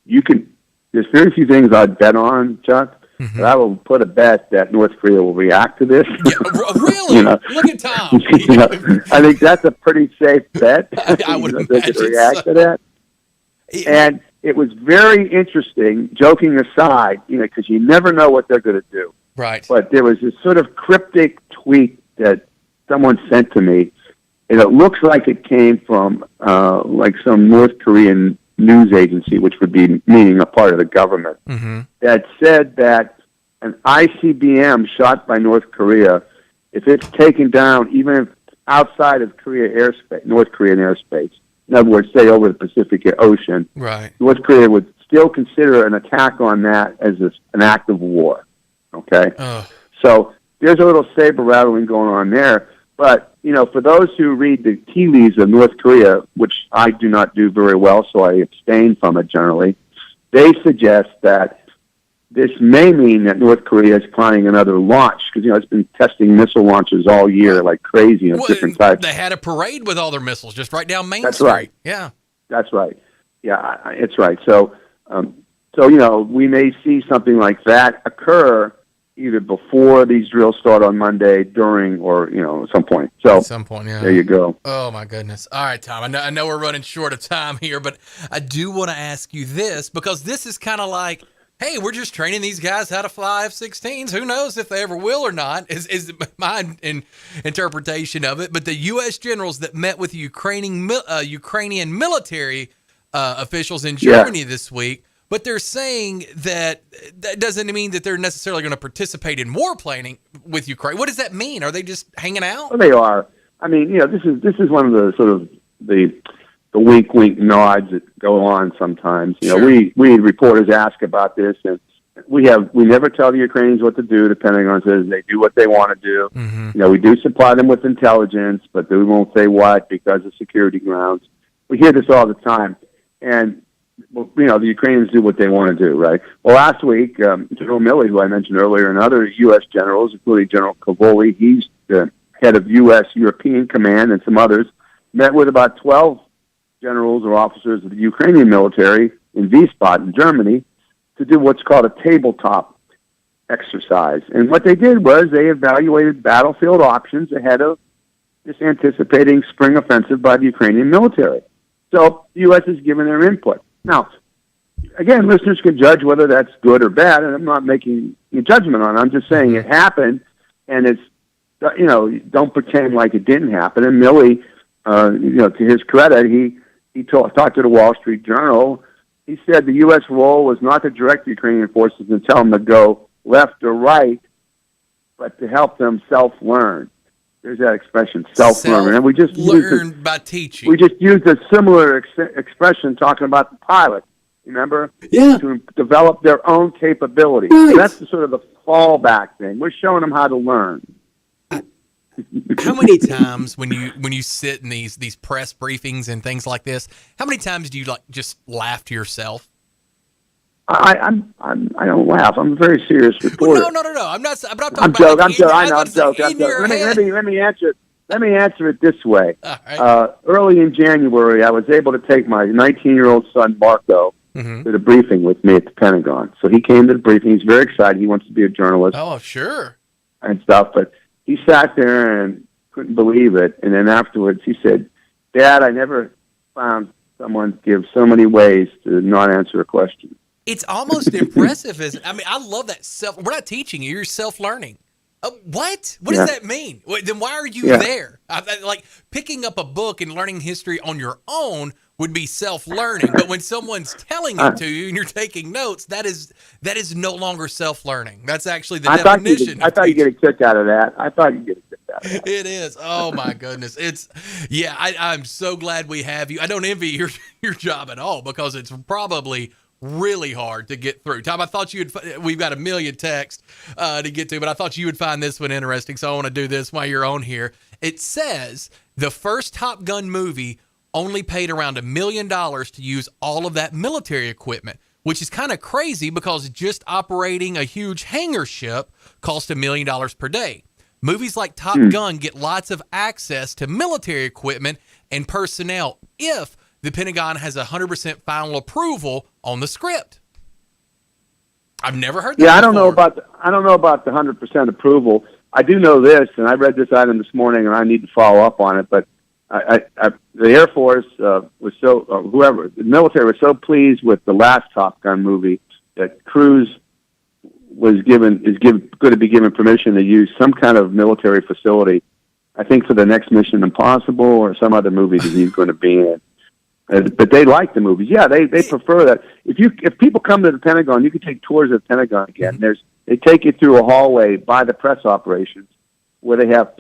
There's very few things I'd bet on, Chuck. Mm-hmm. But I will put a bet that North Korea will react to this. Yeah, really? Look at Tom. I think that's a pretty safe bet. I would they could react to that. And it was very interesting, joking aside, because you never know what they're going to do. Right. But there was this sort of cryptic tweet that someone sent to me, and it looks like it came from like some North Korean news agency, which would be meaning a part of the government, mm-hmm. that said that an ICBM shot by North Korea, if it's taken down, even if outside of North Korean airspace, in other words, say over the Pacific Ocean, right, North Korea would still consider an attack on that as an act of war. Okay? So there's a little saber rattling going on there. But, for those who read the tea leaves of North Korea, which I do not do very well, so I abstain from it generally, they suggest that this may mean that North Korea is planning another launch because, it's been testing missile launches all year like crazy of different types. They had a parade with all their missiles just right down Main That's Street. right. Yeah. That's right. Yeah, it's right. So, we may see something like that occur either before these drills start on Monday, during, or, at some point. So, at some point, yeah. There you go. Oh, my goodness. All right, Tom, I know we're running short of time here, but I do want to ask you this, because this is kind of like, hey, we're just training these guys how to fly F-16s. Who knows if they ever will or not, is my interpretation of it. But the U.S. generals that met with Ukrainian military officials in Germany this week, but they're saying that doesn't mean that they're necessarily going to participate in war planning with Ukraine. What does that mean? Are they just hanging out? Well, they are. I mean, this is one of the sort of the wink nods that go on sometimes. Sure. We reporters ask about this, and we never tell the Ukrainians what to do. The Pentagon says they do what they want to do. Mm-hmm. We do supply them with intelligence, but we won't say what because of security grounds. We hear this all the time, and the Ukrainians do what they want to do, right? Well, last week, General Milley, who I mentioned earlier, and other U.S. generals, including General Cavoli, he's the head of U.S. European Command, and some others, met with about 12 generals or officers of the Ukrainian military in Wiesbaden, Germany, to do what's called a tabletop exercise. And what they did was they evaluated battlefield options ahead of this anticipating spring offensive by the Ukrainian military. So the U.S. has given their input. Now, again, listeners can judge whether that's good or bad, and I'm not making a judgment on it. I'm just saying it happened, and it's, don't pretend like it didn't happen. And Milley, to his credit, he talked to the Wall Street Journal. He said the U.S. role was not to direct the Ukrainian forces and tell them to go left or right, but to help them self-learn. There's that expression, self-learn. And we just learn by teaching. We just used a similar expression talking about the pilots. Remember? Yeah. To develop their own capability. Right. So that's the sort of the fallback thing. We're showing them how to learn. How many times when you sit in these press briefings and things like this, how many times do you just laugh to yourself? I don't laugh. I'm a very serious reporter. No. I'm not talking about. I'm joking. Let me answer it this way. Right. Early in January, I was able to take my 19-year-old son Marco to the briefing with me at the Pentagon. So he came to the briefing. He's very excited. He wants to be a journalist. Oh, sure. And stuff, but he sat there and couldn't believe it. And then afterwards, he said, "Dad, I never found someone give so many ways to not answer a question." It's almost impressive. I love that we're not teaching you. You're self-learning. What? What does that mean? Then why are you there? Like picking up a book and learning history on your own would be self-learning. But when someone's telling it to you and you're taking notes, that is no longer self-learning. That's actually the definition. I thought you'd get a kick out of that. It is. Oh my goodness. I'm so glad we have you. I don't envy your job at all because it's probably really hard to get through. Tom, I thought we've got a million texts to get to, but I thought you would find this one interesting, so I want to do this while you're on here. It says the first Top Gun movie only paid around $1 million to use all of that military equipment, which is kind of crazy because just operating a huge hangar ship cost $1 million per day. Movies like Top Gun get lots of access to military equipment and personnel if the Pentagon has 100% final approval on the script. I've never heard that. Yeah, I don't know about the 100% approval. I do know this, and I read this item this morning, and I need to follow up on it. But the Air Force the military was so pleased with the last Top Gun movie that Cruise is going to be given permission to use some kind of military facility. I think for the next Mission Impossible or some other movie that he's going to be in. But they like the movies. Yeah, they prefer that. If people come to the Pentagon, you can take tours of the Pentagon again. They take you through a hallway by the press operations where they have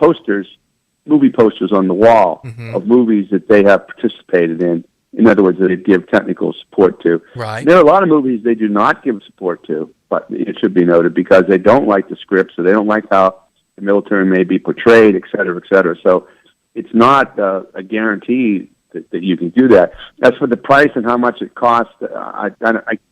movie posters on the wall of movies that they have participated in. In other words, that they give technical support to. Right. There are a lot of movies they do not give support to, but it should be noted because they don't like the scripts or they don't like how the military may be portrayed, et cetera, et cetera. So it's not a guarantee that you can do that. As for the price and how much it costs, I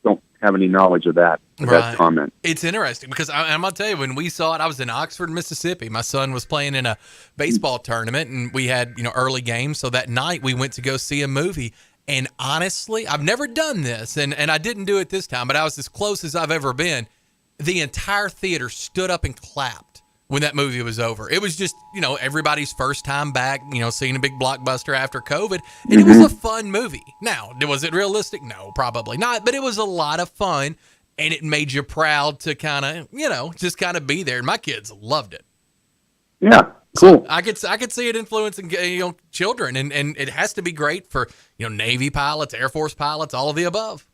don't have any knowledge of that. That comment. It's interesting because I'm going to tell you, when we saw it, I was in Oxford, Mississippi. My son was playing in a baseball tournament, and we had early games. So that night we went to go see a movie. And honestly, I've never done this, and I didn't do it this time, but I was as close as I've ever been. The entire theater stood up and clapped when that movie was over. It was just, everybody's first time back, seeing a big blockbuster after COVID. And it was a fun movie. Now, was it realistic? No, probably not. But it was a lot of fun, and it made you proud to kind of, just kind of be there. And my kids loved it. Yeah, cool. So I could see it influencing, children, and it has to be great for, Navy pilots, Air Force pilots, all of the above.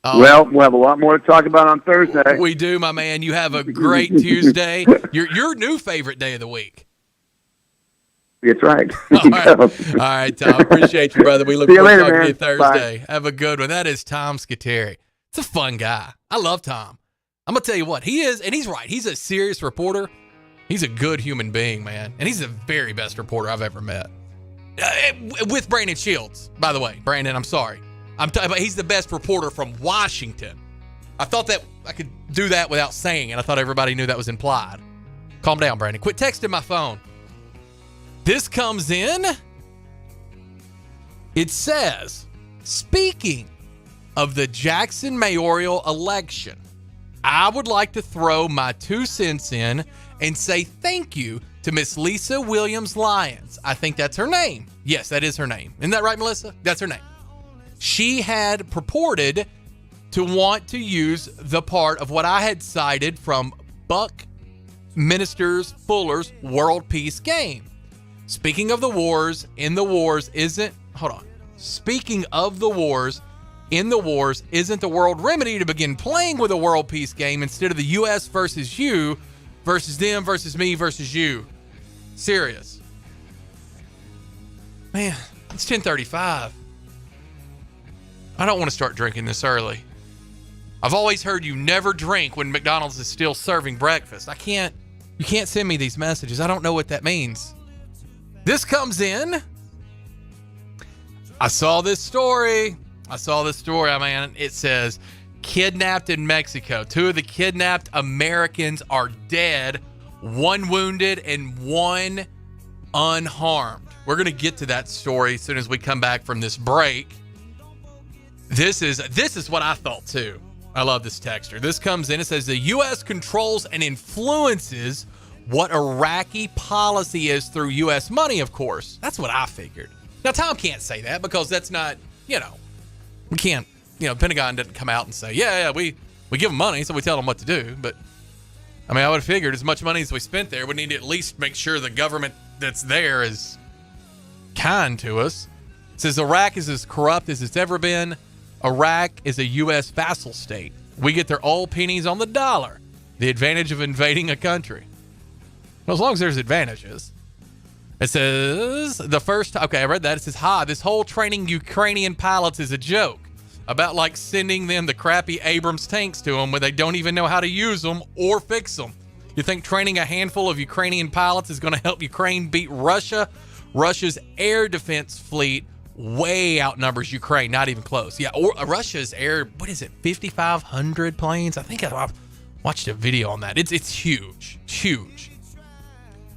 Well, we'll have a lot more to talk about on Thursday. We do, my man. You have a great Tuesday. Your new favorite day of the week. That's right. All right, Tom. Appreciate you, brother. We look See you forward to later, talking man. to you Thursday. Bye. Have a good one. That is Tom Scuteri. It's a fun guy. I love Tom. I'm going to tell you what, he is, and he's right. He's a serious reporter. He's a good human being, man. And he's the very best reporter I've ever met. With Brandon Shields, by the way. Brandon, I'm sorry. But he's the best reporter from Washington. I thought that I could do that without saying it. I thought everybody knew that was implied. Calm down, Brandon. Quit texting my phone. This comes in. It says, speaking of the Jackson mayoral election, I would like to throw my 2 cents in and say thank you to Miss Lisa Williams Lyons. I think that's her name. Yes, that is her name. Isn't that right, Melissa? That's her name. She had purported to want to use the part of what I had cited from Buckminster Fuller's World Peace Game. Speaking of the wars, in the wars isn't... Hold on. Speaking of the wars... In the wars, isn't the world remedy to begin playing with a world peace game instead of the U.S. versus you, versus them, versus me, versus you? Serious. Man, it's 10:35. I don't want to start drinking this early. I've always heard you never drink when McDonald's is still serving breakfast. You can't send me these messages. I don't know what that means. This comes in. I saw this story. I mean, it says, kidnapped in Mexico. 2 of the kidnapped Americans are dead, 1 wounded and 1 unharmed. We're going to get to that story as soon as we come back from this break. This is what I thought too. I love this texter. This comes in. It says the U.S. controls and influences what Iraqi policy is through U.S. money, of course. That's what I figured. Now, Tom can't say that because that's not, we can't, Pentagon doesn't come out and say, yeah, we give them money, so we tell them what to do. But, I mean, I would have figured as much money as we spent there, we need to at least make sure the government that's there is kind to us. It says Iraq is as corrupt as it's ever been. Iraq is a U.S. vassal state. We get their old pennies on the dollar. The advantage of invading a country. Well, as long as there's advantages. It says, I read that. It says, this whole training Ukrainian pilots is a joke. About like sending them the crappy Abrams tanks to them when they don't even know how to use them or fix them. You think training a handful of Ukrainian pilots is going to help Ukraine beat Russia? Russia's air defense fleet way outnumbers Ukraine. Not even close. Yeah, or Russia's 5,500 planes? I think I watched a video on that. It's huge. Huge.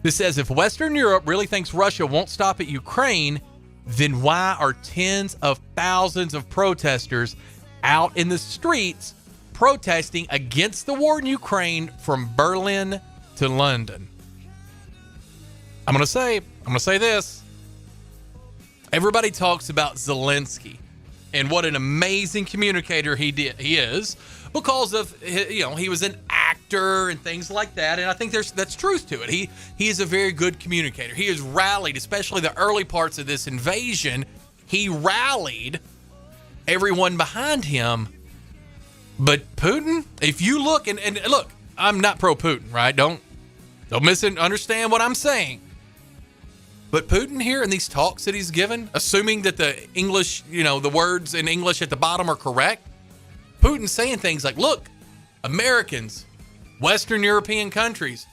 This says, if Western Europe really thinks Russia won't stop at Ukraine, then why are tens of thousands of protesters out in the streets protesting against the war in Ukraine from Berlin to London? I'm going to say this. Everybody talks about Zelensky and what an amazing communicator he is because of, he was an actor and things like that. And I think that's truth to it. He is a very good communicator. He has rallied, especially the early parts of this invasion. He rallied everyone behind him. But Putin, if you look, and look, I'm not pro-Putin, right? Don't misunderstand what I'm saying. But Putin here in these talks that he's given, assuming that the English, the words in English at the bottom are correct, Putin's saying things like, look, Americans, Western European countries,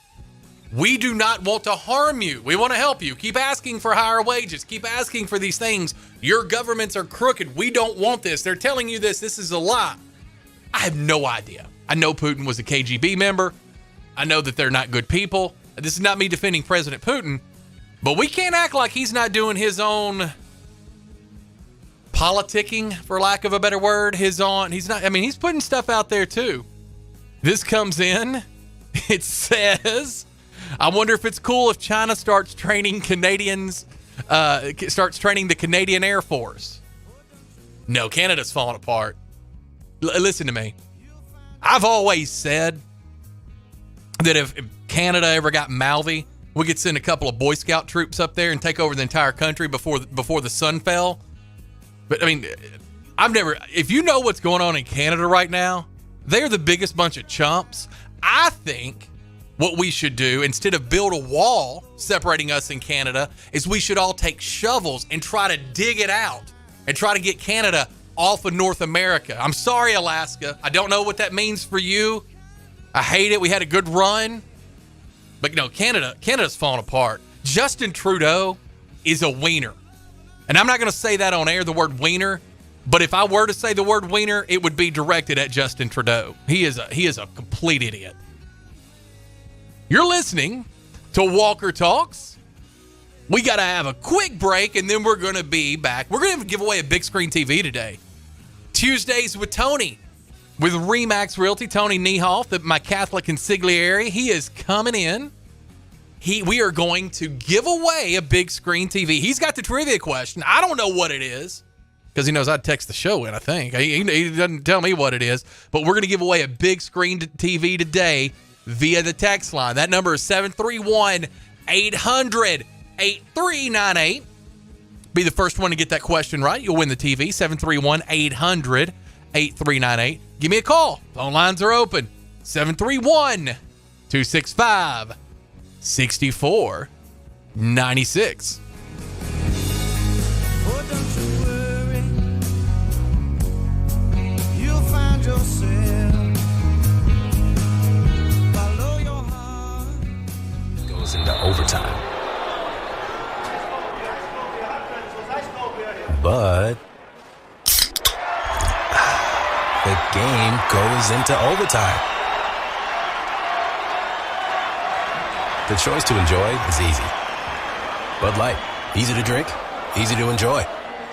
We do not want to harm you. We want to help you. Keep asking for higher wages. Keep asking for these things. Your governments are crooked. We don't want this. They're telling you this. This is a lie. I have no idea. I know Putin was a KGB member. I know that they're not good people. This is not me defending President Putin, but we can't act like he's not doing his own politicking, for lack of a better word. He's putting stuff out there too. This comes in. It says, I wonder if it's cool if China starts training Canadians, starts training the Canadian Air Force. No, Canada's falling apart. Listen to me. I've always said that if Canada ever got mouthy, we could send a couple of Boy Scout troops up there and take over the entire country before the sun fell. But I mean, if you know what's going on in Canada right now, they're the biggest bunch of chumps. I think what we should do, instead of build a wall separating us and Canada, is we should all take shovels and try to dig it out and try to get Canada off of North America. I'm sorry, Alaska. I don't know what that means for you. I hate it. We had a good run. But, Canada's falling apart. Justin Trudeau is a wiener. And I'm not going to say that on air, the word wiener. But if I were to say the word wiener, it would be directed at Justin Trudeau. He is a complete idiot. You're listening to Walker Talks. We got to have a quick break, and then we're going to be back. We're going to give away a big screen TV today. Tuesdays with Tony, with Remax Realty. Tony Niehoff, my Catholic consigliere. He is coming in. We are going to give away a big screen TV. He's got the trivia question. I don't know what it is, because he knows I'd text the show in, I think. He doesn't tell me what it is. But we're going to give away a big screen TV today via the text line. That number is 731-800-8398. Be the first one to get that question right. You'll win the TV. 731-800-8398. Give me a call. Phone lines are open. 731-265-6496. Oh, don't you worry. You'll find yourself. Follow your heart. Goes into overtime. But the game goes into overtime. The choice to enjoy is easy. Bud Light. Easy to drink, easy to enjoy.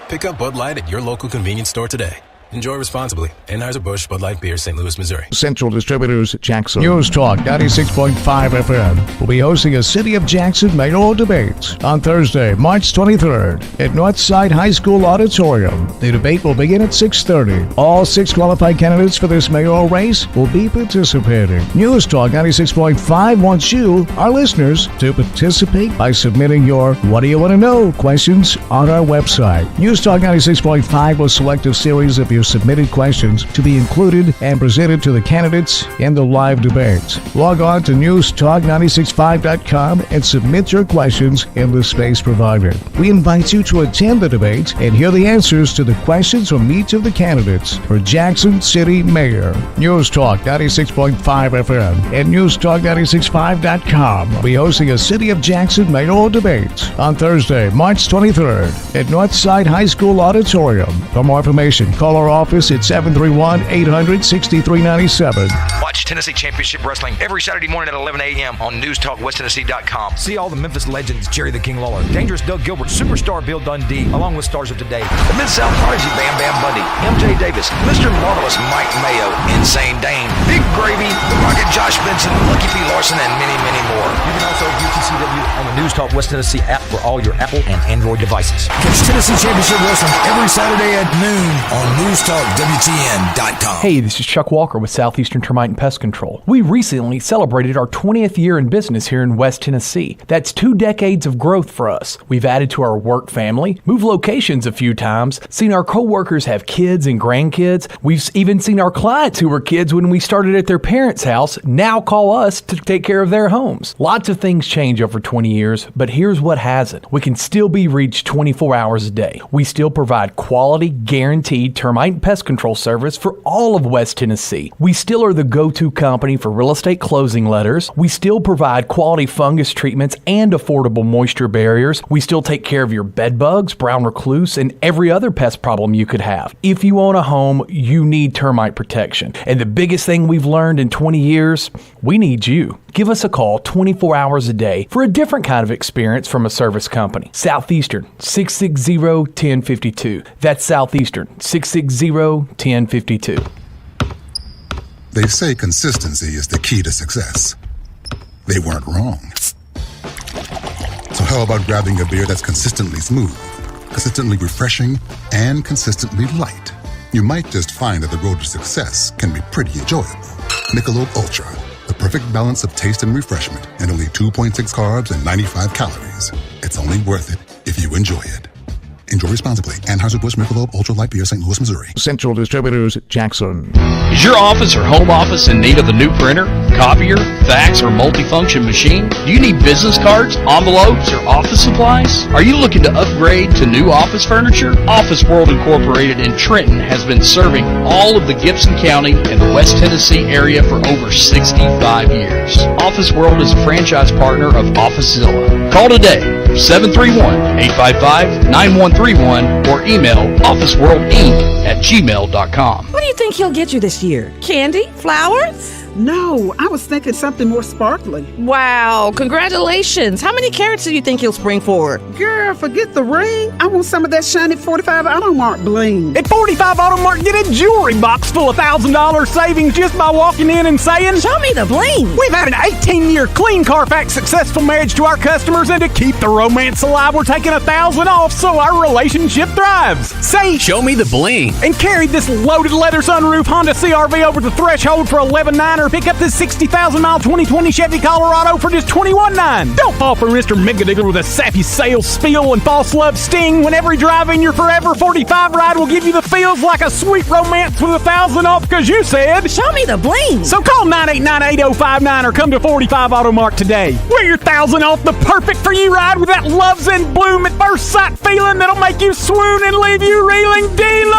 Pick up Bud Light at your local convenience store today. Enjoy responsibly. Anheuser-Busch Bud Light Beer, St. Louis, Missouri. Central Distributors, Jackson. News Talk 96.5 FM will be hosting a City of Jackson mayoral debate on Thursday, March 23rd at Northside High School Auditorium. The debate will begin at 6:30. All 6 qualified candidates for this mayoral race will be participating. News Talk 96.5 wants you, our listeners, to participate by submitting your What Do You Want to Know questions on our website. News Talk 96.5 will select a series of your submitted questions to be included and presented to the candidates in the live debates. Log on to newstalk965.com and submit your questions in the space provided. We invite you to attend the debate and hear the answers to the questions from each of the candidates for Jackson City Mayor. News Talk 96.5 FM and newstalk965.com will be hosting a City of Jackson mayoral debate on Thursday, March 23rd at Northside High School Auditorium. For more information, call our office at 731-800-6397. Watch Tennessee Championship Wrestling every Saturday morning at 11 a.m. on NewsTalkWestTennessee.com. See all the Memphis legends, Jerry the King Lawler, Dangerous Doug Gilbert, Superstar Bill Dundee, along with stars of today, The Mid-South Prodigy Bam Bam Bundy, MJ Davis, Mr. Marvelous Mike Mayo, Insane Dane, Big Gravy, The Rocket Josh Benson, Lucky P. Larson, and many, many more. You can also view TCW on the News Talk West Tennessee app for all your Apple and Android devices. Catch Tennessee Championship Wrestling every Saturday at noon on NewsTalkWTN.com. Hey, this is Chuck Walker with Southeastern Termite and Pest Control. We recently celebrated our 20th year in business here in West Tennessee. That's 2 decades of growth for us. We've added to our work family, moved locations a few times, seen our coworkers have kids and grandkids. We've even seen our clients who were kids when we started at their parents' house now call us to take care of their homes. Lots of things change over 20 years, but here's what hasn't. We can still be reached 24 hours a day. We still provide quality, guaranteed termite Termite Pest Control Service for all of West Tennessee. We still are the go-to company for real estate closing letters. We still provide quality fungus treatments and affordable moisture barriers. We still take care of your bed bugs, brown recluse, and every other pest problem you could have. If you own a home, you need termite protection. And the biggest thing we've learned in 20 years, we need you. Give us a call 24 hours a day for a different kind of experience from a service company. Southeastern, 660-1052. That's Southeastern, 660-1052. They say consistency is the key to success. They weren't wrong. So how about grabbing a beer that's consistently smooth, consistently refreshing, and consistently light? You might just find that the road to success can be pretty enjoyable. Michelob Ultra, the perfect balance of taste and refreshment, and only 2.6 carbs and 95 calories. It's only worth it if you enjoy it. Enjoy responsibly. Anheuser-Busch Michelob Ultra Light Beer, St. Louis, Missouri. Central Distributors, Jackson. Is your office or home office in need of a new printer, copier, fax, or multifunction machine? Do you need business cards, envelopes, or office supplies? Are you looking to upgrade to new office furniture? Office World Incorporated in Trenton has been serving all of the Gibson County and the West Tennessee area for over 65 years. Office World is a franchise partner of OfficeZilla. Call today, 731-855-9131, or email officeworldinc@gmail.com. What do you think he'll get you this year? Candy? Flowers? No, I was thinking something more sparkly. Wow, congratulations. How many carats do you think he'll spring for? Girl, forget the ring. I want some of that shiny 45 Automark bling. At 45 Automark, get a jewelry box full of $1,000 savings just by walking in and saying, "Show me the bling." We've had an 18-year clean Carfax successful marriage to our customers, and to keep the romance alive, we're taking $1,000 off so our relationship thrives. Say, "Show me the bling," and carry this loaded leather sunroof Honda CRV over the threshold for $11,900, or pick up this 60,000-mile 2020 Chevy Colorado for just $21,900. Don't fall for Mr. Megadealer with a sappy sales spiel and false love sting when every drive-in your Forever 45 ride will give you the feels like a sweet romance with $1,000 off because you said, "Show me the bling." So call 989-8059 or come to 45 Automark today. Wear your $1,000 off the perfect for you ride with that loves and bloom at first sight feeling that'll make you swoon and leave you reeling. Dealer!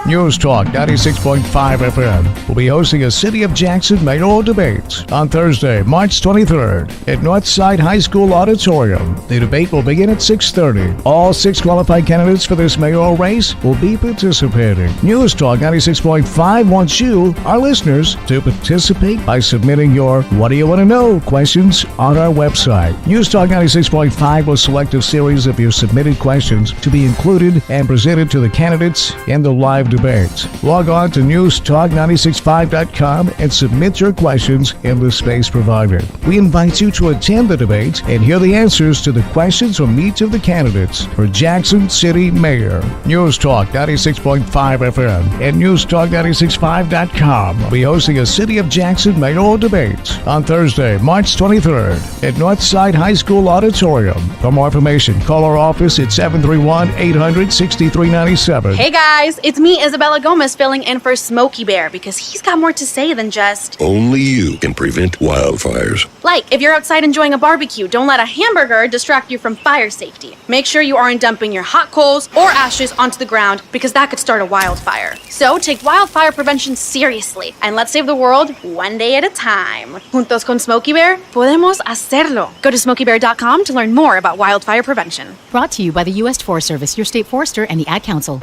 News Talk 96.5 FM will be hosting a City of Jackson mayoral debate on Thursday, March 23rd at Northside High School Auditorium. The debate will begin at 6:30. All 6 qualified candidates for this mayoral race will be participating. News Talk 96.5 wants you, our listeners, to participate by submitting your "What do you want to know?" questions on our website. News Talk 96.5 will select a series of your submitted questions to be included and presented to the candidates in the live debate. Log on to newstalk965.com and submit your questions in the space provided. We invite you to attend the debate and hear the answers to the questions from each of the candidates for Jackson City Mayor. News Talk 96.5 FM and newstalk965.com will be hosting a City of Jackson mayoral debate on Thursday, March 23rd at Northside High School Auditorium. For more information, call our office at 731-800-6397. Hey guys, it's me, Isabella Gomez, filling in for Smokey Bear because he's got more to say than just, "Only you can prevent wildfires." Like, if you're outside enjoying a barbecue, don't let a hamburger distract you from fire safety. Make sure you aren't dumping your hot coals or ashes onto the ground because that could start a wildfire. So take wildfire prevention seriously and let's save the world one day at a time. Juntos con Smokey Bear, podemos hacerlo. Go to smokeybear.com to learn more about wildfire prevention. Brought to you by the U.S. Forest Service, your state forester, and the Ad Council.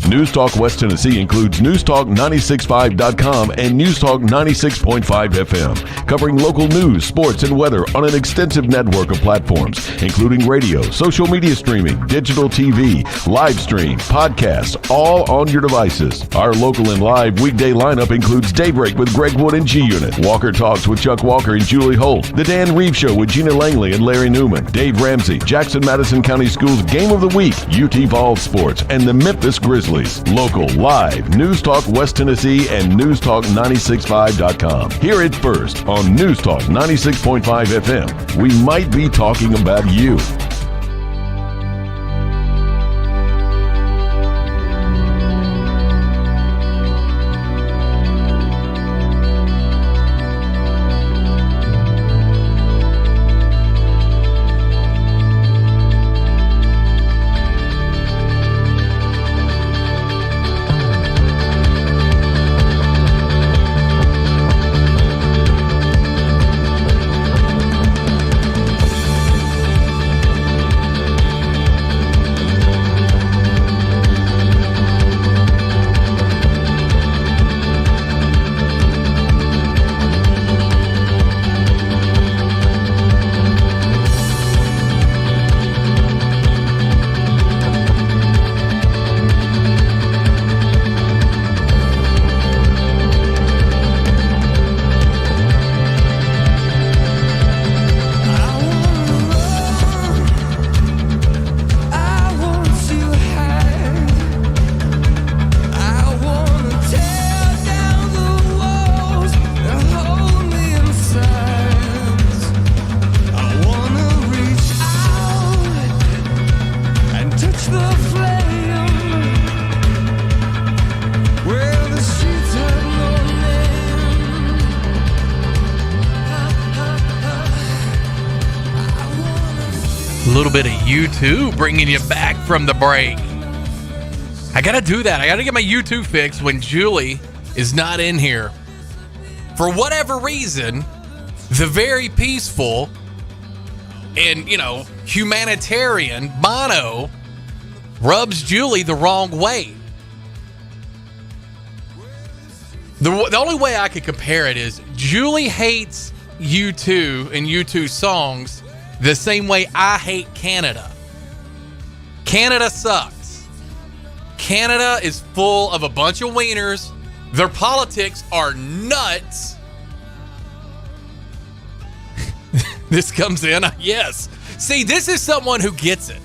News Talk West Tennessee includes newstalk965.com and News Talk 96.5 FM, covering local news, sports, and weather on an extensive network of platforms, including radio, social media streaming, digital TV, live stream, podcasts, all on your devices. Our local and live weekday lineup includes Daybreak with Greg Wood and G-Unit, Walker Talks with Chuck Walker and Julie Holt, The Dan Reeves Show with Gina Langley and Larry Newman, Dave Ramsey, Jackson-Madison County Schools Game of the Week, UT Vols Sports, and the Memphis Grizzlies. Local, live, News Talk West Tennessee and newstalk965.com. Hear it first on News Talk 96.5 FM. We might be talking about you. little bit of U2 bringing you back from the break. I got to do that. I got to get my U2 fix when Julie is not in here. For whatever reason, the very peaceful and, humanitarian Bono rubs Julie the wrong way. The only way I could compare it is Julie hates U2 and U2 songs the same way I hate Canada. Canada sucks. Canada is full of a bunch of wieners. Their politics are nuts. This comes in, yes. See, this is someone who gets it.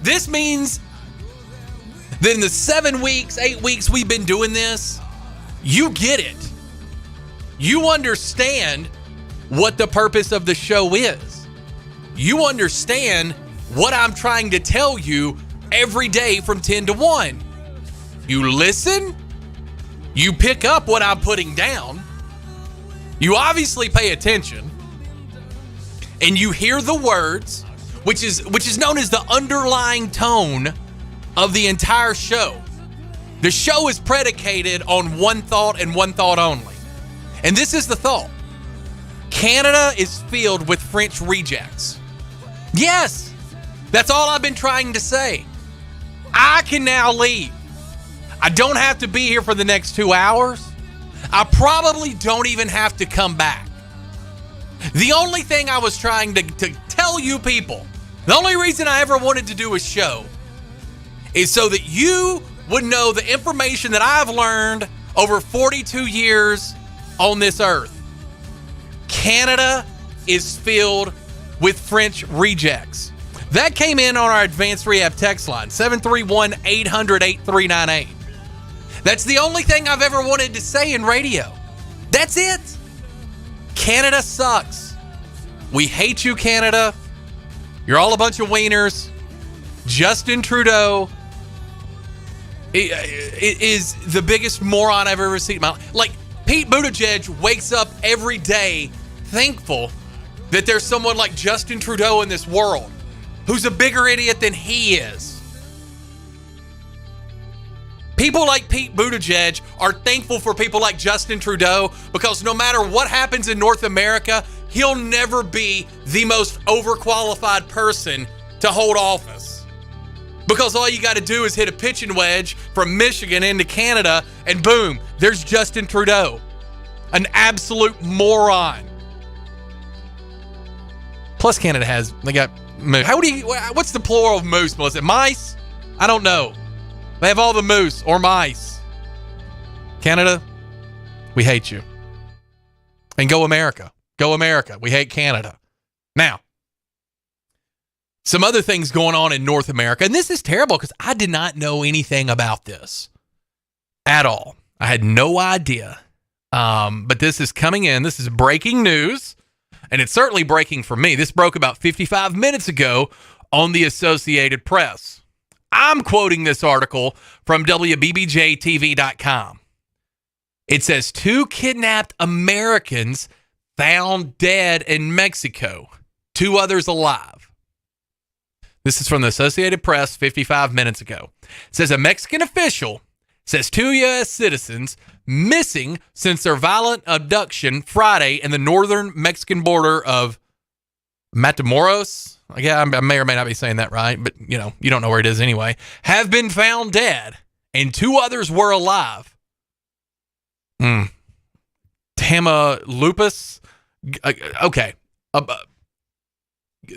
This means that in the 7 weeks, 8 weeks we've been doing this, you get it. You understand what the purpose of the show is. You understand what I'm trying to tell you every day from 10 to 1. You listen. You pick up what I'm putting down. You obviously pay attention. And you hear the words, which is known as the underlying tone of the entire show. The show is predicated on one thought and one thought only. And this is the thought. Canada is filled with French rejects. Yes, that's all I've been trying to say. I can now leave. I don't have to be here for the next 2 hours. I probably don't even have to come back. The only thing I was trying to tell you people, the only reason I ever wanted to do a show is so that you would know the information that I've learned over 42 years on this earth. Canada is filled with French rejects. That came in on our advanced rehab text line, 731-800-8398. That's the only thing I've ever wanted to say in radio. That's it. Canada sucks. We hate you, Canada. You're all a bunch of wieners. Justin Trudeau is the biggest moron I've ever seen in my life. Like, Pete Buttigieg wakes up every day thankful that there's someone like Justin Trudeau in this world who's a bigger idiot than he is. People like Pete Buttigieg are thankful for people like Justin Trudeau because no matter what happens in North America, he'll never be the most overqualified person to hold office. Because all you got to do is hit a pitching wedge from Michigan into Canada, and boom, there's Justin Trudeau. An absolute moron. Plus, Canada they got moose. What's the plural of moose, Melissa? Mice? I don't know. They have all the moose or mice. Canada, we hate you. And go America. Go America. We hate Canada. Now, some other things going on in North America, and this is terrible because I did not know anything about this at all. I had no idea. But this is coming in. This is breaking news, and it's certainly breaking for me. This broke about 55 minutes ago on the Associated Press. I'm quoting this article from WBBJTV.com. It says 2 kidnapped Americans found dead in Mexico, 2 others alive. This is from the Associated Press 55 minutes ago. It says a Mexican official says 2 U.S. citizens missing since their violent abduction Friday in the northern Mexican border of Matamoros. Yeah, I may or may not be saying that right, but you don't know where it is anyway. Have been found dead, and 2 others were alive. Tamaulipas. Okay.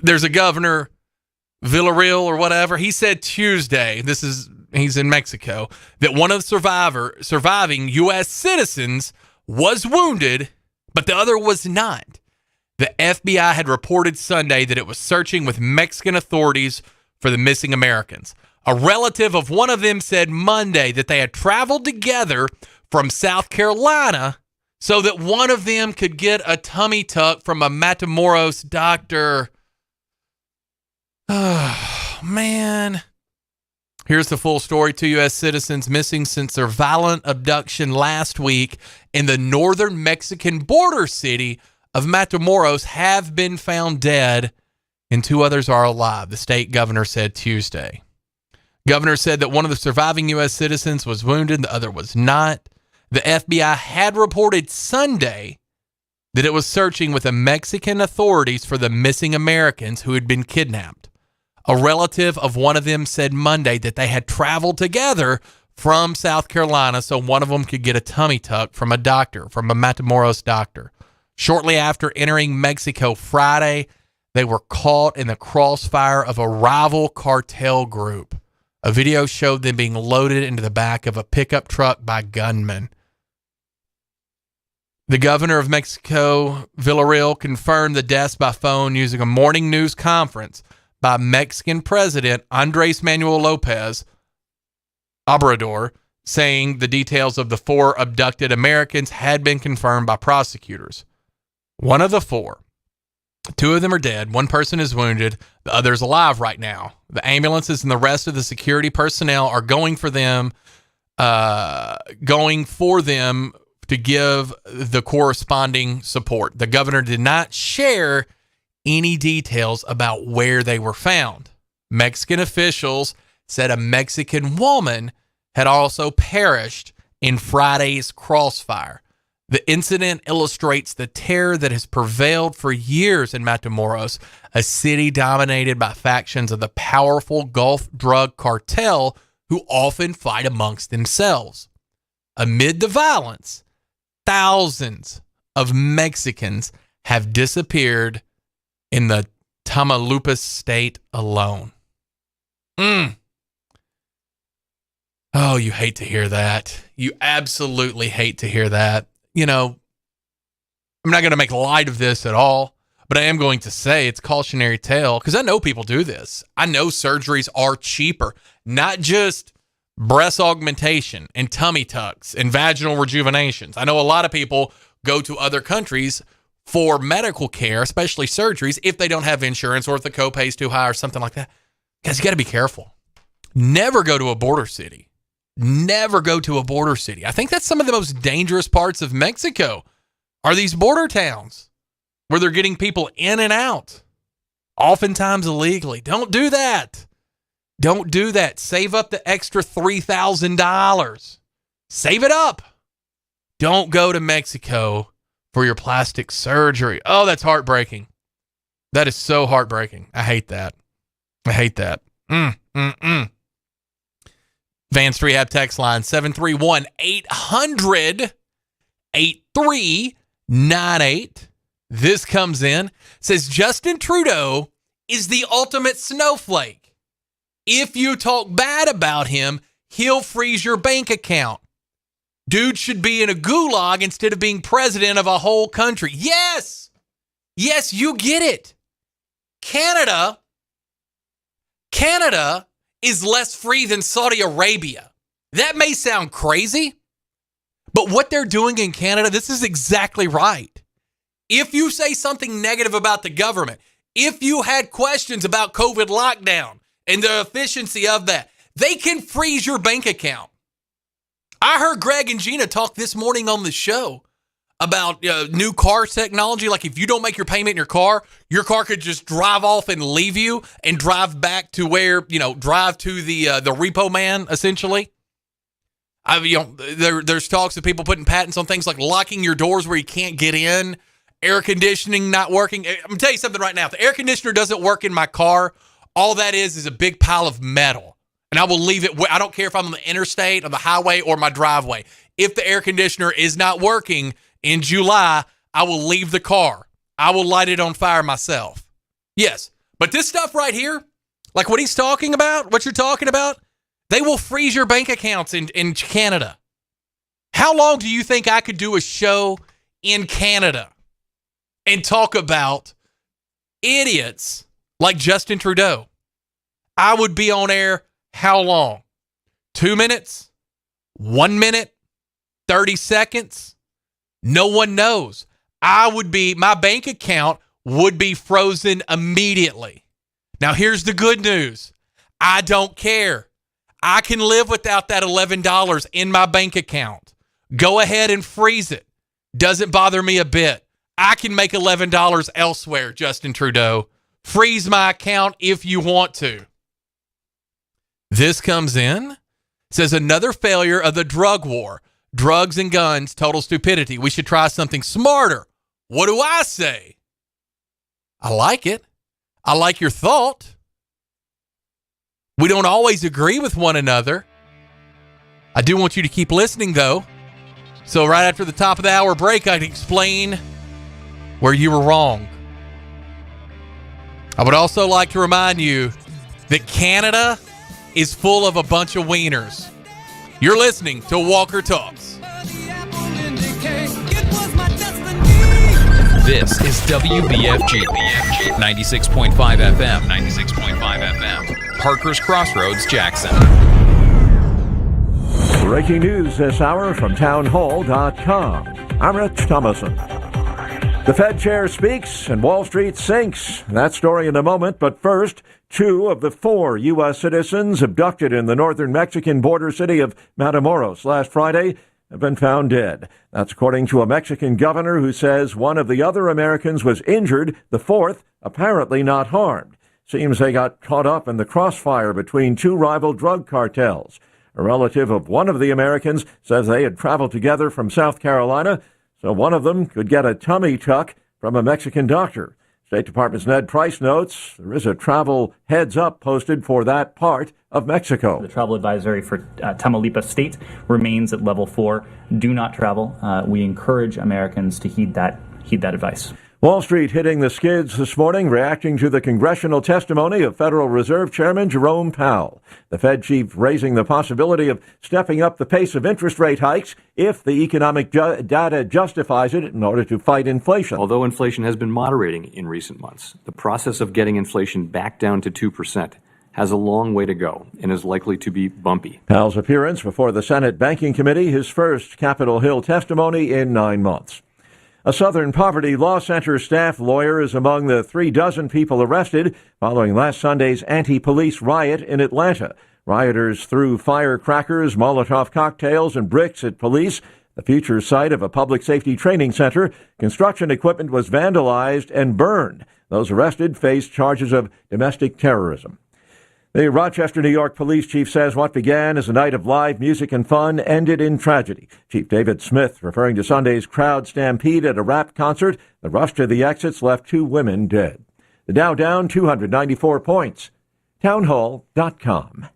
There's a governor, Villarreal or whatever. He said Tuesday, he's in Mexico, that one of the surviving U.S. citizens was wounded, but the other was not. The FBI had reported Sunday that it was searching with Mexican authorities for the missing Americans. A relative of one of them said Monday that they had traveled together from South Carolina so that one of them could get a tummy tuck from a Matamoros doctor. Oh, man. Here's the full story. 2 U.S. citizens missing since their violent abduction last week in the northern Mexican border city of Matamoros have been found dead and 2 others are alive, the state governor said Tuesday. Governor said that one of the surviving U.S. citizens was wounded, the other was not. The FBI had reported Sunday that it was searching with the Mexican authorities for the missing Americans who had been kidnapped. A relative of one of them said Monday that they had traveled together from South Carolina so one of them could get a tummy tuck from a doctor, from a Matamoros doctor. Shortly after entering Mexico Friday, they were caught in the crossfire of a rival cartel group. A video showed them being loaded into the back of a pickup truck by gunmen. The governor of Mexico, Villarreal, confirmed the deaths by phone using a morning news conference by Mexican President Andrés Manuel López Obrador, saying the details of the 4 abducted Americans had been confirmed by prosecutors. One of the 4, 2 of them are dead, 1 person is wounded, the other is alive right now. The ambulances and the rest of the security personnel are going for them to give the corresponding support. The governor did not share any details about where they were found. Mexican officials said a Mexican woman had also perished in Friday's crossfire. The incident illustrates the terror that has prevailed for years in Matamoros, a city dominated by factions of the powerful Gulf drug cartel who often fight amongst themselves. Amid the violence, thousands of Mexicans have disappeared in the Tamaulipas state alone. Oh, you hate to hear that. You absolutely hate to hear that. You know, I'm not going to make light of this at all, but I am going to say it's cautionary tale because I know people do this. I know surgeries are cheaper, not just breast augmentation and tummy tucks and vaginal rejuvenations. I know a lot of people go to other countries for medical care, especially surgeries, if they don't have insurance or if the copay is too high or something like that. Guys, you got to be careful. Never go to a border city. Never go to a border city. I think that's some of the most dangerous parts of Mexico are these border towns where they're getting people in and out, oftentimes illegally. Don't do that. Don't do that. Save up the extra $3,000. Save it up. Don't go to Mexico for your plastic surgery. Oh, that's heartbreaking. That is so heartbreaking. I hate that. I hate that. Vance Rehab text line 731-800-8398. This comes in. Says Justin Trudeau is the ultimate snowflake. If you talk bad about him, he'll freeze your bank account. Dude should be in a gulag instead of being president of a whole country. Yes. Yes, you get it. Canada is less free than Saudi Arabia. That may sound crazy, but what they're doing in Canada, this is exactly right. If you say something negative about the government, if you had questions about COVID lockdown and the efficiency of that, they can freeze your bank account. I heard Greg and Gina talk this morning on the show about new car technology. Like if you don't make your payment in your car could just drive off and leave you and drive back to where, drive to the repo man, essentially. There's talks of people putting patents on things like locking your doors where you can't get in, air conditioning not working. I'm going to tell you something right now. If the air conditioner doesn't work in my car, all that is a big pile of metal. And I will leave it. I don't care if I'm on the interstate, on the highway, or my driveway. If the air conditioner is not working in July, I will leave the car. I will light it on fire myself. Yes. But this stuff right here, like what he's talking about, what you're talking about, they will freeze your bank accounts in Canada. How long do you think I could do a show in Canada and talk about idiots like Justin Trudeau? I would be on air how long? 2 minutes? 1 minute? 30 seconds? No one knows. My bank account would be frozen immediately. Now, here's the good news. I don't care. I can live without that $11 in my bank account. Go ahead and freeze it. Doesn't bother me a bit. I can make $11 elsewhere, Justin Trudeau. Freeze my account if you want to. This comes in, says another failure of the drug war. Drugs and guns, total stupidity. We should try something smarter. What do I say? I like it. I like your thought. We don't always agree with one another. I do want you to keep listening, though. So right after the top of the hour break, I can explain where you were wrong. I would also like to remind you that Canada is full of a bunch of wieners. You're listening to Walker Talks. This is WBFG 96.5 FM. 96.5 FM. Parker's Crossroads, Jackson. Breaking news this hour from townhall.com. I'm Rich Thomason. The Fed chair speaks and Wall Street sinks. That story in a moment, but first, 2 of the 4 U.S. citizens abducted in the northern Mexican border city of Matamoros last Friday have been found dead. That's according to a Mexican governor who says one of the other Americans was injured, the 4th apparently not harmed. Seems they got caught up in the crossfire between 2 rival drug cartels. A relative of one of the Americans says they had traveled together from South Carolina, so one of them could get a tummy tuck from a Mexican doctor. State Department's Ned Price notes there is a travel heads-up posted for that part of Mexico. The travel advisory for Tamaulipas State remains at level 4. Do not travel. We encourage Americans to heed that advice. Wall Street hitting the skids this morning, reacting to the congressional testimony of Federal Reserve Chairman Jerome Powell. The Fed chief raising the possibility of stepping up the pace of interest rate hikes if the economic data justifies it in order to fight inflation. Although inflation has been moderating in recent months, the process of getting inflation back down to 2% has a long way to go and is likely to be bumpy. Powell's appearance before the Senate Banking Committee, his first Capitol Hill testimony in 9 months. A Southern Poverty Law Center staff lawyer is among the 36 people arrested following last Sunday's anti-police riot in Atlanta. Rioters threw firecrackers, Molotov cocktails, and bricks at police. The future site of a public safety training center, construction equipment was vandalized and burned. Those arrested faced charges of domestic terrorism. The Rochester, New York police chief says what began as a night of live music and fun ended in tragedy. Chief David Smith referring to Sunday's crowd stampede at a rap concert. The rush to the exits left 2 women dead. The Dow down 294 points. Townhall.com.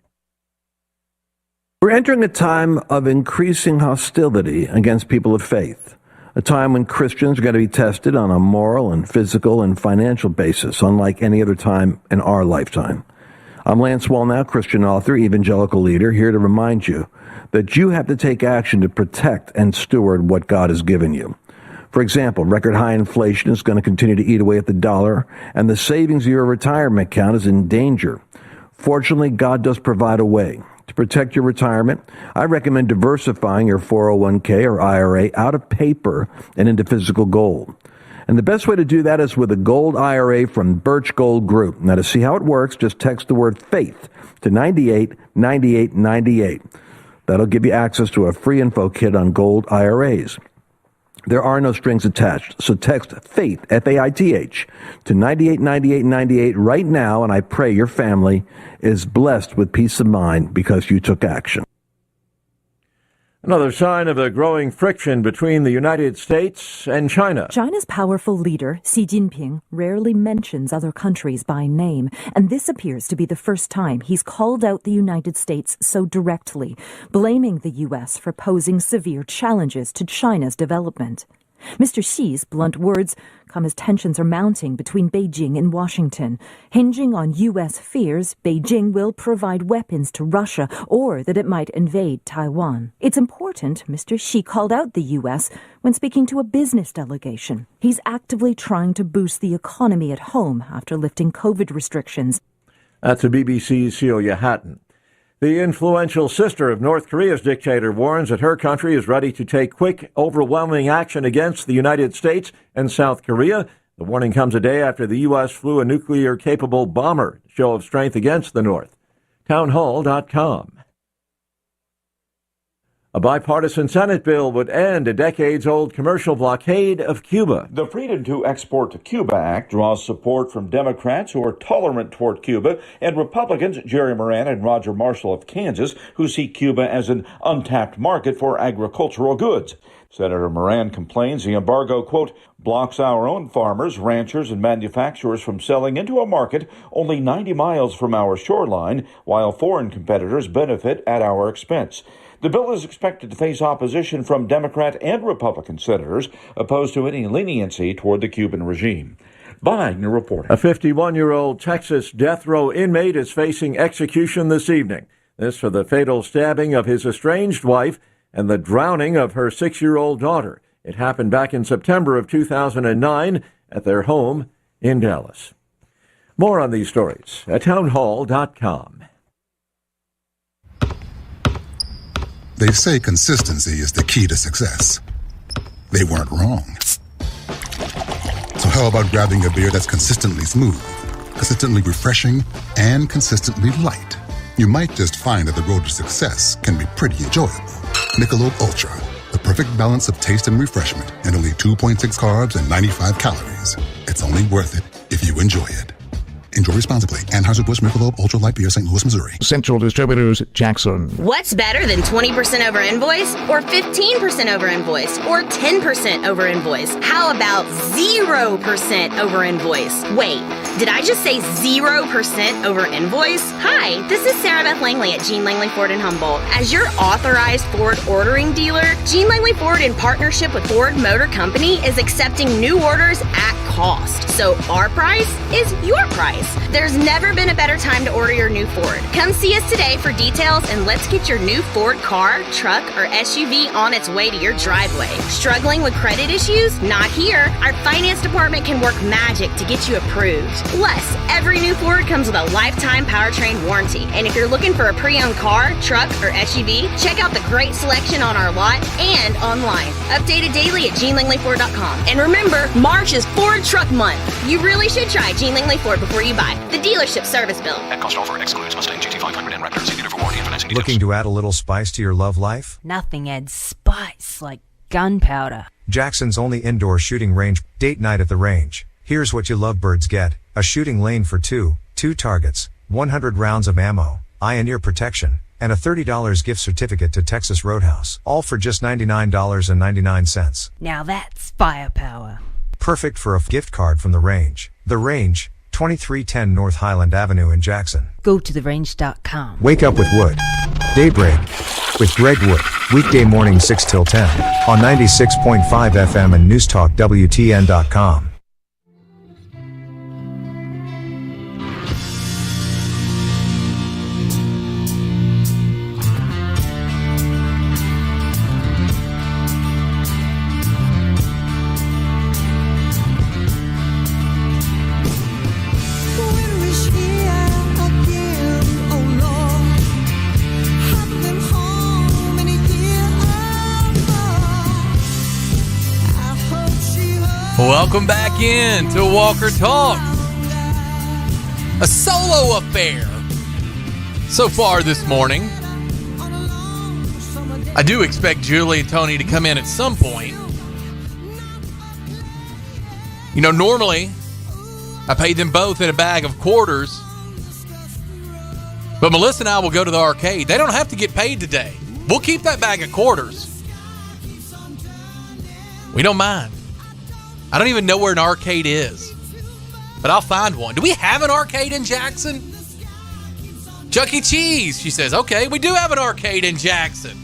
We're entering a time of increasing hostility against people of faith. A time when Christians are going to be tested on a moral and physical and financial basis, unlike any other time in our lifetime. I'm Lance Wallnau, Christian author, evangelical leader, here to remind you that you have to take action to protect and steward what God has given you. For example, record high inflation is going to continue to eat away at the dollar, and the savings of your retirement account is in danger. Fortunately, God does provide a way. To protect your retirement, I recommend diversifying your 401k or IRA out of paper and into physical gold. And the best way to do that is with a gold IRA from Birch Gold Group. Now, to see how it works, just text the word faith to 989898. That'll give you access to a free info kit on gold IRAs. There are no strings attached, so text FAITH, F-A-I-T-H, to 989898 right now, and I pray your family is blessed with peace of mind because you took action. Another sign of a growing friction between the United States and China. China's powerful leader, Xi Jinping, rarely mentions other countries by name, and this appears to be the first time he's called out the United States so directly, blaming the U.S. for posing severe challenges to China's development. Mr. Xi's blunt words come as tensions are mounting between Beijing and Washington. Hinging on U.S. fears Beijing will provide weapons to Russia or that it might invade Taiwan. It's important Mr. Xi called out the U.S. when speaking to a business delegation. He's actively trying to boost the economy at home after lifting COVID restrictions. That's the BBC's Celia Hatton. The influential sister of North Korea's dictator warns that her country is ready to take quick, overwhelming action against the United States and South Korea. The warning comes a day after the U.S. flew a nuclear-capable bomber, a show of strength against the North. Townhall.com. A bipartisan Senate bill would end a decades-old commercial blockade of Cuba. The Freedom to Export to Cuba Act draws support from Democrats who are tolerant toward Cuba and Republicans Jerry Moran and Roger Marshall of Kansas, who see Cuba as an untapped market for agricultural goods. Senator Moran complains the embargo, quote, blocks our own farmers, ranchers, and manufacturers from selling into a market only 90 miles from our shoreline, while foreign competitors benefit at our expense. The bill is expected to face opposition from Democrat and Republican senators opposed to any leniency toward the Cuban regime. Wagner reporting. A 51-year-old Texas death row inmate is facing execution this evening. This for the fatal stabbing of his estranged wife and the drowning of her 6-year-old daughter. It happened back in September of 2009 at their home in Dallas. More on these stories at townhall.com. They say consistency is the key to success. They weren't wrong. So how about grabbing a beer that's consistently smooth, consistently refreshing, and consistently light? You might just find that the road to success can be pretty enjoyable. Michelob Ultra, the perfect balance of taste and refreshment, and only 2.6 carbs and 95 calories. It's only worth it if you enjoy it. Enjoy responsibly. Anheuser-Busch Michelob Ultra Light Beer, St. Louis, Missouri. Central Distributors, Jackson. What's better than 20% over invoice, or 15% over invoice, or 10% over invoice? How about 0% over invoice? Wait, did I just say 0% over invoice? Hi, this is Sarah Beth Langley at Gene Langley Ford in Humboldt. As your authorized Ford ordering dealer, Gene Langley Ford, in partnership with Ford Motor Company, is accepting new orders at cost. So our price is your price. There's never been a better time to order your new Ford. Come see us today for details, and let's get your new Ford car, truck, or SUV on its way to your driveway. Struggling with credit issues? Not here. Our finance department can work magic to get you approved. Plus, every new Ford comes with a lifetime powertrain warranty. And if you're looking for a pre-owned car, truck, or SUV, check out the great selection on our lot and online. Updated daily at GeneLangleyFord.com. And remember, March is Ford Truck Month. You really should try Gene Langley Ford before you buy. The dealership service bill. At cost offer excludes Mustang GT500 and Raptor. See dealer for warranty and financing details. Looking to add a little spice to your love life? Nothing adds spice like gunpowder. Jackson's only indoor shooting range. Date night at the range. Here's what you lovebirds get. A shooting lane for two targets, 100 rounds of ammo, eye and ear protection, and a $30 gift certificate to Texas Roadhouse. All for just $99.99. Now that's firepower. Perfect for a gift card from the range. The Range, 2310 North Highland Avenue in Jackson. Go to therange.com. Wake up with Wood. Daybreak with Greg Wood. Weekday morning 6 till 10 on 96.5 FM and NewsTalkWTN.com. Welcome back in to Walker Talk. A solo affair so far this morning. I do expect Julie and Tony to come in at some point. You know, normally I pay them both in a bag of quarters, but Melissa and I will go to the arcade. They don't have to get paid today. We'll keep that bag of quarters. We don't mind. I don't even know where an arcade is, but I'll find one. Do we have an arcade in Jackson? Chuck E. Cheese, she says. Okay, we do have an arcade in Jackson.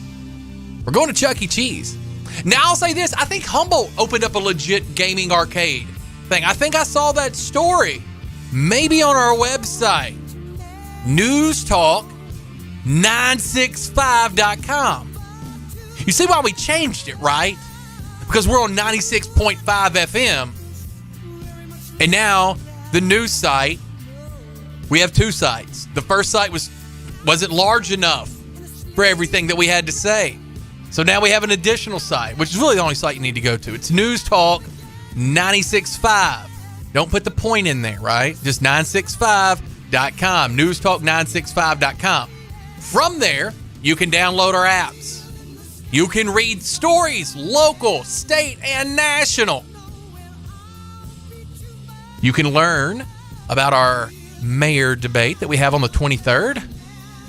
We're going to Chuck E. Cheese. Now, I'll say this. I think Humboldt opened up a legit gaming arcade thing. I think I saw that story. Maybe on our website. NewsTalk965.com. You see why we changed it, right? Because we're on 96.5 FM. And now, the news site, we have two sites. The first site wasn't large enough for everything that we had to say. So now we have an additional site, which is really the only site you need to go to. It's News Talk 96.5. Don't put the point in there, right? Just 965.com. NewsTalk965.com. From there, you can download our apps. You can read stories, local, state, and national. You can learn about our mayor debate that we have on the 23rd,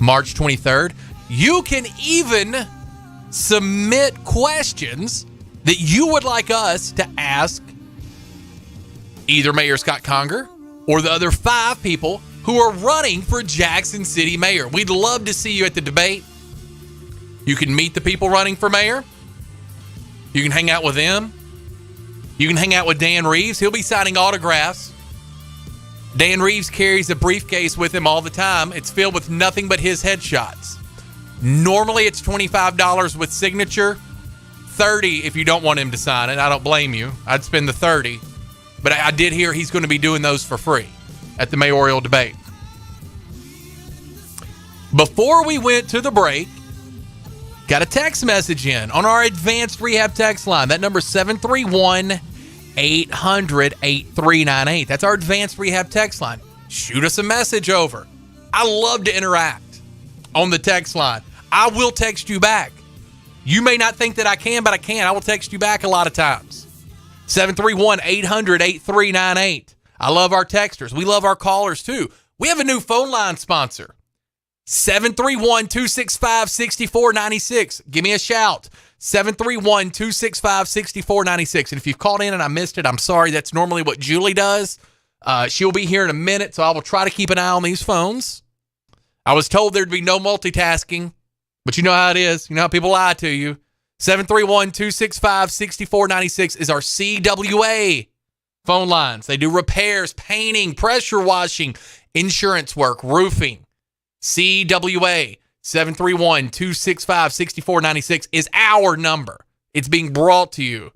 March 23rd. You can even submit questions that you would like us to ask either Mayor Scott Conger or the other 5 people who are running for Jackson City mayor. We'd love to see you at the debate. You can meet the people running for mayor. You can hang out with them. You can hang out with Dan Reeves. He'll be signing autographs. Dan Reeves carries a briefcase with him all the time. It's filled with nothing but his headshots. Normally it's $25 with signature, $30 if you don't want him to sign it. I don't blame you. I'd spend the $30. But I did hear he's going to be doing those for free at the mayoral debate. Before we went to the break, got a text message in on our advanced rehab text line. That number is 731-800-8398. That's our advanced rehab text line. Shoot us a message over. I love to interact on the text line. I will text you back. You may not think that I can, but I can. I will text you back a lot of times. 731-800-8398. I love our texters. We love our callers, too. We have a new phone line sponsor. 731-265-6496. Give me a shout. 731-265-6496. And if you've called in and I missed it, I'm sorry. That's normally what Julie does. She'll be here in a minute, so I will try to keep an eye on these phones. I was told there'd be no multitasking, but you know how it is. You know how people lie to you. 731-265-6496 is our CWA phone lines. They do repairs, painting, pressure washing, insurance work, roofing. CWA 731-265-6496 is our number. It's being brought to you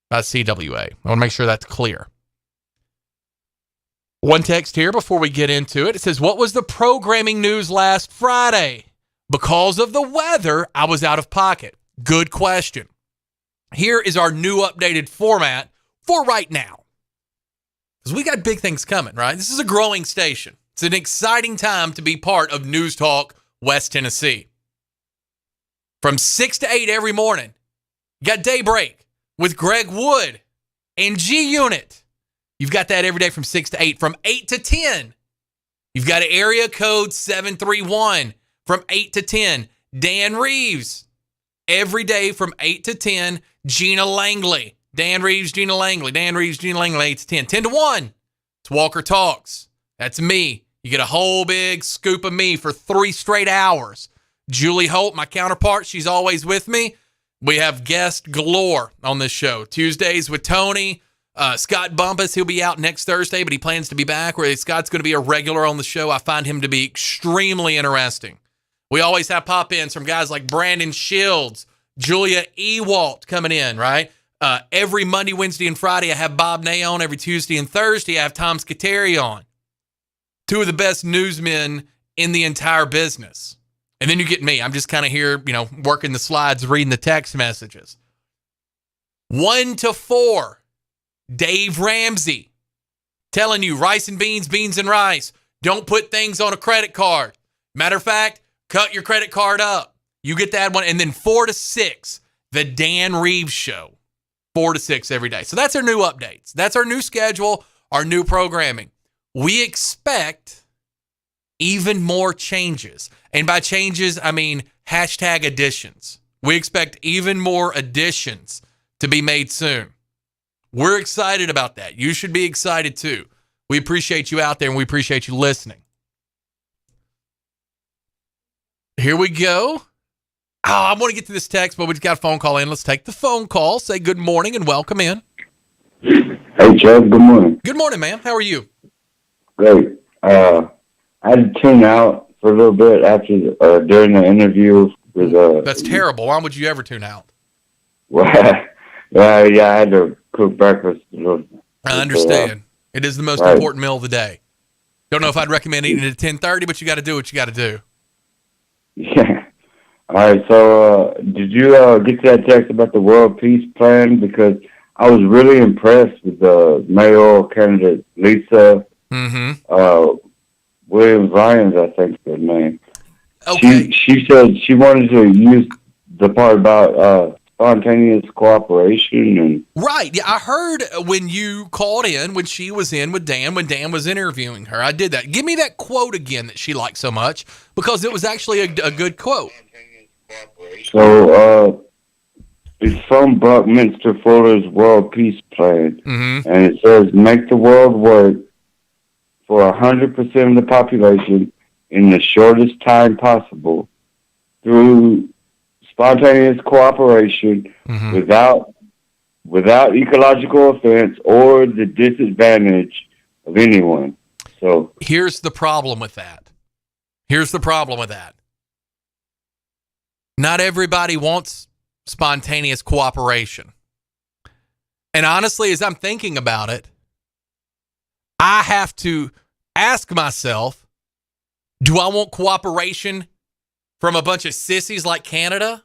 by CWA. I want to make sure that's clear. One text here before we get into it. It says, what was the programming news last Friday? Because of the weather, I was out of pocket. Good question. Here is our new updated format for right now. Because we got big things coming, right? This is a growing station. It's an exciting time to be part of News Talk West Tennessee. From 6 to 8 every morning, you got Daybreak with Greg Wood and G-Unit. You've got that every day from 6 to 8. From 8 to 10, you've got Area Code 731. From 8 to 10, Dan Reeves. Every day from 8 to 10, Gina Langley. Dan Reeves, Gina Langley. Dan Reeves, Gina Langley, 8 to 10. 10 to 1, it's Walker Talks. That's me. You get a whole big scoop of me for 3 straight hours. Julie Holt, my counterpart, she's always with me. We have guest galore on this show. Tuesdays with Tony. Scott Bumpus, he'll be out next Thursday, but he plans to be back. Scott's going to be a regular on the show. I find him to be extremely interesting. We always have pop-ins from guys like Brandon Shields, Julia Ewalt coming in, right? Every Monday, Wednesday, and Friday, I have Bob Ney on. Every Tuesday and Thursday, I have Tom Scateri on. 2 of the best newsmen in the entire business. And then you get me. I'm just kind of here, working the slides, reading the text messages. 1 to 4, Dave Ramsey. Telling you, rice and beans, beans and rice. Don't put things on a credit card. Matter of fact, cut your credit card up. You get that one. And then 4 to 6, the Dan Reeves Show. 4 to 6 every day. So that's our new updates. That's our new schedule, our new programming. We expect even more changes. And by changes, I mean hashtag additions. We expect even more additions to be made soon. We're excited about that. You should be excited too. We appreciate you out there and we appreciate you listening. Here we go. I want to get to this text, but we've got a phone call in. Let's take the phone call. Say good morning and welcome in. Hey, Chuck. Good morning. Good morning, ma'am. How are you? Great. I had to tune out for a little bit after during the interview with. That's terrible. Why would you ever tune out? Well, I had to cook breakfast. I understand. It is the most important meal of the day. Don't know if I'd recommend eating it at 10:30, but you got to do what you got to do. Yeah. All right. So, did you get to that text about the World Peace Plan? Because I was really impressed with the mayoral candidate Lisa Williams Lyons, I think is her name. Okay. She said she wanted to use the part about spontaneous cooperation and Right. Yeah, I heard when you called in, when she was in with Dan, when Dan was interviewing her. I did that. Give me that quote again that she liked so much, because it was actually a good quote. so it's from Buckminster Fuller's World Peace Plan, and it says, make the world work for 100% of the population in the shortest time possible through spontaneous cooperation without ecological offense or the disadvantage of anyone. So here's the problem with that. Not everybody wants spontaneous cooperation. And honestly, as I'm thinking about it, I have to ask myself, do I want cooperation from a bunch of sissies like Canada?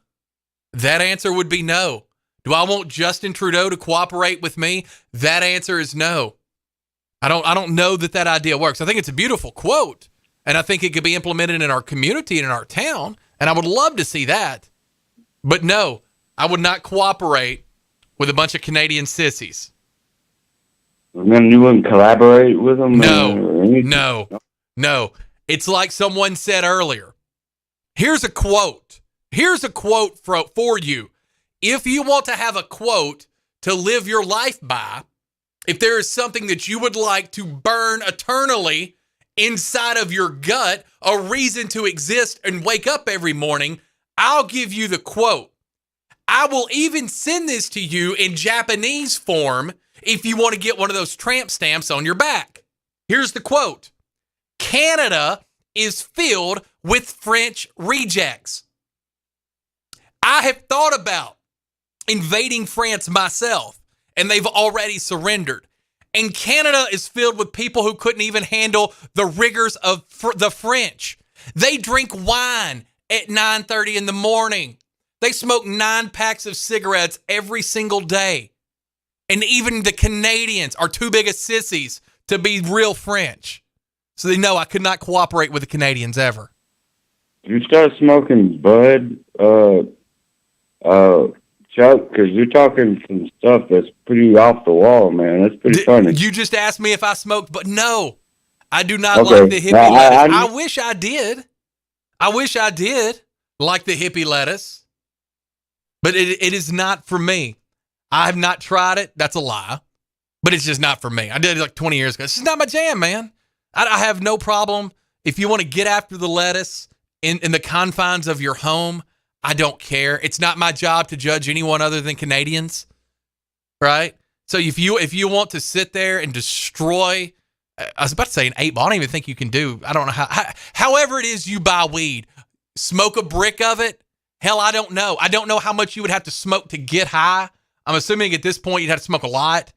That answer would be no. Do I want Justin Trudeau to cooperate with me? That answer is no. I don't know that idea works. I think it's a beautiful quote, and I think it could be implemented in our community and in our town, and I would love to see that. But no, I would not cooperate with a bunch of Canadian sissies. And then you wouldn't collaborate with them? No. It's like someone said earlier. Here's a quote for you. If you want to have a quote to live your life by, if there is something that you would like to burn eternally inside of your gut, a reason to exist and wake up every morning, I'll give you the quote. I will even send this to you in Japanese form if you want to get one of those tramp stamps on your back. Here's the quote. Canada is filled with French rejects. I have thought about invading France myself, and they've already surrendered. And Canada is filled with people who couldn't even handle the rigors of the French. They drink wine at 9:30 in the morning. They smoke 9 packs of cigarettes every single day. And even the Canadians are too big of sissies to be real French. So they know I could not cooperate with the Canadians ever. You start smoking bud, Chuck, because you're talking some stuff that's pretty off the wall, man. That's pretty funny. You just asked me if I smoked, but no, I do not like the hippie lettuce. I wish I did. I wish I did like the hippie lettuce, but it is not for me. I have not tried it. That's a lie, but it's just not for me. I did it like 20 years ago. It's just not my jam, man. I have no problem. If you want to get after the lettuce in the confines of your home, I don't care. It's not my job to judge anyone other than Canadians, right? So if you want to sit there and destroy, I was about to say an 8-ball. I don't even think you can do. I don't know however it is you buy weed, smoke a brick of it. Hell, I don't know. I don't know how much you would have to smoke to get high. I'm assuming at this point you'd have to smoke a lot.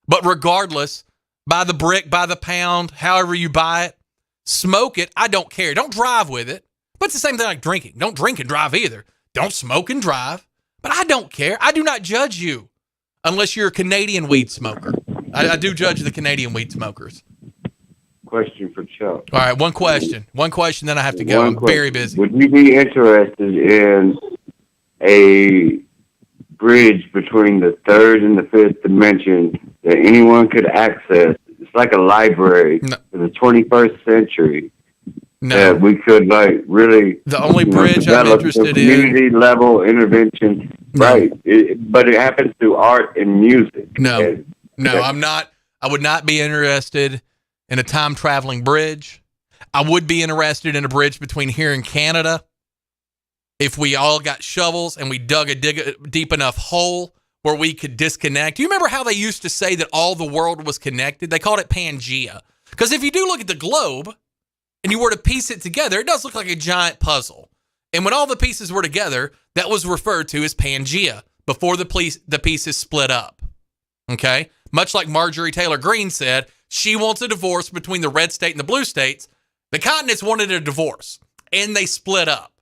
But regardless, buy the brick, buy the pound, however you buy it, smoke it. I don't care. Don't drive with it. But it's the same thing like drinking. Don't drink and drive either. Don't smoke and drive. But I don't care. I do not judge you unless you're a Canadian weed smoker. I do judge the Canadian weed smokers. Question for Chuck. All right, one question. One question, then I have to go. I'm very busy. Would you be interested in a bridge between the third and the fifth dimension that anyone could access? It's like a library for the 21st century. No. That we could really. The only bridge I'm interested in. Community level intervention, right? But it happens through art and music. No, I'm not. I would not be interested in a time traveling bridge. I would be interested in a bridge between here and Canada. If we all got shovels and we dug a deep enough hole where we could disconnect. Do you remember how they used to say that all the world was connected? They called it Pangea. Because if you do look at the globe and you were to piece it together, it does look like a giant puzzle. And when all the pieces were together, that was referred to as Pangea before the pieces split up. Okay? Much like Marjorie Taylor Greene said, she wants a divorce between the red state and the blue states. The continents wanted a divorce, and they split up.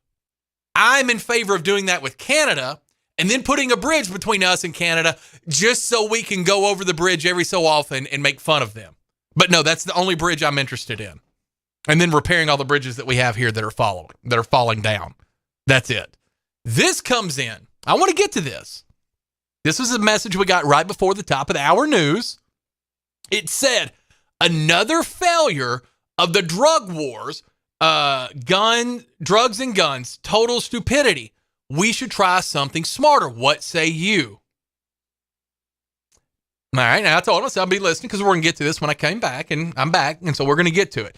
I'm in favor of doing that with Canada and then putting a bridge between us and Canada just so we can go over the bridge every so often and make fun of them. But no, that's the only bridge I'm interested in. And then repairing all the bridges that we have here that are falling down. That's it. This comes in. I want to get to this. This was a message we got right before the top of the hour news. It said, another failure of the drug wars, drugs and guns, total stupidity. We should try something smarter. What say you? All right, now I told us I'll be listening because we're going to get to this when I came back, and I'm back, and so we're going to get to it.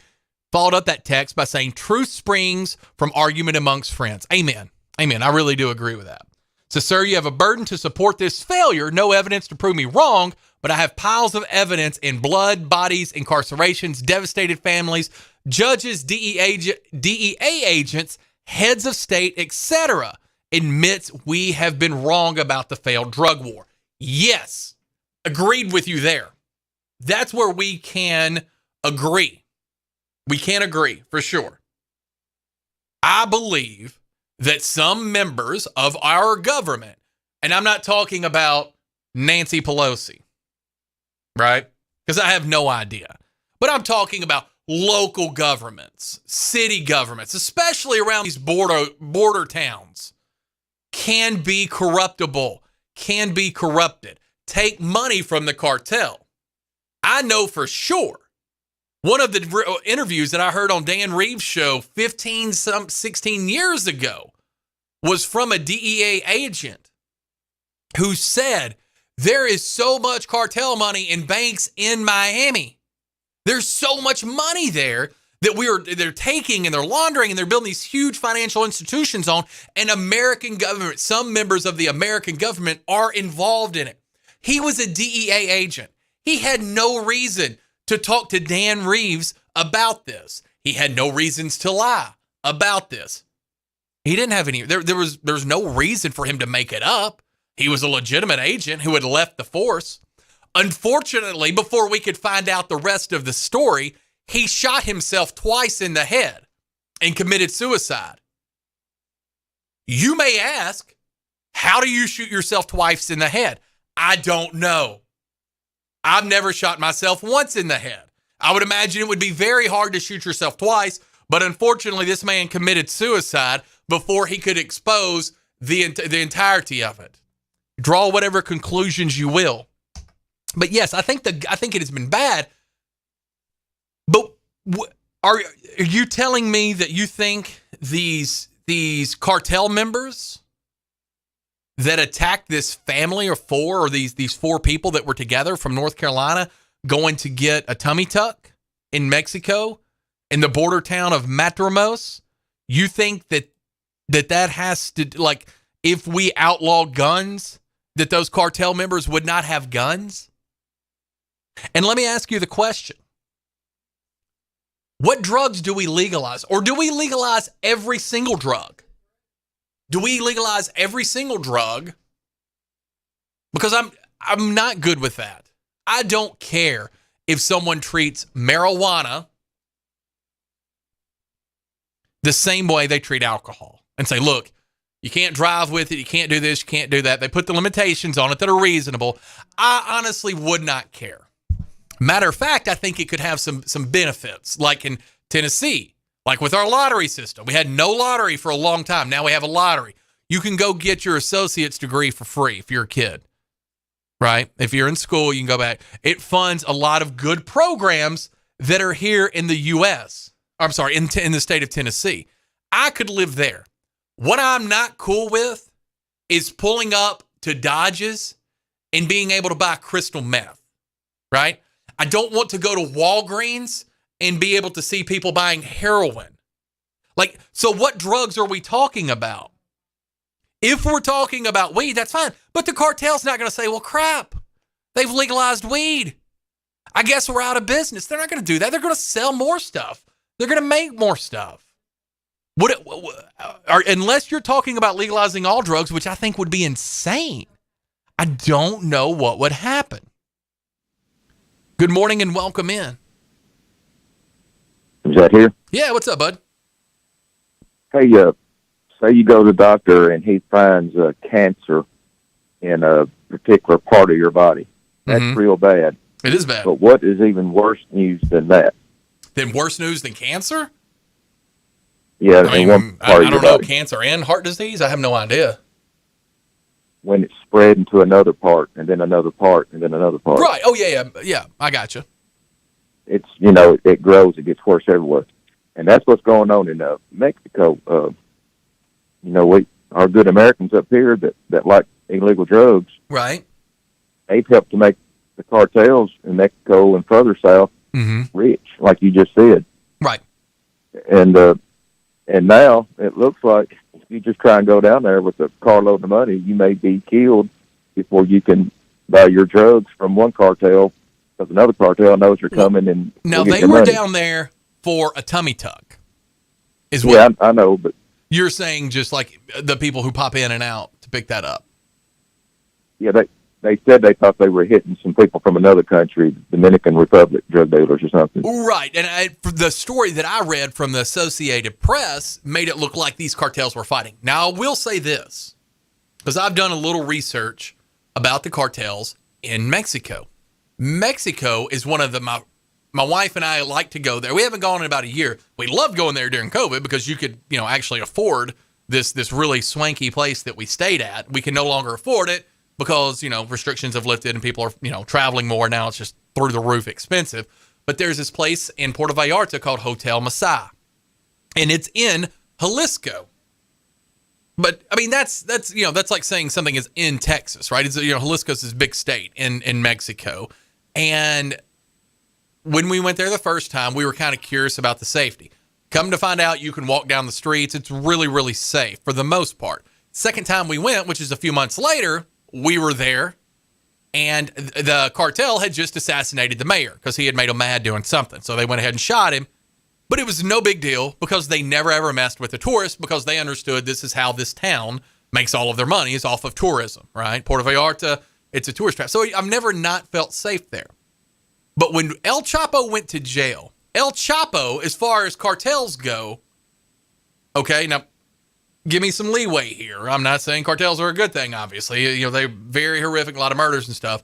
Followed up that text by saying, truth springs from argument amongst friends. Amen. Amen. I really do agree with that. So, sir, you have a burden to support this failure. No evidence to prove me wrong, but I have piles of evidence in blood, bodies, incarcerations, devastated families, judges, DEA agents, heads of state, etc. admits we have been wrong about the failed drug war. Yes, agreed with you there. That's where we can agree. We can agree for sure. I believe that some members of our government, and I'm not talking about Nancy Pelosi, right? Because I have no idea. But I'm talking about local governments, city governments, especially around these border towns, can be corruptible, can be corrupted, take money from the cartel. I know for sure. One of the interviews that I heard on Dan Reeves' show 16 years ago was from a DEA agent who said, there is so much cartel money in banks in Miami. There's so much money there that they're taking and they're laundering and they're building these huge financial institutions on, and American government, some members of the American government are involved in it. He was a DEA agent. He had no reason to talk to Dan Reeves about this. He had no reasons to lie about this. He didn't have any, there's no reason for him to make it up. He was a legitimate agent who had left the force. Unfortunately, before we could find out the rest of the story, he shot himself twice in the head and committed suicide. You may ask, how do you shoot yourself twice in the head? I don't know. I've never shot myself once in the head. I would imagine it would be very hard to shoot yourself twice, but unfortunately, this man committed suicide before he could expose the entirety of it. Draw whatever conclusions you will. But yes, I think it has been bad. But are you telling me that you think these cartel members that attacked this family of four, or these four people that were together from North Carolina going to get a tummy tuck in Mexico in the border town of Matamoros, you think that has to, like, if we outlaw guns, that those cartel members would not have guns? And let me ask you the question. What drugs do we legalize? Or do we legalize every single drug? Do we legalize every single drug? Because I'm not good with that. I don't care if someone treats marijuana the same way they treat alcohol and say, look, you can't drive with it, you can't do this, you can't do that. They put the limitations on it that are reasonable. I honestly would not care. Matter of fact, I think it could have some benefits, like in Tennessee. Like with our lottery system, we had no lottery for a long time. Now we have a lottery. You can go get your associate's degree for free if you're a kid, right? If you're in school, you can go back. It funds a lot of good programs that are here in the U.S. I'm sorry, in the state of Tennessee. I could live there. What I'm not cool with is pulling up to Dodge's and being able to buy crystal meth, right? I don't want to go to Walgreens and be able to see people buying heroin. Like, so what drugs are we talking about? If we're talking about weed, that's fine. But the cartel's not going to say, well, crap, they've legalized weed. I guess we're out of business. They're not going to do that. They're going to sell more stuff. They're going to make more stuff. Unless you're talking about legalizing all drugs, which I think would be insane, I don't know what would happen. Good morning and welcome in. Is that here? Yeah, what's up, bud? Hey, say you go to the doctor and he finds cancer in a particular part of your body. That's real bad. It is bad. But what is even worse news than that? Then worse news than cancer? Yeah, I in one part I of your don't know, body. cancer and heart disease? I have no idea. When it's spread into another part, and then another part, and then another part. Right. Oh, yeah. I got you. It's, it grows, it gets worse everywhere. And that's what's going on in Mexico. Our good Americans up here that like illegal drugs, Right. they've helped to make the cartels in Mexico and further south rich, like you just said. Right. And now it looks like if you just try and go down there with a carload of money, you may be killed before you can buy your drugs from one cartel, because another cartel knows you're coming and Now, will get they your were money. down there for a tummy tuck. Yeah, I know, but You're saying just like the people who pop in and out to pick that up. yeah, they said they thought they were hitting some people from another country, Dominican Republic drug dealers or something. Right. And the story that I read from the Associated Press made it look like these cartels were fighting. Now, I will say this, because I've done a little research about the cartels in Mexico. Mexico is one of my wife and I like to go there. We haven't gone in about a year. We loved going there during COVID because you could, actually afford this really swanky place that we stayed at. We can no longer afford it because, restrictions have lifted and people are, traveling more. Now it's just through the roof expensive. But there's this place in Puerto Vallarta called Hotel Masai, and it's in Jalisco. But I mean, that's like saying something is in Texas, right? It's, Jalisco's this big state in Mexico. And when we went there the first time, we were kind of curious about the safety. Come to find out, you can walk down the streets. It's really, really safe for the most part. Second time we went, which is a few months later, we were there, and the cartel had just assassinated the mayor because he had made them mad doing something. So they went ahead and shot him. But it was no big deal because they never, ever messed with the tourists because they understood this is how this town makes all of their money is off of tourism, right? Puerto Vallarta, it's a tourist trap. So I've never not felt safe there. But when El Chapo went to jail, El Chapo, as far as cartels go, okay, now give me some leeway here. I'm not saying cartels are a good thing, obviously. They're very horrific, a lot of murders and stuff.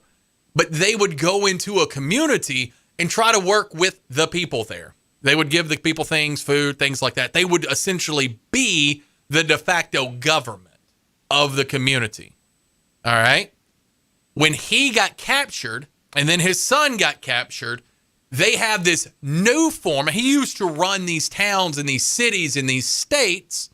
But they would go into a community and try to work with the people there. They would give the people things, food, things like that. They would essentially be the de facto government of the community. All right? When he got captured, and then his son got captured, they have this new form. He used to run these towns and these cities and these states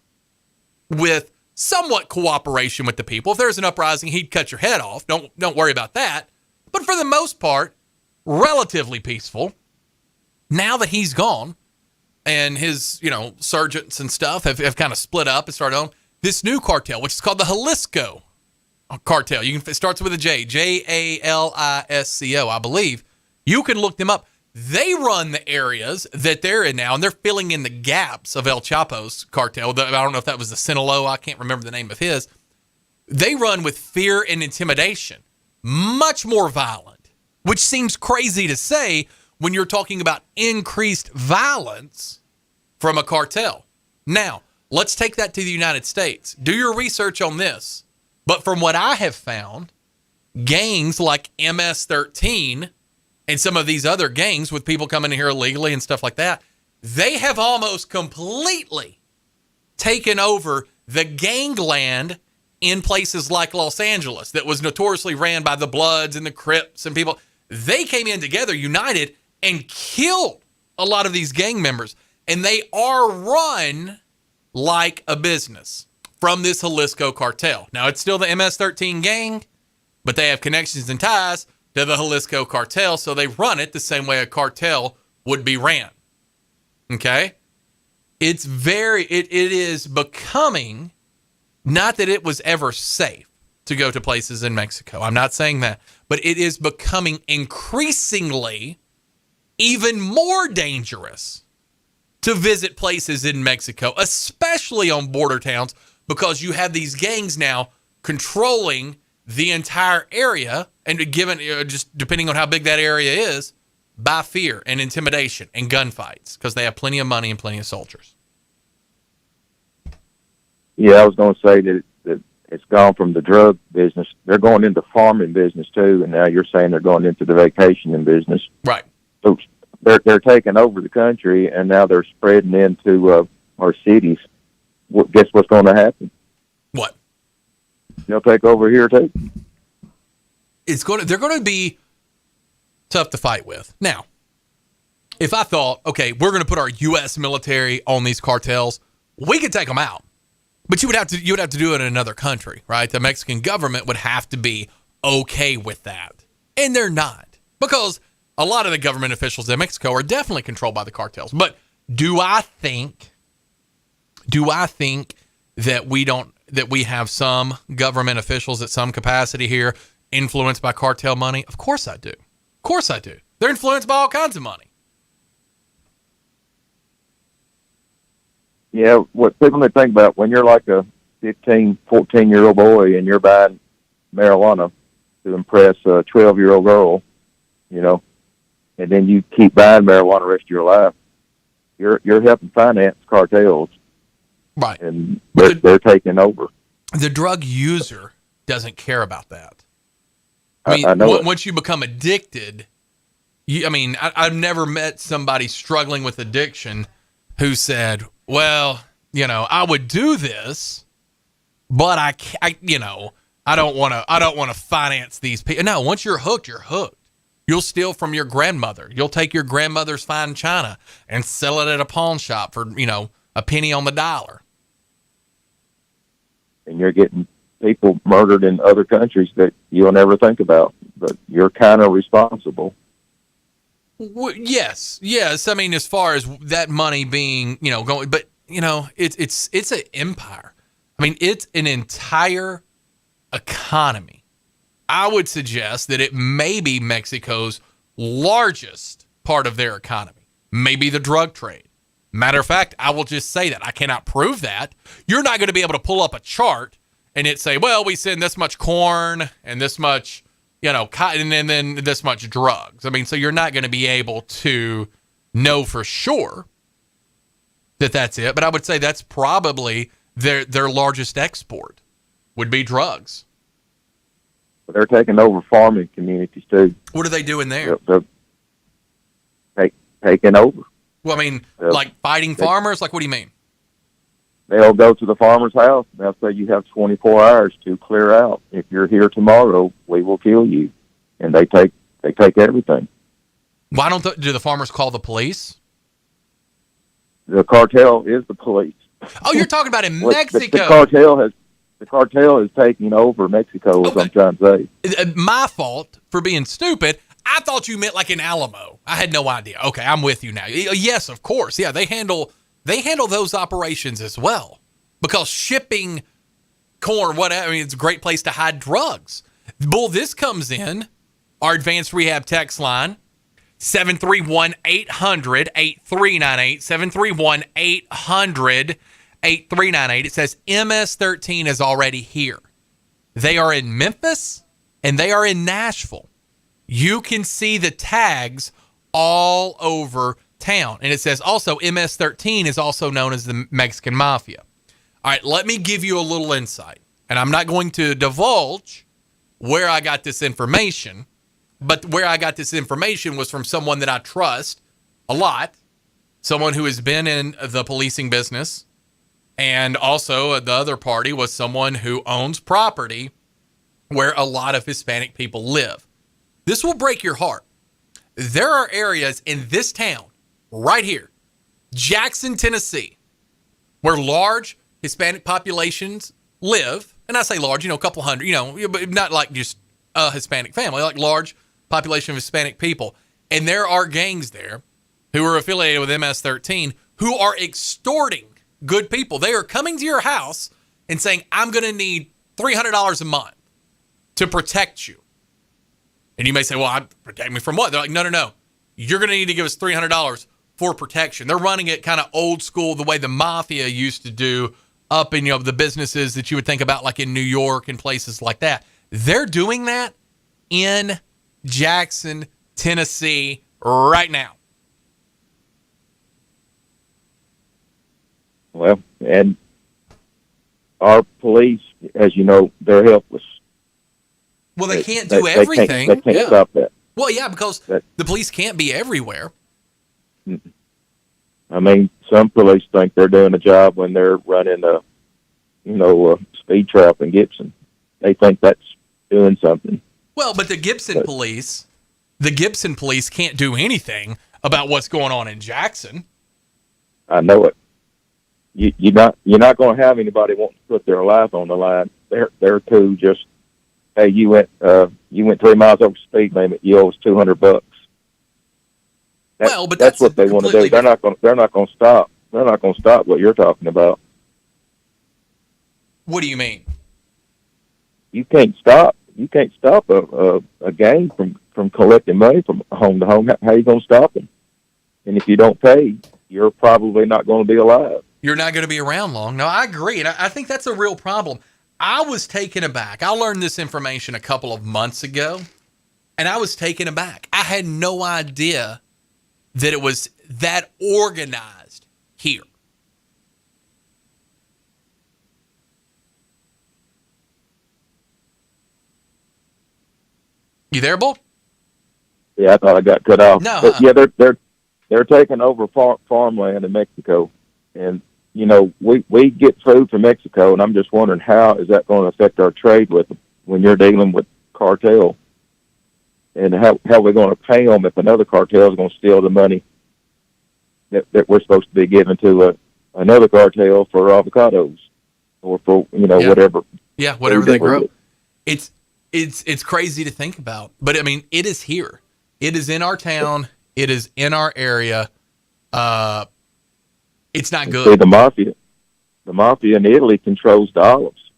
with somewhat cooperation with the people. If there's an uprising, he'd cut your head off. Don't worry about that. But for the most part, relatively peaceful. Now that he's gone and his, sergeants and stuff have kind of split up and started on this new cartel, which is called the Jalisco cartel. It starts with a J, Jalisco, I believe. You can look them up. They run the areas that they're in now, and they're filling in the gaps of El Chapo's cartel. I don't know if that was the Sinaloa. I can't remember the name of his. They run with fear and intimidation, much more violent, which seems crazy to say when you're talking about increased violence from a cartel. Now, let's take that to the United States. Do your research on this. But from what I have found, gangs like MS-13 and some of these other gangs with people coming in here illegally and stuff like that, they have almost completely taken over the gangland in places like Los Angeles that was notoriously ran by the Bloods and the Crips and people. They came in together, united, and killed a lot of these gang members. And they are run like a business from this Jalisco cartel. Now, it's still the MS-13 gang, but they have connections and ties to the Jalisco cartel, so they run it the same way a cartel would be ran. Okay? It is becoming, not that it was ever safe to go to places in Mexico. I'm not saying that. But it is becoming increasingly even more dangerous to visit places in Mexico, especially on border towns, because you have these gangs now controlling the entire area, and given just depending on how big that area is, by fear and intimidation and gunfights, because they have plenty of money and plenty of soldiers. Yeah, I was going to say that it's gone from the drug business. They're going into farming business too, and now you're saying they're going into the vacationing business. Right. So they're taking over the country, and now they're spreading into our cities, guess what's going to happen? What? They'll take over here too. They're going to be tough to fight with. Now, if I thought, okay, we're going to put our U.S. military on these cartels, we could take them out. But you would have to do it in another country, right? The Mexican government would have to be okay with that. And they're not. Because a lot of the government officials in Mexico are definitely controlled by the cartels. But do I think that we have some government officials at some capacity here influenced by cartel money? Of course I do. Of course I do. They're influenced by all kinds of money. Yeah, what people need to think about, when you're like a 15, 14-year-old boy and you're buying marijuana to impress a 12-year-old girl, and then you keep buying marijuana the rest of your life, you're helping finance cartels. Right. And they're taking over. The drug user doesn't care about that. I know once you become addicted, I've never met somebody struggling with addiction who said, well, I would do this, but I don't want to finance these people. No, once you're hooked, you're hooked. You'll steal from your grandmother. You'll take your grandmother's fine china and sell it at a pawn shop for, a penny on the dollar. And you're getting people murdered in other countries that you'll never think about, but you're kind of responsible. Yes. I mean, as far as that money being, going, but it's an empire. I mean, it's an entire economy. I would suggest that it may be Mexico's largest part of their economy, maybe the drug trade. Matter of fact, I will just say that. I cannot prove that. You're not going to be able to pull up a chart and it say, well, we send this much corn and this much, cotton and then this much drugs. I mean, so you're not going to be able to know for sure that that's it. But I would say that's probably their largest export would be drugs. But they're taking over farming communities too. What are they doing there? They're taking over. Well, I mean, like fighting farmers? Like, what do you mean? They'll go to the farmer's house. They'll say, you have 24 hours to clear out. If you're here tomorrow, we will kill you. And they take everything. Why do the farmers call the police? The cartel is the police. Oh, you're talking about in Mexico. The cartel is taking over Mexico, as I'm trying to say. My fault for being stupid. I thought you meant like in Alamo. I had no idea. Okay, I'm with you now. Yes, of course. Yeah, they handle those operations as well. Because shipping corn, whatever, it's a great place to hide drugs. Bull, this comes in our advanced rehab text line, 731-800-8398, 731-800-8398. It says MS-13 is already here. They are in Memphis and they are in Nashville. You can see the tags all over town. And it says also MS-13 is also known as the Mexican Mafia. All right, let me give you a little insight. And I'm not going to divulge where I got this information, but where I got this information was from someone that I trust a lot, someone who has been in the policing business, and also the other party was someone who owns property where a lot of Hispanic people live. This will break your heart. There are areas in this town, right here, Jackson, Tennessee, where large Hispanic populations live. And I say large, a couple hundred, but not like just a Hispanic family, like large population of Hispanic people. And there are gangs there who are affiliated with MS-13 who are extorting good people. They are coming to your house and saying, I'm going to need $300 a month to protect you. And you may say, well, protect me from what? They're like, no. You're going to need to give us $300 for protection. They're running it kind of old school, the way the mafia used to do up in, the businesses that you would think about like in New York and places like that. They're doing that in Jackson, Tennessee right now. Well, and our police, as you know, they're helpless. Well, they can't do everything. They can't stop that. Well, yeah, because the police can't be everywhere. I mean, some police think they're doing a job when they're running a speed trap in Gibson. They think that's doing something. Well, but the Gibson police can't do anything about what's going on in Jackson. I know it. You're not going to have anybody wanting to put their life on the line. They're too just, hey, you went 3 miles over speed limit. You owe us $200. But that's what they want to do. They're not going to stop. They're not going to stop what you're talking about. What do you mean? You can't stop. You can't stop a gang from collecting money from home to home. How are you going to stop them? And if you don't pay, you're probably not going to be alive. You're not going to be around long. No, I agree. And I think that's a real problem. I was taken aback. I learned this information a couple of months ago, and I was taken aback. I had no idea that it was that organized here. You there, Bull? Yeah, I thought I got cut off. No, but yeah, they're taking over farmland in Mexico, and we get food from Mexico, and I'm just wondering how is that going to affect our trade with them when you're dealing with cartel, and how we're going to pay them if another cartel is going to steal the money that we're supposed to be giving to another cartel for avocados or for whatever. Yeah, whatever they grow. It's crazy to think about, but I mean, it is here. It is in our town. It is in our area. It's not good. See, the mafia in Italy controls the olives,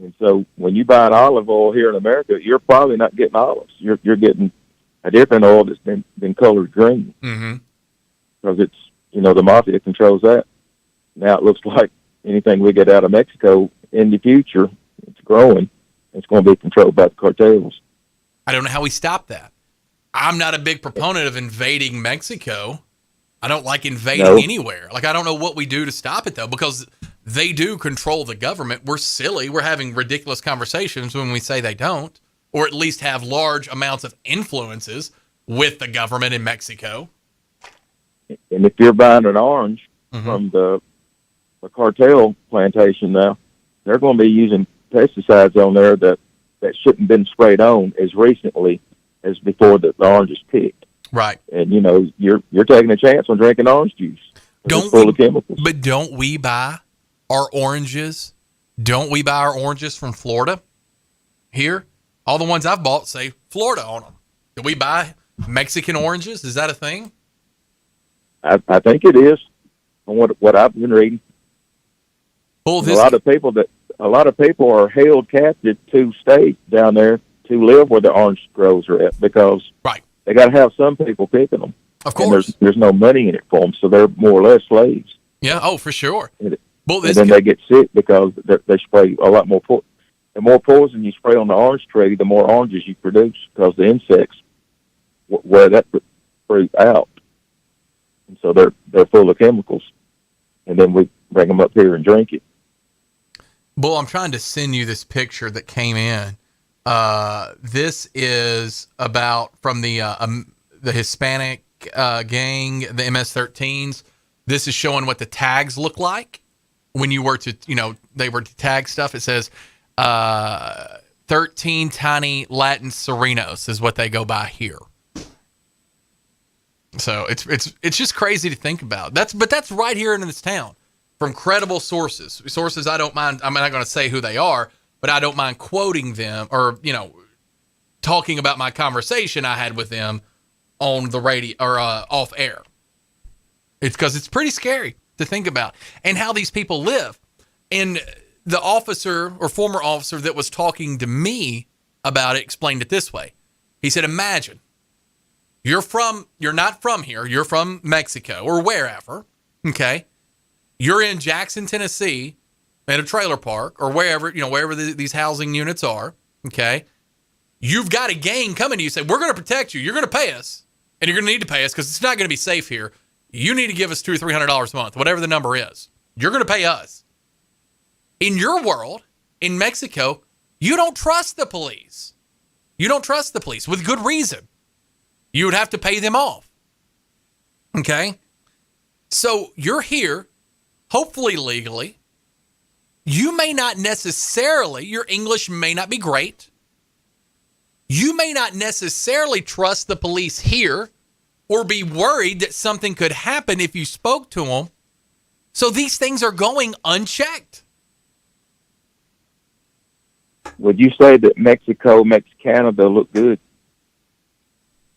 and so when you buy an olive oil here in America, you're probably not getting olives. You're getting a different oil that's been colored green, because it's the mafia controls that. Now it looks like anything we get out of Mexico in the future, it's growing. It's going to be controlled by the cartels. I don't know how we stop that. I'm not a big proponent of invading Mexico. I don't like invading anywhere. Like, I don't know what we do to stop it, though, because they do control the government. We're silly. We're having ridiculous conversations when we say they don't, or at least have large amounts of influences with the government in Mexico. And if you're buying an orange from the cartel plantation now, they're going to be using pesticides on there that shouldn't have been sprayed on as recently as before the orange is picked. Right. And you're taking a chance on drinking orange juice. It's full of chemicals. But don't we buy our oranges? Don't we buy our oranges from Florida? Here, all the ones I've bought say Florida on them. Do we buy Mexican oranges? Is that a thing? I think it is. From what I've been reading. Well, a lot of people are held captive to stay down there to live where the orange groves are at, because they got to have some people picking them. Of course. And there's no money in it for them, so they're more or less slaves. Yeah, oh, for sure. And then they get sick because they spray a lot more poison. The more poison you spray on the orange tree, the more oranges you produce, because the insects wear that fruit out. And so they're full of chemicals. And then we bring them up here and drink it. Bull, I'm trying to send you this picture that came in. This is from the Hispanic gang, the MS-13s. This is showing what the tags look like when you were to, they were to tag stuff. It says 13 tiny Latin Serenos is what they go by here. So it's just crazy to think about. That's right here in this town. From credible sources I don't mind. I'm not going to say who they are, but I don't mind quoting them or, talking about my conversation I had with them on the radio or off air. It's because it's pretty scary to think about and how these people live. And the officer or former officer that was talking to me about it explained it this way. He said, imagine you're not from here. You're from Mexico or wherever. Okay. You're in Jackson, Tennessee, at a trailer park or wherever these housing units are, okay? You've got a gang coming to you, say, we're going to protect you. You're going to pay us, and you're going to need to pay us because it's not going to be safe here. You need to give us $200 or $300 a month, whatever the number is. You're going to pay us. In your world, in Mexico, you don't trust the police. You don't trust the police with good reason. You would have to pay them off, okay? So you're here, hopefully legally. You may not necessarily, your English may not be great. You may not necessarily trust the police here or be worried that something could happen if you spoke to them. So these things are going unchecked. Would you say that Mexico makes Canada look good?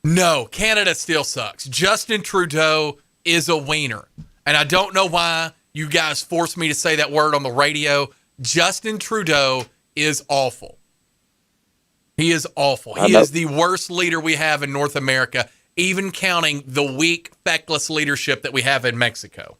No, Canada still sucks. Justin Trudeau is a wiener. And I don't know why you guys forced me to say that word on the radio. Justin Trudeau is awful. He is awful. He is the worst leader we have in North America, even counting the weak, feckless leadership that we have in Mexico.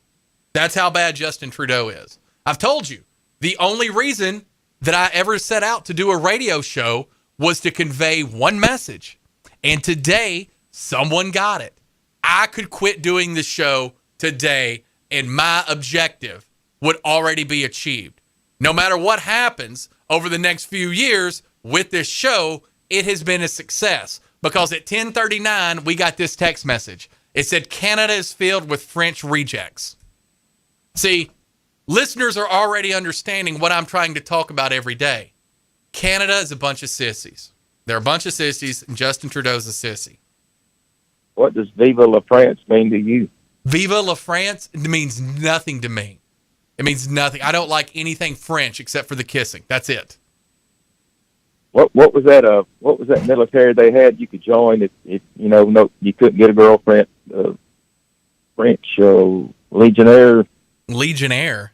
That's how bad Justin Trudeau is. I've told you, the only reason that I ever set out to do a radio show was to convey one message. And today, someone got it. I could quit doing the show today, and my objective would already be achieved. No matter what happens over the next few years with this show, it has been a success. Because at 10:39, we got this text message. It said, Canada is filled with French rejects. See, listeners are already understanding what I'm trying to talk about every day. Canada is a bunch of sissies. They're a bunch of sissies, and Justin Trudeau's a sissy. What does Viva la France mean to you? Viva la France means nothing to me. It means nothing. I don't like anything French except for the kissing. That's it. What was that? What was that military they had? You could join if you couldn't get a girlfriend. French Legionnaire. Legionnaire.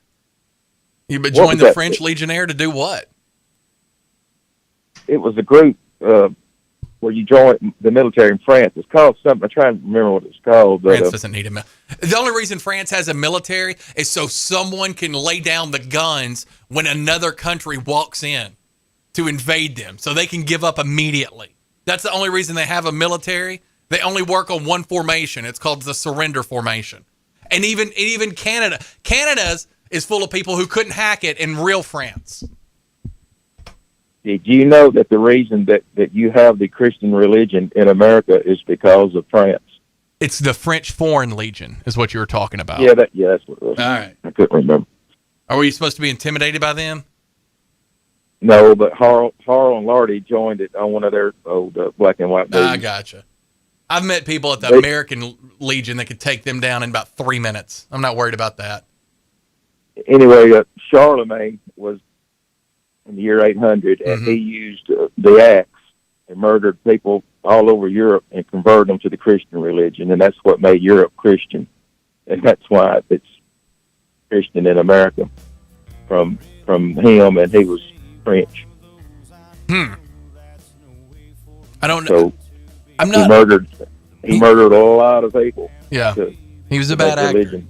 You would join the French Legionnaire to do what? It was a group where you join the military in France. It's called something. I'm trying to remember what it's called. But, France doesn't need a military. The only reason France has a military is so someone can lay down the guns when another country walks in to invade them, so they can give up immediately. That's the only reason they have a military. They only work on one formation. It's called the surrender formation. And even Canada's is full of people who couldn't hack it in real France. Did you know that the reason that you have the Christian religion in America is because of France? It's the French Foreign Legion is what you were talking about. Yeah, that's what it was. All right. I couldn't remember. Are we supposed to be intimidated by them? No, but Harl and Lardy joined it on one of their old black and white movies. I gotcha. I've met people at the American Legion that could take them down in about 3 minutes. I'm not worried about that. Anyway, Charlemagne was in the year 800, and he used the axe and murdered people all over Europe and converted them to the Christian religion, and that's what made Europe Christian, and that's why it's Christian in America from him, and he was French. I don't know. So he murdered a lot of people. Yeah, he was a bad actor.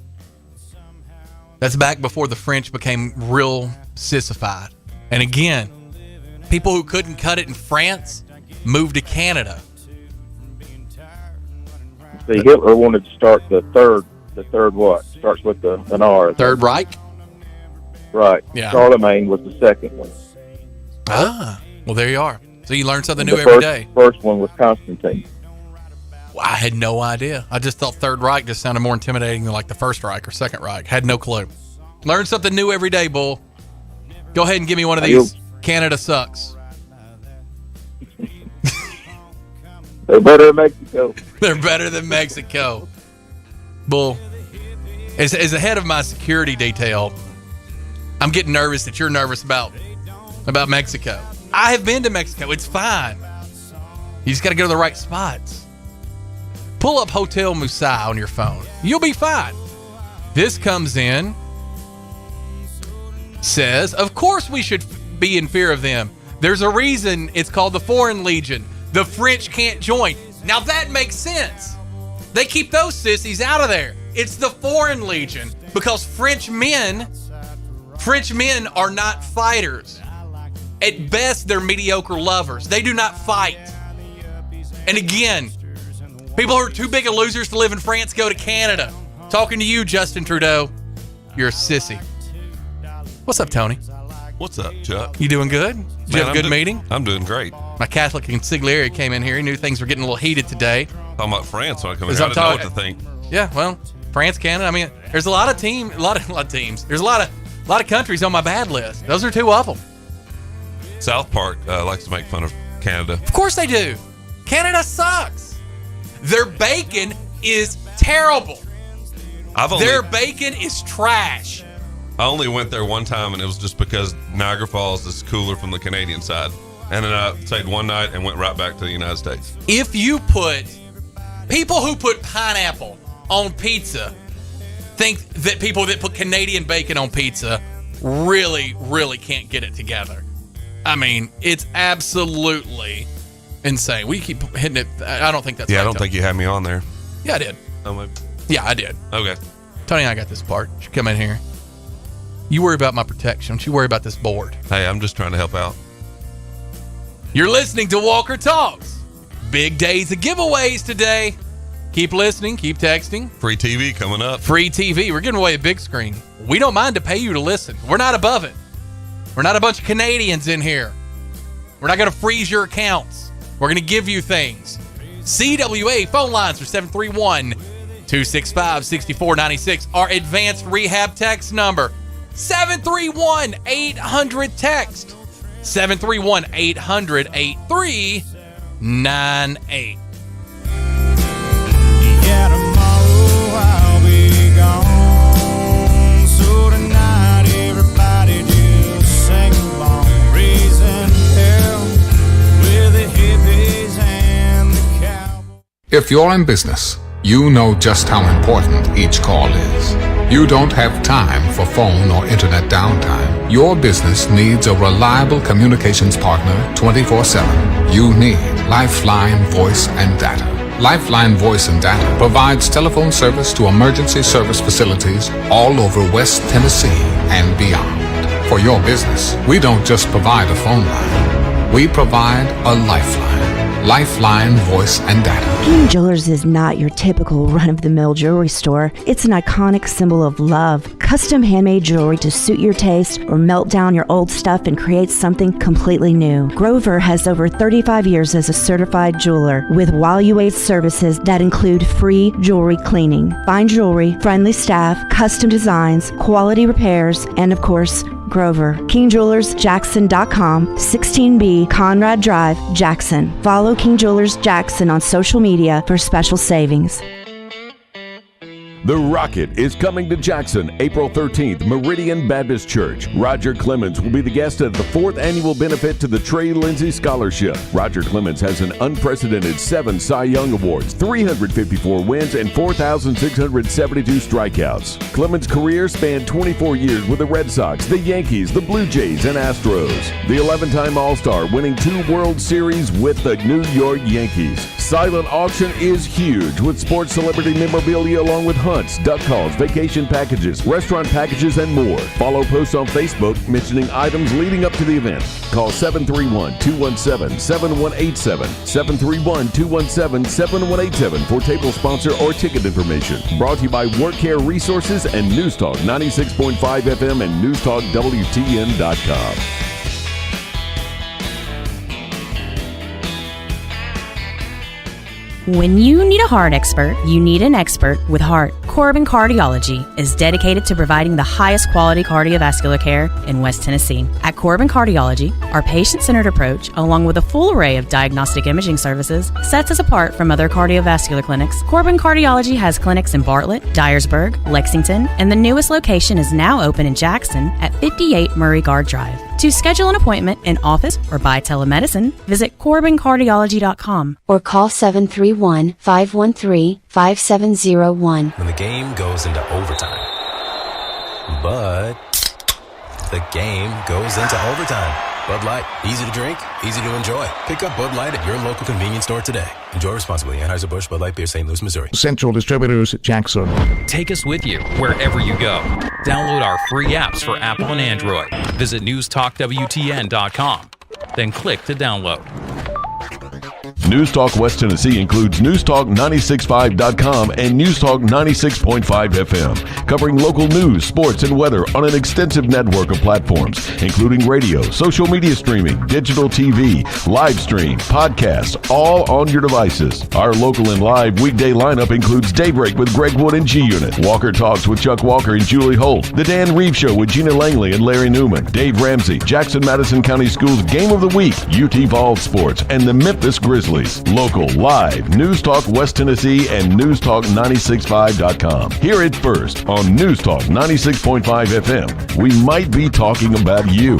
That's back before the French became real sissified. And again, people who couldn't cut it in France moved to Canada. See, Hitler wanted to start the third what? Starts with an R. Third Reich? Right. Yeah. Charlemagne was the second one. Ah, well, there you are. So you learn something new every day. First one was Constantine. Well, I had no idea. I just thought Third Reich just sounded more intimidating than like the First Reich or Second Reich. Had no clue. Learn something new every day, Bull. Go ahead and give me one of these. Canada sucks. They're better than Mexico. They're better than Mexico. Bull, as the head of my security detail, I'm getting nervous that you're nervous about Mexico. I have been to Mexico. It's fine. You just got to go to the right spots. Pull up Hotel Musa on your phone. You'll be fine. This comes in, says, of course we should be in fear of them. There's a reason it's called the Foreign Legion. The French can't join. Now that makes sense. They keep those sissies out of there. It's the Foreign Legion because French men are not fighters. At best, they're mediocre lovers. They do not fight. And again, people who are too big of losers to live in France go to Canada. Talking to you, Justin Trudeau. You're a sissy. What's up, Tony? What's up, Chuck? You doing good? Did you have a good meeting? I'm doing great. My Catholic consigliere came in here. He knew things were getting a little heated today. Talking about France when I come in here, I didn't know what to think. Yeah, well, France, Canada. I mean, there's a lot of teams. There's a lot of countries on my bad list. Those are 2 of them. South Park likes to make fun of Canada. Of course they do. Canada sucks. Their bacon is terrible. Their bacon is trash. I only went there one time, and it was just because Niagara Falls is cooler from the Canadian side. And then I stayed one night and went right back to the United States. If you people who put pineapple on pizza think that people that put Canadian bacon on pizza really, really can't get it together. I mean, it's absolutely insane. We keep hitting it. I don't think that's I don't think you had me on there. Yeah, I did. Oh, maybe. Yeah, I did. Okay. Tony and I got this part. You come in here. You worry about my protection. Don't you worry about this board. Hey, I'm just trying to help out. You're listening to Walker Talks. Big days of giveaways today. Keep listening. Keep texting. Free TV coming up. Free TV. We're giving away a big screen. We don't mind to pay you to listen. We're not above it. We're not a bunch of Canadians in here. We're not going to freeze your accounts. We're going to give you things. CWA phone lines are 731-265-6496. Our advanced rehab text number, 731-800-TEXT. 731-800-8398. Yeah, tomorrow I'll be gone. So tonight everybody just sing along. Raising hell with the hippies and the cowboys. If you're in business, you know just how important each call is. You don't have time for phone or internet downtime. Your business needs a reliable communications partner 24/7. You need Lifeline Voice and Data. Lifeline Voice and Data provides telephone service to emergency service facilities all over West Tennessee and beyond. For your business, we don't just provide a phone line. We provide a lifeline. Lifeline Voice and Data. King Jewelers is not your typical run-of-the-mill jewelry store. It's an iconic symbol of love. Custom handmade jewelry to suit your taste or melt down your old stuff and create something completely new. Grover has over 35 years as a certified jeweler with While You Wait services that include free jewelry cleaning, fine jewelry, friendly staff, custom designs, quality repairs, and of course, Grover. KingJewelersJackson.com, 16B Conrad Drive, Jackson. Follow King Jewelers Jackson on social media for special savings. The Rocket is coming to Jackson April 13th, Meridian Baptist Church. Roger Clemens will be the guest at the 4th annual benefit to the Trey Lindsay Scholarship. Roger Clemens has an unprecedented 7 Cy Young Awards, 354 wins, and 4,672 strikeouts. Clemens' career spanned 24 years with the Red Sox, the Yankees, the Blue Jays, and Astros. The 11-time All-Star, winning 2 World Series with the New York Yankees. Silent auction is huge with sports celebrity memorabilia along with hunts, duck calls, vacation packages, restaurant packages, and more. Follow posts on Facebook mentioning items leading up to the event. Call 731-217-7187, 731-217-7187 for table sponsor or ticket information. Brought to you by Work Care Resources and News Talk 96.5 FM and NewsTalkWTN.com. When you need a heart expert, you need an expert with heart. Corbin Cardiology is dedicated to providing the highest quality cardiovascular care in West Tennessee. At Corbin Cardiology, our patient-centered approach, along with a full array of diagnostic imaging services, sets us apart from other cardiovascular clinics. Corbin Cardiology has clinics in Bartlett, Dyersburg, Lexington, and the newest location is now open in Jackson at 58 Murray Guard Drive. To schedule an appointment in office or by telemedicine, visit CorbinCardiology.com or call 731-513-5701. When the game goes into overtime, but the game goes into overtime. Bud Light, easy to drink, easy to enjoy. Pick up Bud Light at your local convenience store today. Enjoy responsibly. Anheuser-Busch, Bud Light Beer, St. Louis, Missouri. Central Distributors, Jackson. Take us with you wherever you go. Download our free apps for Apple and Android. Visit NewsTalkWTN.com. Then click to download. News Talk West Tennessee includes newstalk965.com and Newstalk 96.5 FM, covering local news, sports, and weather on an extensive network of platforms, including radio, social media streaming, digital TV, live stream, podcasts, all on your devices. Our local and live weekday lineup includes Daybreak with Greg Wood and G-Unit, Walker Talks with Chuck Walker and Julie Holt, The Dan Reeves Show with Gina Langley and Larry Newman, Dave Ramsey, Jackson-Madison County Schools Game of the Week, UT Vols Sports, and the Memphis Grizzlies. Local, live, News Talk West Tennessee and newstalk965.com. Hear it first on News Talk 96.5 FM. We might be talking about you.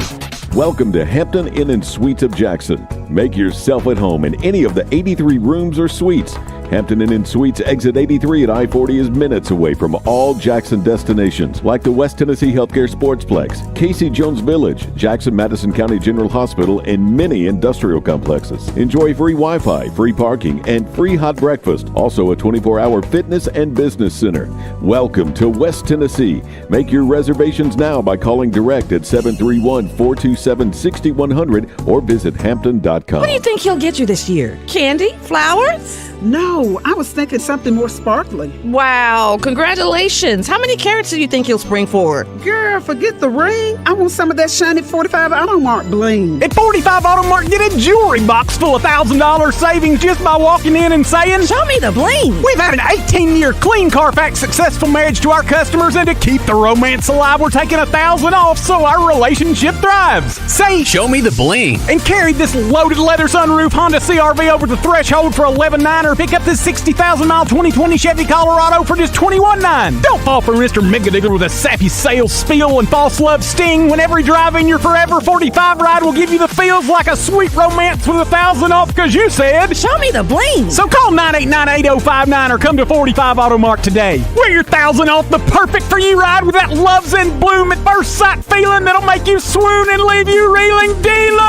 Welcome to Hampton Inn & Suites of Jackson. Make yourself at home in any of the 83 rooms or suites. Hampton Inn & Suites exit 83 at I-40 is minutes away from all Jackson destinations like the West Tennessee Healthcare Sportsplex, Casey Jones Village, Jackson-Madison County General Hospital, and many industrial complexes. Enjoy free Wi-Fi, free parking, and free hot breakfast. Also a 24-hour fitness and business center. Welcome to West Tennessee. Make your reservations now by calling direct at 731-427-6100 or visit hampton.com. What do you think he'll get you this year? Candy? Flowers? No, I was thinking something more sparkly. Wow, congratulations. How many carats do you think he'll spring for? Girl, forget the ring. I want some of that shiny 45 Auto Mart bling. At 45 Auto Mart, get a jewelry box full of $1,000 savings just by walking in and saying, "Show me the bling." We've had an 18-year clean Carfax successful marriage to our customers, and to keep the romance alive, we're taking $1,000 off so our relationship thrives. Say, "Show me the bling," and carry this loaded leather sunroof Honda CRV over the threshold for $11,900, or pick up this 60,000-mile 2020 Chevy Colorado for just $21,900. Don't fall for Mr. Megadigger with a sappy sales spiel and false love sting when every drive-in your Forever 45 ride will give you the feels like a sweet romance with $1,000 off because you said, "Show me the bling." So call 989-8059 or come to 45 Auto Mart today. Wear your $1,000 off the perfect for you ride with that loves and bloom at first sight feeling that'll make you swoon and leave you reeling. Dealer!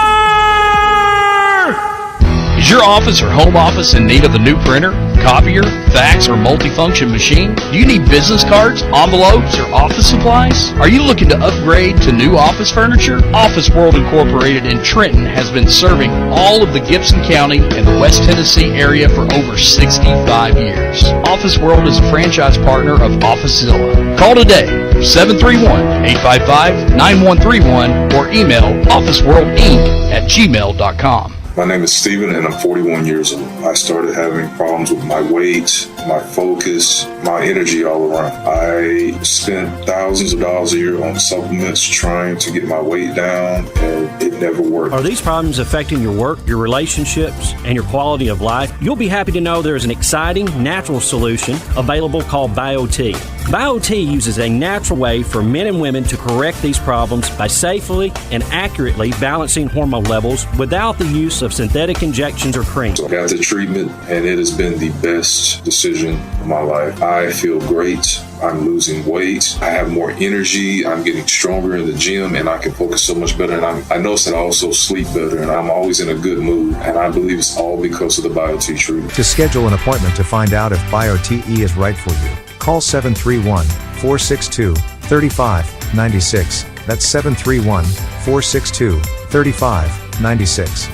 Is your office or home office in need of a new printer, copier, fax, or multifunction machine? Do you need business cards, envelopes, or office supplies? Are you looking to upgrade to new office furniture? Office World Incorporated in Trenton has been serving all of the Gibson County and the West Tennessee area for over 65 years. Office World is a franchise partner of OfficeZilla. Call today, 731-855-9131, or email officeworldinc@gmail.com. My name is Steven and I'm 41 years old. I started having problems with my weight, my focus, my energy all around. I spent thousands of dollars a year on supplements trying to get my weight down, and it never worked. Are these problems affecting your work, your relationships, and your quality of life? You'll be happy to know there is an exciting, natural solution available called BioT. BioT uses a natural way for men and women to correct these problems by safely and accurately balancing hormone levels without the use of synthetic injections or creams. I got the treatment, and it has been the best decision of my life. I feel great. I'm losing weight. I have more energy. I'm getting stronger in the gym, and I can focus so much better. And I notice that I also sleep better, and I'm always in a good mood. And I believe it's all because of the BioT treatment. To schedule an appointment to find out if BioTE is right for you, call 731-462-3596. That's 731-462-3596.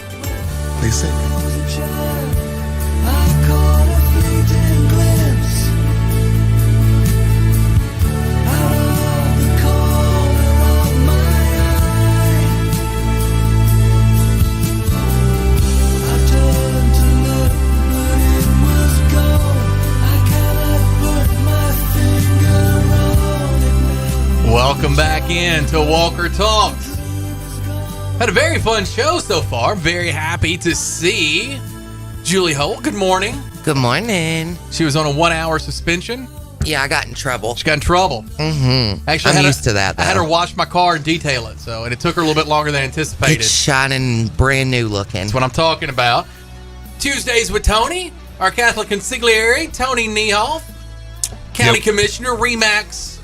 They say. Welcome back in to Walker Talks. Had a very fun show so far. Very happy to see Julie Holt. Good morning. Good morning. She was on a 1-hour suspension. Yeah, I got in trouble. She got in trouble. Mm-hmm. Actually, I'm used to that, though. I had her wash my car and detail it, and it took her a little bit longer than anticipated. It's shining brand new looking. That's what I'm talking about. Tuesdays with Tony, our Catholic consigliere, Tony Niehoff, County Commissioner, RE/MAX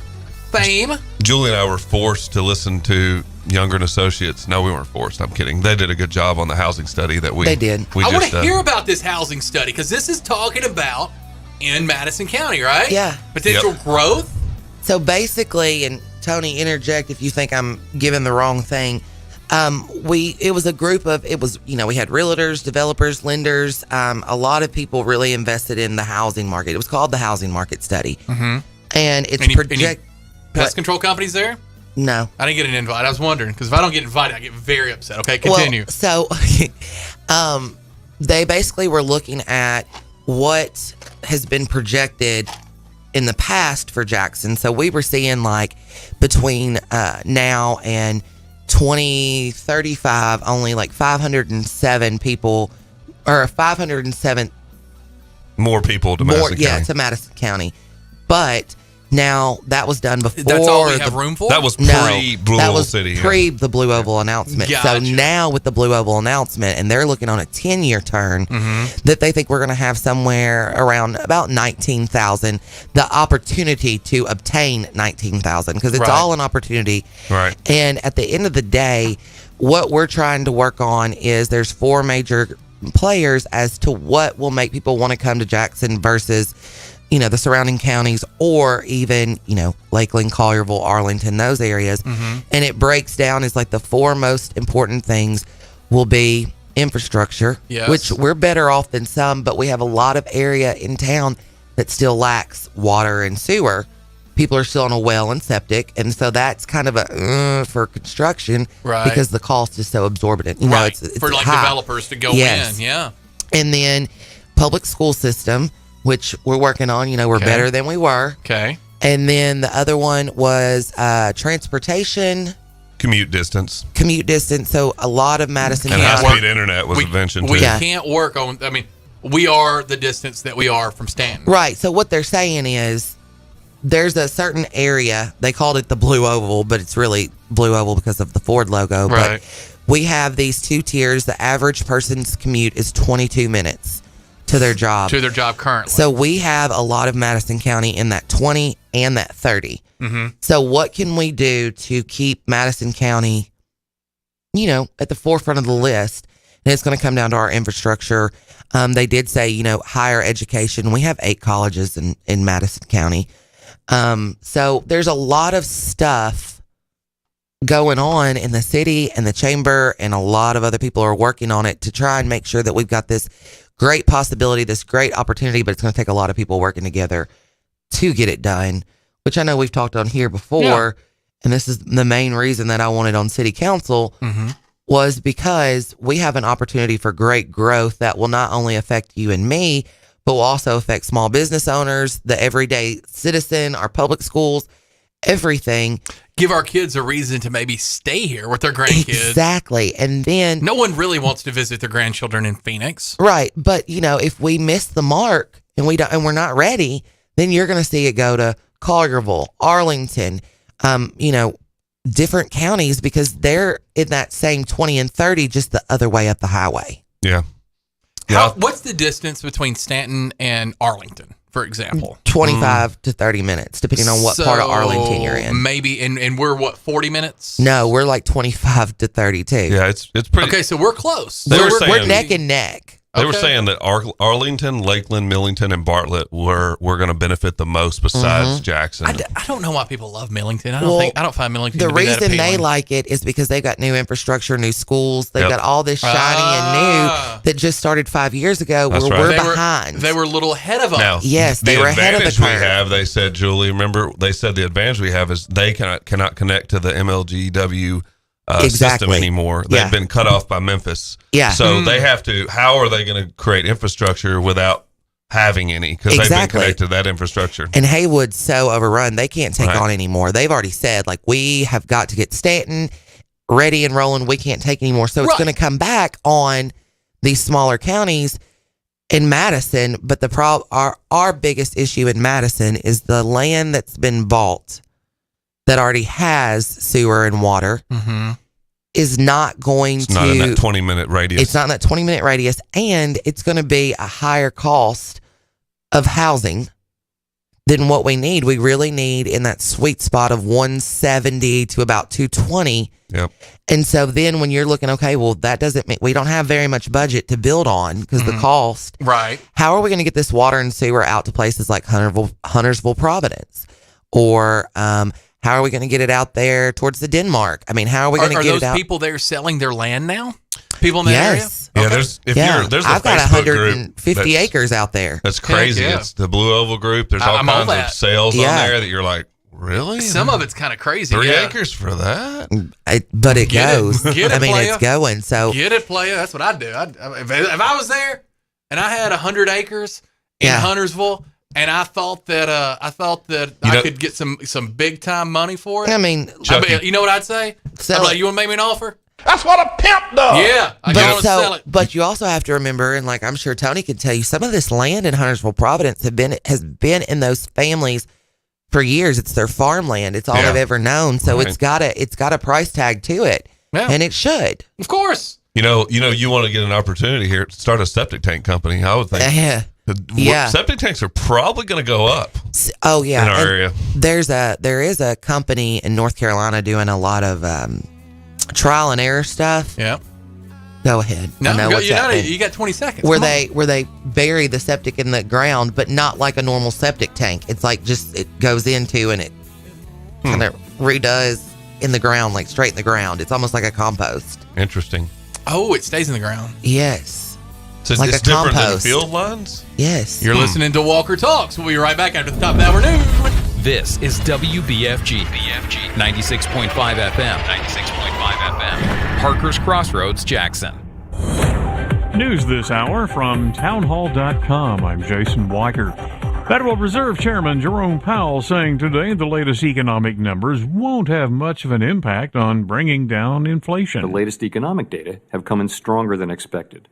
fame. Julie and I were forced to listen to Younger and Associates. No, we weren't forced. I'm kidding. They did a good job on the housing study that we. They did. I want to hear about this housing study because this is talking about in Madison County, right? Yeah. Potential growth. So basically, and Tony, interject if you think I'm giving the wrong thing. It was a group of, we had realtors, developers, lenders. A lot of people really invested in the housing market. It was called the Housing Market Study. Mm-hmm. And it's any pest control companies there? No. I didn't get an invite. I was wondering, because if I don't get invited, I get very upset. Okay, continue. Well, so they basically were looking at what has been projected in the past for Jackson. So we were seeing like between now and 2035, only like 507 people, or 507 more people to Madison County. Yeah, to Madison County. But now that was done before. That's all we have room for? That was pre-Blue Oval City. That was pre the Blue Oval announcement. Gotcha. So now with the Blue Oval announcement, and they're looking on a 10-year turn, that they think we're going to have somewhere around about 19,000, the opportunity to obtain 19,000, because it's all an opportunity. Right. And at the end of the day, what we're trying to work on is there's 4 major players as to what will make people want to come to Jackson versus the surrounding counties, or even, Lakeland, Collierville, Arlington, those areas. And it breaks down as like the 4 most important things will be infrastructure, which we're better off than some, but we have a lot of area in town that still lacks water and sewer. People are still on a well and septic. And so that's kind of a for construction, because the cost is so exorbitant. It's for like high. developers to go in. Yeah. And then public school system, which we're working on. We're better than we were. Okay. And then the other one was transportation. Commute distance. So a lot of Madison and County. high-speed internet was mentioned too. We can't work on, we are the distance that we are from Stanton. Right. So what they're saying is there's a certain area, they called it the Blue Oval, but it's really Blue Oval because of the Ford logo. Right. But we have these 2 tiers. The average person's commute is 22 minutes to their job. To their job currently. So we have a lot of Madison County in that 20 and that 30. So what can we do to keep Madison County, at the forefront of the list? And it's going to come down to our infrastructure. They did say, higher education. We have 8 colleges in Madison County. So there's a lot of stuff going on in the city and the chamber, and a lot of other people are working on it to try and make sure that we've got this great possibility, this great opportunity, but it's going to take a lot of people working together to get it done, which I know we've talked on here before. And this is the main reason that I wanted on city council was because we have an opportunity for great growth that will not only affect you and me, but will also affect small business owners, the everyday citizen, our public schools, everything. Give our kids a reason to maybe stay here with their grandkids. Exactly. And then no one really wants to visit their grandchildren in Phoenix. Right. But if we miss the mark and we're not ready, then you're going to see it go to Collierville, Arlington, different counties, because they're in that same 20 and 30, just the other way up the highway. Yeah. What's the distance between Stanton and Arlington, for example? 25 to 30 minutes, depending on what part of Arlington you're in. Maybe, and we're 40 minutes? No, we're like 25 to 32. Yeah, it's pretty. Okay, so we're close. We're neck and neck. They were saying that Arlington, Lakeland, Millington, and Bartlett were going to benefit the most besides Jackson. I don't know why people love Millington. I don't find Millington to be that reason appealing. they like it is because they've got new infrastructure, new schools. They've got all this shiny and new that just started 5 years ago. That's We're behind. They were a little ahead of us. Now, yes, they were ahead of the curve. We have, they said, Julie, remember, they said the advantage we have is they cannot connect to the MLGW system anymore. They've been cut off by Memphis. Yeah. So they have to, how are they going to create infrastructure without having any? Because they've been connected to that infrastructure. And Haywood's so overrun, they can't take on anymore. They've already said, we have got to get Stanton ready and rolling. We can't take anymore. So it's going to come back on these smaller counties in Madison. But our biggest issue in Madison is the land that's been bought that already has sewer and water is not going to... It's not in that 20-minute radius. It's not in that 20-minute radius, and it's going to be a higher cost of housing than what we need. We really need in that sweet spot of 170 to about 220. Yep. And so then when you're looking, that doesn't mean we don't have very much budget to build on because the cost. Right. How are we going to get this water and sewer out to places like Huntersville, Providence? Or How are we going to get it out there towards the Denmark? I mean, how are we going to get it out? Are those people there selling their land now? People in that yes. area? Yeah, there's a I've got Facebook 150 acres out there. That's crazy. Yeah. It's the Blue Oval Group. There's all kinds of sales on there that you're like, really? Some of it's kind of crazy. 3 acres for that? But it goes. Get it, I mean, playa. it's going. So get it, playa. That's what I'd do. If I was there and I had 100 acres in Huntersville, and I thought that I could get some big time money for it. I mean, you know what I'd say? I'd be like, you want to make me an offer? That's what a pimp does. Yeah, I got to sell it. But you also have to remember, and like I'm sure Tony could tell you, some of this land in Huntersville, Providence has been in those families for years. It's their farmland. It's all they've ever known. So it's got a price tag to it, and it should. Of course. You want to get an opportunity here. Start a septic tank company. I would think. Septic tanks are probably going to go up. Oh yeah, in our area. There is a company in North Carolina doing a lot of trial and error stuff. Yeah. Go ahead. No, you got 20 seconds. Where they bury the septic in the ground, but not like a normal septic tank. It's like it goes into and it kind of redoes in the ground, like straight in the ground. It's almost like a compost. Interesting. Oh, it stays in the ground. So like it's a different compost. than field lines? Yes. You're listening to Walker Talks. We'll be right back after the top of the hour news. This is WBFG 96.5 FM. 96.5 FM. Parker's Crossroads, Jackson. News this hour from townhall.com. I'm Jason Weicker. Federal Reserve Chairman Jerome Powell saying today the latest economic numbers won't have much of an impact on bringing down inflation. The latest economic data have come in stronger than expected,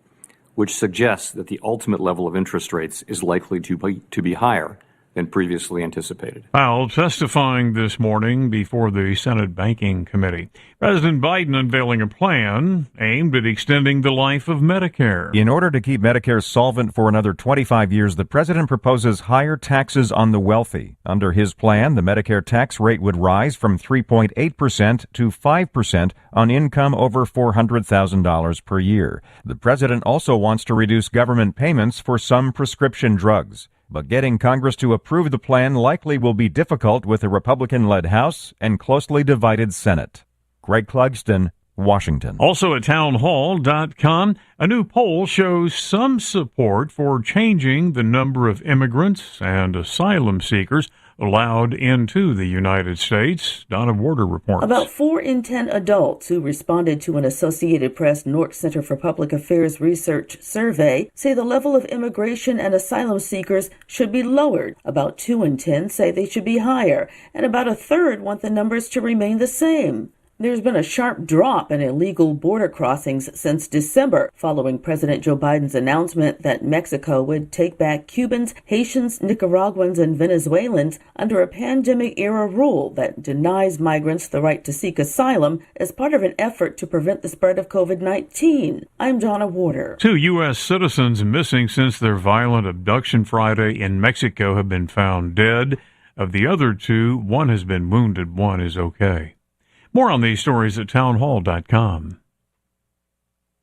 which suggests that the ultimate level of interest rates is likely to be higher than previously anticipated. Powell testifying this morning before the Senate Banking Committee. President Biden unveiling a plan aimed at extending the life of Medicare. In order to keep Medicare solvent for another 25 years, the president proposes higher taxes on the wealthy. Under his plan, the Medicare tax rate would rise from 3.8% to 5% on income over $400,000 per year. The president also wants to reduce government payments for some prescription drugs. But getting Congress to approve the plan likely will be difficult with a Republican-led House and closely divided Senate. Greg Clugston, Washington. Also at townhall.com, a new poll shows some support for changing the number of immigrants and asylum seekers allowed into the United States. Donna Warder reports. About 4 in 10 adults who responded to an Associated Press North Center for Public Affairs research survey say the level of immigration and asylum seekers should be lowered. About 2 in 10 say they should be higher, and about a third want the numbers to remain the same. There's been a sharp drop in illegal border crossings since December, following President Joe Biden's announcement that Mexico would take back Cubans, Haitians, Nicaraguans, and Venezuelans under a pandemic-era rule that denies migrants the right to seek asylum as part of an effort to prevent the spread of COVID-19. I'm Donna Warder. 2 U.S. citizens missing since their violent abduction Friday in Mexico have been found dead. Of the other 2, one has been wounded, one is okay. More on these stories at townhall.com.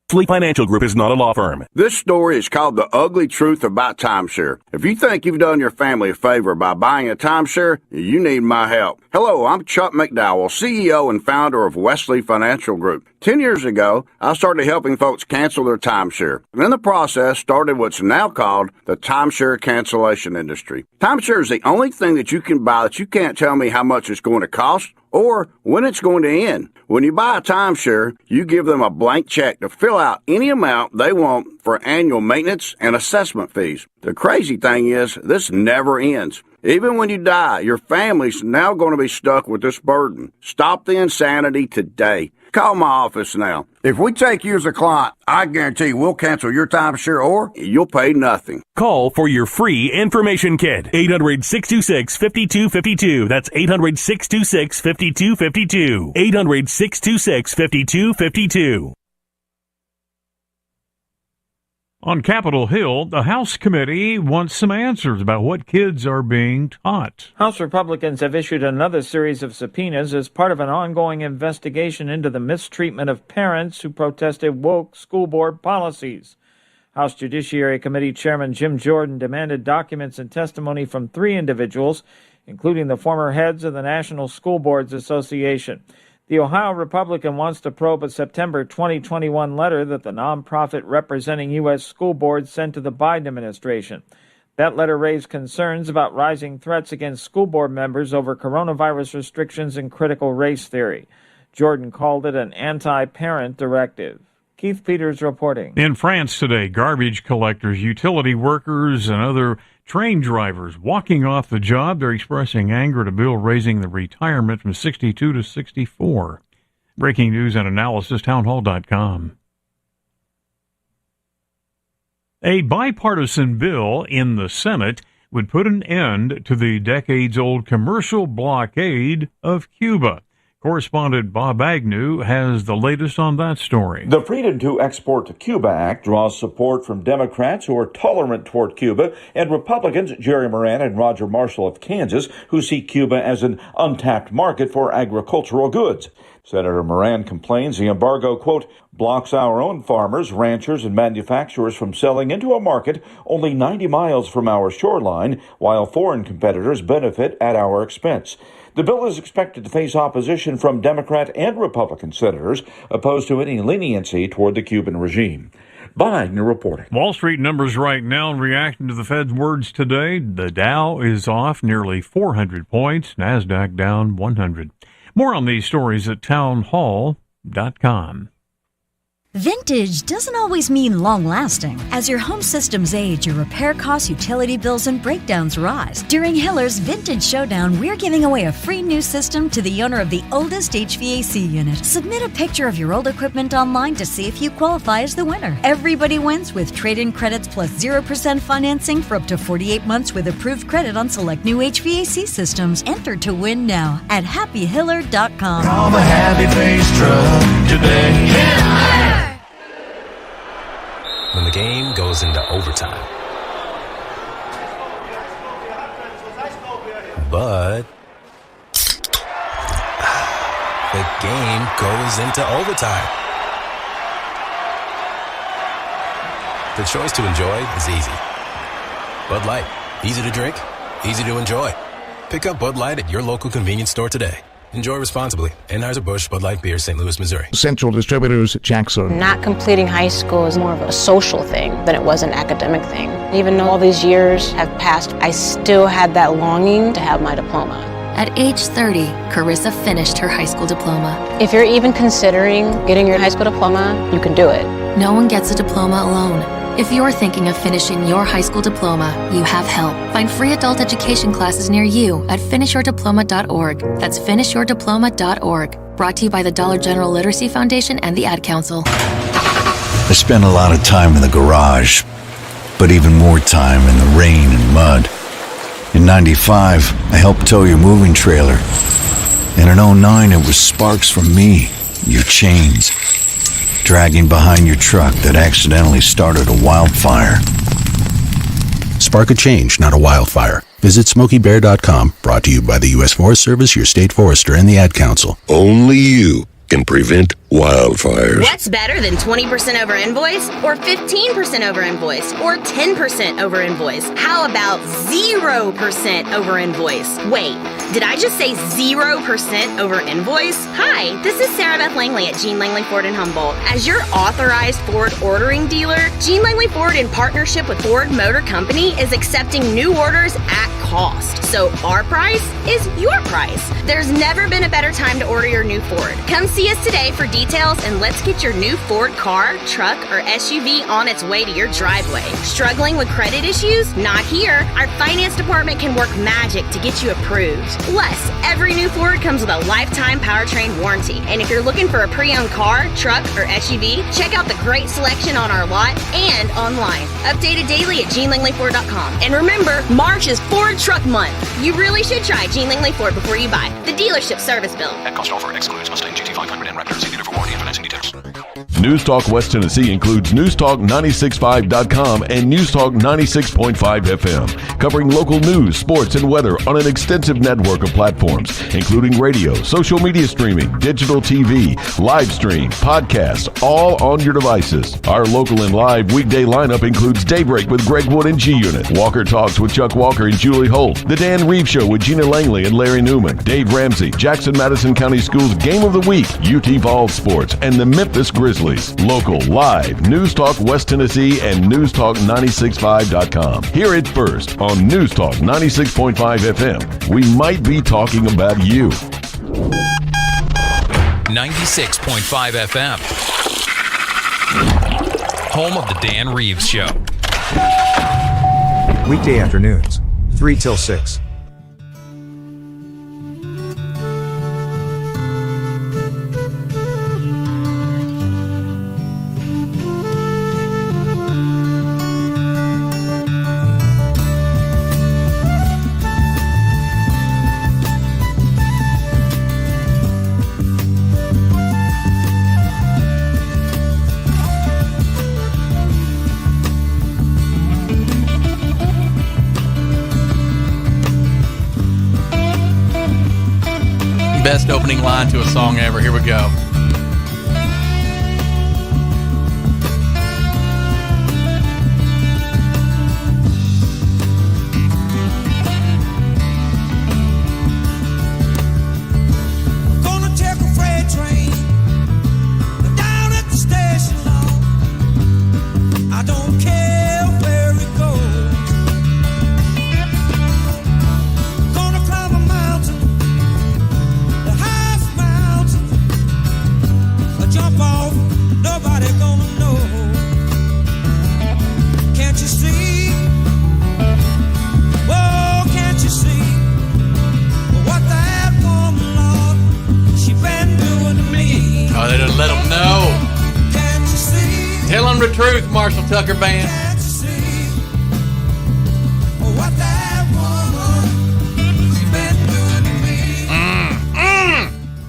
Fleet Financial Group is not a law firm. This story is called The Ugly Truth About Timeshare. If you think you've done your family a favor by buying a timeshare, you need my help. Hello, I'm Chuck McDowell, CEO and founder of Wesley Financial Group. 10 years ago, I started helping folks cancel their timeshare. And in the process, started what's now called the timeshare cancellation industry. Timeshare is the only thing that you can buy that you can't tell me how much it's going to cost or when it's going to end. When you buy a timeshare, you give them a blank check to fill out any amount they want for annual maintenance and assessment fees. The crazy thing is, this never ends. Even when you die, your family's now going to be stuck with this burden. Stop the insanity today. Call my office now. If we take you as a client, I guarantee we'll cancel your timeshare or you'll pay nothing. Call for your free information kit. 800-626-5252. That's 800-626-5252. 800-626-5252. On Capitol Hill, the House committee wants some answers about what kids are being taught. House Republicans have issued another series of subpoenas as part of an ongoing investigation into the mistreatment of parents who protested woke school board policies. House Judiciary Committee Chairman Jim Jordan demanded documents and testimony from 3 individuals, including the former heads of the National School Boards Association. The Ohio Republican wants to probe a September 2021 letter that the nonprofit representing U.S. school boards sent to the Biden administration. That letter raised concerns about rising threats against school board members over coronavirus restrictions and critical race theory. Jordan called it an anti-parent directive. Keith Peters reporting. In France today, garbage collectors, utility workers, and other train drivers walking off the job. They're expressing anger at a bill raising the retirement from 62 to 64. Breaking news and analysis, townhall.com. A bipartisan bill in the Senate would put an end to the decades-old commercial blockade of Cuba. Correspondent Bob Agnew has the latest on that story. The Freedom to Export to Cuba Act draws support from Democrats who are tolerant toward Cuba and Republicans Jerry Moran and Roger Marshall of Kansas, who see Cuba as an untapped market for agricultural goods. Senator Moran complains the embargo, quote, blocks our own farmers, ranchers, and manufacturers from selling into a market only 90 miles from our shoreline, while foreign competitors benefit at our expense. The bill is expected to face opposition from Democrat and Republican senators opposed to any leniency toward the Cuban regime. Bob Agnew reporting. Wall Street numbers right now in reaction to the Fed's words today. The Dow is off nearly 400 points. NASDAQ down 100. More on these stories at townhall.com. Vintage doesn't always mean long-lasting. As your home systems age, your repair costs, utility bills, and breakdowns rise. During Hiller's Vintage Showdown, we're giving away a free new system to the owner of the oldest HVAC unit. Submit a picture of your old equipment online to see if you qualify as the winner. Everybody wins with trade-in credits plus 0% financing for up to 48 months with approved credit on select new HVAC systems. Enter to win now at happyhiller.com. Call the Happy Face Truck today. Hiller! When the game goes into overtime. But the game goes into overtime. The choice to enjoy is easy. Bud Light. Easy to drink, easy to enjoy. Pick up Bud Light at your local convenience store today. Enjoy responsibly. Anheuser-Busch Bud Light Beer, St. Louis, Missouri. Central Distributors, Jackson. Not completing high school is more of a social thing than it was an academic thing. Even though all these years have passed, I still had that longing to have my diploma. At age 30, Carissa finished her high school diploma. If you're even considering getting your high school diploma, you can do it. No one gets a diploma alone. If you're thinking of finishing your high school diploma, you have help. Find free adult education classes near you at finishyourdiploma.org. That's finishyourdiploma.org. Brought to you by the Dollar General Literacy Foundation and the Ad Council. I spent a lot of time in the garage, but even more time in the rain and mud. In '95, I helped tow your moving trailer. And in '09, it was sparks from me, your chains, dragging behind your truck that accidentally started a wildfire. Spark a change, not a wildfire. Visit SmokeyBear.com, brought to you by the U.S. Forest Service, your state forester, and the Ad Council. Only you can prevent wildfires. What's better than 20% over invoice, or 15% over invoice, or 10% over invoice? How about 0% over invoice? Wait, did I just say 0% over invoice? Hi, this is Sarah Beth Langley at Gene Langley Ford in Humboldt. As your authorized Ford ordering dealer, Gene Langley Ford, in partnership with Ford Motor Company, is accepting new orders at cost. So our price is your price. There's never been a better time to order your new Ford. Come see us today for details, and let's get your new Ford car, truck, or SUV on its way to your driveway. Struggling with credit issues? Not here. Our finance department can work magic to get you approved. Plus, every new Ford comes with a lifetime powertrain warranty. And if you're looking for a pre-owned car, truck, or SUV, check out the great selection on our lot and online. Updated daily at GeneLangleyFord.com. And remember, March is Ford Truck Month. You really should try Gene Langley Ford before you buy. The dealership service bill. At cost offer excludes Mustang GT500 and Raptor. See dealer for warranty and financing details. News Talk West Tennessee includes newstalk965.com and Newstalk 96.5 FM, covering local news, sports, and weather on an extensive network of platforms, including radio, social media streaming, digital TV, live stream, podcasts, all on your devices. Our local and live weekday lineup includes Daybreak with Greg Wood and G-Unit, Walker Talks with Chuck Walker and Julie Holt, The Dan Reeves Show with Gina Langley and Larry Newman, Dave Ramsey, Jackson-Madison County Schools Game of the Week, UT Vols Sports, and the Memphis Grizzlies. Local, live, News Talk West Tennessee and newstalk965.com. Hear it first on News Talk 96.5 FM. We might be talking about you. 96.5 FM. Home of the Dan Reeves Show. Weekday afternoons, 3 till 6. Best opening line to a song ever. Here we go. Gonna take a freight train down at the station, Lord. I don't care where it goes. Gonna climb a mountain, the highest mountain. I jump off, nobody gonna know. Can't you see? Oh, can't you see what that woman, Lord, she been doing to me? Oh, they done let them know. Can't you see? Tell them the truth, Marshall Tucker Band. Can't you see what that woman, she been doing to me?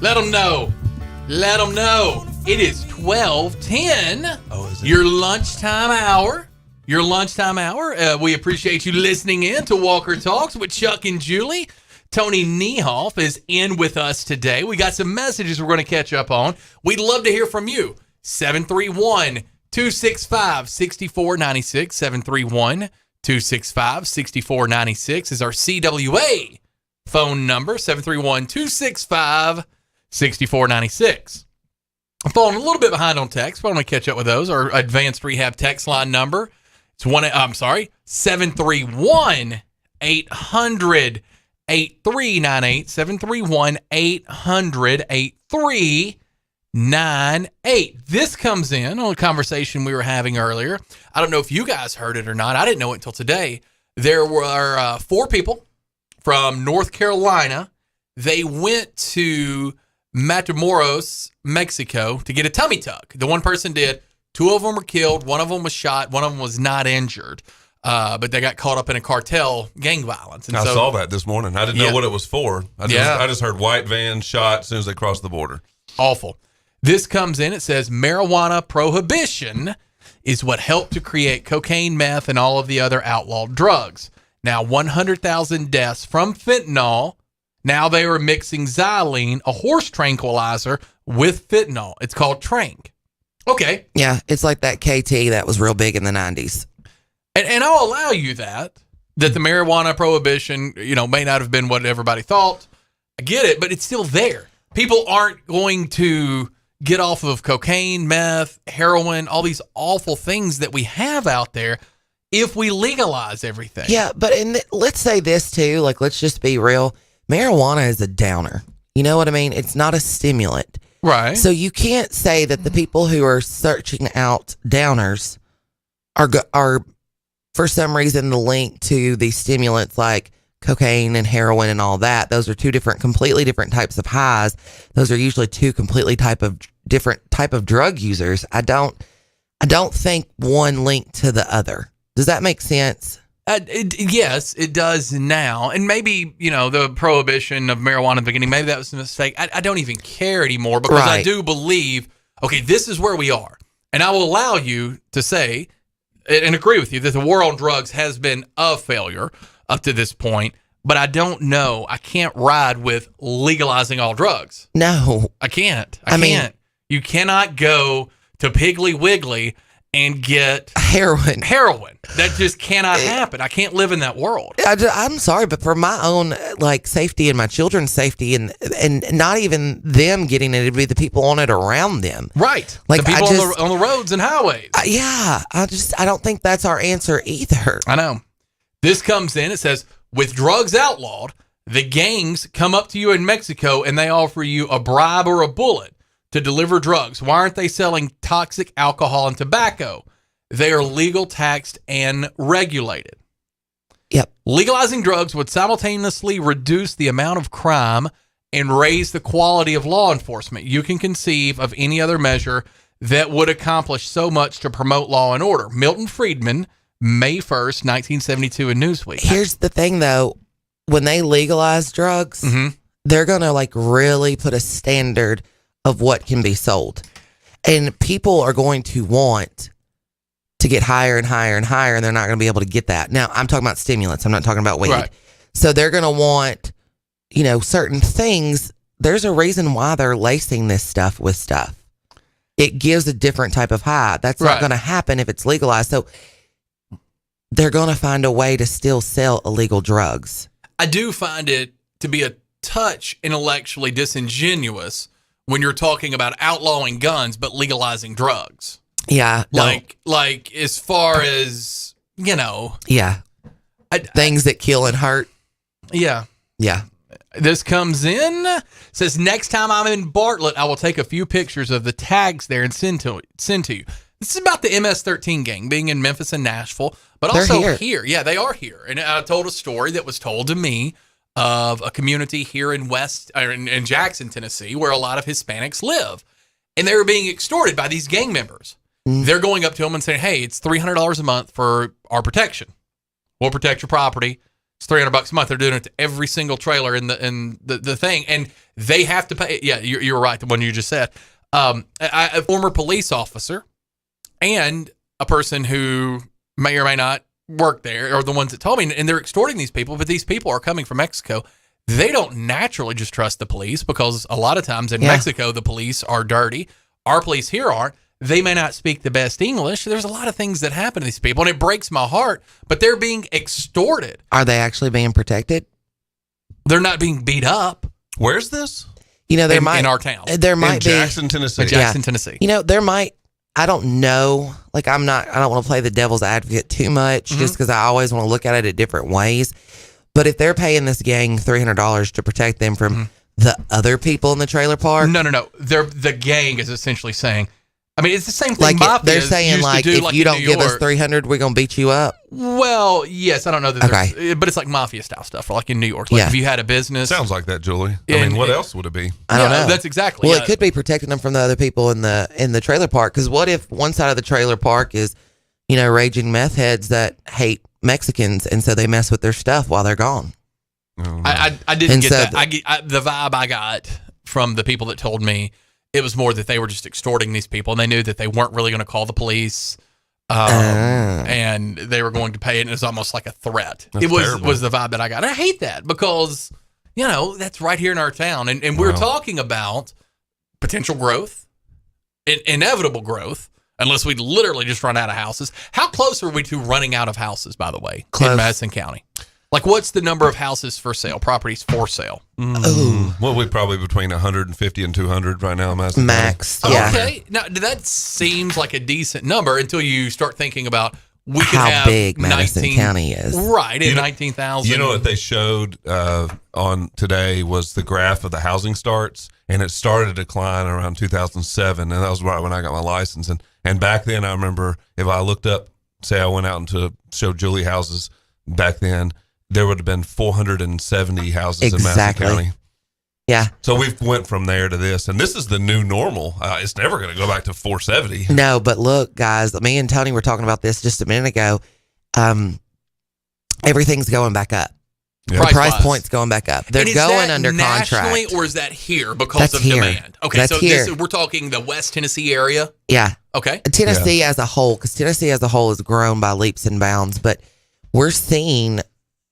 Let them know. Let them know. It is 12:10. Oh, is it? Your lunchtime hour. Your lunchtime hour. We appreciate you listening in to Walker Talks with Chuck and Julie. Tony Niehoff is in with us today. We got some messages we're going to catch up on. We'd love to hear from you. 731-265-6496. 731-265-6496 is our CWA phone number. 731-265-6496. I'm falling a little bit behind on text, but I'm going to catch up with those. Our advanced rehab text line number. It's 731-800-8398. 731-800-8398. This comes in on a conversation we were having earlier. I don't know if you guys heard it or not. I didn't know it until today. There were 4 people from North Carolina. They went to Matamoros, Mexico, to get a tummy tuck. The one person did. 2 of them were killed. 1 of them was shot. 1 of them was not injured. But they got caught up in a cartel gang violence. And I saw that this morning. I didn't know what it was for. I just heard white van shot as soon as they crossed the border. Awful. This comes in. It says marijuana prohibition is what helped to create cocaine, meth, and all of the other outlawed drugs. Now, 100,000 deaths from fentanyl. Now they are mixing xylene, a horse tranquilizer, with fentanyl. It's called Trank. Okay. Yeah, it's like that KT that was real big in the 90s. And I'll allow you that the marijuana prohibition, may not have been what everybody thought. I get it, but it's still there. People aren't going to get off of cocaine, meth, heroin, all these awful things that we have out there if we legalize everything. Yeah, but let's say this too, let's just be real. Marijuana is a downer. You know what I mean? It's not a stimulant. Right. So you can't say that the people who are searching out downers are for some reason the link to the stimulants like cocaine and heroin and all that. Those are 2 completely different types of highs. Those are usually 2 completely different type of drug users. I don't think one linked to the other. Does that make sense? Yes, it does now. And maybe, the prohibition of marijuana in the beginning, maybe that was a mistake. I don't even care anymore because I do believe okay, this is where we are. And I will allow you to say and agree with you that the war on drugs has been a failure up to this point. But I don't know. I can't ride with legalizing all drugs. No. I can't. I can't. You cannot go to Piggly Wiggly and get heroin. That just cannot happen. I can't live in that world. I'm sorry, but for my own safety and my children's safety, and not even them getting it, it'd be the people on it around them. Right. Like the people on the roads and highways. I don't think that's our answer either. I know. This comes in. It says, with drugs outlawed, the gangs come up to you in Mexico and they offer you a bribe or a bullet to deliver drugs. Why aren't they selling toxic alcohol and tobacco? They are legal, taxed, and regulated. Yep. Legalizing drugs would simultaneously reduce the amount of crime and raise the quality of law enforcement. You can conceive of any other measure that would accomplish so much to promote law and order. Milton Friedman, May 1st, 1972 in Newsweek. Here's the thing, though. When they legalize drugs, they're going to really put a standard of what can be sold. And people are going to want to get higher and higher and higher, and they're not going to be able to get that. Now, I'm talking about stimulants. I'm not talking about weed. Right. So they're going to want, certain things. There's a reason why they're lacing this stuff with stuff. It gives a different type of high. That's not going to happen if it's legalized. So they're going to find a way to still sell illegal drugs. I do find it to be a touch intellectually disingenuous when you're talking about outlawing guns but legalizing drugs. Yeah. Like as far as, Yeah. Things that kill and hurt. Yeah. Yeah. This comes in, says, next time I'm in Bartlett, I will take a few pictures of the tags there and send to you. This is about the MS-13 gang being in Memphis and Nashville, but also here. Yeah, they are here. And I told a story that was told to me of a community here in in Jackson, Tennessee, where a lot of Hispanics live. And they were being extorted by these gang members. They're going up to them and saying, hey, it's $300 a month for our protection. We'll protect your property. It's $300 a month. They're doing it to every single trailer in the thing. And they have to pay. Yeah, you're right. The one you just said. A former police officer and a person who may or may not work there are the ones that told me, and they're extorting these people, but these people are coming from Mexico. They don't naturally just trust the police because a lot of times in Mexico, the police are dirty. Our police here aren't. They may not speak the best English. There's a lot of things that happen to these people, and it breaks my heart, but they're being extorted. Are they actually being protected? They're not being beat up. Where's this? There might in our town. There might be Jackson, Tennessee. Jackson, Tennessee. There might. I don't know. I don't want to play the devil's advocate too much just because I always want to look at it different ways. But if they're paying this gang $300 to protect them from the other people in the trailer park. No. The gang is essentially saying, it's the same thing. They're saying if you don't give us $300, we're going to beat you up. Well, yes, I don't know that. Okay. But it's like mafia style stuff, like in New York. Like if you had a business. Sounds like that, Julie. What else would it be? I don't know. That's exactly. Well, it could be protecting them from the other people in the trailer park. Because what if one side of the trailer park is, raging meth heads that hate Mexicans, and so they mess with their stuff while they're gone. I didn't get that. The vibe I got from the people that told me, it was more that they were just extorting these people, and they knew that they weren't really going to call the police, and they were going to pay it, and it was almost like a threat. That's was the vibe that I got. And I hate that because, that's right here in our town, and we're talking about potential growth, inevitable growth, unless we literally just run out of houses. How close are we to running out of houses, by the way, in Madison County? Like, what's the number of houses for sale, properties for sale? Well, we're probably between 150 and 200 right now, Max. Yeah. Okay. Now, that seems like a decent number until you start thinking about we could how have big Madison County is. Right, in 19,000. You know what they showed on today was the graph of the housing starts, and it started to decline around 2007, and that was right when I got my license. And back then, I remember if I looked up, say I went out and to show Julie houses back then, there would have been 470 houses in Madison County. Yeah. So we've went from there to this, and this is the new normal. It's never going to go back to 470. No, but look, guys, me and Tony were talking about this just a minute ago. Everything's going back up. The price point's going back up. They're And is going that under nationally, contract. or is that here because That's of here. demand? Okay, That's so here. we're talking the West Tennessee area. Yeah. Okay. Tennessee as a whole, because Tennessee as a whole has grown by leaps and bounds, but we're seeing,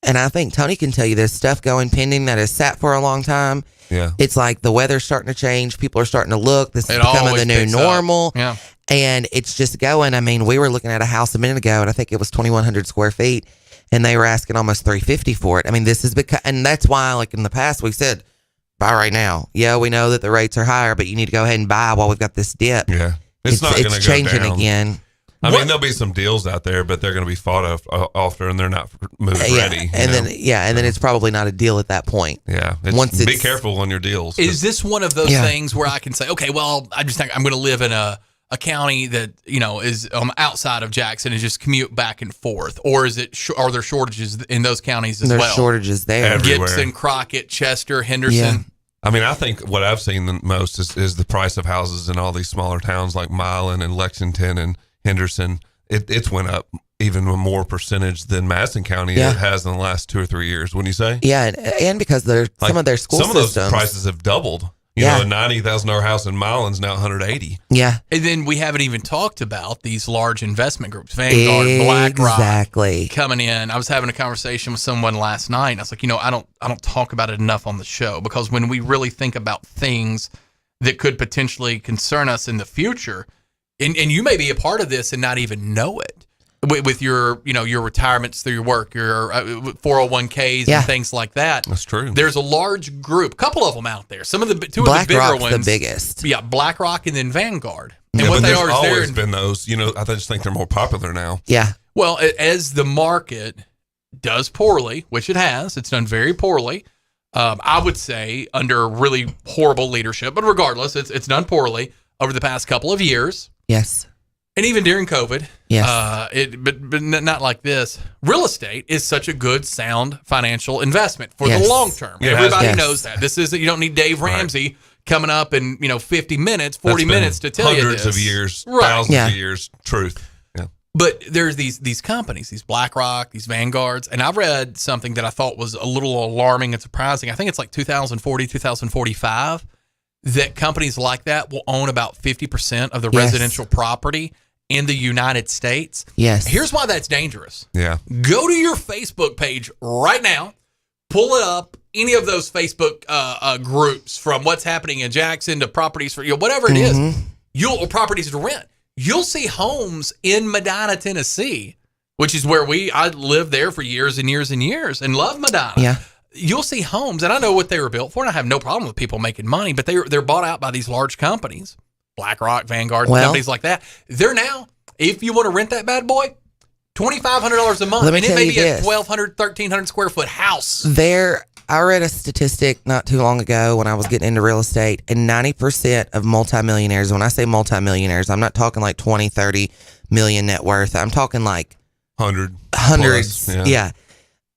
and I think Tony can tell you this, stuff going pending that has sat for a long time. Yeah. It's like the weather's starting to change. People are starting to look. This is It becoming always the new picks up. normal. Yeah. And it's just going. I mean, we were looking at a house a minute ago, and I think it was 2,100 square feet, and they were asking almost $350 for it. I mean, this is because, and that's why, like in the past, we said, buy right now. Yeah, we know that the rates are higher, but you need to go ahead and buy while we've got this dip. Yeah. It's not going to go changing down. again. I mean, there'll be some deals out there, but they're going to be fought after, and they're not move ready. And then it's probably not a deal at that point. Yeah. Be careful on your deals. Is this one of those things where I can say, okay, well, I just think I'm going to live in a county that is outside of Jackson and just commute back and forth, or is it? Are there shortages in those counties as well? There's shortages there. Everywhere. Gibson, Crockett, Chester, Henderson. Yeah. I mean, I think what I've seen the most is the price of houses in all these smaller towns like Milan and Lexington and Henderson. It's went up even a more percentage than Madison County it has in the last 2 or 3 years. Wouldn't you say? Yeah, and because some of their school some systems, of those prices have doubled. You know, a $90,000 house in Milan's now $180,000. Yeah. And then we haven't even talked about these large investment groups, Vanguard, BlackRock, coming in. I was having a conversation with someone last night, and I was like, I don't talk about it enough on the show, because when we really think about things that could potentially concern us in the future, and you may be a part of this and not even know it, with your your retirements through your work, your 401ks and things like that. That's true. There's a large group, a couple of them out there. Some of the two of the bigger BlackRock's ones, the biggest. Yeah, BlackRock and then Vanguard. And Yeah, what but they there's are is always been those. I just think they're more popular now. Yeah. Well, as the market does poorly, which it has, it's done very poorly. I would say under really horrible leadership, but regardless, it's done poorly over the past couple of years. Yes. And even during COVID, yes. But not like this. Real estate is such a good, sound financial investment for Yes. the long term. Yes. Everybody Yes. knows that. This isn't. You don't need Dave Ramsey coming up in 50 minutes, 40 That's been minutes to tell you this. hundreds of years, Right. thousands Yeah. of years. Truth. Yeah. But there's these companies, these BlackRock, these Vanguards, and I read something that I thought was a little alarming and surprising. I think it's like 2040, 2045, that companies like that will own about 50% of the Yes. residential property in the United States. Yes. Here's why that's dangerous. Yeah. Go to your Facebook page right now, pull it up, any of those Facebook groups, from what's happening in Jackson to properties for whatever it is, or properties to rent. You'll see homes in Medina, Tennessee, which is where I lived there for years and years and years and love Medina. Yeah. You'll see homes, and I know what they were built for, and I have no problem with people making money, but they're bought out by these large companies, BlackRock, Vanguard, companies like that. They're now, if you want to rent that bad boy, $2,500 a month, Let me and it tell may you be a this. 1,200, 1,300 square foot house. I read a statistic not too long ago when I was getting into real estate, and 90% of multimillionaires, when I say multimillionaires, I'm not talking like 20, 30 million net worth. I'm talking like hundreds. Plus, yeah.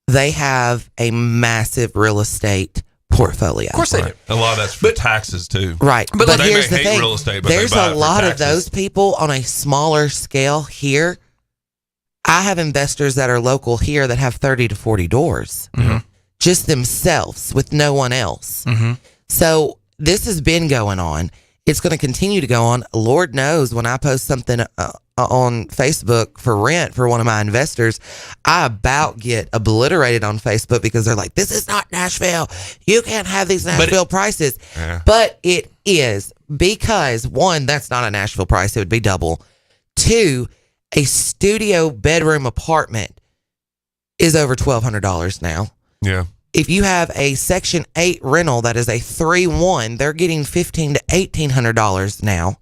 They have a massive real estate portfolio. Of course they do. A lot of that's for taxes too. Right. But they here's may the hate thing. real estate, but There's they buy a it for lot of taxes. those people on a smaller scale here. I have investors that are local here that have 30 to 40 doors. Just themselves with no one else. So this has been going on. It's going to continue to go on. Lord knows when I post something on Facebook for rent for one of my investors, I about get obliterated on Facebook because they're like, this is not Nashville. You can't have these Nashville prices. Yeah. But it is, because one, that's not a Nashville price. It would be double. Two, a studio bedroom apartment is over $1,200 now. Yeah. If you have a Section 8 rental that is a 3-1, they're getting $1,500 to $1,800 now.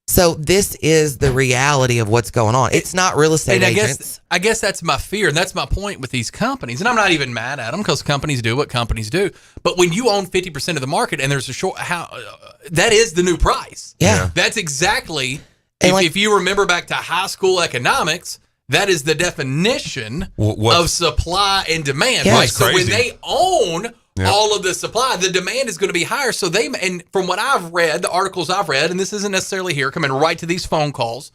So this is the reality of what's going on. It's not real estate And agents. I guess that's my fear, and that's my point with these companies. And I'm not even mad at them, because companies do what companies do. But when you own 50% of the market and there's a short, that is the new price. Yeah. That's exactly, if you remember back to high school economics, that is the definition of supply and demand, Yeah, right? it's So when crazy. they own all of the supply, the demand is going to be higher. So and from what I've read, the articles I've read, and this isn't necessarily here, coming right to these phone calls,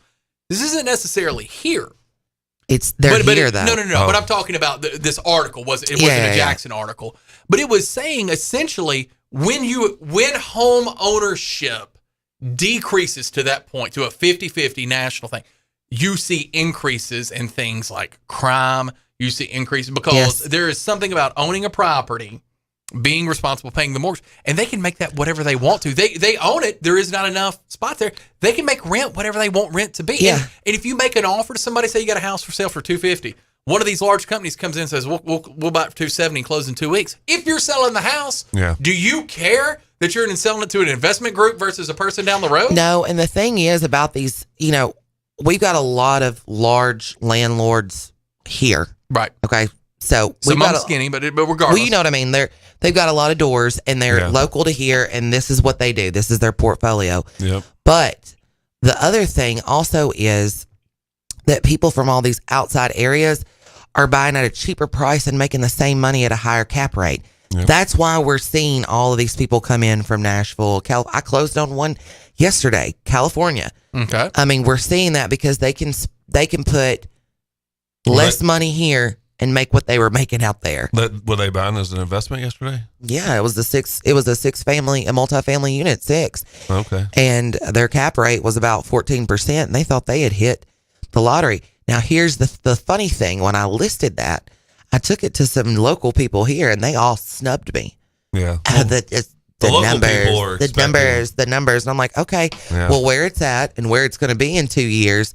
this isn't necessarily here, They're but here though. No. But I'm talking about this article. It wasn't a Jackson article, but it was saying essentially when home ownership decreases to that point, to a 50-50 national thing, you see increases in things like crime. You see increases because there is something about owning a property, being responsible, paying the mortgage, and they can make that whatever they want to. They own it. There is not enough spots there. They can make rent whatever they want rent to be. Yeah. And if you make an offer to somebody, say you got a house for sale for $250, one of these large companies comes in and says, we'll buy it for $270 and close in 2 weeks. If you're selling the house, do you care that you're selling it to an investment group versus a person down the road? No, and the thing is about these, we've got a lot of large landlords here. Right. Okay. So some of them skinny, but regardless. Well, you know what I mean? They've got a lot of doors and they're local to here, and this is what they do. This is their portfolio. Yep. But the other thing also is that people from all these outside areas are buying at a cheaper price and making the same money at a higher cap rate. Yep. That's why we're seeing all of these people come in from Nashville. I closed on one yesterday, California. Okay. I mean, we're seeing that because they can put less money here and make what they were making out there. Were they buying as an investment yesterday? Yeah, it was a multifamily unit, 6. Okay. And their cap rate was about 14%, and they thought they had hit the lottery. Now, here's the funny thing. When I listed that, I took it to some local people here, and they all snubbed me. Yeah. The numbers. And I'm like, okay, well, where it's at and where it's going to be in 2 years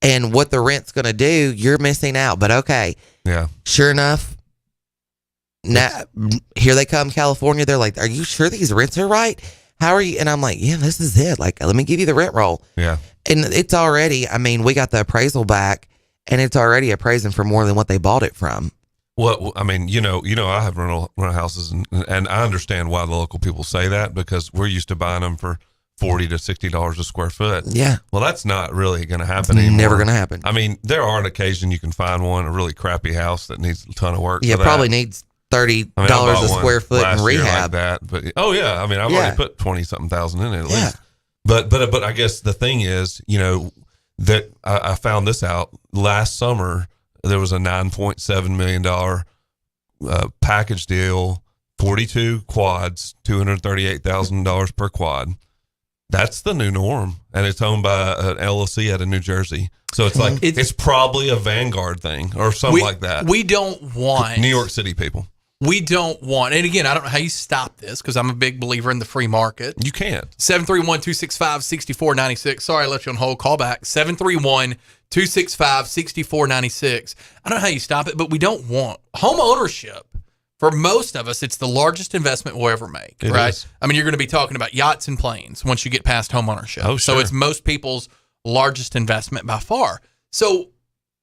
and what the rent's going to do, you're missing out. But okay. Yeah. Sure enough, now here they come, California. They're like, are you sure these rents are right? How are you? And I'm like, yeah, this is it. Like, let me give you the rent roll. Yeah. And it's already, we got the appraisal back and it's already appraising for more than what they bought it from. Well, I have rental houses and I understand why the local people say that, because we're used to buying them for $40 to $60 a square foot. Yeah. Well, that's not really going to happen anymore. Never going to happen. There are an occasion you can find a really crappy house that needs a ton of work. Yeah, probably needs $30 a square foot in rehab. Like that, but I've already put 20-something thousand in it at least. But I guess the thing is, that I found this out last summer. There was a $9.7 million package deal, 42 quads, $238,000 per quad. That's the new norm, and it's owned by an LLC out of New Jersey. So it's like it's probably a Vanguard thing or something like that. We don't want New York City people. We don't want, and again, I don't know how you stop this because I'm a big believer in the free market. You can't. 731-265-6496. Sorry, I left you on hold. Call back. 731-265-6496. I don't know how you stop it, but we don't want home ownership. For most of us, it's the largest investment we'll ever make, right? Is. You're going to be talking about yachts and planes once you get past home ownership. Oh, sure. So it's most people's largest investment by far. So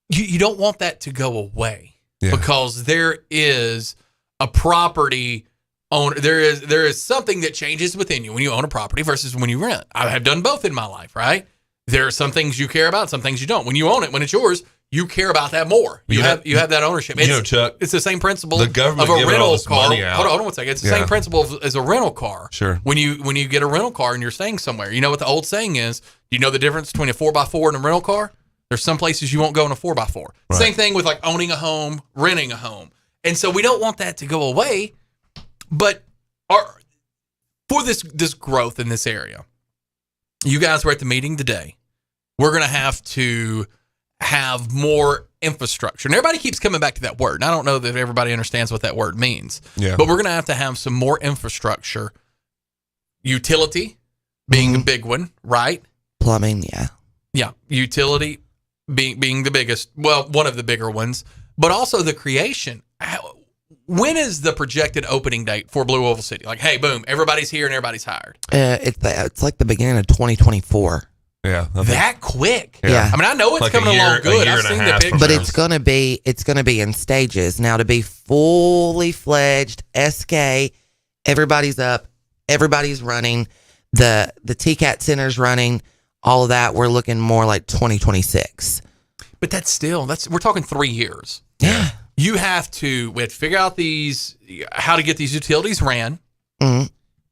you don't want that to go away because there is a property owner. There is something that changes within you when you own a property versus when you rent. I have done both in my life, right? There are some things you care about, some things you don't. When you own it, when it's yours, you care about that more. You have that ownership. Chuck, it's the same principle the government of a rental car. Hold on 1 second. It's the same principle as a rental car. Sure. When you get a rental car and you're staying somewhere, you know what the old saying is? Do you know the difference between a 4x4 and a rental car? There's some places you won't go in a 4x4. Right. Same thing with like owning a home, renting a home. And so we don't want that to go away. But for this growth in this area, you guys were at the meeting today. We're going to have more infrastructure. And everybody keeps coming back to that word. And I don't know that everybody understands what that word means. Yeah. But we're going to have some more infrastructure. Utility being a big one, right? Plumbing, yeah. Yeah. Utility being the biggest, well, one of the bigger ones. But also the creation. When is the projected opening date for Blue Oval City? Like, hey, boom, everybody's here and everybody's hired. It's like the beginning of 2024. Yeah, that quick. Yeah. I know it's like coming along good. I've seen the pictures. But it's gonna be in stages. Now to be fully fledged SK, everybody's up, everybody's running, the TCAT center's running, all of that. We're looking more like 2026. But we're talking 3 years. Yeah. We have to figure out how to get these utilities ran. Mm-hmm.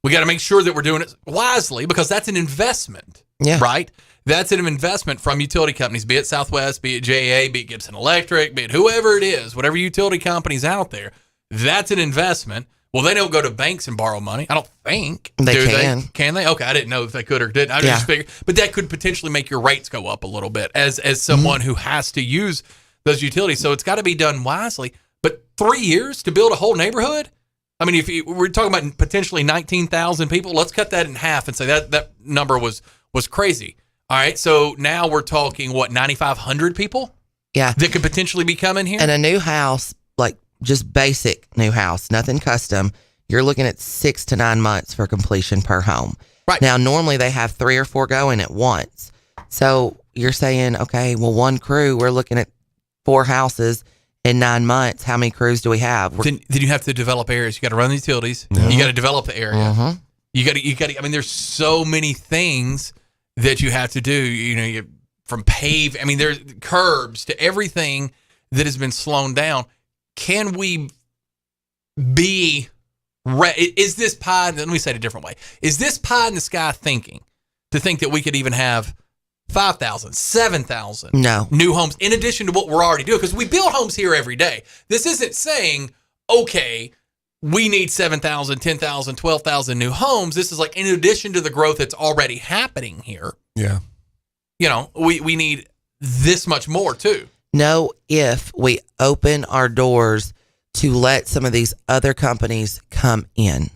We got to make sure that we're doing it wisely because that's an investment, right? That's an investment from utility companies, be it Southwest, be it JA, be it Gibson Electric, be it whoever it is, whatever utility companies out there. That's an investment. Well, they don't go to banks and borrow money. I don't think. They can. Can they? Okay, I didn't know if they could or didn't. I just figured. But that could potentially make your rates go up a little bit as someone who has to use those utilities. So it's got to be done wisely. But 3 years to build a whole neighborhood? I mean, if we're talking about potentially 19,000 people, let's cut that in half and say that number was crazy. All right, so now we're talking, 9,500 people? Yeah. That could potentially be coming here? And a new house, like just basic new house, nothing custom, you're looking at 6 to 9 months for completion per home. Right. Now, normally they have 3 or 4 going at once. So you're saying, okay, well, one crew, we're looking at 4 houses in 9 months. How many crews do we have? Then you have to develop areas. You got to run the utilities. You got to develop the area. You got to. I mean, there's so many things that you have to do. From pave. I mean, there's curbs to everything that has been slowed down. Can we be? Is this pie? Let me say it a different way. Is this pie in the sky thinking to think that we could even have 5,000, 7,000 new homes in addition to what we're already doing? Because we build homes here every day. This isn't saying, okay, we need 7,000, 10,000, 12,000 new homes. This is like in addition to the growth that's already happening here. Yeah. We need this much more too. No, if we open our doors to let some of these other companies come in.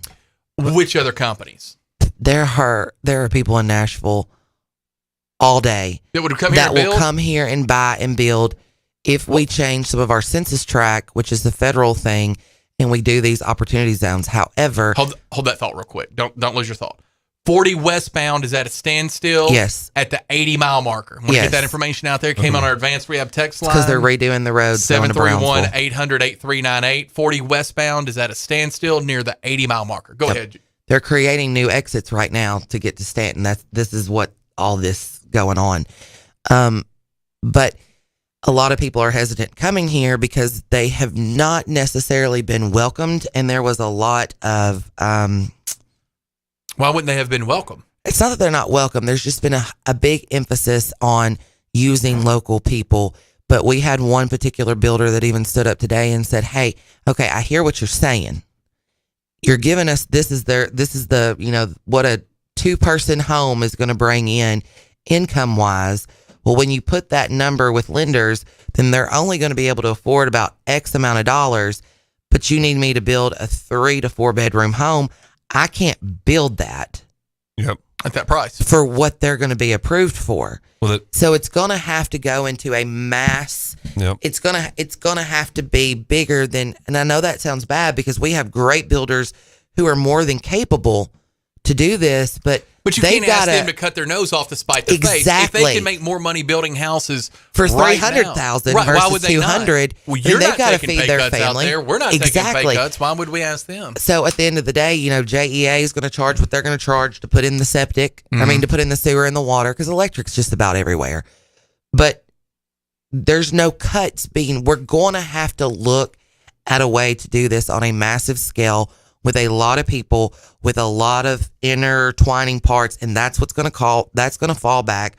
Which other companies? There are people in Nashville all day that would come here and build? will come here and buy and build if we change some of our census tract, which is the federal thing, and we do these opportunity zones. However, hold that thought real quick. Don't lose your thought. 40 westbound is at a standstill. Yes. At the 80-mile marker. Want to get that information out there? It came on our advanced rehab text line. Because they're redoing the roads. 731-800-8398. 40 westbound is at a standstill near the 80-mile marker. Go ahead. They're creating new exits right now to get to Stanton. This is what all this going on. But a lot of people are hesitant coming here because they have not necessarily been welcomed, and there was a lot of why wouldn't they have been welcome? It's not that they're not welcome. There's just been a big emphasis on using local people. But we had one particular builder that even stood up today and said, hey, okay, I hear what you're saying. You're giving us, this is the, what a 2-person home is going to bring in income wise. Well, when you put that number with lenders, then they're only going to be able to afford about X amount of dollars, but you need me to build a 3 to 4 bedroom home. I can't build that. Yep. At that price. For what they're going to be approved for. Well, so it's going to have to go into a mass. Yep. It's going to have to be bigger than, and I know that sounds bad because we have great builders who are more than capable to do this, but you can't ask them to cut their nose off to spite their face. If they can make more money building houses for right $300,000 right, versus $200,000, well, you're they've not got to taking feed pay their cuts family. Out there. We're not taking pay cuts. Why would we ask them? So at the end of the day, JEA is going to charge what they're going to charge to put in the septic. I mean, to put in the sewer and the water, because electric's just about everywhere. But there's no cuts we're going to have to look at a way to do this on a massive scale with a lot of people, with a lot of intertwining parts, and that's what's going to fall back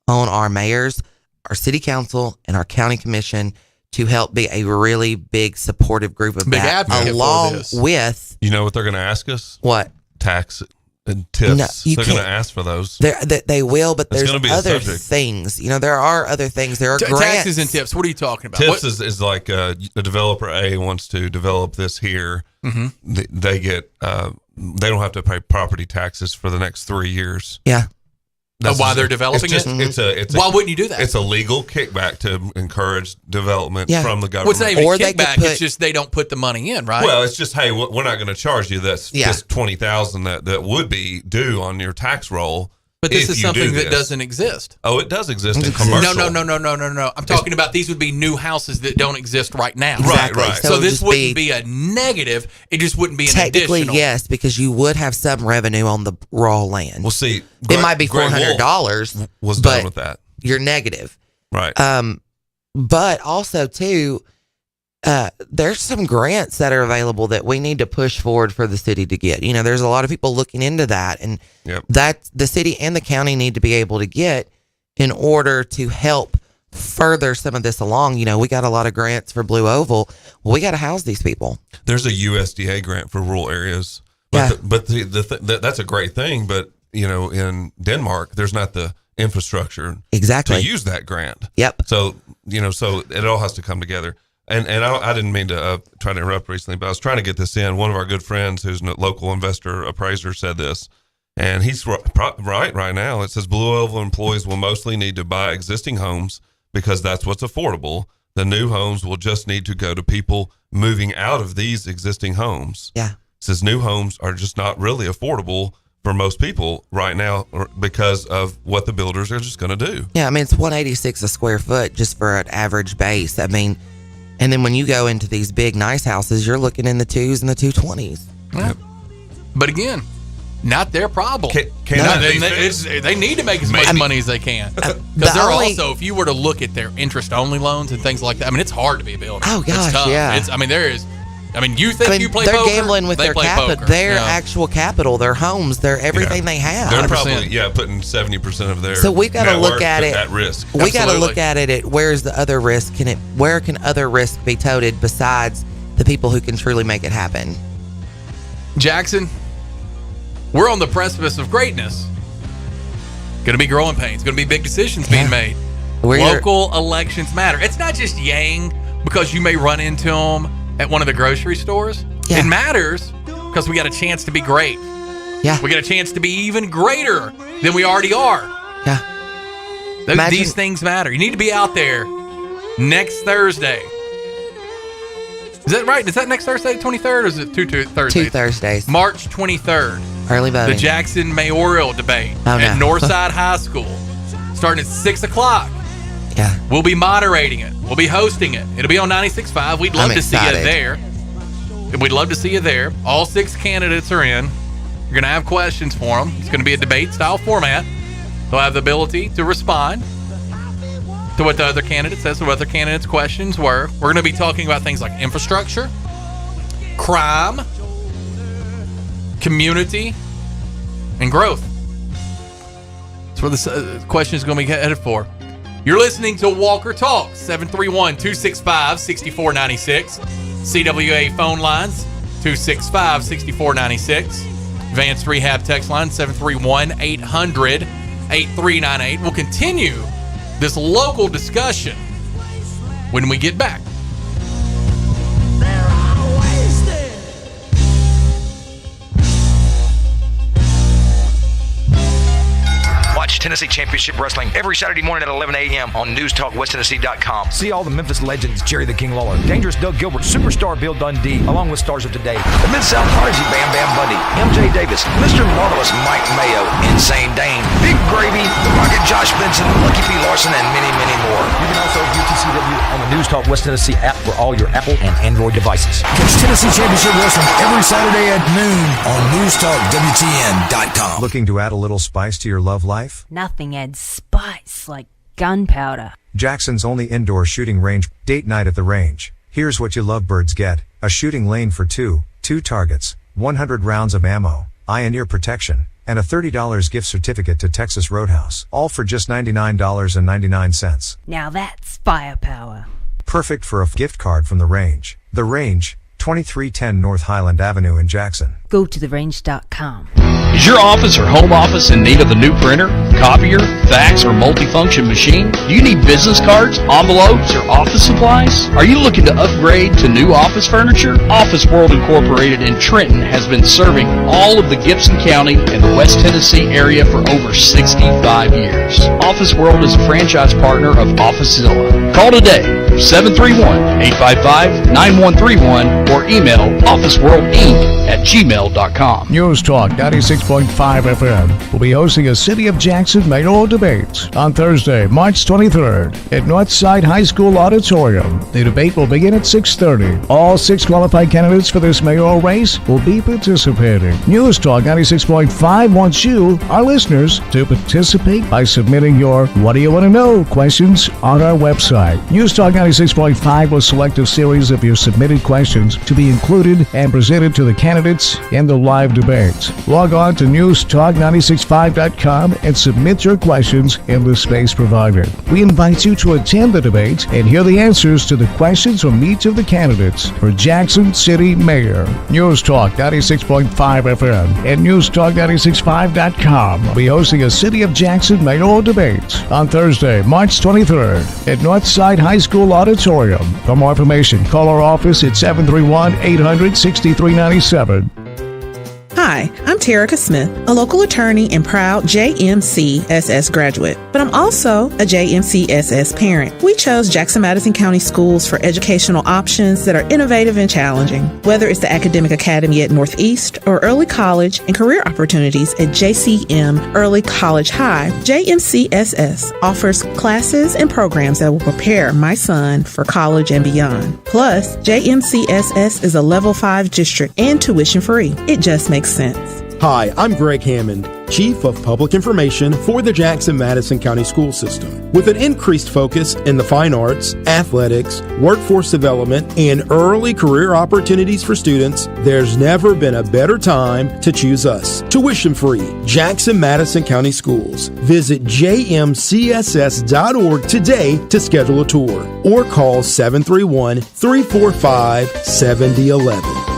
on our mayors, our city council, and our county commission to help be a really big supportive group of that, along with. You know what they're going to ask us? What? Tax and tips. No, they're going to ask for those. They will, but there's other subject. things. There are other things. There are grants. Taxes and tips. What are you talking about? Tips is like the developer A wants to develop this here. Mm-hmm. They get they don't have to pay property taxes for the next 3 years. Yeah. Why they're developing it? Why wouldn't you do that? It's a legal kickback to encourage development from the government. Well, it's not even a kickback. It's just they don't put the money in, right? Well, it's just, hey, we're not going to charge you this $20,000 that would be due on your tax roll. But this is something that doesn't exist. Oh, it does exist in commercial. No. I'm talking about these would be new houses that don't exist right now. Exactly. Right. So this wouldn't be a negative. It just wouldn't be an technically, additional. yes, because you would have some revenue on the raw land. Well, see, it might be $400. Was done with that. You're negative. Right. But also too, there's some grants that are available that we need to push forward for the city to get. There's a lot of people looking into that, and that the city and the county need to be able to get in order to help further some of this along. We got a lot of grants for Blue Oval. Well, we got to house these people. There's a USDA grant for rural areas, but that's a great thing. But in Denmark, there's not the infrastructure exactly to use that grant. Yep. So so it all has to come together. And I didn't mean to try to interrupt recently, but I was trying to get this in. One of our good friends, who's a local investor appraiser, said this, and he's right now. It says Blue Oval employees will mostly need to buy existing homes because that's what's affordable. The new homes will just need to go to people moving out of these existing homes. Yeah. It says new homes are just not really affordable for most people right now because of what the builders are just going to do. Yeah, it's $186 a square foot just for an average base. And then when you go into these big nice houses, you're looking in the 2s and the 220s. Yeah. But again, not their problem. They need to make as much money as they can. Because they're also, if you were to look at their interest-only loans and things like that, it's hard to be a builder. Oh, gosh, it's tough. yeah. You think you play they're poker? Gambling with their capital, actual capital, their homes, their everything they have. They're probably putting 70% of their so we got to look at it at risk. We got to look at it. Where's the other risk? Where can other risk be toted besides the people who can truly make it happen? Jackson, we're on the precipice of greatness. Going to be growing pains. Going to be big decisions being made. Local elections matter. It's not just Yang because you may run into them at one of the grocery stores. Yeah. It matters because we got a chance to be great. Yeah. We got a chance to be even greater than we already are. Yeah. These things matter. You need to be out there next Thursday. Is that right? Is that next Thursday, the 23rd, or is it two Thursdays? 2 Thursdays. March 23rd. Early voting. The Jackson mayoral debate at Northside High School, starting at 6 o'clock. Yeah. We'll be moderating it. We'll be hosting it. It'll be on 96.5. We'd love to see you there. We'd love to see you there. All 6 candidates are in. You're going to have questions for them. It's going to be a debate-style format. They'll have the ability to respond to what the other candidate says, what other candidates' questions were. We're going to be talking about things like infrastructure, crime, community, and growth. That's where the question is going to be headed for. You're listening to Walker Talk, 731-265-6496. CWA phone lines, 265-6496. Advanced Rehab text line, 731-800-8398. We'll continue this local discussion when we get back. Watch Tennessee Championship Wrestling every Saturday morning at 11 a.m. on NewsTalkWestTennessee.com. See all the Memphis legends: Jerry the King Lawler, Dangerous Doug Gilbert, Superstar Bill Dundee, along with stars of today: the Mid-South Prodigy Bam Bam Bundy, MJ Davis, Mr. Marvelous Mike Mayo, Insane Dane, Big Gravy, The Rocket Josh Benson, Lucky P. Larson, and many, many more. You can also view TCW on the News Talk West Tennessee app for all your Apple and Android devices. Catch Tennessee Championship Wrestling every Saturday at noon on NewsTalkWTN.com. Looking to add a little spice to your love life? Nothing adds spice like gunpowder. Jackson's only indoor shooting range. Date night at the range. Here's what you lovebirds get: a shooting lane for two targets, 100 rounds of ammo, eye and ear protection, and a $30 gift certificate to Texas Roadhouse. All for just $99.99. Now that's firepower. Perfect for a gift card from the range. The Range, 2310 North Highland Avenue in Jackson. Go to therange.com. Is your office or home office in need of a new printer, copier, fax, or multifunction machine? Do you need business cards, envelopes, or office supplies? Are you looking to upgrade to new office furniture? Office World Incorporated in Trenton has been serving all of the Gibson County and the West Tennessee area for over 65 years. Office World is a franchise partner of OfficeZilla. Call today, 731-855-9131, or email officeworldinc@gmail.com. News Talk 96.5 FM will be hosting a City of Jackson mayoral debate on Thursday, March 23rd at Northside High School Auditorium. The debate will begin at 6:30. All 6 qualified candidates for this mayoral race will be participating. News Talk 96.5 wants you, our listeners, to participate by submitting your What Do You Want to Know questions on our website. News Talk 96.5 will select a series of your submitted questions to be included and presented to the candidates in the live debates. Log on to newstalk965.com and submit your questions in the space provided. We invite you to attend the debates and hear the answers to the questions from each of the candidates for Jackson City Mayor. News Talk 96.5 FM and newstalk965.com will be hosting a City of Jackson mayoral debate on Thursday, March 23rd at Northside High School Auditorium. For more information, call our office at 731-800-6397. Hi, I'm Terica Smith, a local attorney and proud JMCSS graduate, but I'm also a JMCSS parent. We chose Jackson-Madison County Schools for educational options that are innovative and challenging. Whether it's the Academic Academy at Northeast or early college and career opportunities at JCM Early College High, JMCSS offers classes and programs that will prepare my son for college and beyond. Plus, JMCSS is a Level 5 district and tuition free. It just makes sense. Hi, I'm Greg Hammond, Chief of Public Information for the Jackson-Madison County School System. With an increased focus in the fine arts, athletics, workforce development, and early career opportunities for students, there's never been a better time to choose us. Tuition-free, Jackson-Madison County Schools. Visit jmcss.org today to schedule a tour or call 731-345-7011.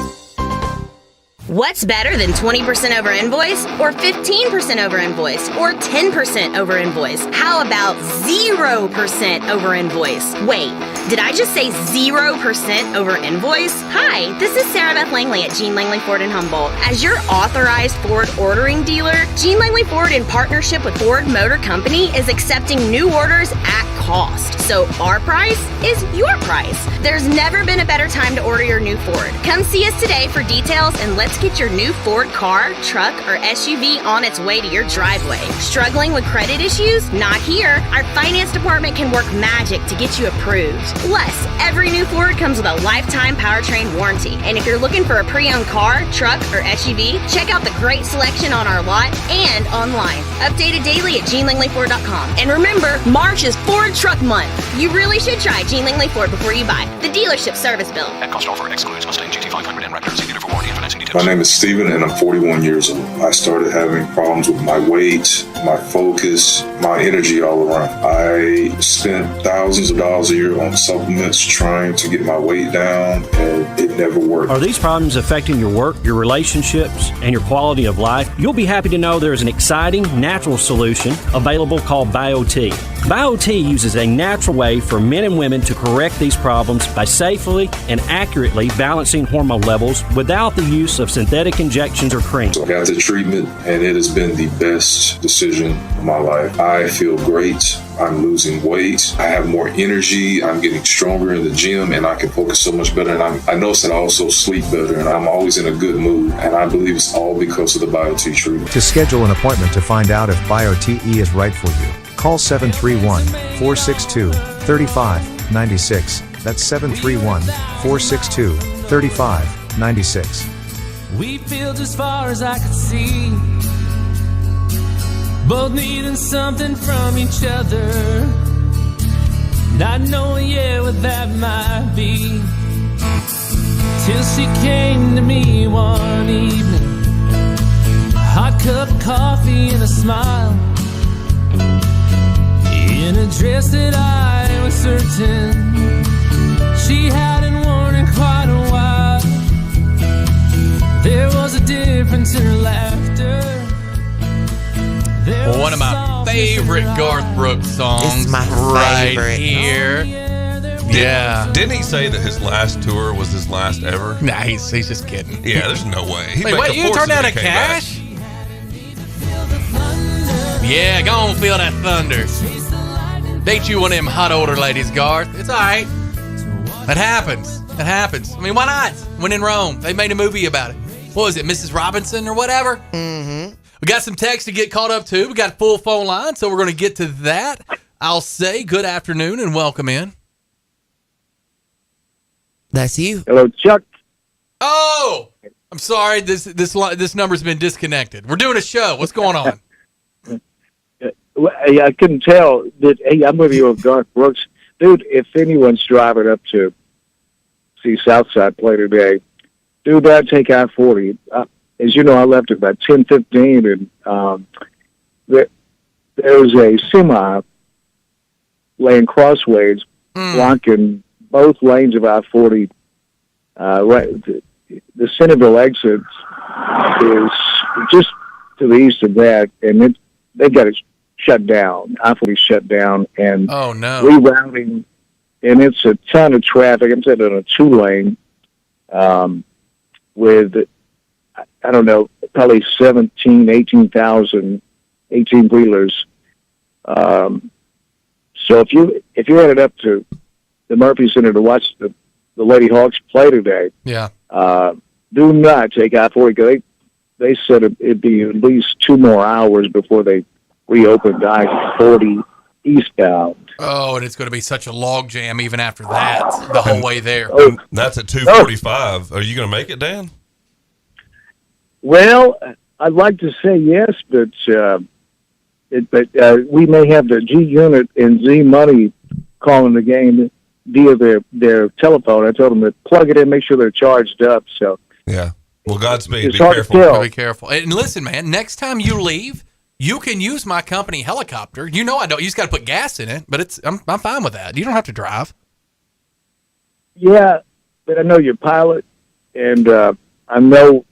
What's better than 20% over invoice or 15% over invoice or 10% over invoice? How about 0% over invoice? Wait, did I just say 0% over invoice? Hi, this is Sarah Beth Langley at Gene Langley Ford in Humboldt. As your authorized Ford ordering dealer, Gene Langley Ford in partnership with Ford Motor Company is accepting new orders at cost. So our price is your price. There's never been a better time to order your new Ford. Come see us today for details and let's get your new Ford car, truck, or SUV on its way to your driveway. Struggling with credit issues? Not here. Our finance department can work magic to get you approved. Plus, every new Ford comes with a lifetime powertrain warranty. And if you're looking for a pre-owned car, truck, or SUV, check out the great selection on our lot and online. Updated daily at GeneLangleyFord.com. And remember, March is Ford Truck Month. You really should try Gene Langley Ford before you buy. The dealership service bill. At cost offer excludes Mustang GT500 and Raptor. See dealer for warranty and financing details. My name is Steven and I'm 41 years old. I started having problems with my weight, my focus, my energy all around. I spent thousands of dollars a year on supplements trying to get my weight down and it never worked. Are these problems affecting your work, your relationships, and your quality of life? You'll be happy to know there's an exciting natural solution available called BioT. BioT uses a natural way for men and women to correct these problems by safely and accurately balancing hormone levels without the use of synthetic injections or creams. I got the treatment and it has been the best decision of my life. I feel great. I'm losing weight. I have more energy. I'm getting stronger in the gym and I can focus so much better. And I notice that I also sleep better and I'm always in a good mood. And I believe it's all because of the BioT treatment. To schedule an appointment to find out if BioTE is right for you, call 731-462-3596. That's 731-462-3596. We feel as far as I could see, both needing something from each other, not knowing yet what that might be, till she came to me one evening, hot cup of coffee and a smile, in a dress that I was certain she hadn't worn in quite a while. There was a difference in her laughter. One of my favorite Garth Brooks songs. It's my right favorite. here. Yeah. Didn't he say that his last tour was his last ever? Nah, he's just kidding. Yeah, there's no way. Wait, what? You turned out a cash? Yeah, go on, feel that thunder. Date you one of them hot older ladies, Garth. It's all right. That happens. That happens. I mean, why not? When in Rome, they made a movie about it. What was it, Mrs. Robinson or whatever? Mm-hmm. We got some text to get caught up to. We got a full phone line, so we're going to get to that. I'll say good afternoon and welcome in. That's you. Hello, Chuck. Oh, I'm sorry. This number's been disconnected. We're doing a show. What's going on? I couldn't tell that. Hey, I'm with you with Garth Brooks. dude, if anyone's driving up to see Southside play today, dude, I'd take I-40. As you know, I left at about 10:15, and there was a semi laying crossways blocking both lanes of I-40. Right, the Centerville exit is just to the east of that, and they got it shut down. I-40 shut down, and oh no, rerouting, and it's a ton of traffic. I'm sitting on a 2-lane with, I don't know, probably 18,000 18-wheelers. So if you're headed up to the Murphy Center to watch the Lady Hawks play today, yeah, do not take I-40. They said it'd be at least 2 more hours before they reopened I-40 eastbound. Oh, and it's going to be such a log jam even after that, the whole way there. Oh, that's at 2:45. Are you going to make it, Dan? Well, I'd like to say yes, but we may have the G Unit and Z Money calling the game via their telephone. I told them to plug it in, make sure they're charged up. So yeah. Well, Godspeed. It's Be hard to careful. tell. Be careful. And listen, man, next time you leave, you can use my company helicopter. You know I don't. You just got to put gas in it, but I'm fine with that. You don't have to drive. yeah, but I know your pilot, and I know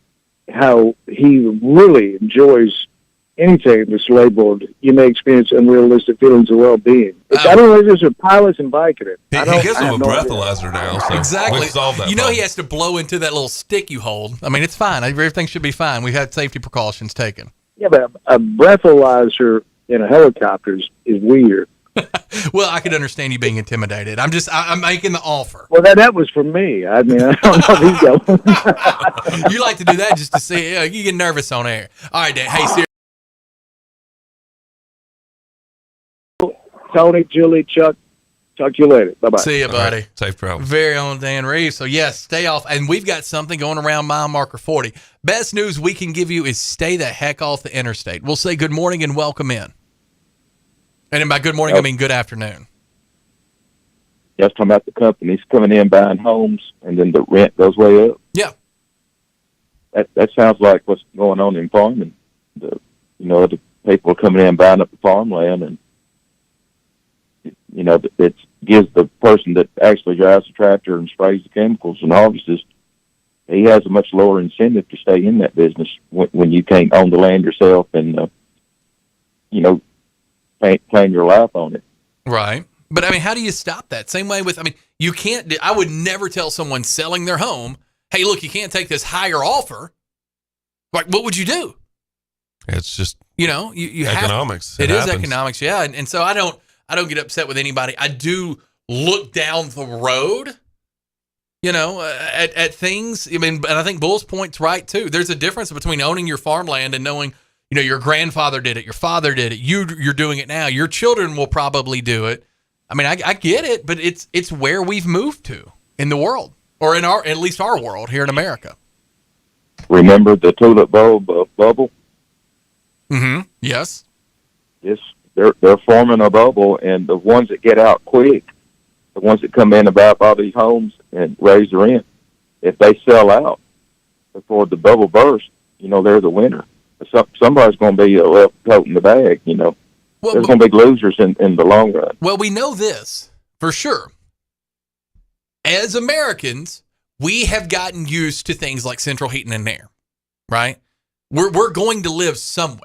how he really enjoys anything that's labeled, you may experience unrealistic feelings of well-being. I don't know if there's a pilots and biking it. He gets him a breathalyzer now, so Exactly. we solved that You know problem. he has to blow into that little stick you hold. I mean, it's fine. Everything should be fine. We've had safety precautions taken. Yeah, but a breathalyzer in a helicopter is weird. Well, I could understand you being intimidated. I'm making the offer. Well, that was for me. I mean, I don't know if he's going. You like to do that just to see, you get nervous on air. All right, Dan. Hey, seriously. Tony, Julie, Chuck, talk to you later. Bye-bye. See you, buddy. Right. Safe travel. Very own Dan Reeves. So, yes, stay off. And we've got something going around mile marker 40. Best news we can give you is stay the heck off the interstate. We'll say good morning and welcome in. And by good morning, I mean good afternoon. Just talking about the companies coming in, buying homes, and then the rent goes way up. Yeah. That sounds like what's going on in farming. The people are coming in, buying up the farmland, and it gives the person that actually drives the tractor and sprays the chemicals and harvests, he has a much lower incentive to stay in that business when you can't own the land yourself and, plan your life on it. Right. But, I mean, how do you stop that? Same way with, you can't, I would never tell someone selling their home, hey, look, you can't take this higher offer. Like, what would you do? It's just, you economics. It is happens. economics, yeah. And so I don't get upset with anybody. I do look down the road, at things. And I think Bull's point's right too. There's a difference between owning your farmland and knowing, your grandfather did it, your father did it, you're doing it now. Your children will probably do it. I mean, I get it, but it's where we've moved to in the world, or in at least our world here in America. Remember the tulip bulb bubble? Mm-hmm. Yes. Yes. They're forming a bubble, and the ones that get out quick, the ones that come in and buy up all these homes and raise the rent, if they sell out before the bubble bursts, they're the winner. Somebody's going to be left toting the bag, Well, there's going to be losers in the long run. Well, we know this for sure. As Americans, we have gotten used to things like central heating and air, right? We're going to live somewhere.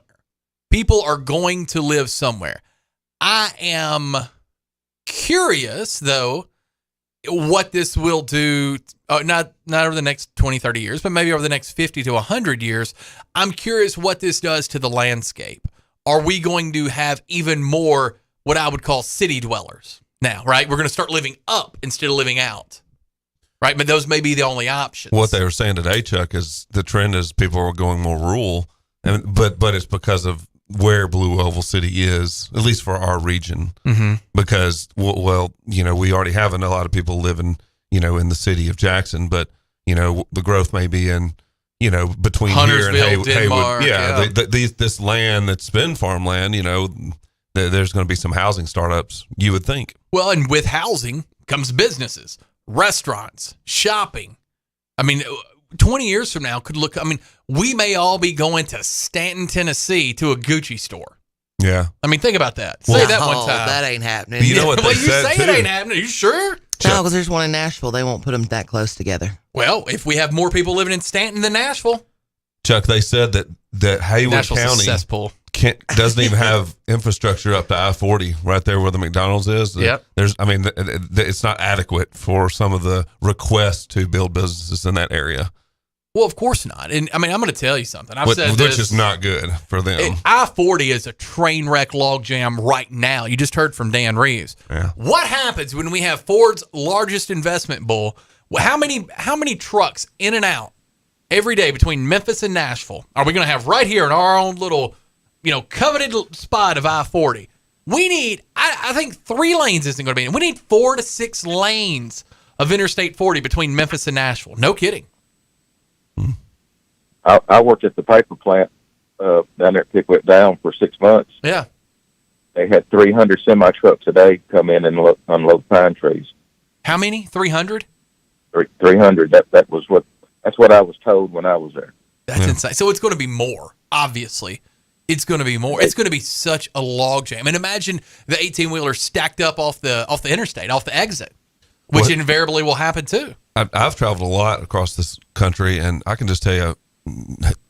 People are going to live somewhere. I am curious, though, what this will do, not over the next 20, 30 years, but maybe over the next 50 to 100 years. I'm curious what this does to the landscape. Are we going to have even more what I would call city dwellers now, right? We're going to start living up instead of living out, right? But those may be the only options. What they were saying today, Chuck, is the trend is people are going more rural, but it's because of where Blue Oval City is, at least for our region, because, we already have a lot of people living, in the city of Jackson, but, the growth may be in, between here and Denmark, Haywood. Yeah. This land that's been farmland, there's going to be some housing startups, you would think. Well, and with housing comes businesses, restaurants, shopping. I mean, 20 years from now we may all be going to Stanton, Tennessee to a Gucci store. Yeah. I mean, think about that. Say that one time. That ain't happening. You know what they said, say it ain't happening. Are you sure? No, because there's one in Nashville. They won't put them that close together. Well, if we have more people living in Stanton than Nashville. Chuck, they said that Haywood Nashville's County a cesspool. doesn't even have infrastructure up to I-40 right there where the McDonald's is. Yep. It's not adequate for some of the requests to build businesses in that area. Well, of course not. And I mean, I'm going to tell you something. Which is not good for them. I-40 is a train wreck log jam right now. You just heard from Dan Reeves. Yeah. What happens when we have Ford's largest investment bull? How many trucks in and out every day between Memphis and Nashville are we going to have right here in our own little, coveted spot of I-40? We need, I think 3 lanes isn't going to be. We need 4 to 6 lanes of Interstate 40 between Memphis and Nashville. No kidding. I worked at the paper plant down there at Pickwick Down for 6 months. Yeah. They had 300 semi trucks a day come in and unload pine trees. How many? 300? 300. That's what I was told when I was there. That's insane. So it's going to be more. Obviously, it's going to be more. It's going to be such a logjam. And imagine the 18-wheeler stacked up off the interstate, off the exit, which invariably will happen too. I've traveled a lot across this country, and I can just tell you,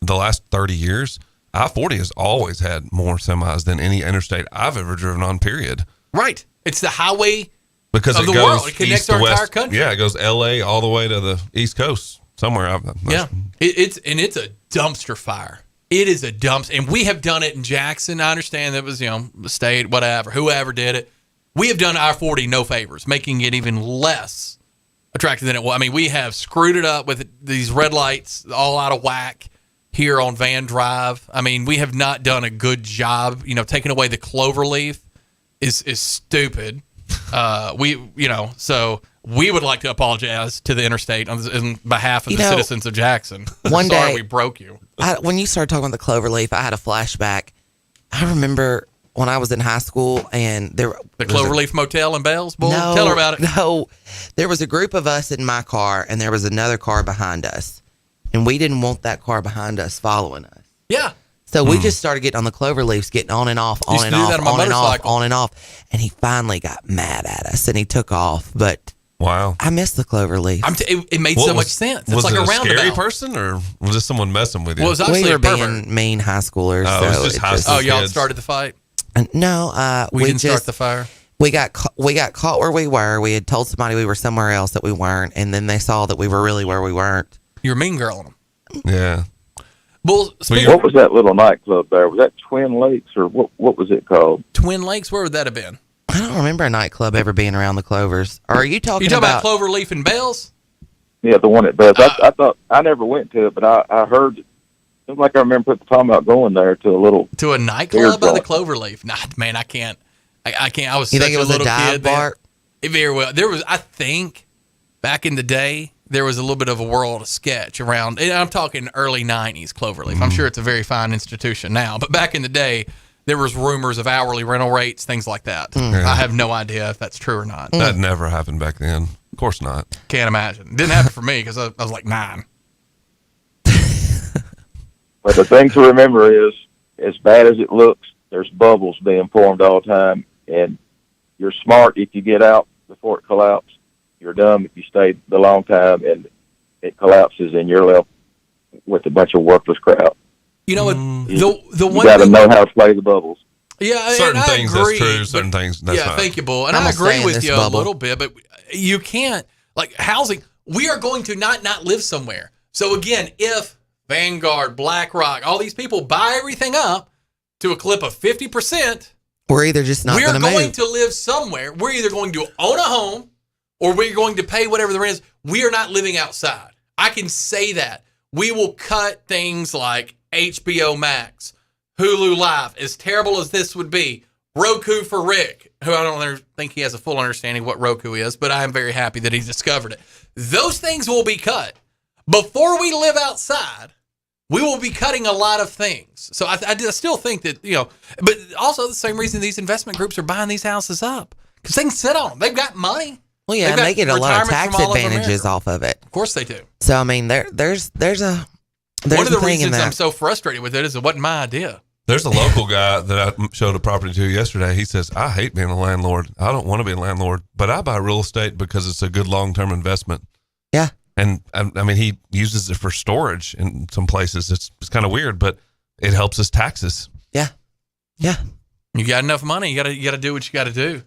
the last 30 years, I-40 has always had more semis than any interstate I've ever driven on, period. Right. It's the highway because of the world. It connects our entire country. Yeah, it goes L.A. all the way to the East Coast, somewhere. It's a dumpster fire. It is a dumpster. And we have done it in Jackson. I understand that was, the state, whatever, whoever did it. We have done I-40 no favors, making it even less attractive than it was. I mean, we have screwed it up with these red lights all out of whack here on Van Drive. I mean, we have not done a good job. Taking away the clover leaf is stupid. So we would like to apologize to the interstate on behalf of the citizens of Jackson. One Sorry day we broke you. When you started talking about the clover leaf, I had a flashback. I remember when I was in high school, and the Cloverleaf Motel in Bells. Bull? No, tell her about it. No, there was a group of us in my car, and there was another car behind us, and we didn't want that car behind us following us. Yeah. So we just started getting on the Cloverleafs, getting on and off, on and off. And he finally got mad at us, and he took off. But wow, I miss the Cloverleaf. It made so much sense. It's like a roundabout. Was it a scary person, or was this someone messing with you? Well, it was actually we were being mean high schoolers. Oh, it was just high school y'all kids. started the fight? No, we didn't start the fire. We got caught where we were. We had told somebody we were somewhere else that we weren't, and then they saw that we were really where we weren't. You were mean girling them. Yeah. Well, what was that little nightclub there? Was that Twin Lakes, or what was it called? Twin Lakes? Where would that have been? I don't remember a nightclub ever being around the Clovers. Or are you talking about Cloverleaf and Bells? Yeah, the one at Bells. I thought I never went to it, but I heard. It was like I remember talking about going there to a nightclub by the Cloverleaf. Nah, man, I can't. I can't. I was you such think it was a little a dive kid. Bar? Very well. There was. I think back in the day there was a little bit of a world of sketch around. And I'm talking early '90s Cloverleaf. I'm sure it's a very fine institution now, but back in the day there was rumors of hourly rental rates, things like that. Yeah. I have no idea if that's true or not. That never happened back then. Of course not. Can't imagine. Didn't happen for me because I was like 9. But the thing to remember is, as bad as it looks, there's bubbles being formed all the time, and you're smart if you get out before it collapses. You're dumb if you stay the long time and it collapses and you're left with a bunch of worthless crap. You know what? The one you got to know how to play the bubbles. Yeah, certain things agree, that's true, certain things that's not. Thank you, Bull. And I agree with you a little bit, but you can't, like housing, we are going to not live somewhere. So again, if Vanguard, BlackRock, all these people buy everything up to a clip of 50%, we're either just not going to move. We're going to live somewhere. We're either going to own a home or we're going to pay whatever the rent is. We are not living outside. I can say that. We will cut things like HBO Max, Hulu Live, as terrible as this would be, Roku for Rick, who I don't think he has a full understanding of what Roku is, but I am very happy that he discovered it. Those things will be cut. Before we live outside, we will be cutting a lot of things. So I still think that, but also the same reason these investment groups are buying these houses up, because they can sit on them. They've got money. Well, yeah, and they get a lot of tax advantages off of it. Of course they do. So, I mean, there's one of the reasons I'm so frustrated with it is it wasn't my idea. There's a local guy that I showed a property to yesterday. He says, I hate being a landlord. I don't want to be a landlord, but I buy real estate because it's a good long-term investment. Yeah. And I mean, he uses it for storage in some places. It's kind of weird, but it helps his taxes. Yeah. Yeah. You got enough money. You got to do what you got to do.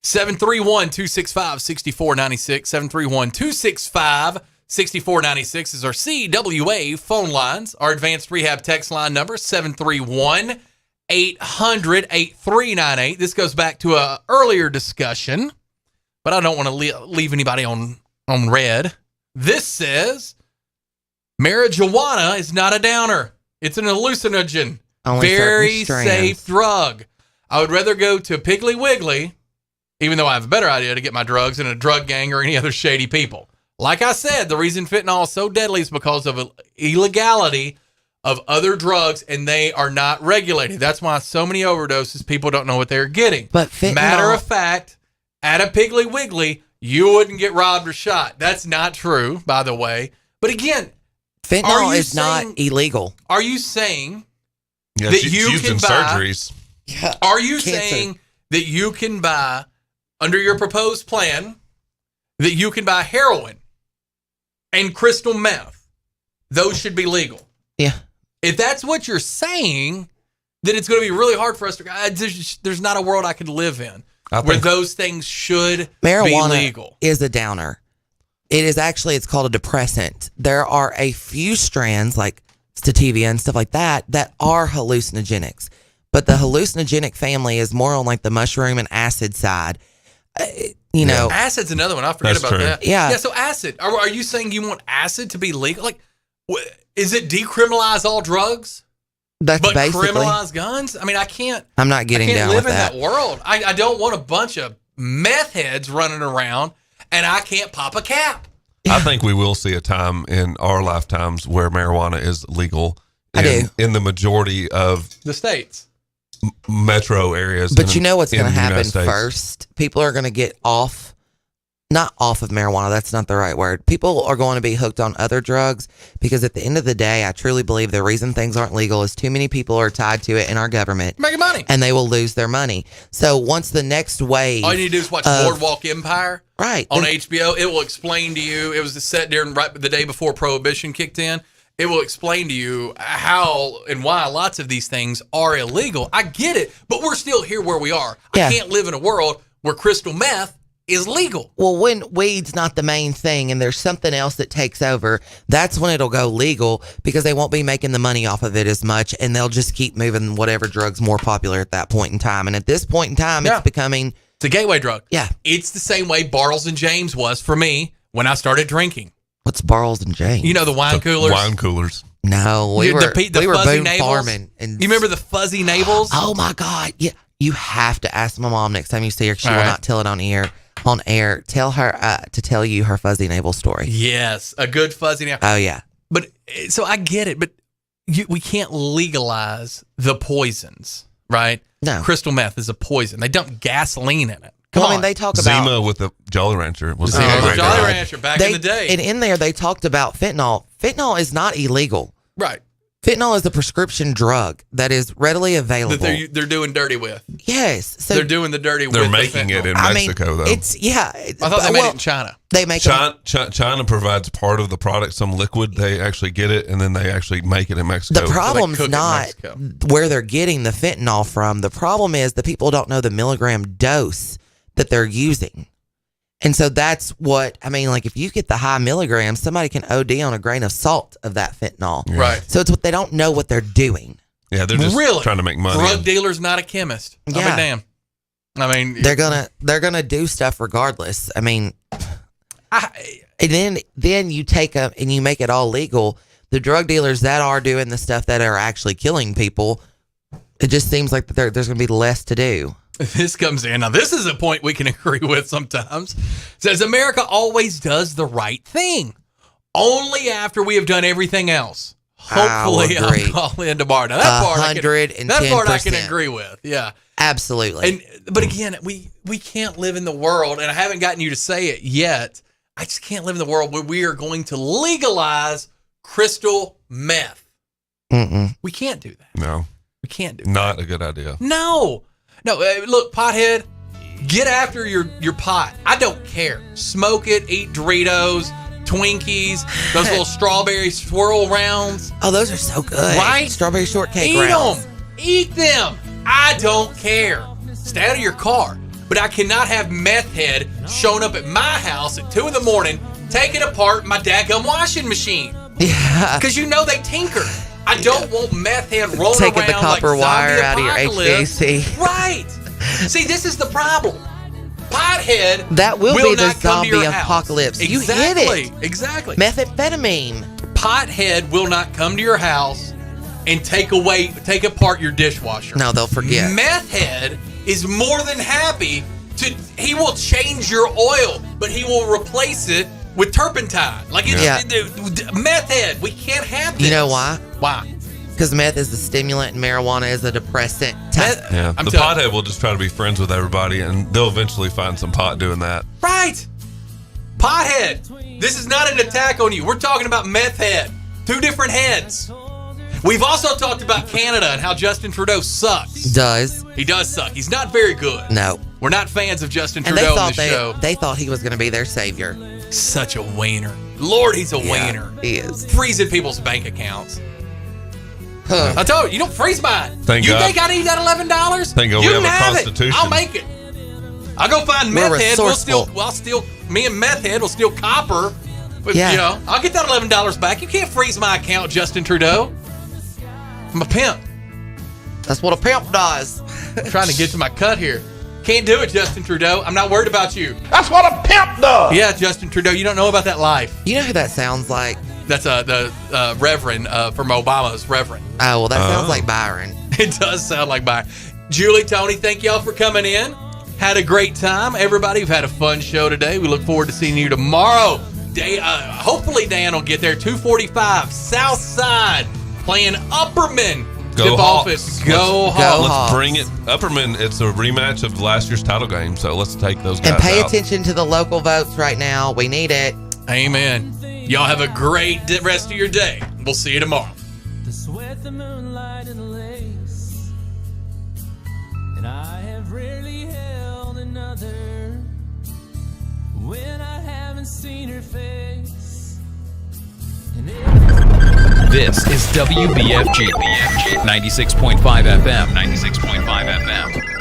731-265-6496. 731-265-6496 is our CWA phone lines. Our advanced rehab text line number, 731-800-8398. This goes back to an earlier discussion, but I don't want to leave anybody on red. This says marijuana is not a downer. It's an hallucinogen. Only very certain safe strands. drug. I would rather go to Piggly Wiggly, even though I have a better idea to get my drugs in a drug gang or any other shady people. Like I said, the reason fentanyl is so deadly is because of illegality of other drugs, and they are not regulated. That's why so many overdoses, people don't know what they're getting. But fentanyl, matter of fact, at a Piggly Wiggly, you wouldn't get robbed or shot. That's not true, by the way. But again, fentanyl is not illegal. Are you saying Yeah, that it's you used can in buy? surgeries. Yeah, Are you cancer. saying that you can buy, under your proposed plan, that you can buy heroin and crystal meth? Those should be legal. Yeah. If that's what you're saying, then it's going to be really hard for us to. There's not a world I could live in where those things should Marijuana be legal. is a downer. It is actually, it's called a depressant. There are a few strands like sativa and stuff like that are hallucinogenics. But the hallucinogenic family is more on like the mushroom and acid side. You know, acid's another one. I forget about that. Yeah. Yeah. So acid. Are you saying you want acid to be legal? Like, is it decriminalize all drugs? That's but basically criminalize guns? I mean, I can't. I'm not getting I can't down live with in that. that world. I don't want a bunch of meth heads running around, and I can't pop a cap. I think we will see a time in our lifetimes where marijuana is legal in the majority of The states. metro areas. But you know what's going to in the happen United States. first? People are going to get not off of marijuana. That's not the right word. People are going to be hooked on other drugs because at the end of the day, I truly believe the reason things aren't legal is too many people are tied to it in our government. Making money. And they will lose their money. So once the next wave. All you need to do is watch Boardwalk Empire. Right. On HBO. It will explain to you. It was set during right the day before Prohibition kicked in. It will explain to you how and why lots of these things are illegal. I get it, but we're still here where we are. Yeah. I can't live in a world where crystal meth is legal. Well, when weed's not the main thing and there's something else that takes over, that's when it'll go legal because they won't be making the money off of it as much and they'll just keep moving whatever drug's more popular at that point in time. And at this point in time, it's becoming... It's a gateway drug. Yeah. It's the same way Bartles and James was for me when I started drinking. What's Bartles and James? You know the wine coolers? Wine coolers. No, we were the fuzzy boom navels. farming. And you remember the fuzzy navels? Oh my God. Yeah. You have to ask my mom next time you see her. She All will right. not tell it on air. Tell her to tell you her fuzzy navel story. Yes, a good fuzzy navel. Oh yeah. But so I get it, but we can't legalize the poisons, right? No. Crystal meth is a poison. They dump gasoline in it. Well, I mean, they talk about Zima with the Jolly Rancher was Zima a with great Jolly drug. Rancher back in the day. And in there, they talked about fentanyl. Fentanyl is not illegal. Right. Fentanyl is a prescription drug that is readily available. That they're doing dirty with. Yes. So they're doing the dirty with. They're making it in Mexico, though. It's, yeah. I thought they made it in China. They make China provides part of the product, some liquid. They actually get it, and then they actually make it in Mexico. The problem's not where they're getting the fentanyl from. The problem is the people don't know the milligram dose that they're using. And so that's what, I mean, like if you get the high milligrams, somebody can OD on a grain of salt of that fentanyl. Yeah. Right. So it's what they don't know what they're doing. Yeah, they're just really trying to make money. Drug dealer's not a chemist. I'll be Yeah. damn. I mean, They're gonna do stuff regardless. I mean, and then you take them and you make it all legal. The drug dealers that are doing the stuff that are actually killing people, it just seems like there's going to be less to do. This comes in. Now, this is a point we can agree with sometimes. Says America always does the right thing. Only after we have done everything else. Hopefully, I'll call in tomorrow. Now, that part I can agree with. Yeah, absolutely. But again, we can't live in the world, and I haven't gotten you to say it yet. I just can't live in the world where we are going to legalize crystal meth. We can't do that. No, we can't do. Not a good idea. No. Look, pothead, get after your pot. I don't care. Smoke it. Eat Doritos. Twinkies, those little strawberry swirl rounds. Oh, those are so good. Right? Strawberry shortcake rounds. Eat them. I don't care. Stay out of your car. But I cannot have meth head showing up at my house at 2 a.m, taking apart my dadgum washing machine. Yeah. Because they tinker. I don't want meth head rolling taking around the copper like wire out of your apocalypse. HVAC. Right. See, this is the problem. Pothead that will be the not come to zombie your house. apocalypse. Exactly. You hit it. Exactly. Methamphetamine. Pothead will not come to your house and take apart your dishwasher. No, they'll forget. Meth head is more than happy he will change your oil, but he will replace it with turpentine. Meth head, we can't have this. You know why? Why? Because meth is a stimulant and marijuana is a depressant. The pothead will just try to be friends with everybody, and they'll eventually find some pot doing that. Right. Pothead. This is not an attack on you. We're talking about meth head. 2 different heads. We've also talked about Canada and how Justin Trudeau sucks. He does suck. He's not very good. No. We're not fans of Justin Trudeau on this show. They thought he was going to be their savior. Such a wiener. Lord, he's a wiener. He is. Freezing people's bank accounts. I told you don't freeze mine. Thank you God. think I need that $11? Thank God we have a constitution. I'll make it. I'll go find meth head. Me and meth head will steal copper. But, I'll get that $11 back. You can't freeze my account, Justin Trudeau. I'm a pimp. That's what a pimp does. I'm trying to get to my cut here. Can't do it, Justin Trudeau. I'm not worried about you. That's what a pimp does. Yeah, Justin Trudeau, you don't know about that life. You know who that sounds like? That's the Reverend from Obama's Reverend. Oh, well, that sounds like Byron. It does sound like Byron. Julie, Tony, thank y'all for coming in. Had a great time. Everybody, we've had a fun show today. We look forward to seeing you tomorrow. Hopefully Dan will get there. 245 South Side playing Upperman. Go Hawks. Go Hawks. Let's bring it. Upperman, it's a rematch of last year's title game, so let's take those guys out. And pay out. attention to the local votes right now. We need it. Amen. Y'all have a great rest of your day. We'll see you tomorrow. The sweat, the moonlight, and the lace. And I have rarely held another when I haven't seen her face. This is WBFG 96.5 FM. 96.5 FM.